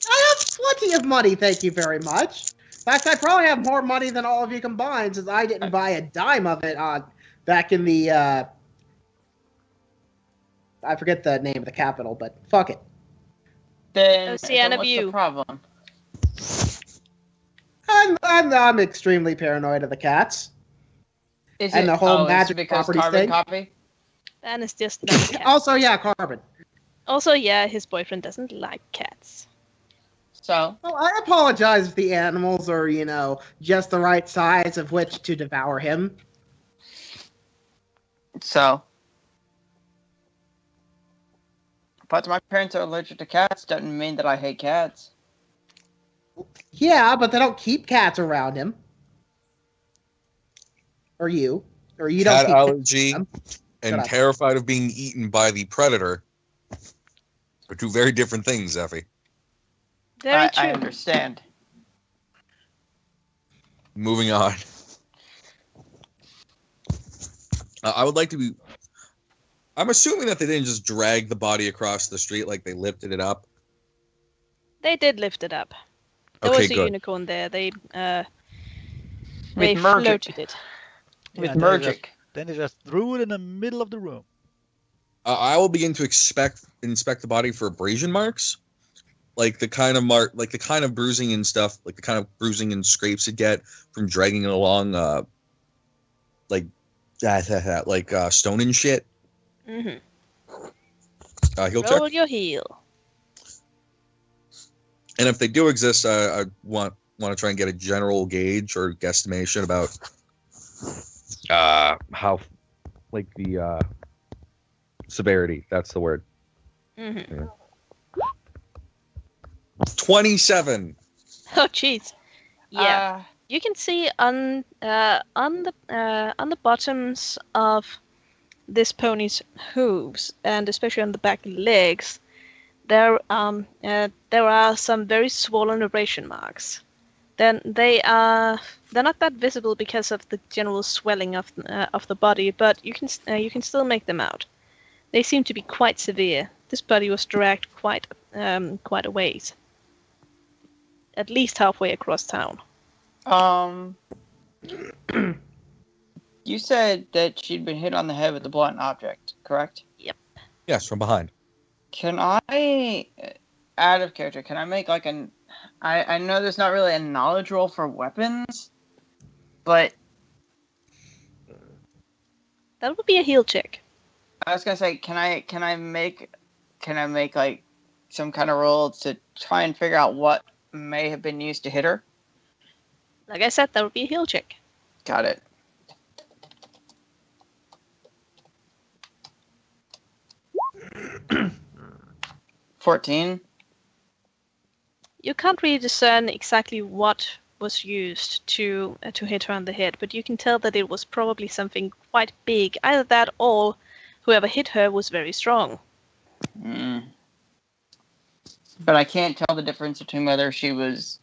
I have plenty of money, thank you very much. In fact, I probably have more money than all of you combined, since I didn't buy a dime of it back in the. I forget the name of the capital, but fuck it. Then what's the problem? I'm extremely paranoid of the cats. And the whole magic property thing. Copy? And it's just not cats. Also, yeah, Carbon. Also, yeah, his boyfriend doesn't like cats. So? Well, I apologize if the animals are, just the right size of which to devour him. So? But my parents are allergic to cats doesn't mean that I hate cats. Yeah, but they don't keep cats around him. Or you. Or you don't Cat keep allergy cats and terrified of being eaten by the predator are two very different things, Effie. Very true. I understand. Moving on. I would like to be... I'm assuming that they didn't just drag the body across the street like they lifted it up. They did lift it up. There was a unicorn there. They floated it. With magic. Then they just threw it in the middle of the room. I will begin to inspect the body for abrasion marks, like the kind of bruising and stuff, like the kind of bruising and scrapes you get from dragging it along, like stone and shit. Mm-hmm. He'll Roll check, your heel. and if they do exist, I want to try and get a general gauge or guesstimation about how, like the severity. That's the word. Mm-hmm. 27. Oh, jeez. Yeah. You can see on the bottoms of this pony's hooves, and especially on the back legs, there are some very swollen abrasion marks. Then they're not that visible because of the general swelling of the body, but you can still make them out. They seem to be quite severe. This body was dragged quite a ways, at least halfway across town. You said that she'd been hit on the head with a blunt object, correct? Yep. Yes, from behind. Can I, out of character, can I make like an... I know there's not really a knowledge roll for weapons, but... That would be a heal check. I was gonna say, can I make like some kind of roll to try and figure out what may have been used to hit her? Like I said, that would be a heal check. Got it. $14. You can't really discern exactly what was used to hit her on the head, but you can tell that it was probably something quite big. Either that or whoever hit her was very strong. But I can't tell the difference between whether she was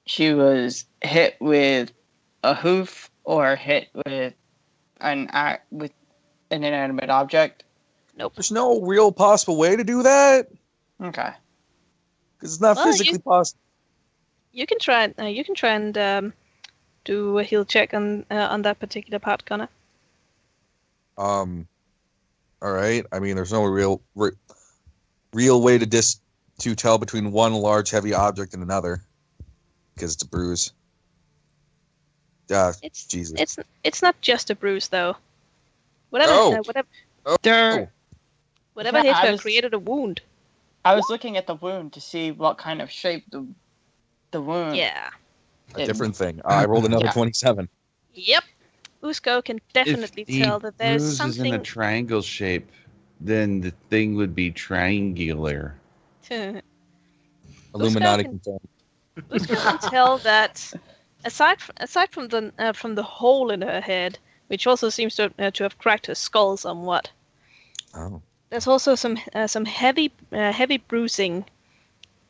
hit with a hoof or hit with an inanimate object. Nope. There's no real possible way to do that. Okay. Because it's not physically possible. You can try. You can try and do a heal check on that particular part, Connor. All right. I mean, there's no real way to tell between one large heavy object and another, because it's a bruise. Jesus. It's not just a bruise though. Whatever hit her created a wound. I was looking at the wound to see what kind of shape the wound. Yeah. A different thing. I rolled another 27. Yep. Usko can definitely tell that there's bruise something. is in a triangle shape, then the thing would be triangular. Illuminati confirmed. Usko can tell that aside from the hole in her head, which also seems to have cracked her skull somewhat. Oh. There's also some heavy bruising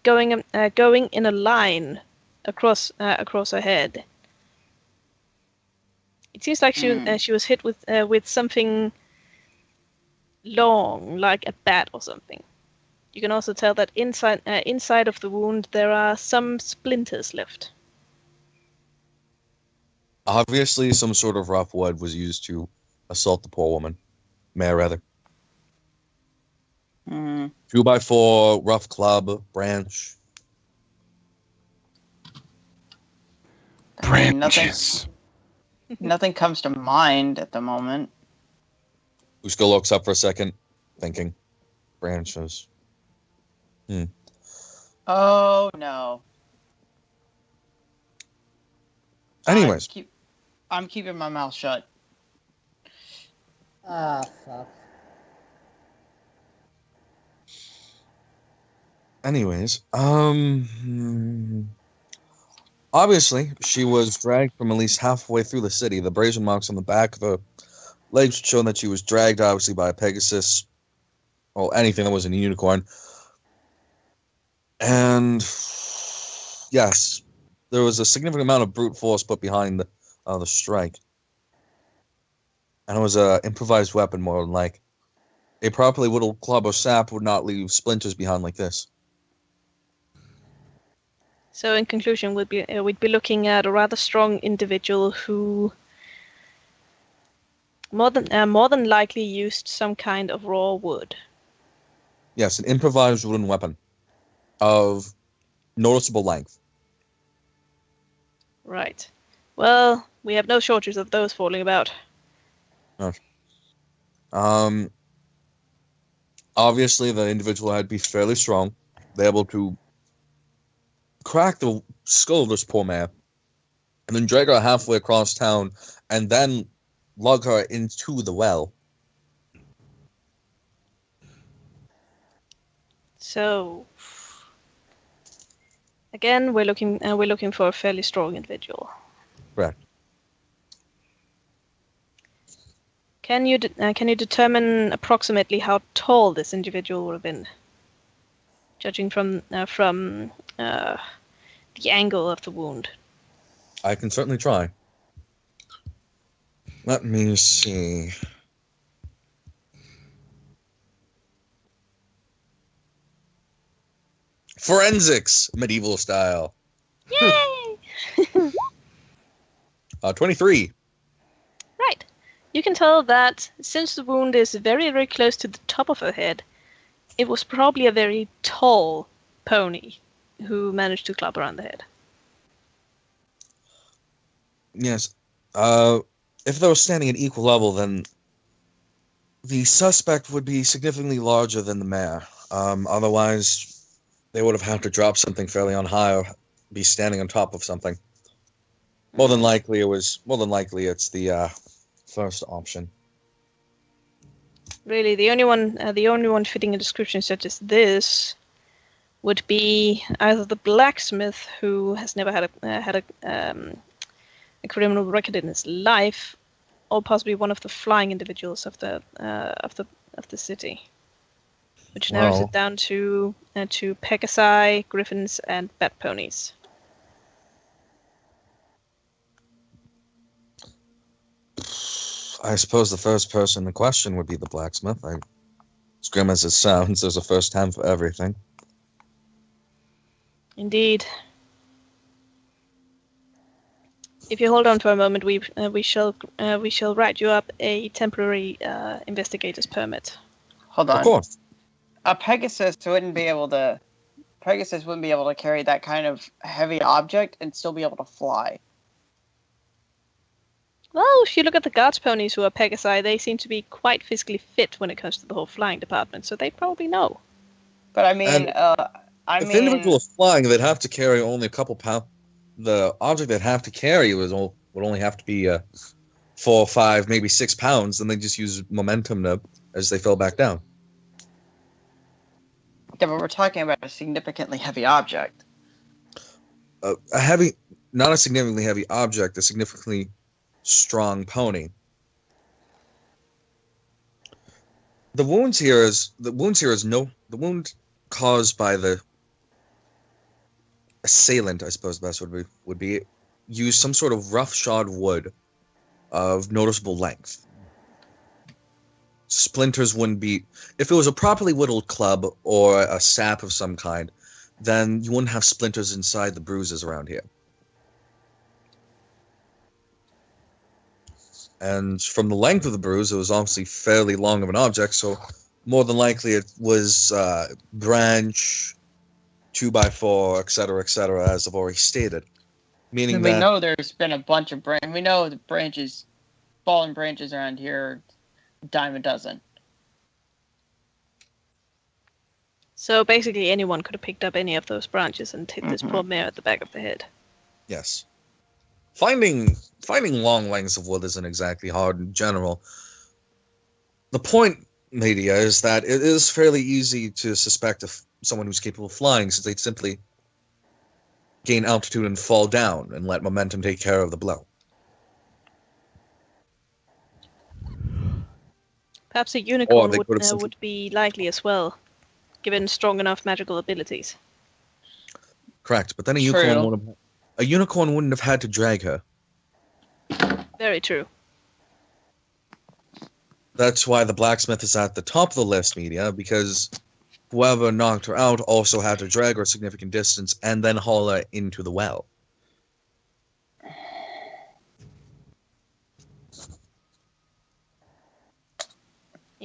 going in a line across her head. It seems like she was hit with something long, like a bat or something. You can also tell that inside of the wound there are some splinters left. Obviously, some sort of rough wood was used to assault the poor woman. May I rather? 2x4, rough club, branch. Branches. Nothing comes to mind at the moment. Usko looks up for a second, thinking. Branches. Oh no. Anyways. I'm keeping my mouth shut. Ah, fuck. Anyways, obviously, she was dragged from at least halfway through the city. The abrasion marks on the back of the legs show that she was dragged, obviously, by a Pegasus, or anything that wasn't a unicorn. And yes, there was a significant amount of brute force put behind the strike. And it was an improvised weapon, more than like. A properly whittled club or sap would not leave splinters behind like this. So in conclusion, we'd be looking at a rather strong individual who More than likely used some kind of raw wood. Yes, an improvised wooden weapon of noticeable length. Right. Well, we have no shortage of those falling about. Obviously, the individual had to be fairly strong, be able to crack the skull of this poor man, and then drag her halfway across town, and then lug her into the well. So, again, we're looking for a fairly strong individual. Correct. Can you determine approximately how tall this individual would have been, judging from the angle of the wound? I can certainly try. Let me see. Forensics, medieval style. Yay! 23. Right. You can tell that since the wound is very, very close to the top of her head, it was probably a very tall pony who managed to club her on the head. Yes. If they were standing at equal level, then the suspect would be significantly larger than the mare. Otherwise, they would have had to drop something fairly on high or be standing on top of something. More than likely, it's the first option. Really, the only one fitting a description such as this would be either the blacksmith, who has never had a criminal record in his life, or possibly one of the flying individuals of the city, which narrows it down to Pegasi, griffins, and bat ponies. I suppose the first person in question would be the blacksmith. As grim as it sounds, there's a first time for everything. Indeed. If you hold on for a moment, we shall write you up a temporary investigator's permit. Hold on. Of course. Pegasus wouldn't be able to carry that kind of heavy object and still be able to fly. Well, if you look at the guards ponies who are Pegasi, they seem to be quite physically fit when it comes to the whole flying department, so they probably know. But I mean, if the individual is flying, they'd have to carry only a couple pounds. The object they'd have to carry would only have to be 4, 5, maybe 6 pounds, and they just use momentum as they fell back down. Yeah, but we're talking about a significantly heavy object. Not a significantly heavy object, a significantly strong pony. The wound caused by the assailant, I suppose the best would be use some sort of rough-shod wood of noticeable length. Splinters wouldn't be... If it was a properly whittled club or a sap of some kind, then you wouldn't have splinters inside the bruises around here. And from the length of the bruise, it was obviously fairly long of an object, so more than likely it was branch, 2x4, etc., as I've already stated. Meaning we know there's been a bunch of branches. We know the fallen branches around here, a dime a dozen. So basically anyone could have picked up any of those branches and hit this poor mare at the back of the head. Yes. Finding long lengths of wood isn't exactly hard in general. The point, media, is that it is fairly easy to suspect someone who's capable of flying, since they'd simply gain altitude and fall down and let momentum take care of the blow. Perhaps a unicorn would be likely as well, given strong enough magical abilities. Correct, but then a unicorn wouldn't have had to drag her. Very true. That's why the blacksmith is at the top of the list, media, because whoever knocked her out also had to drag her a significant distance and then haul her into the well.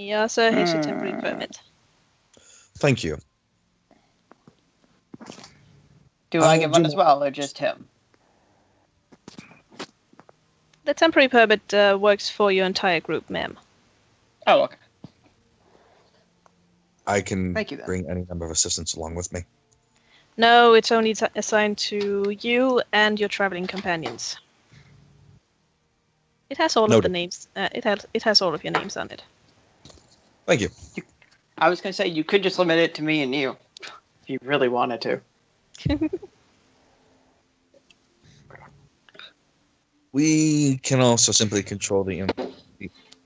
Yeah, sir, here's your temporary permit. Thank you. Do I get one as well, or just him? The temporary permit works for your entire group, ma'am. Oh, okay. I can Thank you, then. bring any number of assistants along with me. No, it's only assigned to you and your traveling companions. It has all of the names. It has all of your names on it. Thank you. I was gonna say you could just limit it to me and you, if you really wanted to. We can also simply control the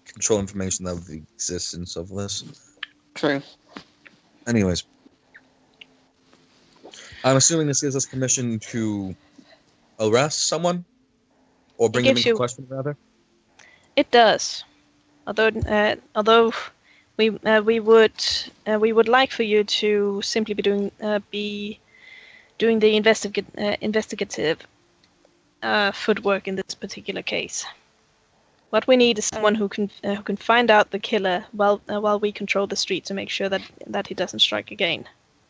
control information of the existence of this. True. Anyways, I'm assuming this gives us permission to arrest someone, or bring them into question, rather. It does. Although we would like for you to simply be doing the investigative footwork in this particular case. What we need is someone who can find out the killer while we control the street to make sure that he doesn't strike again.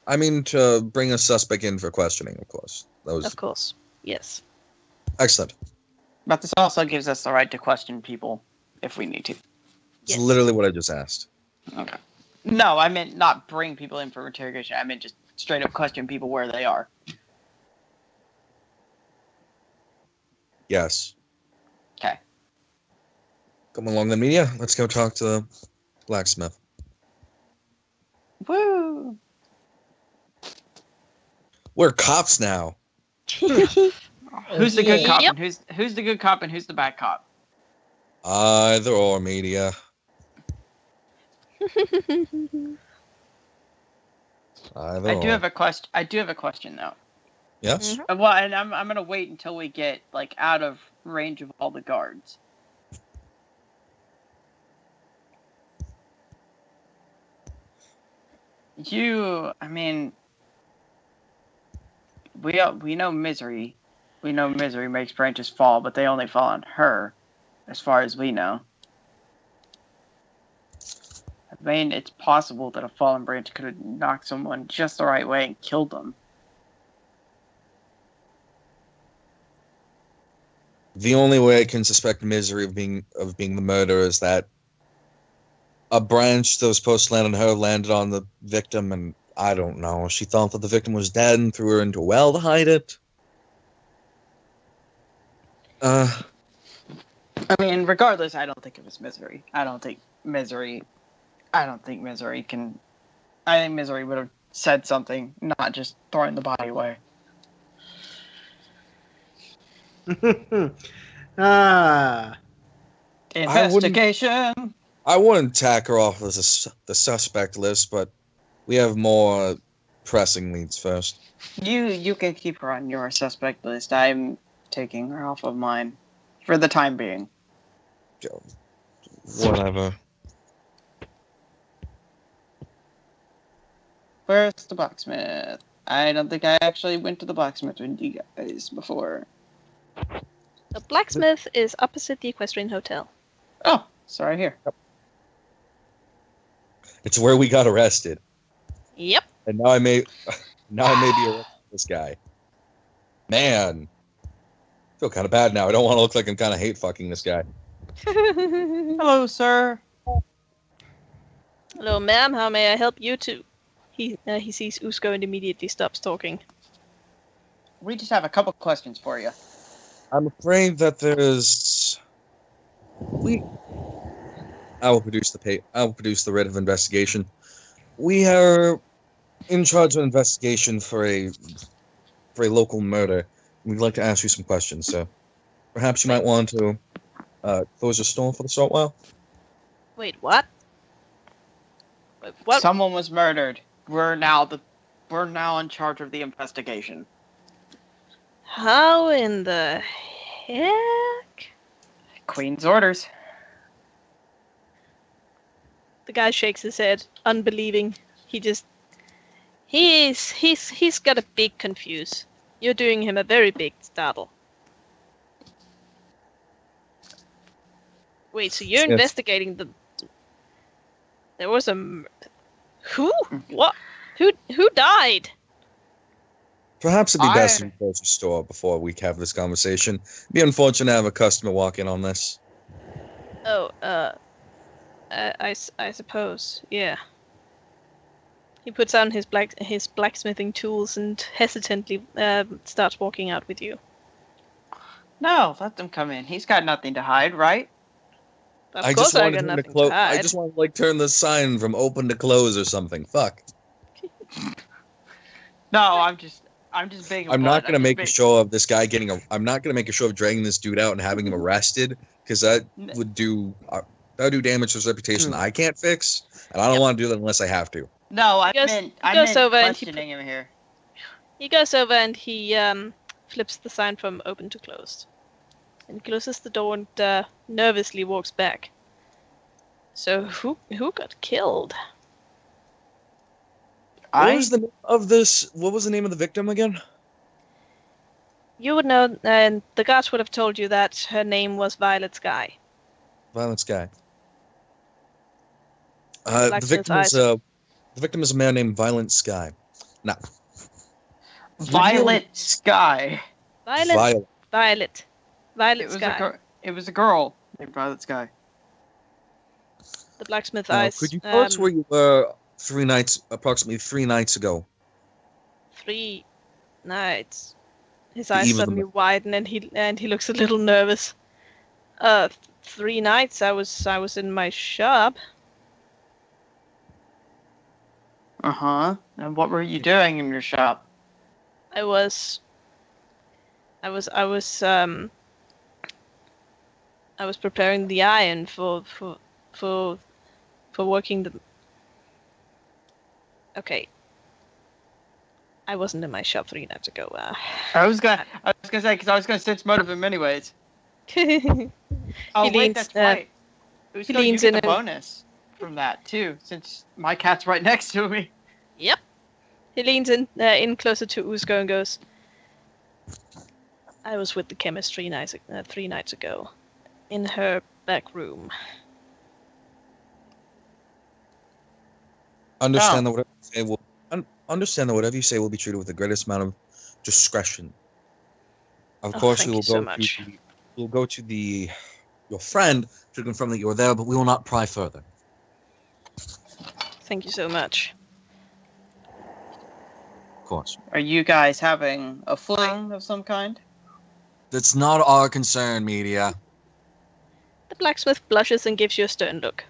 I mean, to bring a suspect in for questioning, of course. Of course, yes. Excellent. But this also gives us the right to question people if we need to. It's literally what I just asked. Okay. No, I meant not bring people in for interrogation. I meant just straight up question people where they are. Yes. Okay. Come along then, media. Let's go talk to the blacksmith. Woo! We're cops now. Who's the good cop and who's the good cop and who's the bad cop? Either or, media. I do have a question though. Yes. Well, and I'm gonna wait until we get like out of range of all the guards. I mean, we know misery. We know misery makes branches fall, but they only fall on her, as far as we know. I mean, it's possible that a fallen branch could have knocked someone just the right way and killed them. The only way I can suspect misery of being the murder is that a branch that was supposed to land on her landed on the victim, and I don't know. She thought that the victim was dead and threw her into a well to hide it. I mean, regardless, I don't think it was misery. I think misery would have said something, not just throwing the body away. Investigation. I wouldn't tack her off as the suspect list, but we have more pressing leads first. You can keep her on your suspect list. I'm taking her off of mine for the time being. Whatever. Where's the blacksmith? I don't think I actually went to the blacksmith with you guys before. The blacksmith is opposite the Equestrian Hotel. Oh, sorry here. It's where we got arrested. Yep. And now I may be arresting this guy. Man. I feel kind of bad now. I don't want to look like I'm kind of hate fucking this guy. Hello, sir. Hello, ma'am. How may I help you too? He sees Usko and immediately stops talking. We just have a couple questions for you. I'm afraid that there's... I will produce the writ of investigation. We are in charge of an investigation for a local murder. We'd like to ask you some questions, so perhaps you might want to close your store for the short while. Wait, what? Wait, what? Someone was murdered. We're now in charge of the investigation. How in the heck? Queen's orders. The guy shakes his head, unbelieving. He's got a big confuse. You're doing him a very big startle. Wait, so you're investigating the... There was a... Who? What? Who died? Perhaps it'd be best if you close the store before we have this conversation. It'd be unfortunate to have a customer walk in on this. Oh, I suppose, yeah. He puts down his blacksmithing tools and hesitantly starts walking out with you. No, let them come in. He's got nothing to hide, right? Of course I got nothing to hide. I just want to like turn the sign from open to close or something. Fuck. No, I'm just being. I'm not gonna make a show of this guy getting. I'm not gonna make a show of dragging this dude out and having him arrested because that would do damage to his reputation that I can't fix, and I don't want to do that unless I have to. No, I meant questioning him here. He goes over and he flips the sign from open to closed, and closes the door and nervously walks back. So who got killed? What was the name of this? What was the name of the victim again? You would know, and the guards would have told you that her name was Violet Sky. Violet Sky. The victim is a man named Violet Sky. No. Violet Sky. Violet Sky. It was a girl named Violet Sky. The blacksmith eyes. Could you tell us where you were approximately 3 nights ago? 3 nights. His eyes suddenly widen and he looks a little nervous. 3 nights I was in my shop. Uh-huh. And what were you doing in your shop? I was preparing the iron for working the... Okay. I wasn't in my shop 3 nights ago. I was gonna say, because I was gonna sense motive him anyways. That's right. He leans in a bonus from that too, since my cat's right next to me. Yep. He leans in closer to Uzko and goes, I was with the chemist 3 nights ago, in her back room. Understand that whatever you say will be treated with the greatest amount of discretion. Of course, we will go to your friend to confirm that you were there, but we will not pry further. Thank you so much. Of course. Are you guys having a fling of some kind? That's not our concern, media. The blacksmith blushes and gives you a stern look.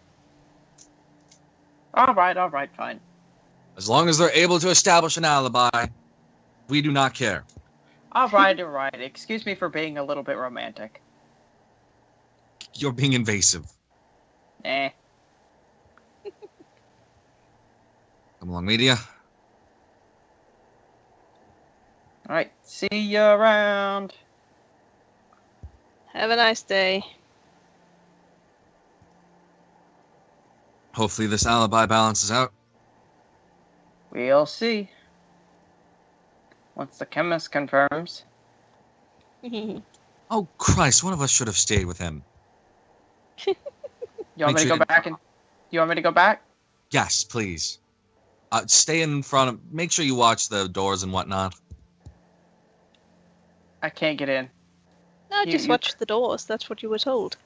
All right, fine. As long as they're able to establish an alibi, we do not care. All right. Excuse me for being a little bit romantic. You're being invasive. Eh. Come along, media. All right, see you around. Have a nice day. Hopefully this alibi balances out. We'll see. Once the chemist confirms. Oh, Christ, one of us should have stayed with him. You want me to go back? You want me to go back? Yes, please. Stay in front of... Make sure you watch the doors and whatnot. I can't get in. No, just watch the doors. That's what you were told.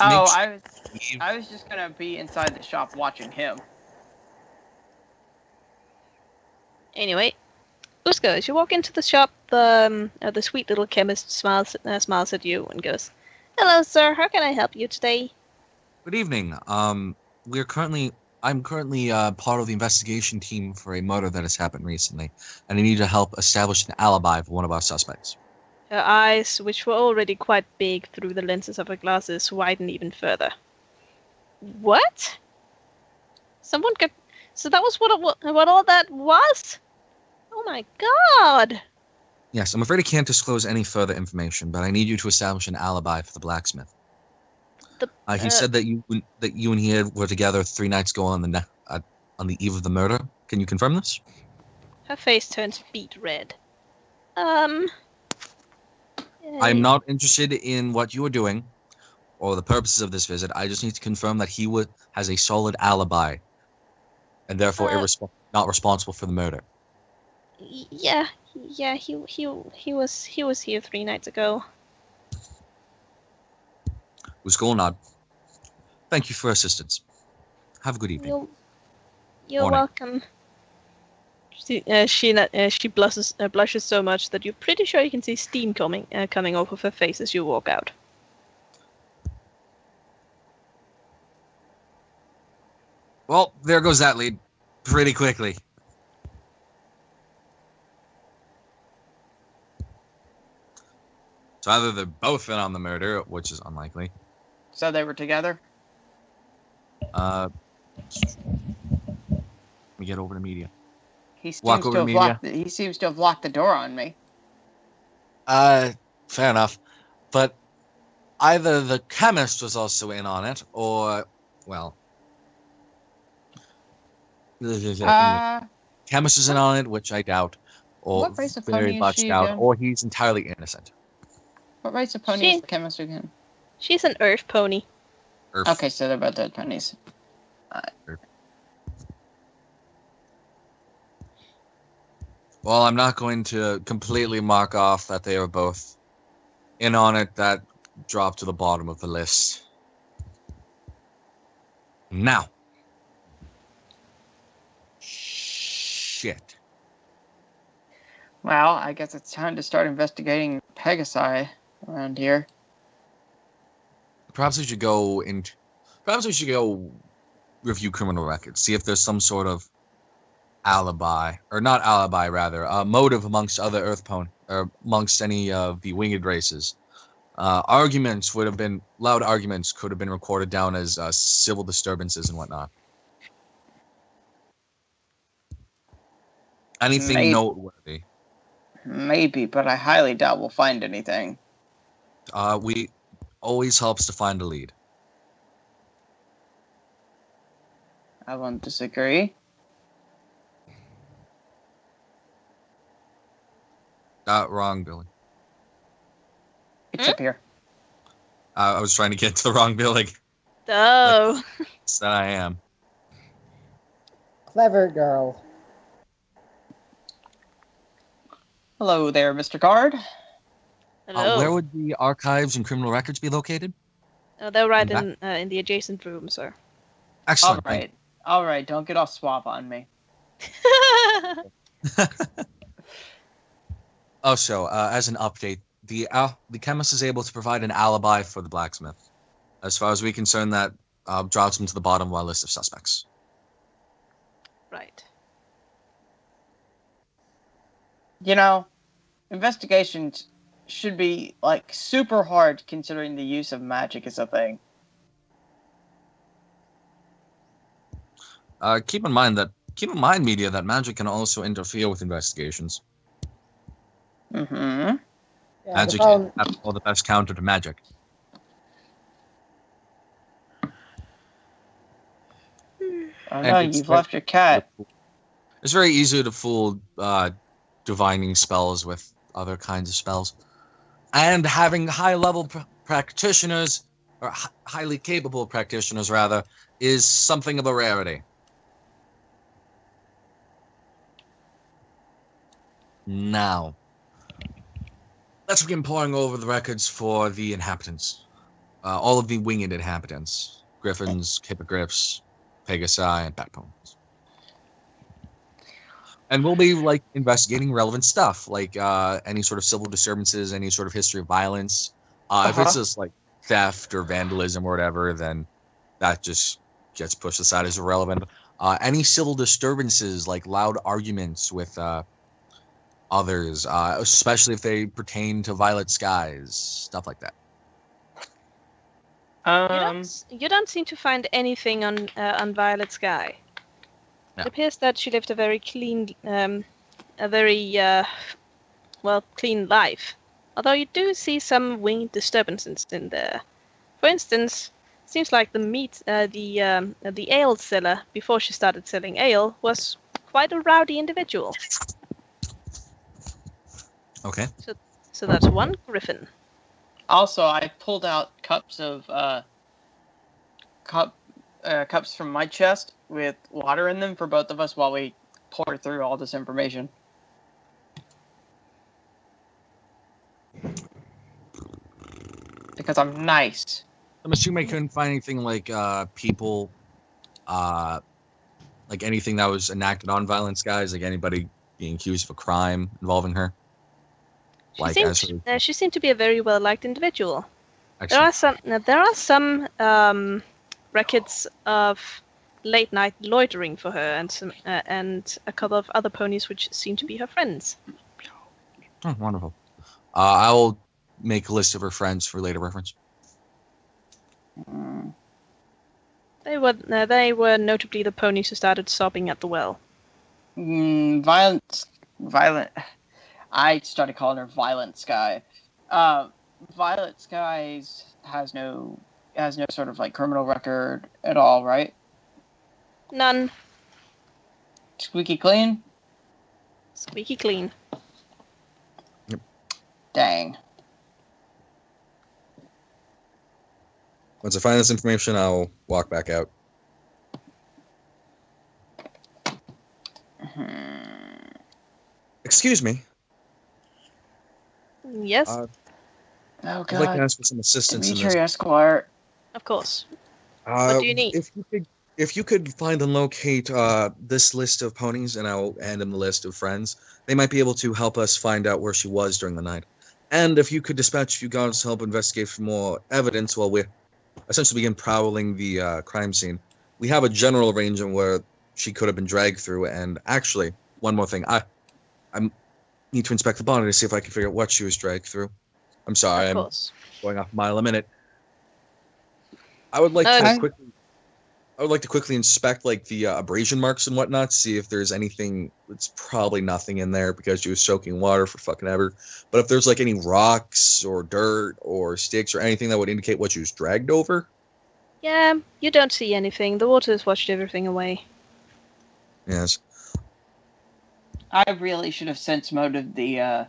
I was just gonna be inside the shop watching him. Anyway, Uzko, as you walk into the shop, the sweet little chemist smiles at you and goes, "Hello, sir. How can I help you today?" Good evening. I'm currently part of the investigation team for a murder that has happened recently, and I need to help establish an alibi for one of our suspects. Her eyes, which were already quite big through the lenses of her glasses, widen even further. What? So that was what all that was? Oh my god! Yes, I'm afraid I can't disclose any further information, but I need you to establish an alibi for the blacksmith. He said that you and he were together 3 nights ago on the eve of the murder. Can you confirm this? Her face turns beet red. I'm not interested in what you are doing or the purposes of this visit, I just need to confirm that he has a solid alibi, and therefore not responsible for the murder. Yeah, he was here 3 nights ago. Who's going on? Thank you for assistance. Have a good evening. You're Morning. welcome. She blushes so much that you're pretty sure you can see steam coming off of her face as you walk out. Well, there goes that lead. Pretty quickly. So either they're both in on the murder, which is unlikely. So they were together? Let me get over to media. He seems to have locked the door on me. Fair enough. But either the chemist was also in on it, or, well... chemist is in on it, which I doubt. Or what race of pony very is much she doubt. again? Or he's entirely innocent. What race of pony is the chemist again? She's an earth pony. Earth. Okay, so they're both dead ponies. Well, I'm not going to completely mark off that they are both in on it. That dropped to the bottom of the list. Now. Shit. Well, I guess it's time to start investigating Pegasi around here. Perhaps we should go review criminal records, see if there's some sort of alibi, or not alibi, rather, motive amongst other Earth Pony, or amongst any of the winged races. Loud arguments could have been recorded down as civil disturbances and whatnot. Anything noteworthy? Maybe, but I highly doubt we'll find anything. We always helps to find a lead. I won't disagree. Wrong, Billy. It's up here. I was trying to get to the wrong building. Oh. That I am. Clever girl. Hello there, Mr. Guard. Hello. Where would the archives and criminal records be located? They're right in the adjacent room, sir. Excellent. All right. Don't get off swab on me. Also, as an update, the chemist is able to provide an alibi for the blacksmith. As far as we're concerned, that drops him to the bottom of our list of suspects. Right. You know, investigations should be, like, super hard considering the use of magic is a thing. Keep in mind, media, that magic can also interfere with investigations. Mm-hmm. Yeah, Magic is all the best counter to magic. Oh no, you've left your cat. It's very easy to fool divining spells with other kinds of spells. And having high-level practitioners, or highly capable practitioners, rather, is something of a rarity. Now, let's begin pouring over the records for the inhabitants. All of the winged inhabitants. Griffins, hippogriffs, pegasi, and backbones. And we'll be, like, investigating relevant stuff, like any sort of civil disturbances, any sort of history of violence. If it's just, like, theft or vandalism or whatever, then that just gets pushed aside as irrelevant. Any civil disturbances, like loud arguments with others, especially if they pertain to violet skies, stuff like that. You don't seem to find anything on Violet Sky. No. It appears that she lived a very clean, clean life. Although you do see some winged disturbances in there. For instance, it seems like the ale seller before she started selling ale was quite a rowdy individual. Okay. So that's one griffin. Also, I pulled out cups from my chest with water in them for both of us while we pour through all this information. Because I'm nice. I'm assuming I couldn't find anything like people, like anything that was enacted on Violence Guys, like anybody being accused of a crime involving her. She seemed to be a very well liked individual. Excellent. There are some records of late night loitering for her, and a couple of other ponies which seem to be her friends. Oh, wonderful. I'll make a list of her friends for later reference. They were notably the ponies who started sobbing at the well. Violent. I started calling her Violent Sky. Violet Skies has no sort of like criminal record at all, right? None. Squeaky clean? Squeaky clean. Yep. Dang. Once I find this information, I'll walk back out. Excuse me. Yes? Oh, God. I'd like to ask for some assistance in Dimitri this. Esquire. Of course. What do you need? If you could find and locate this list of ponies, and I'll hand him the list of friends, they might be able to help us find out where she was during the night. And if you could dispatch a few guards to help investigate for more evidence while we essentially begin prowling the crime scene. We have a general arrangement where she could have been dragged through, and actually, one more thing. I need to inspect the body to see if I can figure out what she was dragged through. I'm sorry, I'm going off a mile a minute. I would like to quickly inspect like the abrasion marks and whatnot, see if there's anything. It's probably nothing in there because she was soaking water for fucking ever. But if there's like any rocks or dirt or sticks or anything that would indicate what she was dragged over. Yeah, you don't see anything. The water has washed everything away. Yes. I really should have sense motive the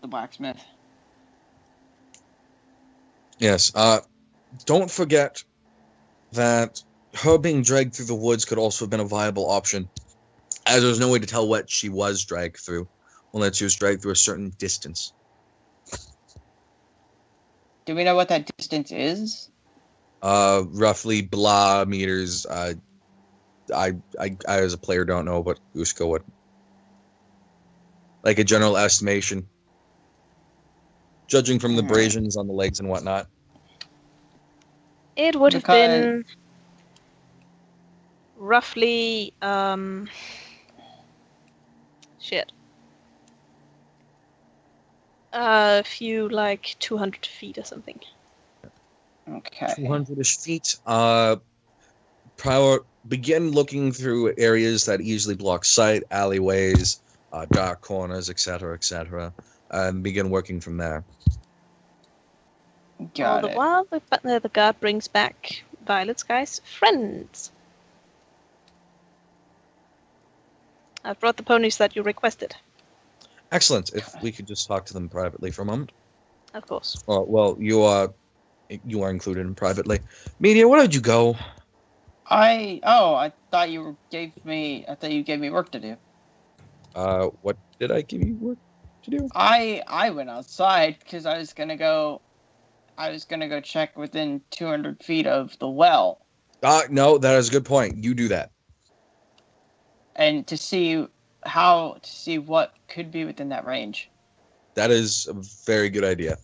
blacksmith. Yes. Don't forget that her being dragged through the woods could also have been a viable option, as there's no way to tell what she was dragged through, unless she was dragged through a certain distance. Do we know what that distance is? Roughly blah meters. I as a player don't know, but Usko would. Like a general estimation, judging from the abrasions on the legs and whatnot. It would have been roughly a few like 200 feet or something. Okay. 200-ish feet. Begin looking through areas that easily block sight, alleyways, dark corners, etc., and begin working from there. Got it. All the while, the guard brings back Violet's guys' friends. I've brought the ponies that you requested. Excellent. If we could just talk to them privately for a moment. Of course. Well, you are included in privately. Media, where did you go? I thought you gave me work to do. What did I give you work to do? I went outside because I was gonna go check within 200 feet of the well. No, that is a good point. You do that. And to see what could be within that range. That is a very good idea.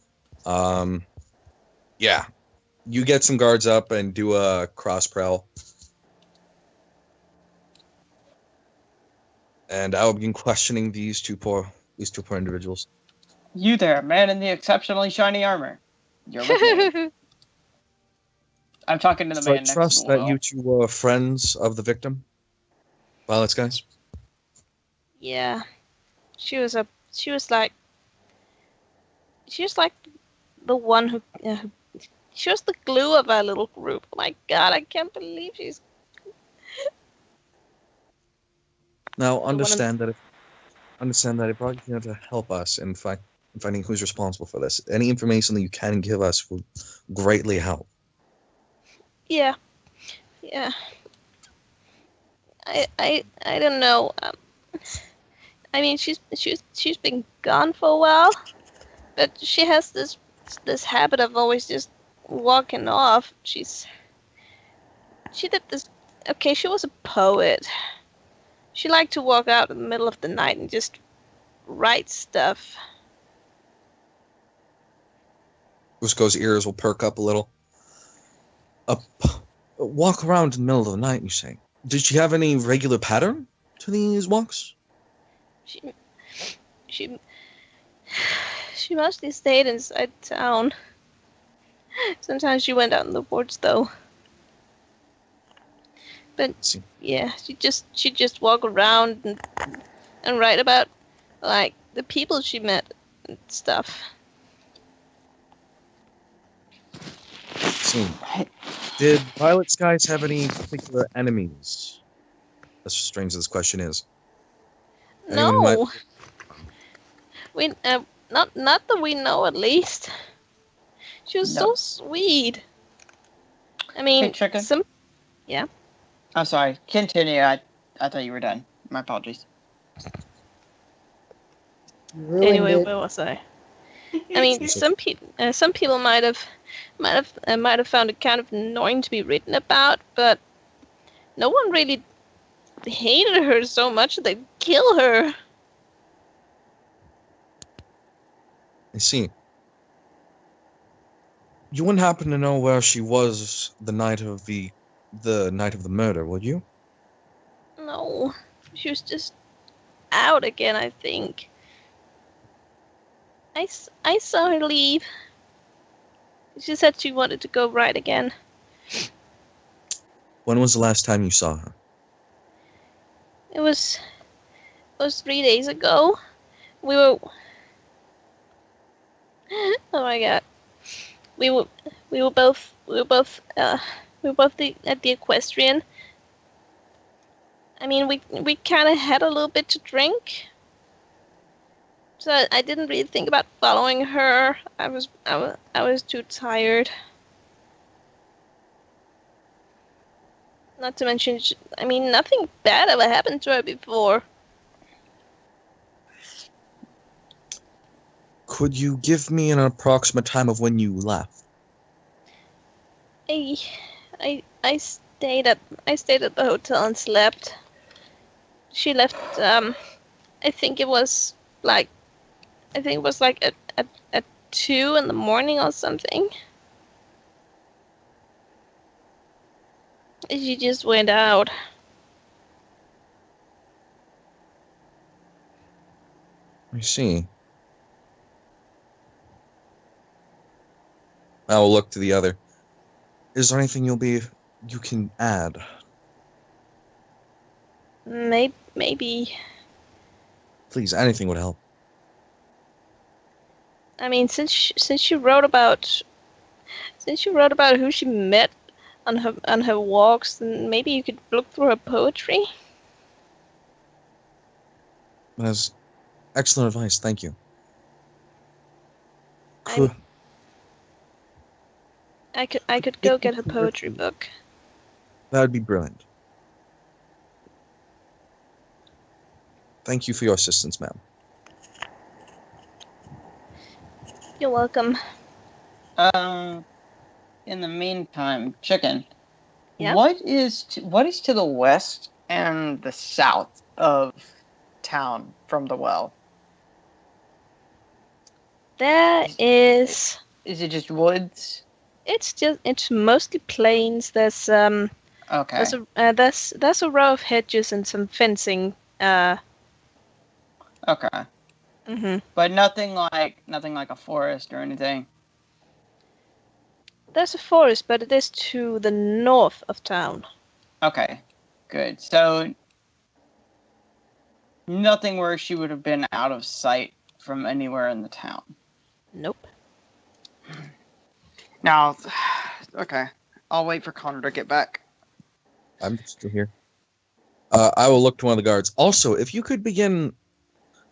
Yeah. You get some guards up and do a cross prowl. And I will begin questioning these two poor individuals. You there, man in the exceptionally shiny armor. You're with me. I'm talking to the man next to the well. I trust that you two were friends of the victim? Violet's guys? Yeah. She was like the one who she was the glue of our little group. Oh my God, I can't believe she's... Now, understand that understand that it probably going to help us in finding who's responsible for this. Any information that you can give us will greatly help. Yeah. I don't know. I mean, she's been gone for a while, but she has this habit of always just walking off. She did this. Okay, she was a poet. She liked to walk out in the middle of the night and just write stuff. Usko's ears will perk up a little. Walk around in the middle of the night, you say? Did she have any regular pattern to these walks? She mostly stayed inside town. Sometimes she went out in the woods, though. But yeah, she just walk around and write about like the people she met and stuff. See. Did Violet Skies have any particular enemies? As strange as this question is. No. We not that we know, at least. She was so sweet. I mean, yeah. I'm sorry. Continue. I thought you were done. My apologies. Anyway, where was I? I mean, some people might have found it kind of annoying to be written about, but no one really hated her so much that they'd kill her. I see. You wouldn't happen to know where she was the night of the murder, would you? No, she was just out again, I think. I saw her leave. She said she wanted to go right again. When was the last time you saw her? It was 3 days ago. We were. Oh my god. We were both at the equestrian. I mean, we kind of had a little bit to drink. So I didn't really think about following her. I was too tired. Not to mention, I mean, nothing bad ever happened to her before. Could you give me an approximate time of when you left? I stayed at the hotel and slept. She left. I think it was like at 2 in the morning or something. She just went out. I see. I will look to the other. Is there anything you can add? Maybe. Please, anything would help. I mean, since she wrote about who she met on her walks, then maybe you could look through her poetry. That's excellent advice. Thank you. I could go get her poetry book. That would be brilliant. Thank you for your assistance, ma'am. You're welcome. In the meantime, Chicken. Yeah? What is to the west and the south of town from the well? There is. Is it just woods? It's mostly plains. There's Okay. there's a row of hedges and some fencing. Okay. Mhm. But nothing like a forest or anything. There's a forest, but it is to the north of town. Okay. Good. So nothing where she would have been out of sight from anywhere in the town. Nope. Now, okay. I'll wait for Connor to get back. I'm still here. I will look to one of the guards. Also, if you could begin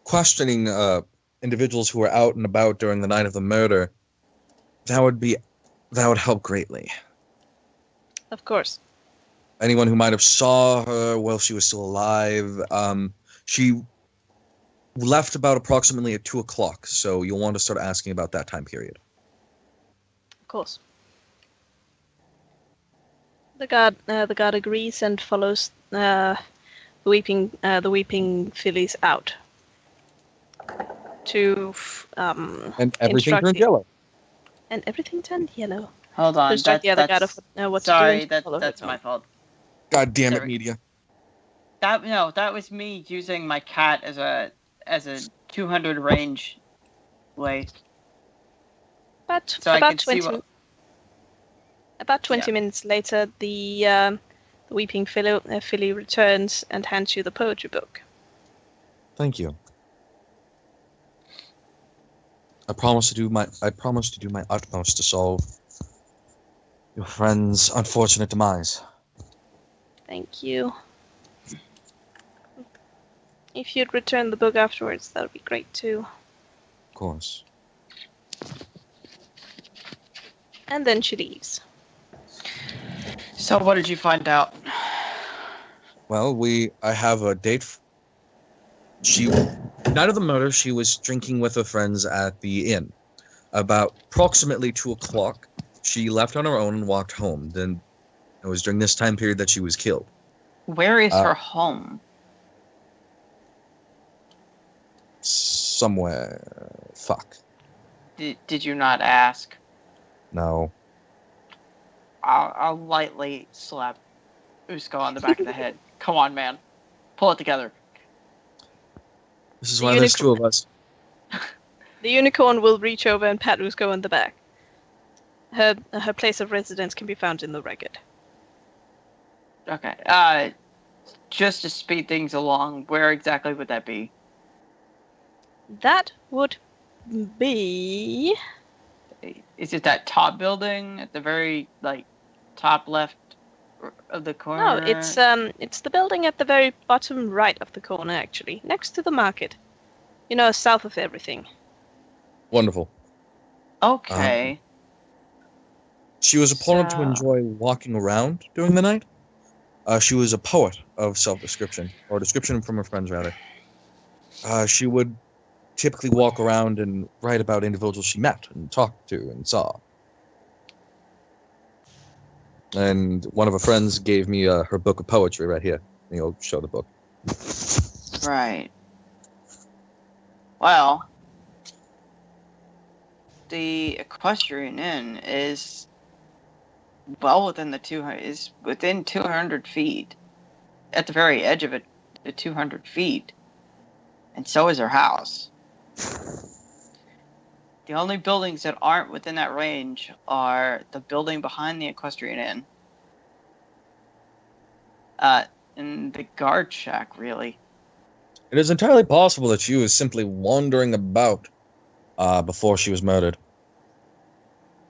questioning individuals who were out and about during the night of the murder, that would help greatly. Of course. Anyone who might have saw her while she was still alive. She left about approximately at 2 o'clock, so you'll want to start asking about that time period. Of course. The guard agrees and follows the weeping fillies out to And everything instruct turned yellow. And everything turned yellow. Hold on. To instruct the other guard of what to do. Sorry, and follow that's her my home. fault. God damn it, Sorry. media. That was me using my cat as a 200 range way. But So I about can see 20 what. About 20 minutes later, the weeping filly returns and hands you the poetry book. Thank you. I promise to do my utmost to solve your friend's unfortunate demise. Thank you. If you'd return the book afterwards, that would be great too. Of course. And then she leaves. So what did you find out? Well, I have a date. Night of the murder, she was drinking with her friends at the inn. About approximately 2 o'clock, she left on her own and walked home. Then it was during this time period that she was killed. Where is her home? Somewhere. Fuck. Did you not ask? No. I'll lightly slap Usko on the back of the head. Come on, man. Pull it together. This is why there's two of us. The unicorn will reach over and pat Usko on the back. Her place of residence can be found in the record. Okay. Just to speed things along, where exactly would that be? That would be... Is it that top building at the very, top left of the corner? No, it's the building at the very bottom right of the corner, actually, next to the market. You know, south of everything. Wonderful. Okay. She was a poet to enjoy walking around during the night. She was a poet of self-description, or description from her friends, rather. She would typically walk around and write about individuals she met and talked to and saw. And one of her friends gave me her book of poetry right here. And you'll show the book. Right. Well, the Equestrian Inn is well within within 200 feet. At the very edge of it, the 200 feet. And so is her house. The only buildings that aren't within that range are the building behind the Equestrian Inn. And the guard shack, really. It is entirely possible that she was simply wandering about before she was murdered.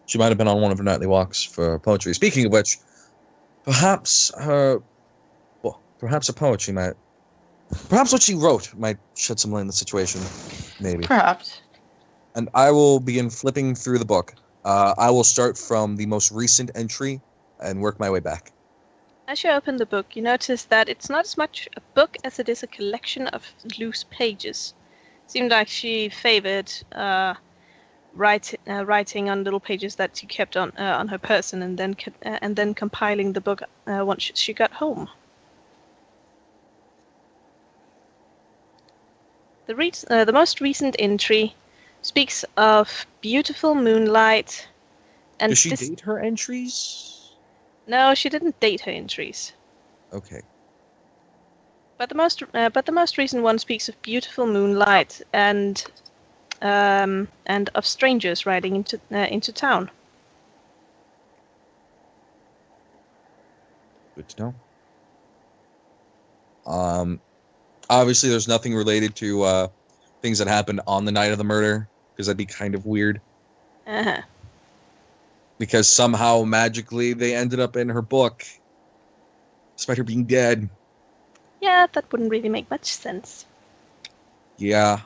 She might have been on one of her nightly walks for poetry. Speaking of which, perhaps her poetry might... Perhaps what she wrote might shed some light on the situation. Maybe. Perhaps. And I will begin flipping through the book. I will start from the most recent entry and work my way back. As you open the book, you notice that it's not as much a book as it is a collection of loose pages. Seemed like she favored writing on little pages that she kept on her person, and then compiling the book once she got home. The most recent entry speaks of beautiful moonlight. And Does she date her entries? No, she didn't date her entries. Okay. But the most recent one speaks of beautiful moonlight and of strangers riding into town. Good to know. Obviously, there's nothing related to things that happened on the night of the murder, because that'd be kind of weird. Uh-huh. Because somehow, magically, they ended up in her book, despite her being dead. Yeah, that wouldn't really make much sense. Yeah.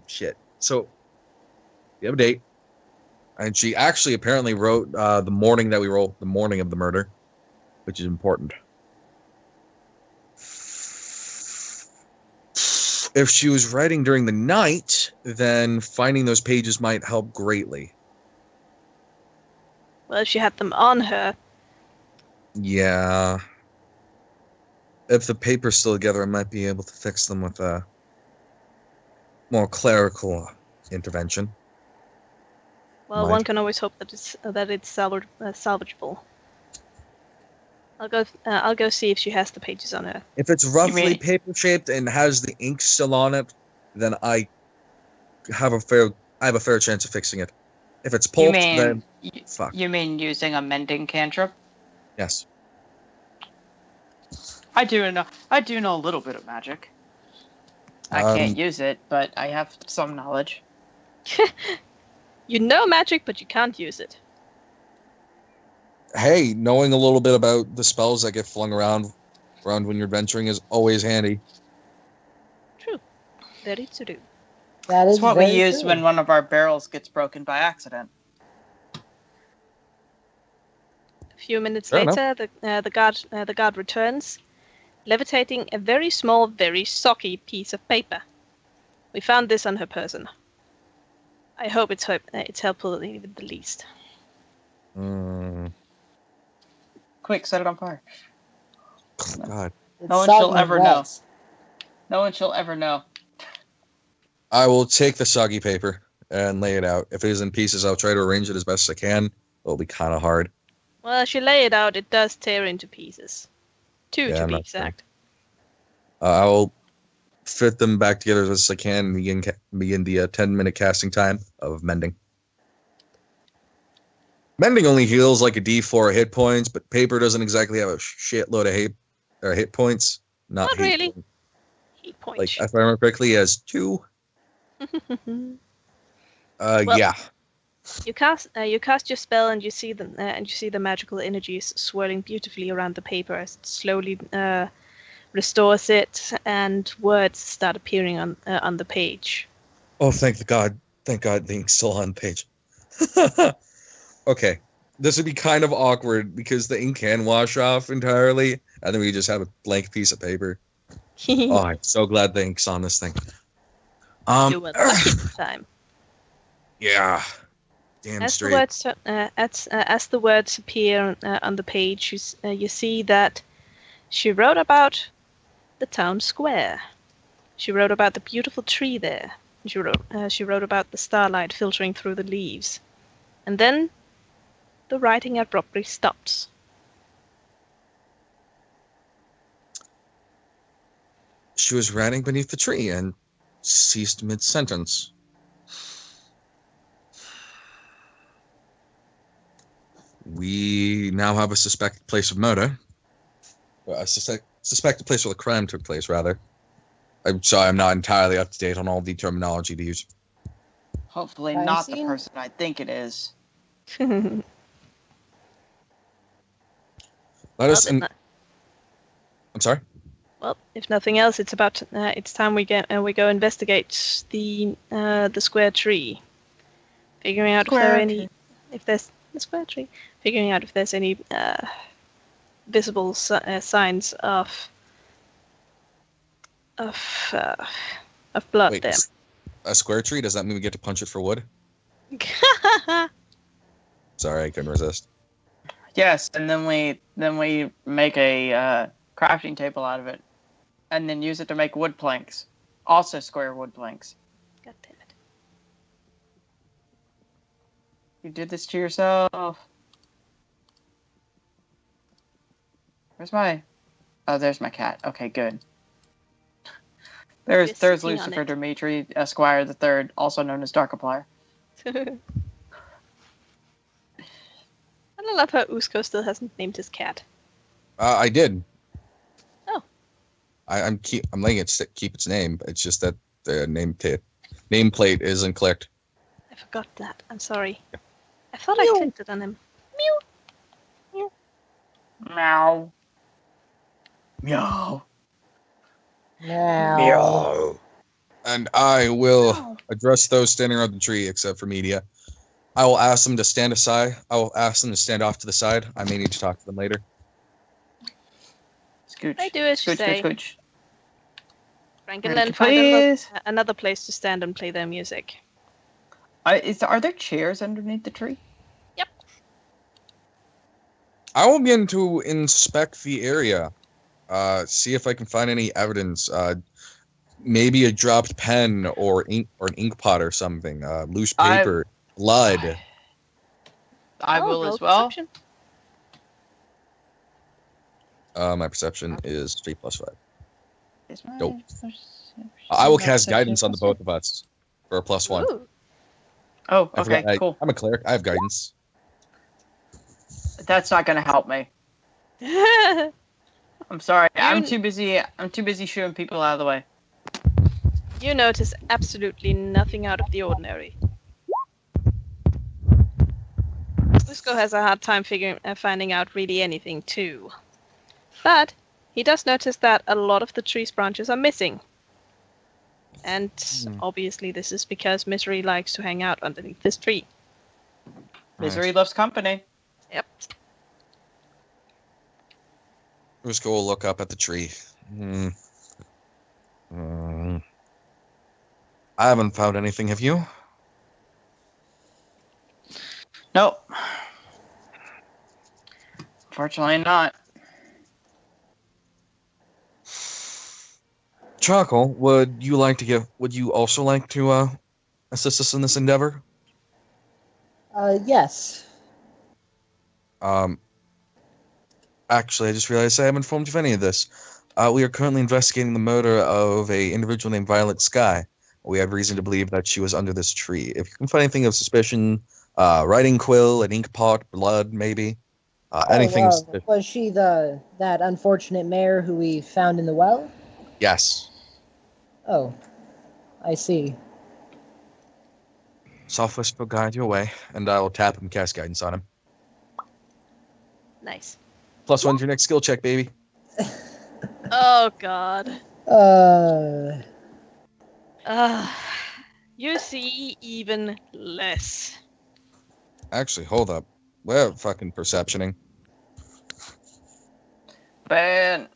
Shit. So we have a date, and she actually apparently wrote the morning that we wrote, the morning of the murder, which is important. If she was writing during the night, then finding those pages might help greatly. Well, if she had them on her, Yeah. If the paper's still together, I might be able to fix them with a more clerical intervention. well, Might. one can always hope that it's salvageable. I'll go see if she has the pages on her. If it's roughly mean- paper shaped and has the ink still on it, then I have a fair chance of fixing it. If it's You pulped, mean then fuck. you mean using a mending cantrip? Yes. I do know a little bit of magic. I can't use it, but I have some knowledge. You know magic, but you can't use it. Hey, knowing a little bit about the spells that get flung around when you're adventuring is always handy. True. Very true. That is It's what we very use true. when one of our barrels gets broken by accident. A few minutes Fair later, the guard returns, levitating a very small, very socky piece of paper. We found this on her person. I hope it's helpful even the least. Quick, set it on fire. God. It's No one shall soggy ever and know. wet. No one shall ever know. I will take the soggy paper and lay it out. If it is in pieces, I'll try to arrange it as best I can. It'll be kind of hard. Well, as you lay it out, it does tear into pieces. Two, Yeah, to I'm be not sure. exact. I'll fit them back together as best I can and begin the 10-minute casting time of mending. Mending only heals like a D4 hit points, but paper doesn't exactly have a shitload of hit points. Not Not hate really. points. Heat point. Like, if I remember correctly, he has 2. Well- Yeah. You cast your spell and you see the magical energies swirling beautifully around the paper as it slowly restores it, and words start appearing on the page. Oh, thank God the ink's still on the page. Okay. This would be kind of awkward because the ink can wash off entirely, and then we just have a blank piece of paper. Oh, I'm so glad the ink's on this thing. You were lucky this time. Yeah. Damn As straight. as the words appear on the page, you see that she wrote about the town square. She wrote about the beautiful tree there. She wrote about the starlight filtering through the leaves. And then the writing abruptly stops. She was writing beneath the tree and ceased mid-sentence. We now have a suspected place of murder. Well, a suspected place where the crime took place, rather. I'm sorry, I'm not entirely up to date on all the terminology to use. Hopefully Crime not the scene? person I think it is. Let us. I'm sorry. Well, if nothing else, it's time we go investigate the square tree, figuring out if there's the square tree, figuring out if there's any visible signs of blood Wait, there. a square tree? Does that mean we get to punch it for wood? Sorry, I couldn't resist. Yes, and then we make a crafting table out of it, and then use it to make wood planks, also square wood planks. God damn it! You did this to yourself. Where's my? Oh, there's my cat. Okay, good. There's Just sitting on Lucifer it. Dimitri Esquire the Third, also known as Darkiplier. I love how Usko still hasn't named his cat. I did. Oh. I'm letting it keep its name. It's just that the nameplate isn't clicked. I forgot that. I'm sorry. I thought I clicked it on him. Mew. Meow. Meow. Meow. And I will No. address those standing around the tree, except for media. I will ask them to stand aside. I will ask them to stand off to the side. I may need to talk to them later. Scooch. I do as you Scooch, say. scooch, scooch. Frank can Ready then to find please? another place to stand and play their music. Are there chairs underneath the tree? Yep. I will begin to inspect the area. See if I can find any evidence. Maybe a dropped pen or ink or an ink pot or something. Loose paper, blood. I Oh, will roll as well. perception. My perception is 3 + 5. Is my Nope. perception- I will my cast perception guidance on the plus both of us for a +1. Ooh. Oh, I okay, forgot cool. I'm a cleric. I have guidance. That's not gonna help me. I'm sorry. I'm too busy shooing people out of the way. You notice absolutely nothing out of the ordinary. Fusco has a hard time finding out really anything too. But he does notice that a lot of the tree's branches are missing. And obviously this is because Misery likes to hang out underneath this tree. Misery loves company. Yep. Let's go look up at the tree. I haven't found anything, have you? Nope. Unfortunately not. Charcoal, would you also like to assist us in this endeavor? Yes. Actually, I just realized I haven't informed you of any of this. We are currently investigating the murder of an individual named Violet Sky. We have reason to believe that she was under this tree. If you can find anything of suspicion, writing quill, an ink pot, blood, maybe. Anything. Was she that unfortunate mare who we found in the well? Yes. Oh, I see. Soft Whisper will guide you away, and I will tap and cast guidance on him. Nice. +1 to your next skill check, baby. Oh god. You see even less. Actually, hold up. We're fucking perceptioning. Ben.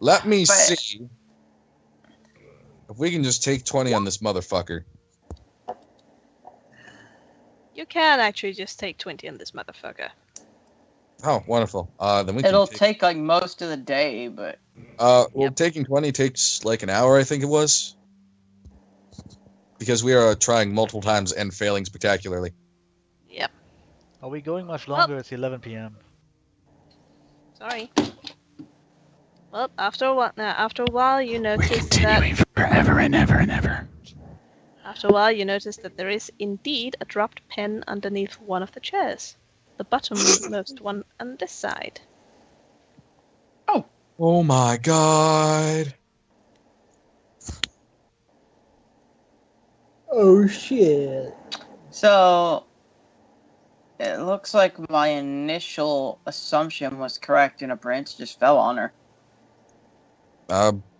Let me see if we can just take 20 on this motherfucker. You can actually just take 20 on this motherfucker. Oh, wonderful. Then we It'll can take like most of the day, but well, Yep. taking 20 takes like an hour, I think it was. Because we are trying multiple times and failing spectacularly. Yep. Are we going much longer? It's 11 p.m. Sorry. Well, after a while, you notice forever and ever and ever. After a while, you notice that there is indeed a dropped pen underneath one of the chairs. The bottommost one on this side. Oh my god. Oh shit. so it looks like my initial assumption was correct, and a branch just fell on her.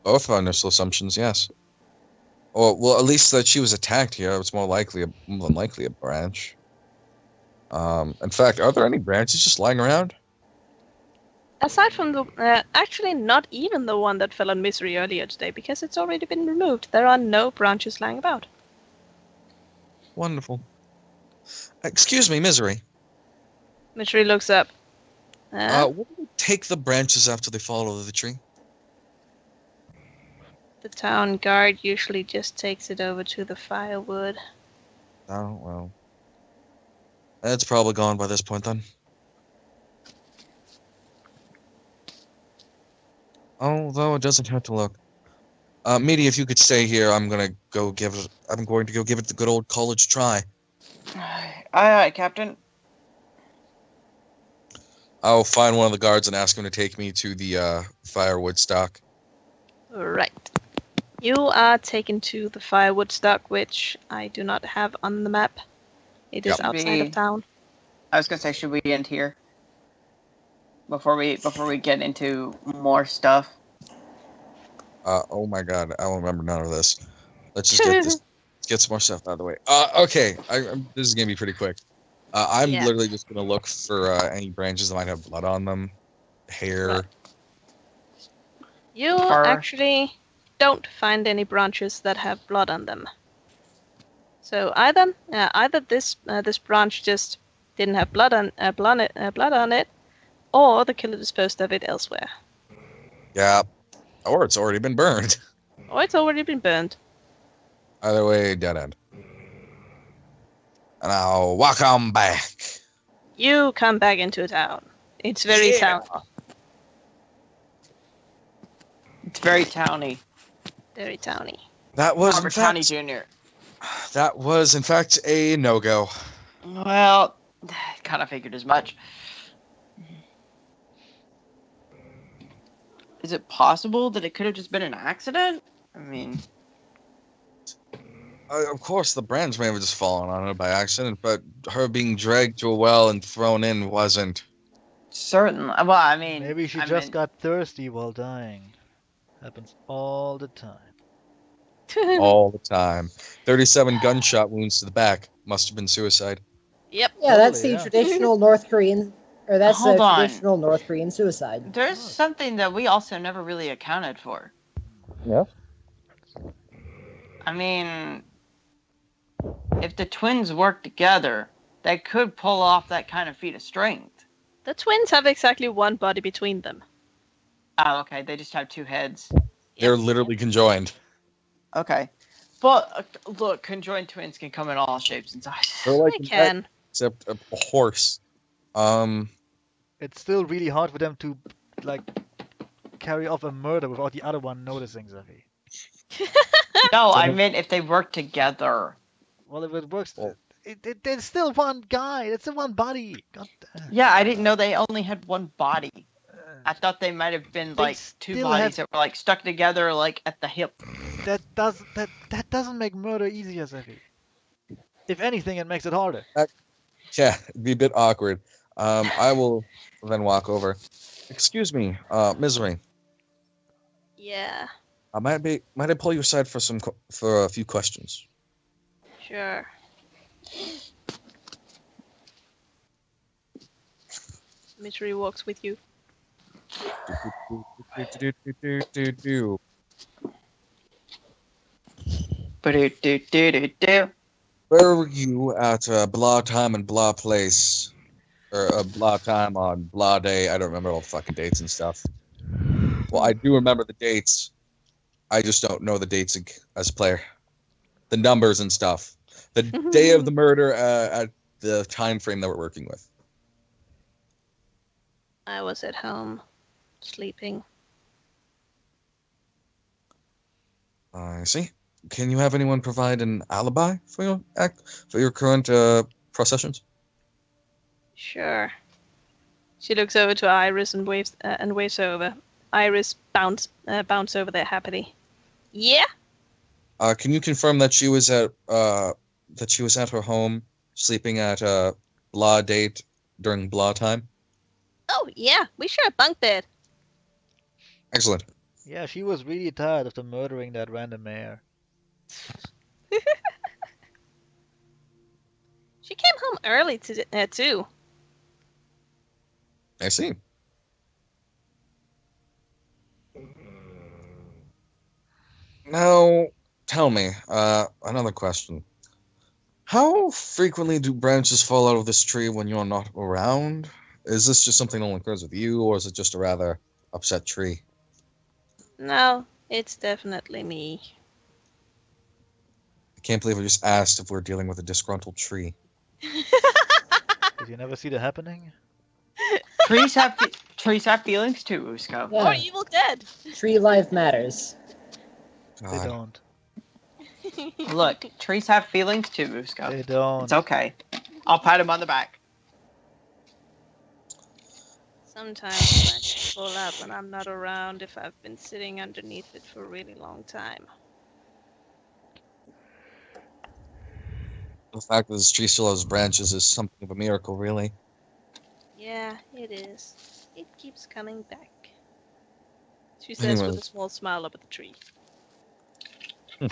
Both our initial assumptions, yes. Well, at least that she was attacked here. It's more than likely a branch. In fact, are there any branches just lying around? Aside from the, actually not even the one that fell on Misery earlier today, because it's already been removed. There are no branches lying about. Wonderful. Excuse me, Misery. Misery looks up. Will we take the branches after they fall over the tree? The town guard usually just takes it over to the firewood. Oh, well. It's probably gone by this point, then. Although it doesn't hurt to look. Meaty, if you could stay here, I'm going to go give it the good old college try. Aye, Captain. I'll find one of the guards and ask him to take me to the firewood stock. Right. You are taken to the firewood stock, which I do not have on the map. It is Yep. outside of town. I was gonna say, should we end here before we get into more stuff? Oh my god, I don't remember none of this. Let's just get this. Let's get some more stuff out of the way. Okay. This is gonna be pretty quick. I'm Yeah. literally just gonna look for any branches that might have blood on them, hair. Right. You Fur. actually don't find any branches that have blood on them. So either this branch just didn't have blood on it, or the killer disposed of it elsewhere, Yeah, or it's already been burned. or it's already been burned. Either way, dead end. And I'll walk on back. You come back into town. It's very Yeah. towny. It's very towny. Very towny. That was in Robert Downey fact, Jr. that was in fact a no-go. Well, kind of figured as much. Is it possible that it could have just been an accident? I mean, Of course, the branch may have just fallen on her by accident, but her being dragged to a well and thrown in wasn't. certainly. Well, I mean, Maybe she I just mean, got thirsty while dying. Happens all the time. All the time. 37 gunshot wounds to the back. Must have been suicide. Yep. Yeah, that's Totally, the yeah. traditional North Korean, or that's Hold the on. traditional North Korean suicide. There's something that we also never really accounted for. Yeah. I mean, if the twins work together, they could pull off that kind of feat of strength. The twins have exactly one body between them. Oh, okay. They just have two heads. They're literally conjoined. Okay. But look, conjoined twins can come in all shapes and sizes. They're like They a pet, can. except a horse. It's still really hard for them to, like, carry off a murder without the other one noticing, Zafi. No, I meant if they work together. Well, if it works, Well- there's still one guy. It's still one body. God damn. Yeah, I didn't know they only had one body. I thought they might have been They like two still bodies have- that were like stuck together like at the hip. That doesn't make murder easier, Zafi. If anything, it makes it harder. Yeah, it'd be a bit awkward. I will then walk over. Excuse me, Misery. Yeah. Might I pull you aside for a few questions? Sure. Misery walks with you. Ba-do-do-do-do-do. Where were you at blah time and blah place? Or blah time on blah day? I don't remember all the fucking dates and stuff. Well, I do remember the dates. I just don't know the dates as a player. The numbers and stuff. The day of the murder at the time frame that we're working with. I was at home, sleeping. I see. Can you have anyone provide an alibi for your current processions? Sure. She looks over to Iris and waves over. Iris bounce over there happily. Yeah. Can you confirm that she was at her home sleeping at blah date during blah time? Oh yeah, we share a bunk bed. Excellent. Yeah, she was really tired after murdering that random mayor. She came home early too. I see. Now, tell me, another question. How frequently do branches fall out of this tree when you're not around? Is this just something that only occurs with you, or is it just a rather upset tree? No, it's definitely me. I can't believe I just asked if we're dealing with a disgruntled tree. Did you never see the happening? Trees have feelings too, Usko. Yeah. Or Evil Dead. Tree life matters. They God. don't. Look, trees have feelings too, Usko. They don't. It's okay. I'll pat him on the back. Sometimes branches fall out when I'm not around if I've been sitting underneath it for a really long time. The fact that this tree still has branches is something of a miracle, really. Yeah, it is. It keeps coming back. She says with a Anyways. small smile up at the tree. Hmm.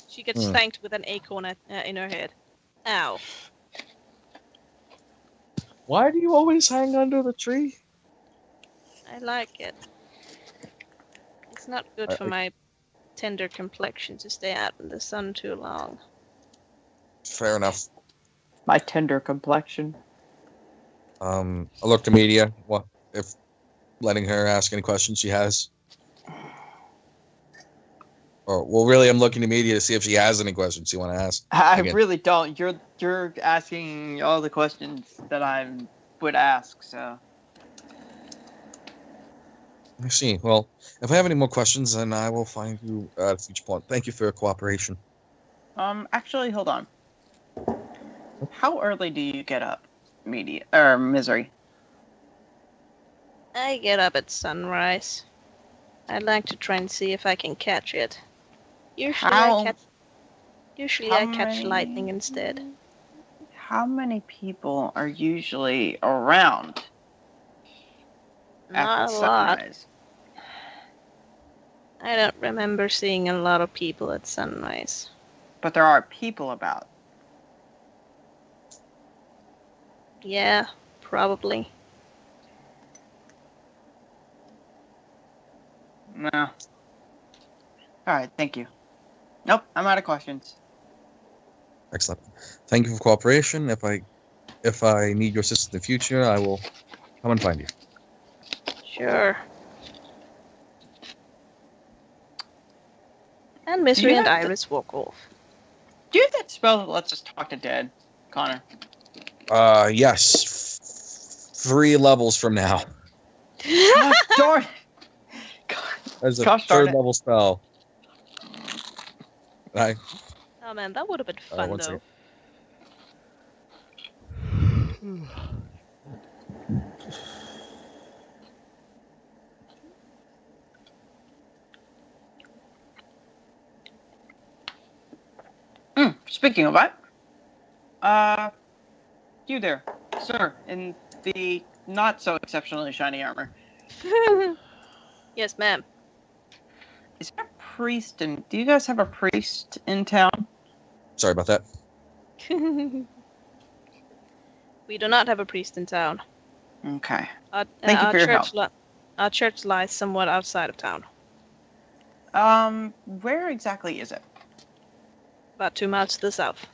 She gets Hmm. thanked with an acorn in her head. Ow. Why do you always hang under the tree? I like it. It's not good for my tender complexion to stay out in the sun too long. Fair enough. My tender complexion. I look to media. What if letting her ask any questions she has? Or well, really, I'm looking to media to see if she has any questions you want to ask. I Again. really don't. You're asking all the questions that I would ask. So I see. Well, if I have any more questions, then I will find you at a future point. Thank you for your cooperation. actually, hold on. How early do you get up, media or misery? I get up at sunrise. I'd like to try and see if I can catch it. Usually How I catch many- lightning instead. How many people are usually around Not at a lot. sunrise? I don't remember seeing a lot of people at sunrise. But there are people about. Yeah, probably. No. All right, thank you. Nope, I'm out of questions. Excellent. Thank you for cooperation. If I need your assistance in the future, I will come and find you. Sure. And Misery and have Iris walk off. Do you have that spell that lets us talk to dead, Connor? Yes. 3 levels from now. Gosh darn it! As a Gosh darn 3rd it. level spell. I Oh man, that would have been fun one though. second. Speaking of that, you there, sir, in the not so exceptionally shiny armor. Yes, ma'am. Is there a priest in? Do you guys have a priest in town? Sorry about that. We do not have a priest in town. Okay. Thank you for your help. Our church lies somewhat outside of town. Where exactly is it? About 2 miles to the south.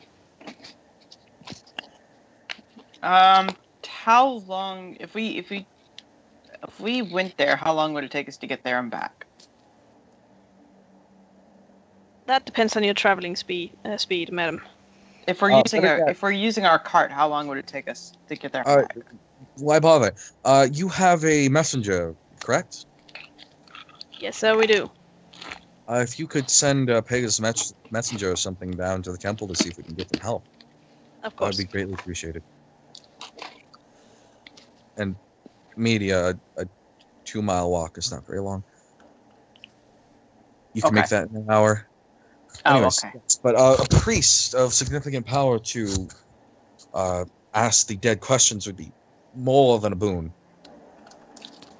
How long? If we went there, how long would it take us to get there and back? That depends on your traveling speed, madam. If we're using our cart, how long would it take us to get there and back? Why bother? You have a messenger, correct? Yes, sir, we do. If you could send Pegasus messenger or something down to the temple to see if we can get them help, Of that course. would be greatly appreciated. And media, a 2-mile walk is not very long. You can Okay. make that in an hour. Oh, Anyways, okay. yes, but a priest of significant power to ask the dead questions would be more than a boon.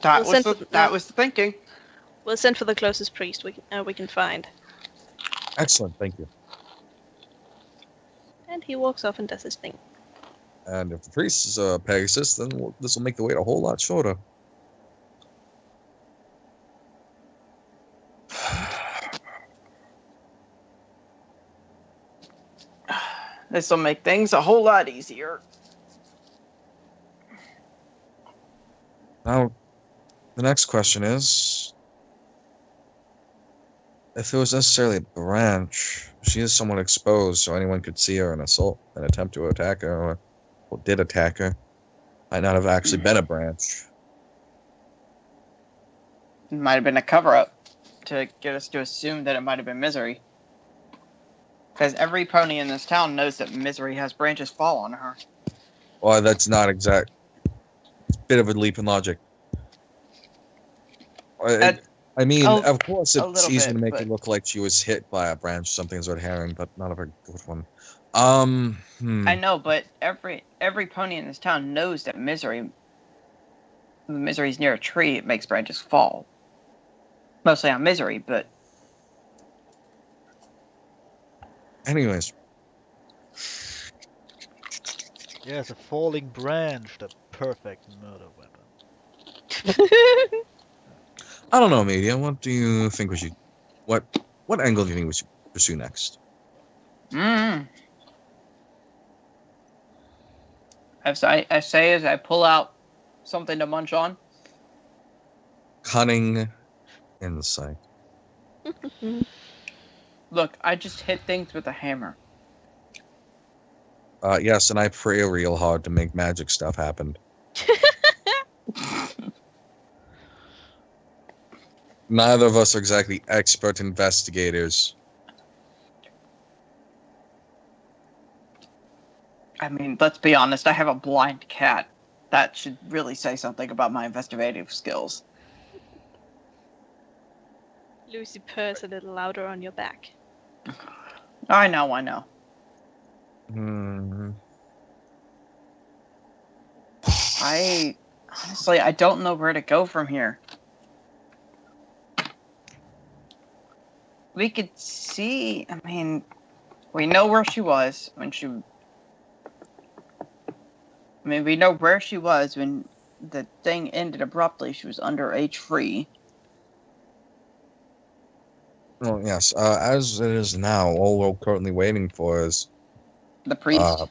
That We'll was the thinking. We'll send for the closest priest we can find. Excellent, thank you. And he walks off and does his thing. And if the priest is Pegasus, then this will make the wait a whole lot shorter. This will make things a whole lot easier. Now, the next question is, if it was necessarily a branch, she is somewhat exposed, so anyone could see her and attempt to attack her, or did attack her. Might not have actually been a branch. It might have been a cover-up to get us to assume that it might have been Misery. Because every pony in this town knows that Misery has branches fall on her. Well, that's not exact. It's a bit of a leap in logic. I mean, of course, it's easy to make it look like she was hit by a branch, something's red herring, but not a very good one. I know, but every pony in this town knows that Misery's near a tree. It makes branches fall. Mostly on misery, but Anyways, Yes, a falling branch, the perfect murder weapon. I don't know, Media. What do you think we should? What angle do you think we should pursue next? as I say as I pull out something to munch on. Cunning insight. Look, I just hit things with a hammer. Yes, and I pray real hard to make magic stuff happen. Neither of us are exactly expert investigators. I mean, let's be honest, I have a blind cat. That should really say something about my investigative skills. Lucy purrs a little louder on your back. I know. I honestly, I don't know where to go from here. We could see, I mean, we know where she was when she... I mean, we know where she was when the thing ended abruptly. She was underage free. Well, yes. As it is now, all we're currently waiting for is The priest.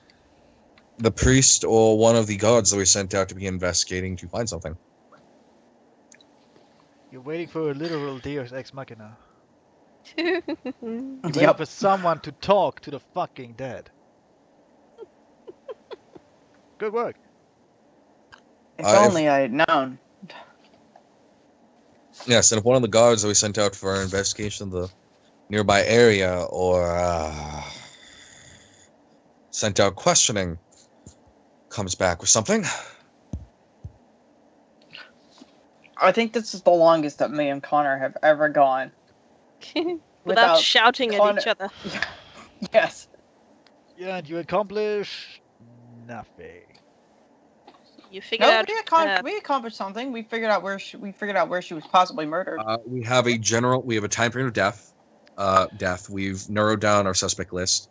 the priest or one of the guards that we sent out to be investigating to find something. You're waiting for a literal Deus Ex Machina. You're waiting Yep. for someone to talk to the fucking dead. Good work. If if- only I had known. Yes, and if one of the guards that we sent out for our investigation of the nearby area or sent out questioning comes back with something. I think this is the longest that me and Connor have ever gone. Without shouting Connor- at each other. Yes. Yeah, and you accomplish nothing. You figured No, out. we accomplished something. We figured out where she was possibly murdered. We have a time frame of death. We've narrowed down our suspect list.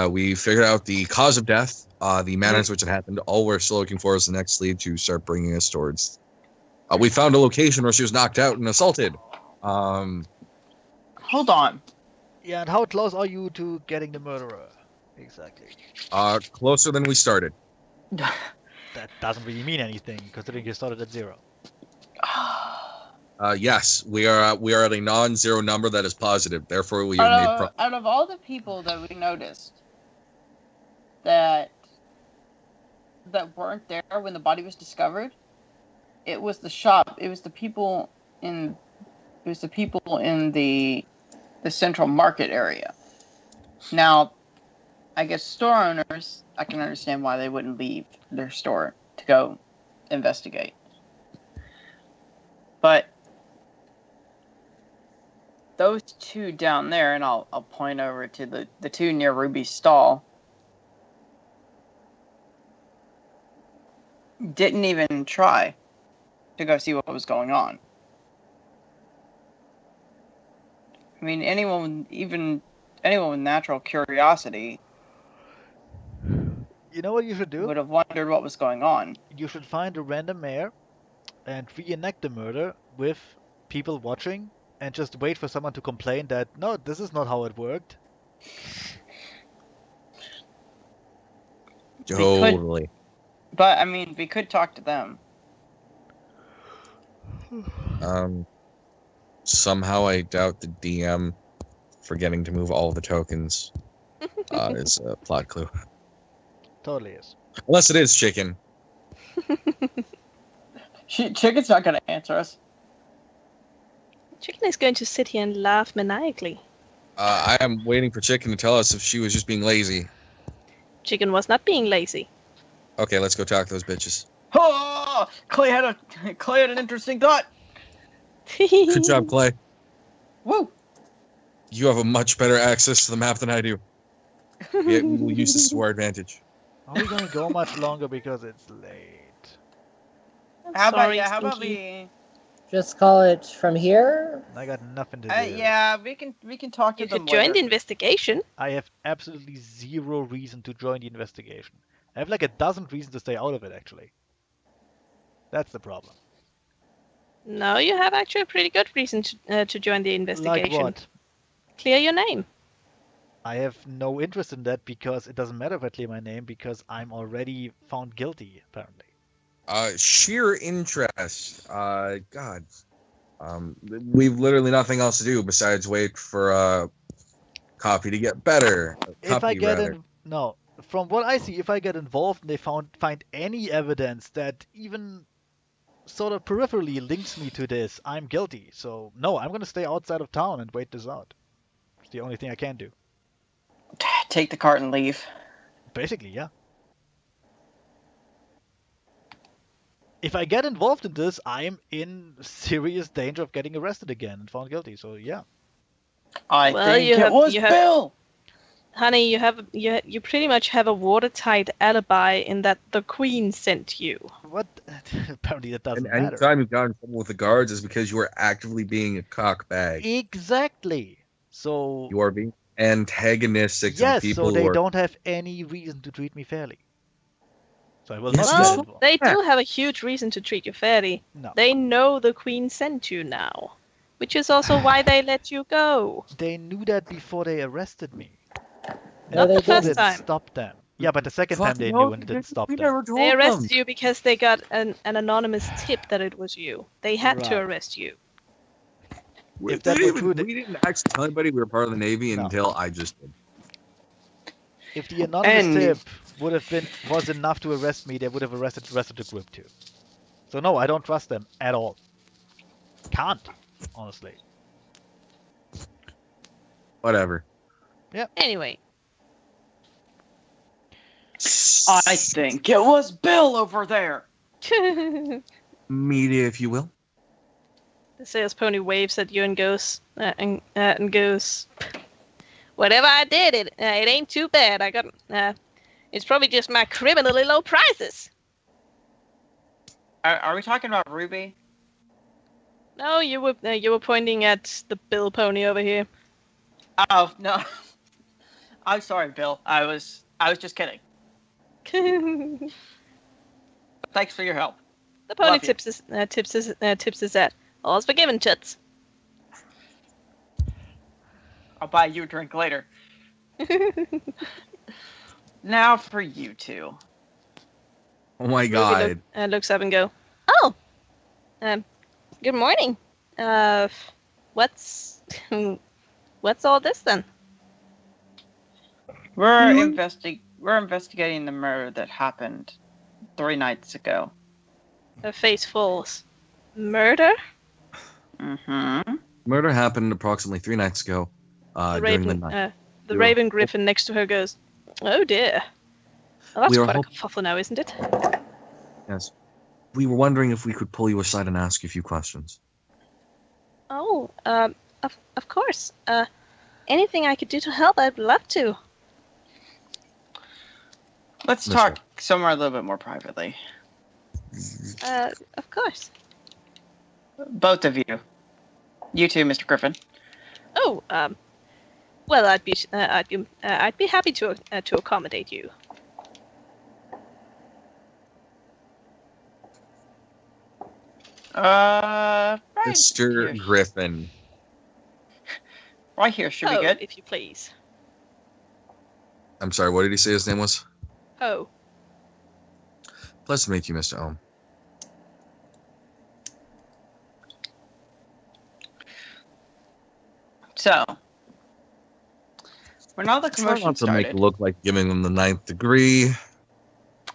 We figured out the cause of death, the manner in which it happened. All we're still looking for is the next lead to start bringing us towards. We found a location where she was knocked out and assaulted. Hold on. Yeah, and how close are you to getting the murderer? Exactly. Closer than we started. That doesn't really mean anything, considering you started at 0. Yes, we are at a non-zero number that is positive. Therefore, we have made progress. Out of all the people that we noticed that weren't there when the body was discovered, it was the shop. It was the people in the central market area. Now, I guess store owners, I can understand why they wouldn't leave their store to go investigate. But those two down there, and I'll point over to the two near Ruby's stall, didn't even try to go see what was going on. I mean, anyone with natural curiosity You know what you should do? would have wondered what was going on. You should find a random mayor and reenact the murder with people watching and just wait for someone to complain that, no, this is not how it worked. Totally. But, I mean, we could talk to them. Somehow I doubt the DM forgetting to move all of the tokens is a plot clue. Totally is. Unless it is chicken. Chicken's not going to answer us. Chicken is going to sit here and laugh maniacally. I am waiting for Chicken to tell us if she was just being lazy. Chicken was not being lazy. Okay, let's go talk to those bitches. Oh, Clay had an interesting thought. Good job, Clay. Woo! You have a much better access to the map than I do. Yeah, we will use this to our advantage. Are we gonna go much longer because it's late? How Sorry, about Stinky. just call it from here? I got nothing to do. Yeah, we can talk to You them could join later. the investigation. I have absolutely zero reason to join the investigation. I have like a dozen reasons to stay out of it, actually. That's the problem. No, you have actually a pretty good reason to join the investigation. Like what? Clear your name. I have no interest in that because it doesn't matter if I clear my name because I'm already found guilty, apparently. Sheer interest. God. We've literally nothing else to do besides wait for copy to get better. If I Copy, get rather. from what I see, if I get involved and they find any evidence that even sort of peripherally links me to this, I'm guilty. So no, I'm gonna stay outside of town and wait this out. It's the only thing I can do. Take the cart and leave. Basically, yeah. If I get involved in this, I'm in serious danger of getting arrested again and found guilty. So yeah. I Well, think you it have- was you have- Bill. Honey, you pretty much have a watertight alibi in that the Queen sent you. What? Apparently that doesn't And matter. anytime you got in trouble with the guards is because you were actively being a cockbag. Exactly. So You are being antagonistic to yes, the people so they who are. don't have any reason to treat me fairly. So I will Yes, not that's get Well, involved. they do have a huge reason to treat you fairly. No. They know the Queen sent you now, which is also why they let you go. They knew that before they arrested me. No, And they it first didn't time. stop them. Yeah, but the second Fuck time they no, knew and it didn't stop we them. never told They them. arrested you because they got an anonymous tip that it was you. They had to Right. arrest you. If that were true, We didn't actually tell anybody we were part of the Navy No. until I just did. If the anonymous And- tip was enough to arrest me, they would have arrested the rest of the group too. So no, I don't trust them at all. Can't, honestly. Whatever. Anyway, I think it was Bill over there. the Media, if you will. sales pony waves at you and goes, "Whatever I did, it ain't too bad. I got, it's probably just my criminally low prices." Are we talking about Ruby? No, you were pointing at the bill pony over here. Oh no. I'm sorry, Bill. I was just kidding. The Thanks for your help. pony Love you. tips his hat. All's forgiven, Toots. I'll buy you a drink later. Now for you two. Oh my Ruby god. looks up and go, "Oh, good morning. What's what's all this then?" We're Mhm. we're investigating the murder that happened 3 nights ago. Her face falls. Murder? Mm-hmm. Murder happened approximately 3 nights ago. The During the raven, night. the We were- raven griffin next to her goes, "Oh dear. Well, that's We were quite a hop- kerfuffle now, isn't it?" Yes. We were wondering if we could pull you aside and ask you a few questions. Oh, of course. Anything I could do to help, I'd love to. Let's Miss talk somewhere a little bit more privately. Of course. Both of you. You too, Mr. Griffin. Oh, well, I'd be happy to accommodate you. Right Mr. here. Griffin. Right here should be Oh, good. if you please. I'm sorry, what did he say his name was? Oh, Pleased to meet you, Mr. Ohm. So, when all the Try commotion not to make started, it look like giving them the 9th degree.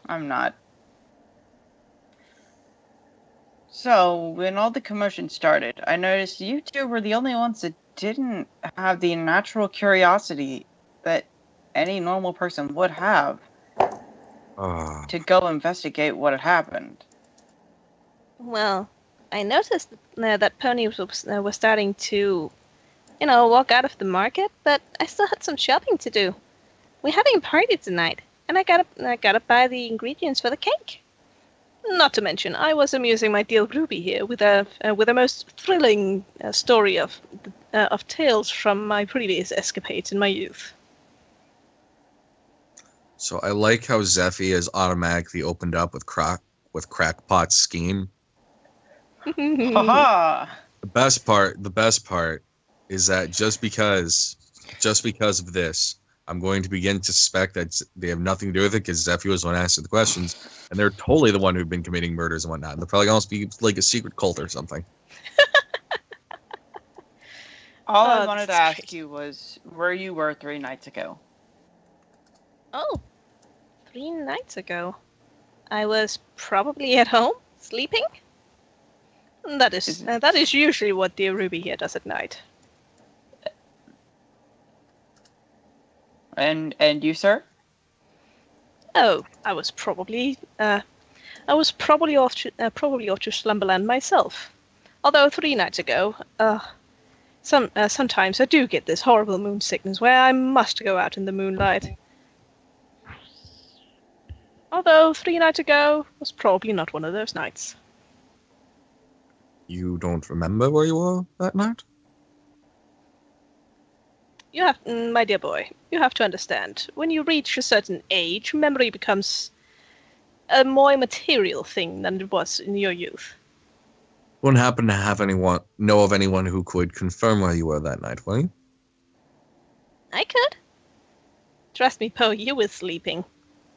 I'm not. So, when all the commotion started, I noticed you two were the only ones that didn't have the natural curiosity that any normal person would have to go investigate what had happened. well, I noticed that Pony was starting to, walk out of the market, but I still had some shopping to do. We're having a party tonight, and I gotta buy the ingredients for the cake. Not to mention, I was amusing my dear Ruby here with a most thrilling story of tales from my previous escapades in my youth. So I like how Zephy has automatically opened up with Crackpot's scheme. Haha! The best part is that just because of this, I'm going to begin to suspect that they have nothing to do with it because Zephy was the one asking the questions, and they're totally the one who've been committing murders and whatnot. And they're probably going to be like a secret cult or something. All I Oh, wanted to that's ask great. you was where you were 3 nights ago. Oh, 3 nights ago. I was probably at home, sleeping? That is usually what dear Ruby here does at night. And you, sir? Oh, I was probably off to Slumberland myself. Although 3 nights ago, sometimes I do get this horrible moon sickness where I must go out in the moonlight. Although 3 nights ago was probably not one of those nights. You don't remember where you were that night? You have, my dear boy, you have to understand. When you reach a certain age, memory becomes a more immaterial thing than it was in your youth. Wouldn't happen to know of anyone who could confirm where you were that night, will you? I could. Trust me, Poe, you were sleeping.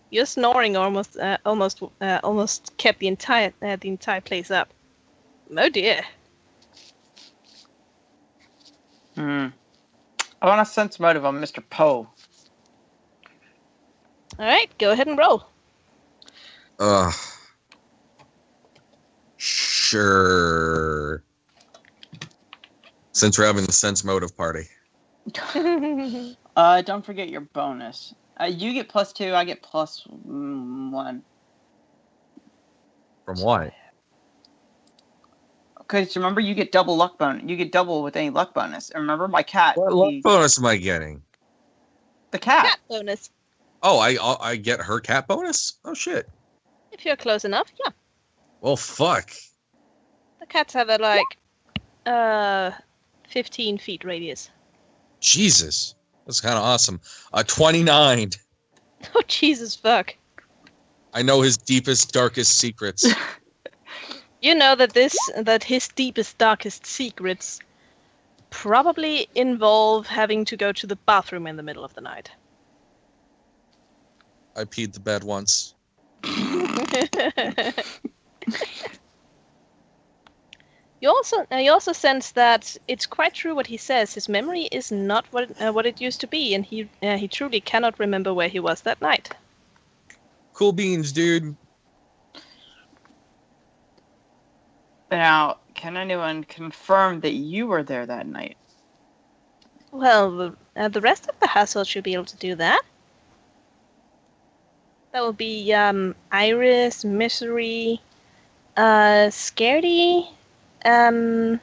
Your snoring almost kept the entire place up. Oh dear. I want a sense motive on Mr. Poe. All right, go ahead and roll. Sure. Since we're having the sense motive party. Don't forget your bonus. You get +2, I get +1. From what? Because remember, you get double luck bonus. You get double with any luck bonus. And remember, my cat. What luck bonus am I getting? The cat. Cat bonus. Oh, I get her cat bonus? Oh, shit. If you're close enough, yeah. Well, fuck. The cats have a 15 feet radius. Jesus. That's kind of awesome. 29. Oh Jesus fuck. I know his deepest, darkest secrets. You know that his deepest, darkest secrets probably involve having to go to the bathroom in the middle of the night. I peed the bed once. You also sense that it's quite true what he says. His memory is not what it used to be, and he truly cannot remember where he was that night. Cool beans, dude. Now, can anyone confirm that you were there that night? Well, the rest of the household should be able to do that. That will be Iris, Misery, Scaredy, Doom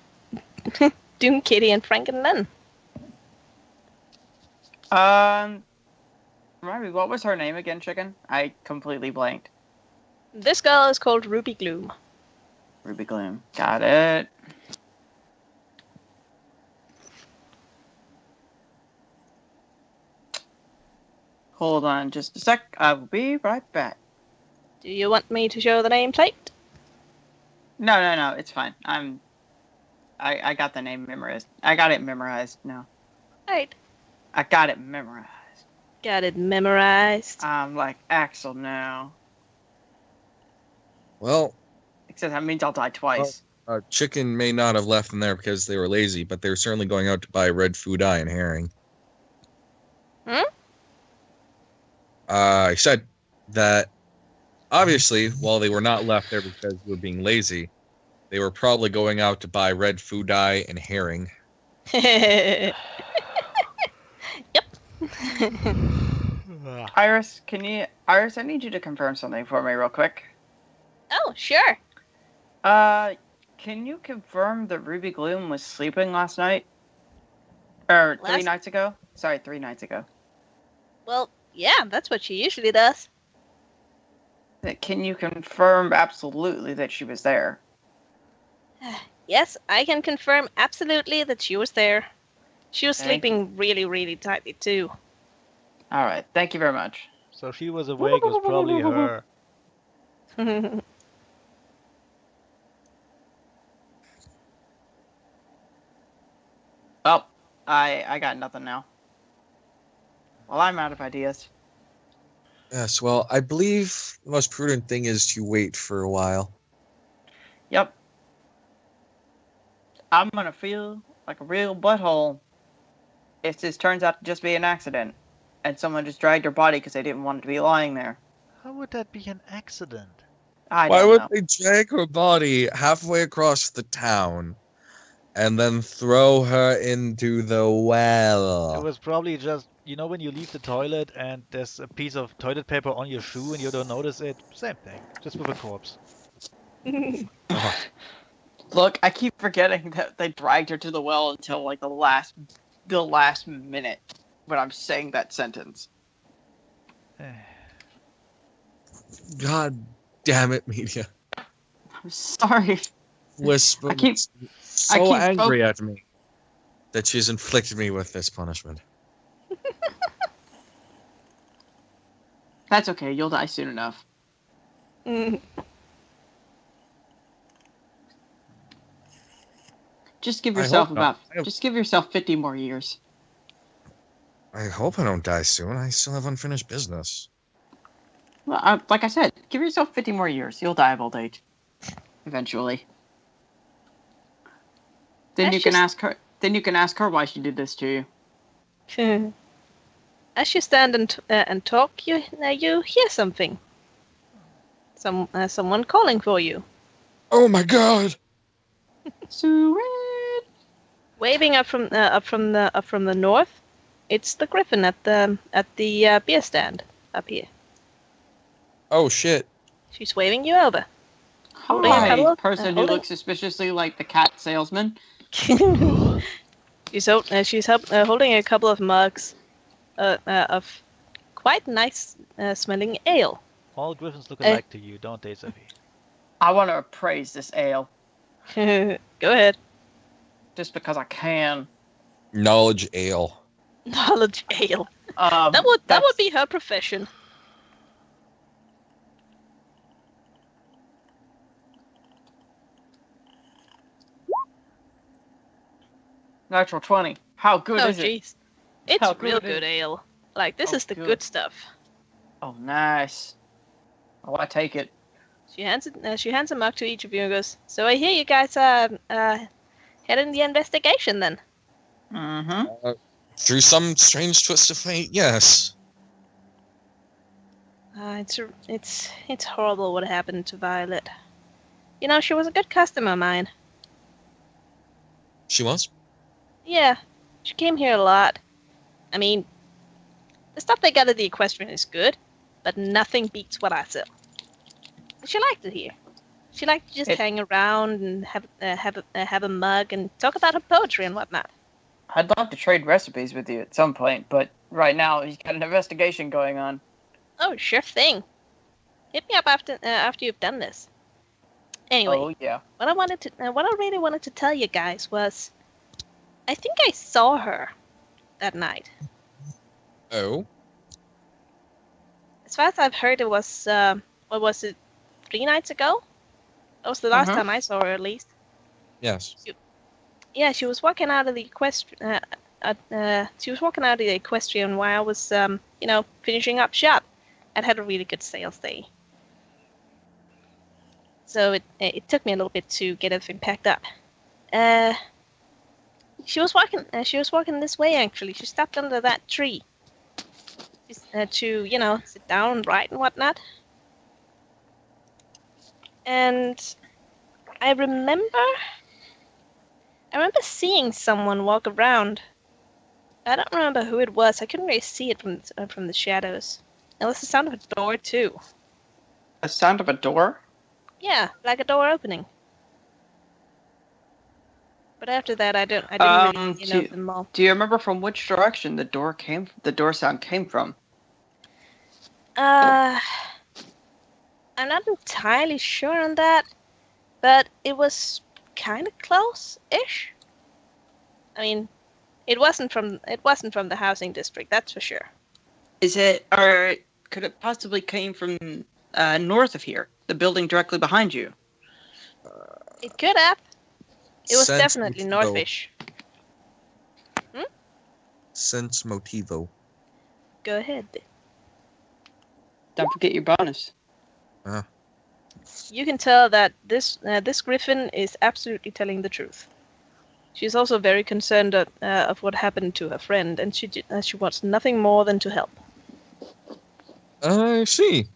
Kitty, and Frank and Len. Remind me, what was her name again, Chicken? I completely blanked. This girl is called Ruby Gloom. Ruby Gloom. Got it. Hold on just a sec. I will be right back. Do you want me to show the nameplate? No. It's fine. I got the name memorized. I got it memorized now. Right. I got it memorized. Got it memorized. I'm like Axel now. Well, Except that means I'll die twice. Chicken may not have left them there because they were lazy, but they were certainly going out to buy red food eye and herring. I said that, obviously, while they were not left there because they were being lazy, they were probably going out to buy red food dye and herring. Yep. Iris, I need you to confirm something for me real quick. Oh, sure. Can you confirm that Ruby Gloom was sleeping last night? Or 3 nights ago? Sorry, 3 nights ago. Well, yeah, that's what she usually does. Can you confirm absolutely that she was there? Yes, I can confirm absolutely that she was there. She was Thank sleeping really, really tightly too. All right. Thank you very much. So she was awake, it was probably her. Oh, I got nothing now. Well, I'm out of ideas. Yes, well, I believe the most prudent thing is to wait for a while. Yep. I'm gonna feel like a real butthole if this turns out to just be an accident, and someone just dragged her body because they didn't want it to be lying there. How would that be an accident? I Why don't would know. they drag her body halfway across the town and then throw her into the It well? was probably just, you know, when you leave the toilet and there's a piece of toilet paper on your shoe and you don't notice it? Same thing, just with a corpse. Oh, Look, I keep forgetting that they dragged her to the well until like the last minute when I'm saying that sentence. God damn it, media. I'm sorry. Whisper I keep so angry at me that she's inflicted me with this punishment. That's okay. You'll die soon enough. Just give yourself just give yourself 50 more years. I hope I don't die soon. I still have unfinished business. Well, like I said, give yourself 50 more years. You'll die of old age. Eventually. Then you can ask her. Then you can ask her why she did this to you. As you stand and talk, you hear something. Someone calling for you. Oh my god! Sweet. Waving up from the north. It's the Griffin at the beer stand up here. Oh shit! She's waving you over. Holding a Hi, couple of- person who looks suspiciously like the cat salesman. She's holding a couple of mugs of quite nice smelling ale. All griffins look alike to you, don't they, Sophie? I want to appraise this ale. Go ahead. Just because I can. Knowledge ale. Knowledge ale. That would be her profession. Natural 20. How good is it? Oh jeez. It's How real good good ale. Like this Oh, is the good. good stuff. Oh, nice. Oh, I take it. She hands a mug to each of you and goes, "So I hear you guys are heading the investigation then." Mm-hmm. Through some strange twist of fate, yes. It's horrible what happened to Violet. You know, she was a good customer of mine. She was? Yeah, she came here a lot. I mean, the stuff they got at the equestrian is good, but nothing beats what I sell. She liked it here. She liked to just hang around and have a mug and talk about her poetry and whatnot. I'd love to trade recipes with you at some point, but right now he's got an investigation going on. Oh, sure thing. Hit me up after you've done this. Anyway, Oh yeah. what I really wanted to tell you guys was, I think I saw her that night. Oh? As far as I've heard, it was what was it, 3 nights ago? That was the last time I saw her, at least. Yes. Yeah, she was walking out of the equestrian. She was walking out of the equestrian while I was, finishing up shop. I'd had a really good sales day, so it took me a little bit to get everything packed up. She was walking. She was walking this way actually. She stopped under that tree, to sit down and write and whatnot. And I remember seeing someone walk around. I don't remember who it was. I couldn't really see it from the shadows. It was the sound of a door too. A sound of a door? Yeah, like a door opening. But after that, I didn't really know them all. Do you remember from which direction the door sound came from? I I'm not entirely sure on that, but it was kind of close-ish. I mean, it wasn't from the housing district, that's for sure. Is it, or could it possibly came from north of here, the building directly behind you? It could have. It was Sense definitely motivo. northish. Sense motivo. Go ahead. Don't forget your bonus. You can tell that this griffin is absolutely telling the truth. She's also very concerned of what happened to her friend, and she wants nothing more than to help. I see.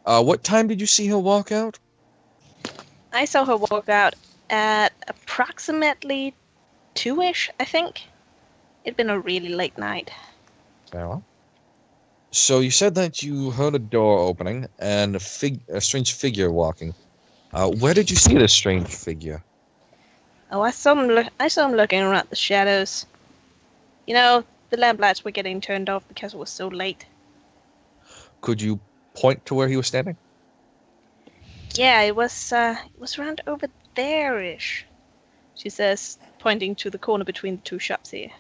What time did you see her walk out? I saw her walk out at approximately 2-ish, I think. It'd been a really late night. Very well. So you said that you heard a door opening and a strange figure walking. Where did you see this strange figure? Oh, I saw him looking around the shadows. You know, the lamplights were getting turned off because it was so late. Could you point to where he was standing? Yeah, it was around over there-ish, she says, pointing to the corner between the two shops here.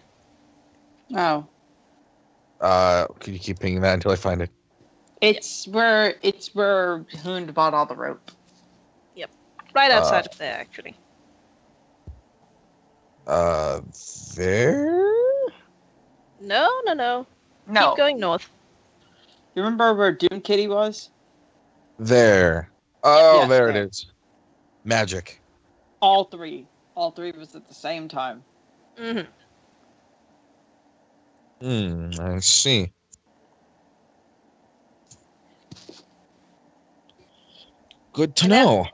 Oh. Could you keep pinging that until I find it? It's where Hoond bought all the rope. Yep. Right outside of there, actually. There? No. No. Keep going north. You remember where Dune Kitty was? There. Oh, Yes, there it there. is. Magic. All three. All three was at the same time. Mm-hmm. I see. Good to know.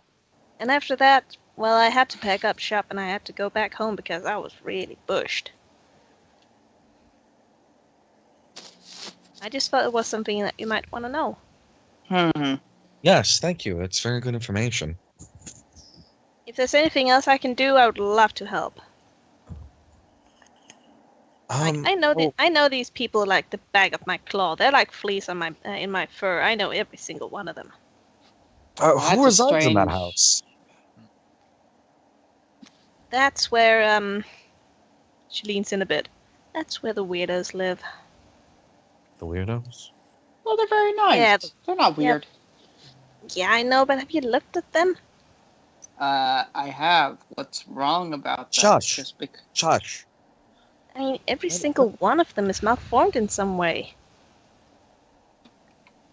And after that, well, I had to pack up shop and I had to go back home because I was really bushed. I just thought it was something that you might want to know. Yes, thank you. That's very good information. If there's anything else I can do, I would love to help. I know these people like the back of my claw. They're like fleas on my in my fur. I know every single one of them. That's who a resides in that strange- house? That's where she leans in a bit. That's where the weirdos live. The weirdos? Well, they're very nice. Yeah, They're not weird. Yeah, I know, but have you looked at them? I have. What's wrong about that? Shush. Just Shush. I mean, every single one of them is malformed in some way.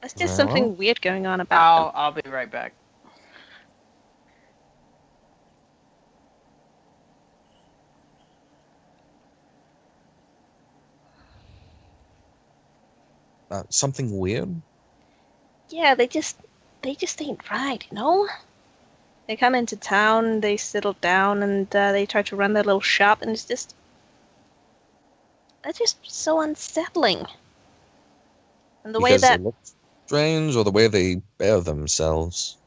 There's just Well. something weird going on about them. I'll be right back. Something weird? Yeah, they just ain't right, you know? They come into town, they settle down, and they try to run their little shop, and they're just so unsettling. And the way Because that, they look strange, or the way they bear themselves?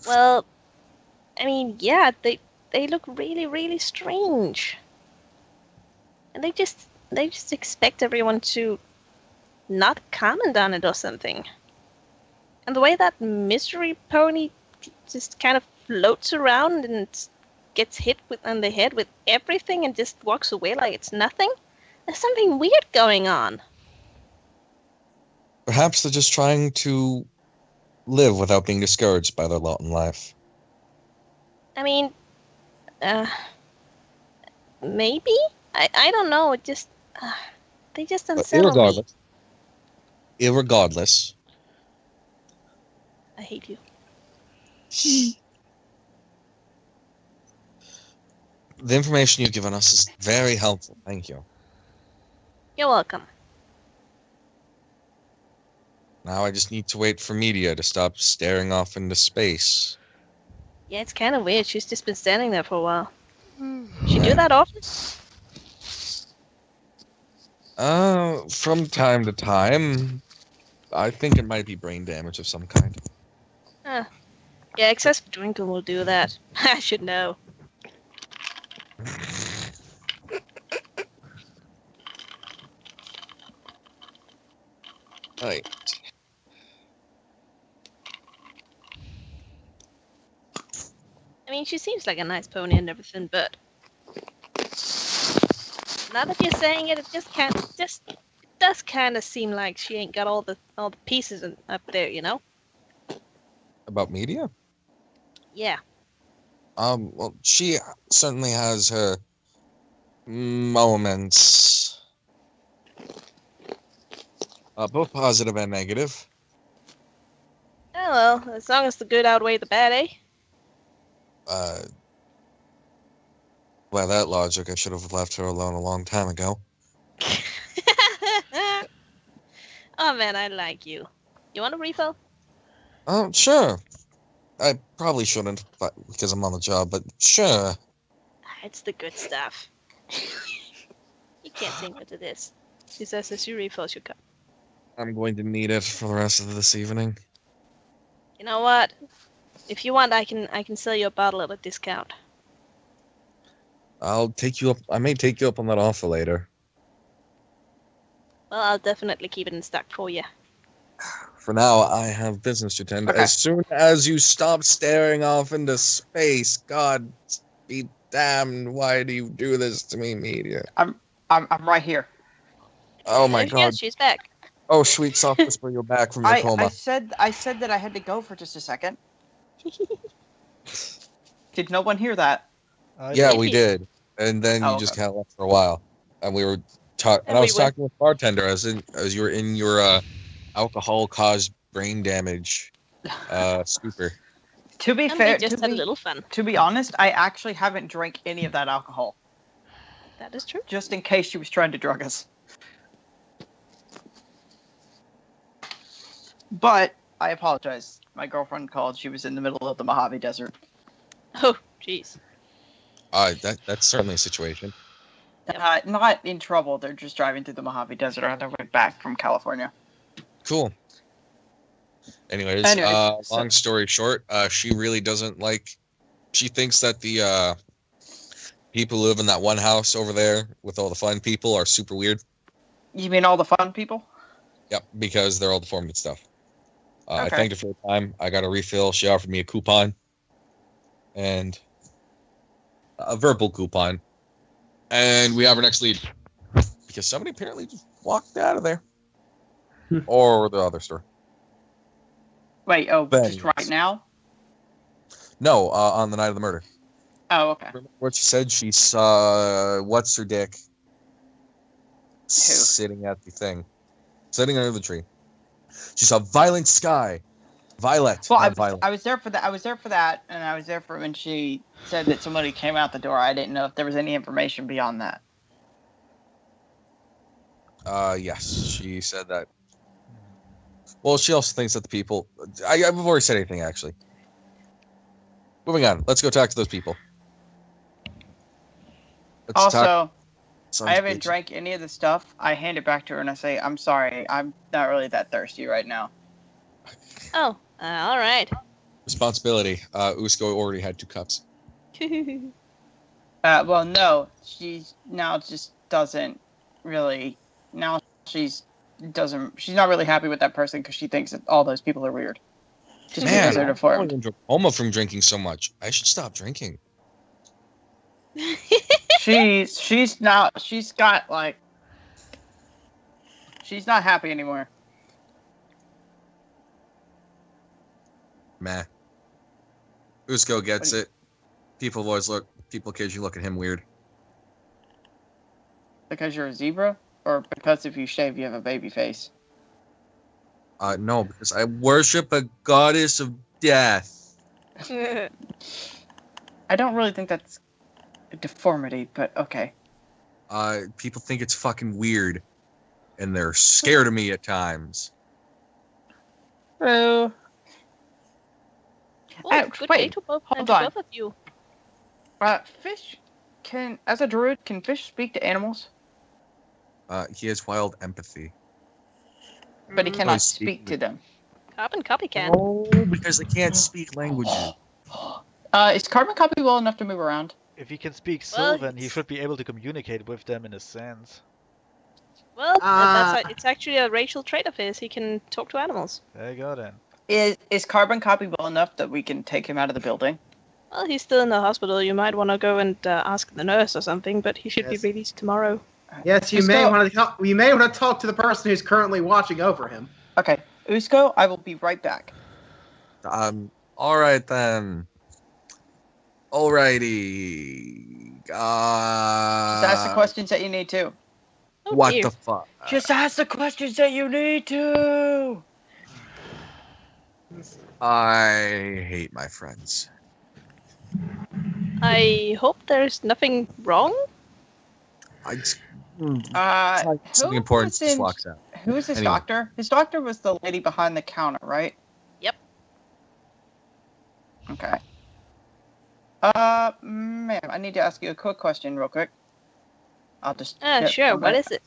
well, I mean, yeah, they look really, really strange. And they just expect everyone to not comment on it or something. And the way that mystery pony just kind of floats around and gets hit on the head with everything and just walks away like it's nothing. There's something weird going on. Perhaps they're just trying to live without being discouraged by their lot in life. I mean, maybe? I don't know. It just, they just But unsettle me. irregardless, I hate you. the information you've given us is very helpful. Thank you. You're welcome. Now I just need to wait for Media to stop staring off into space. Yeah, it's kind of weird. She's just been standing there for a while. She do that often? From time to time. I think it might be brain damage of some kind. Yeah, excessive drinking will do that. I should know. Right. she seems like a nice pony and everything, but now that you're saying it, it does kind of seem like she ain't got all the pieces up there, you know? About media? Yeah. Well, she certainly has her moments. Both positive and negative. Oh well, as long as the good outweigh the bad, eh? By that logic, I should have left her alone a long time ago. Oh man, I like you. You want a refill? Sure. I probably shouldn't, but because I'm on the job, but sure. It's the good stuff. You can't say no to this. She says as you refills your cup. I'm going to need it for the rest of this evening. You know what? If you want, I can sell you a bottle at a discount. I'll take you up. I may take you up on that offer later. Well, I'll definitely keep it in stock for you. For now, I have business to attend. Okay. As soon as you stop staring off into space, God be damned, why do you do this to me, media? I'm right here. Oh my There she God. is, she's back. Oh, sweet soft whisper, you're back from your I coma. said that I had to go for just a second. Did no one hear that? Yeah, we did. And then Oh, you just okay. kind of left for a while. And we were talking, and I was talking with bartender as you were in your alcohol-caused brain damage stupor. To be And fair, we just had a little fun. to be honest, I actually haven't drank any of that alcohol. That is true. Just in case she was trying to drug us. But I apologize. My girlfriend called. She was in the middle of the Mojave Desert. Oh, jeez. That's certainly a situation. Not in trouble. They're just driving through the Mojave Desert on their way back from California. Cool. Anyways, long story short, she really doesn't like. She thinks that the people who live in that one house over there with all the fun people are super weird. You mean all the fun people? Yep, because they're all deformed and stuff. I Okay. thanked her for the time. I got a refill. She offered me a coupon. And a verbal coupon. And we have our next lead. Because somebody apparently just walked out of there. Or the other store. Wait, just Thanks. right now? No, on the night of the murder. Oh, okay. Remember what she said? She saw, what's her dick? Sitting at the thing. Sitting under the tree. She saw Violent Sky. Violet. Well, not Violet. I was there for that. I was there for that, and I was there for when she said that somebody came out the door. I didn't know if there was any information beyond that. Yes, she said that. Well, she also thinks that the people. I've already said anything, actually. Moving on. Let's go talk to those people. Let's talk. I haven't drank any of the stuff. I hand it back to her and I say, "I'm sorry. I'm not really that thirsty right now." Oh, all right. Responsibility. Usko already had 2 cups. Well, no. She's now just doesn't really. Now she's not really happy with that person because she thinks that all those people are weird. Just because they're I'm deformed. going into a coma from drinking so much. I should stop drinking. She's not happy anymore. Meh. Usko gets it. People occasionally look at him weird. Because you're a zebra? Or because if you shave you have a baby face? No, because I worship a goddess of death. I don't really think that's a deformity, but okay. People think it's fucking weird. And they're scared of me at times. True. Good wait, day to both, hold and to on. both of you. Fish as a druid, can fish speak to animals? He has wild empathy. But he cannot speak speak to them. Carbon copy can. Oh, because they can't speak languages. Is Carbon Copy well enough to move around? If he can speak Well, Sylvan, he should be able to communicate with them in a sense. Well, it's actually a racial trait of his. He can talk to animals. There you go then. Is Carbon Copy well enough that we can take him out of the building? Well, he's still in the hospital. You might want to go and ask the nurse or something, but he should Yes. be released tomorrow. Yes, you may want to talk to the person who's currently watching over him. Okay, Usko, I will be right back. All right then. Alrighty. Just ask the questions that you need to. Oh, What dear. the fuck? Just ask the questions that you need to. I hate my friends. I hope there's nothing wrong. Something important just walks out. Who is his Anyway. doctor? His doctor was the lady behind the counter, right? Yep. Okay. Ma'am, I need to ask you a quick question real quick. I'll just... Sure, what is it?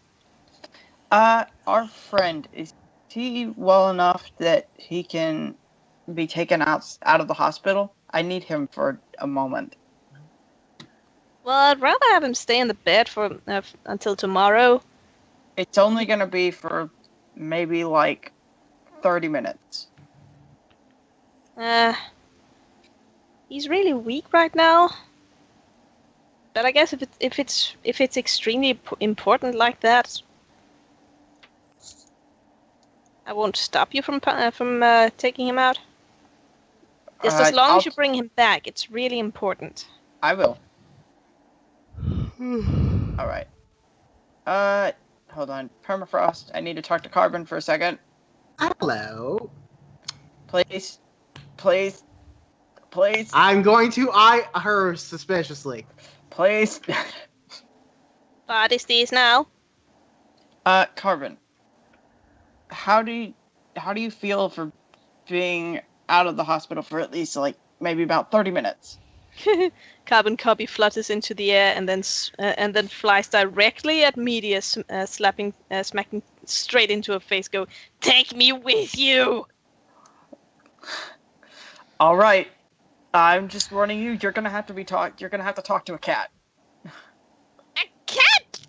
Our friend, is he well enough that he can be taken out of the hospital? I need him for a moment. Well, I'd rather have him stay in the bed for until tomorrow. It's only gonna be for maybe like 30 minutes. He's really weak right now. But I guess if it's extremely important like that, I won't stop you from taking him out. Just as long as you bring him back, it's really important. I will. All right. Hold on. Permafrost, I need to talk to Carbon for a second. Hello. Please. I'm going to eye her suspiciously. Please. What is this now? Carbon. How do you feel for being out of the hospital for at least like maybe about 30 minutes? Carbon copy flutters into the air and then flies directly at Media, smacking straight into her face. Go, take me with you. All right, I'm just warning you. You're gonna have to talk to a cat. A cat?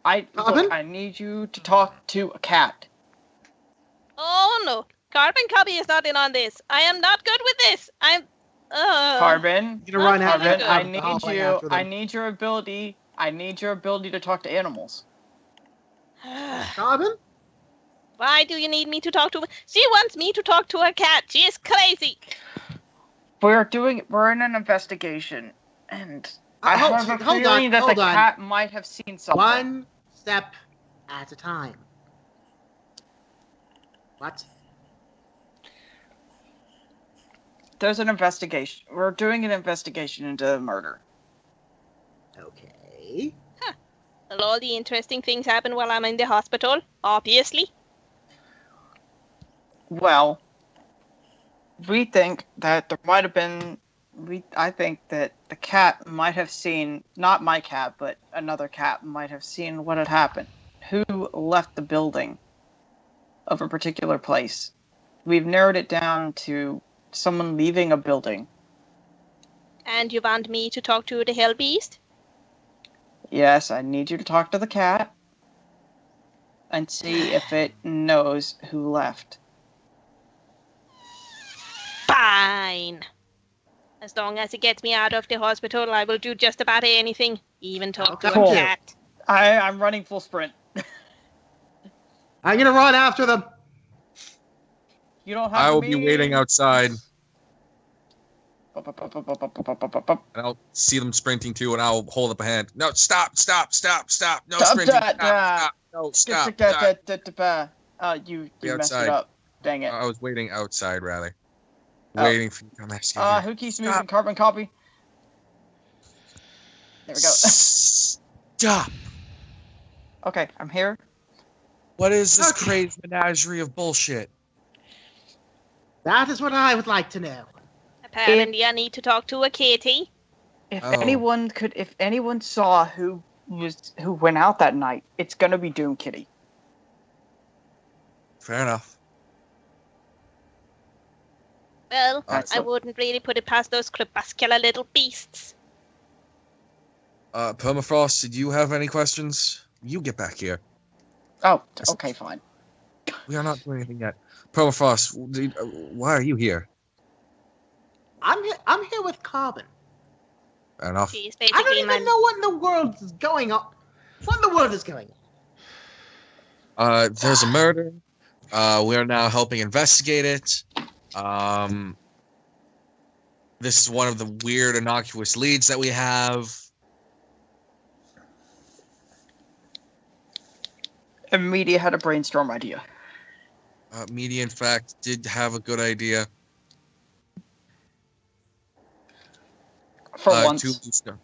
I need you to talk to a cat. Oh no, Carbon copy is not in on this. I am not good with this. Carbon, You're gonna run out. Carbon, out I need you. I need your ability. I need your ability to talk to animals. Carbon? Why do you need me to talk to? She wants me to talk to her cat. She is crazy. We're in an investigation, and I have a feeling that the cat might have seen something. One step at a time. What? There's an investigation. We're doing an investigation into the murder. Okay. Well, all the interesting things happen while I'm in the hospital, obviously. Well, we think that there might have been... I think that the cat might have seen... Not my cat, but another cat might have seen what had happened. Who left the building of a particular place. We've narrowed it down to someone leaving a building. And you want me to talk to the hell beast? Yes, I need you to talk to the cat and see if it knows who left. Fine. As long as it gets me out of the hospital, I will do just about anything, even talk to a cat. I'm running full sprint. I'm gonna run after them. You don't have I will me. be waiting outside. Stop And I'll see them sprinting too, and I'll hold up a hand. No, stop. No sprinting. Stop. No, stop. You Be messed outside. it up. Dang it. I was waiting outside, rather. Oh. Waiting for you to come ask you. Who keeps moving? Carbon copy. There we go. Stop. Okay, I'm here. What is this crazy menagerie of bullshit? That is what I would like to know. Apparently, I need to talk to a kitty. If anyone saw who went out that night, it's gonna be Doom Kitty. Fair enough. Well, Right, I wouldn't really put it past those crepuscular little beasts. Permafrost, did you have any questions? You get back here. Oh, okay, fine. We are not doing anything yet. Permafrost, why are you here? I'm here with Carbon. Fair enough. She's I don't basically even my. know what in the world is going on. What in the world is going on? There's a murder. We are now helping investigate it. This is one of the weird, innocuous leads that we have. And media had a brainstorm idea. Media, in fact, did have a good idea. For 2 once. weeks ago.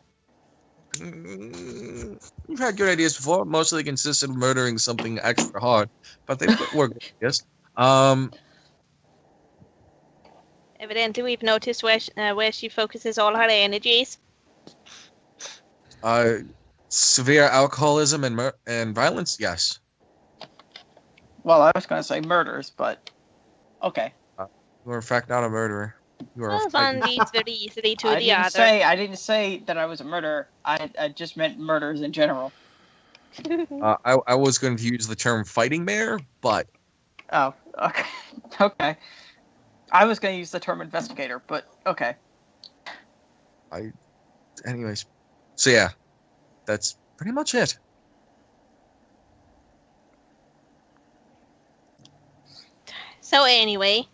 We've had good ideas before. Mostly consisted of murdering something extra hard, but they were good ideas. Evidently, we've noticed where she focuses all her energies. Severe alcoholism and violence. Yes. Well, I was going to say murders, but okay. You are in fact not a murderer. You are. Well, one leads very easily to the other. I didn't say that I was a murderer. I just meant murders in general. I was going to use the term fighting mayor, but Oh, okay. Okay. I was going to use the term investigator, but okay. anyways. So yeah, that's pretty much it. So anyway,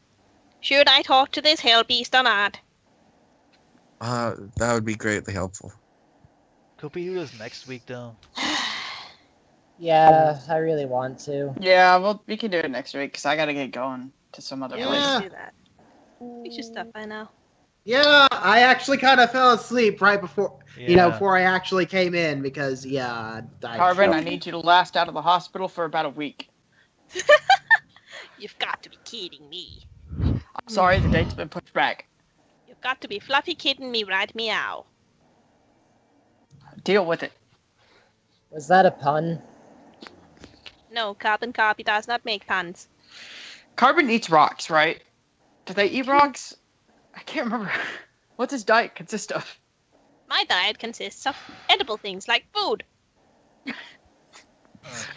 should I talk to this hell beast or not? That would be greatly helpful. Could we do this next week, though? Yeah, I really want to. Yeah, well, we can do it next week because I got to get going to some other Yeah, place. Yeah. we should do that. We should stop by now. Yeah, I actually kind of fell asleep right before, Yeah. before I actually came in because, I Carbon, I need you to last out of the hospital for about a week. You've got to be kidding me. I'm sorry, the date's been pushed back. You've got to be fluffy kidding me right meow. Deal with it. Was that a pun? No, carbon copy does not make puns. Carbon eats rocks, right? Do they eat rocks? I can't remember. What's his diet consist of? My diet consists of edible things like food.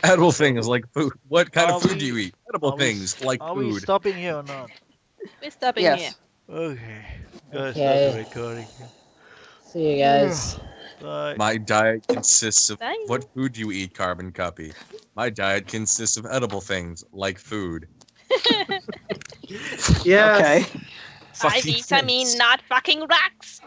Edible things like food. What kind Are of food we- do you eat? Edible are we- things like Are we food. stopping here or not? We're stopping Yes. here. Okay. Guys, Okay. stop the recording. See you guys. Bye. My diet consists of Bye. what food do you eat, Carbon Copy? My diet consists of edible things like food. Yeah. Okay. By Fucking these, I mean things. not fucking rocks.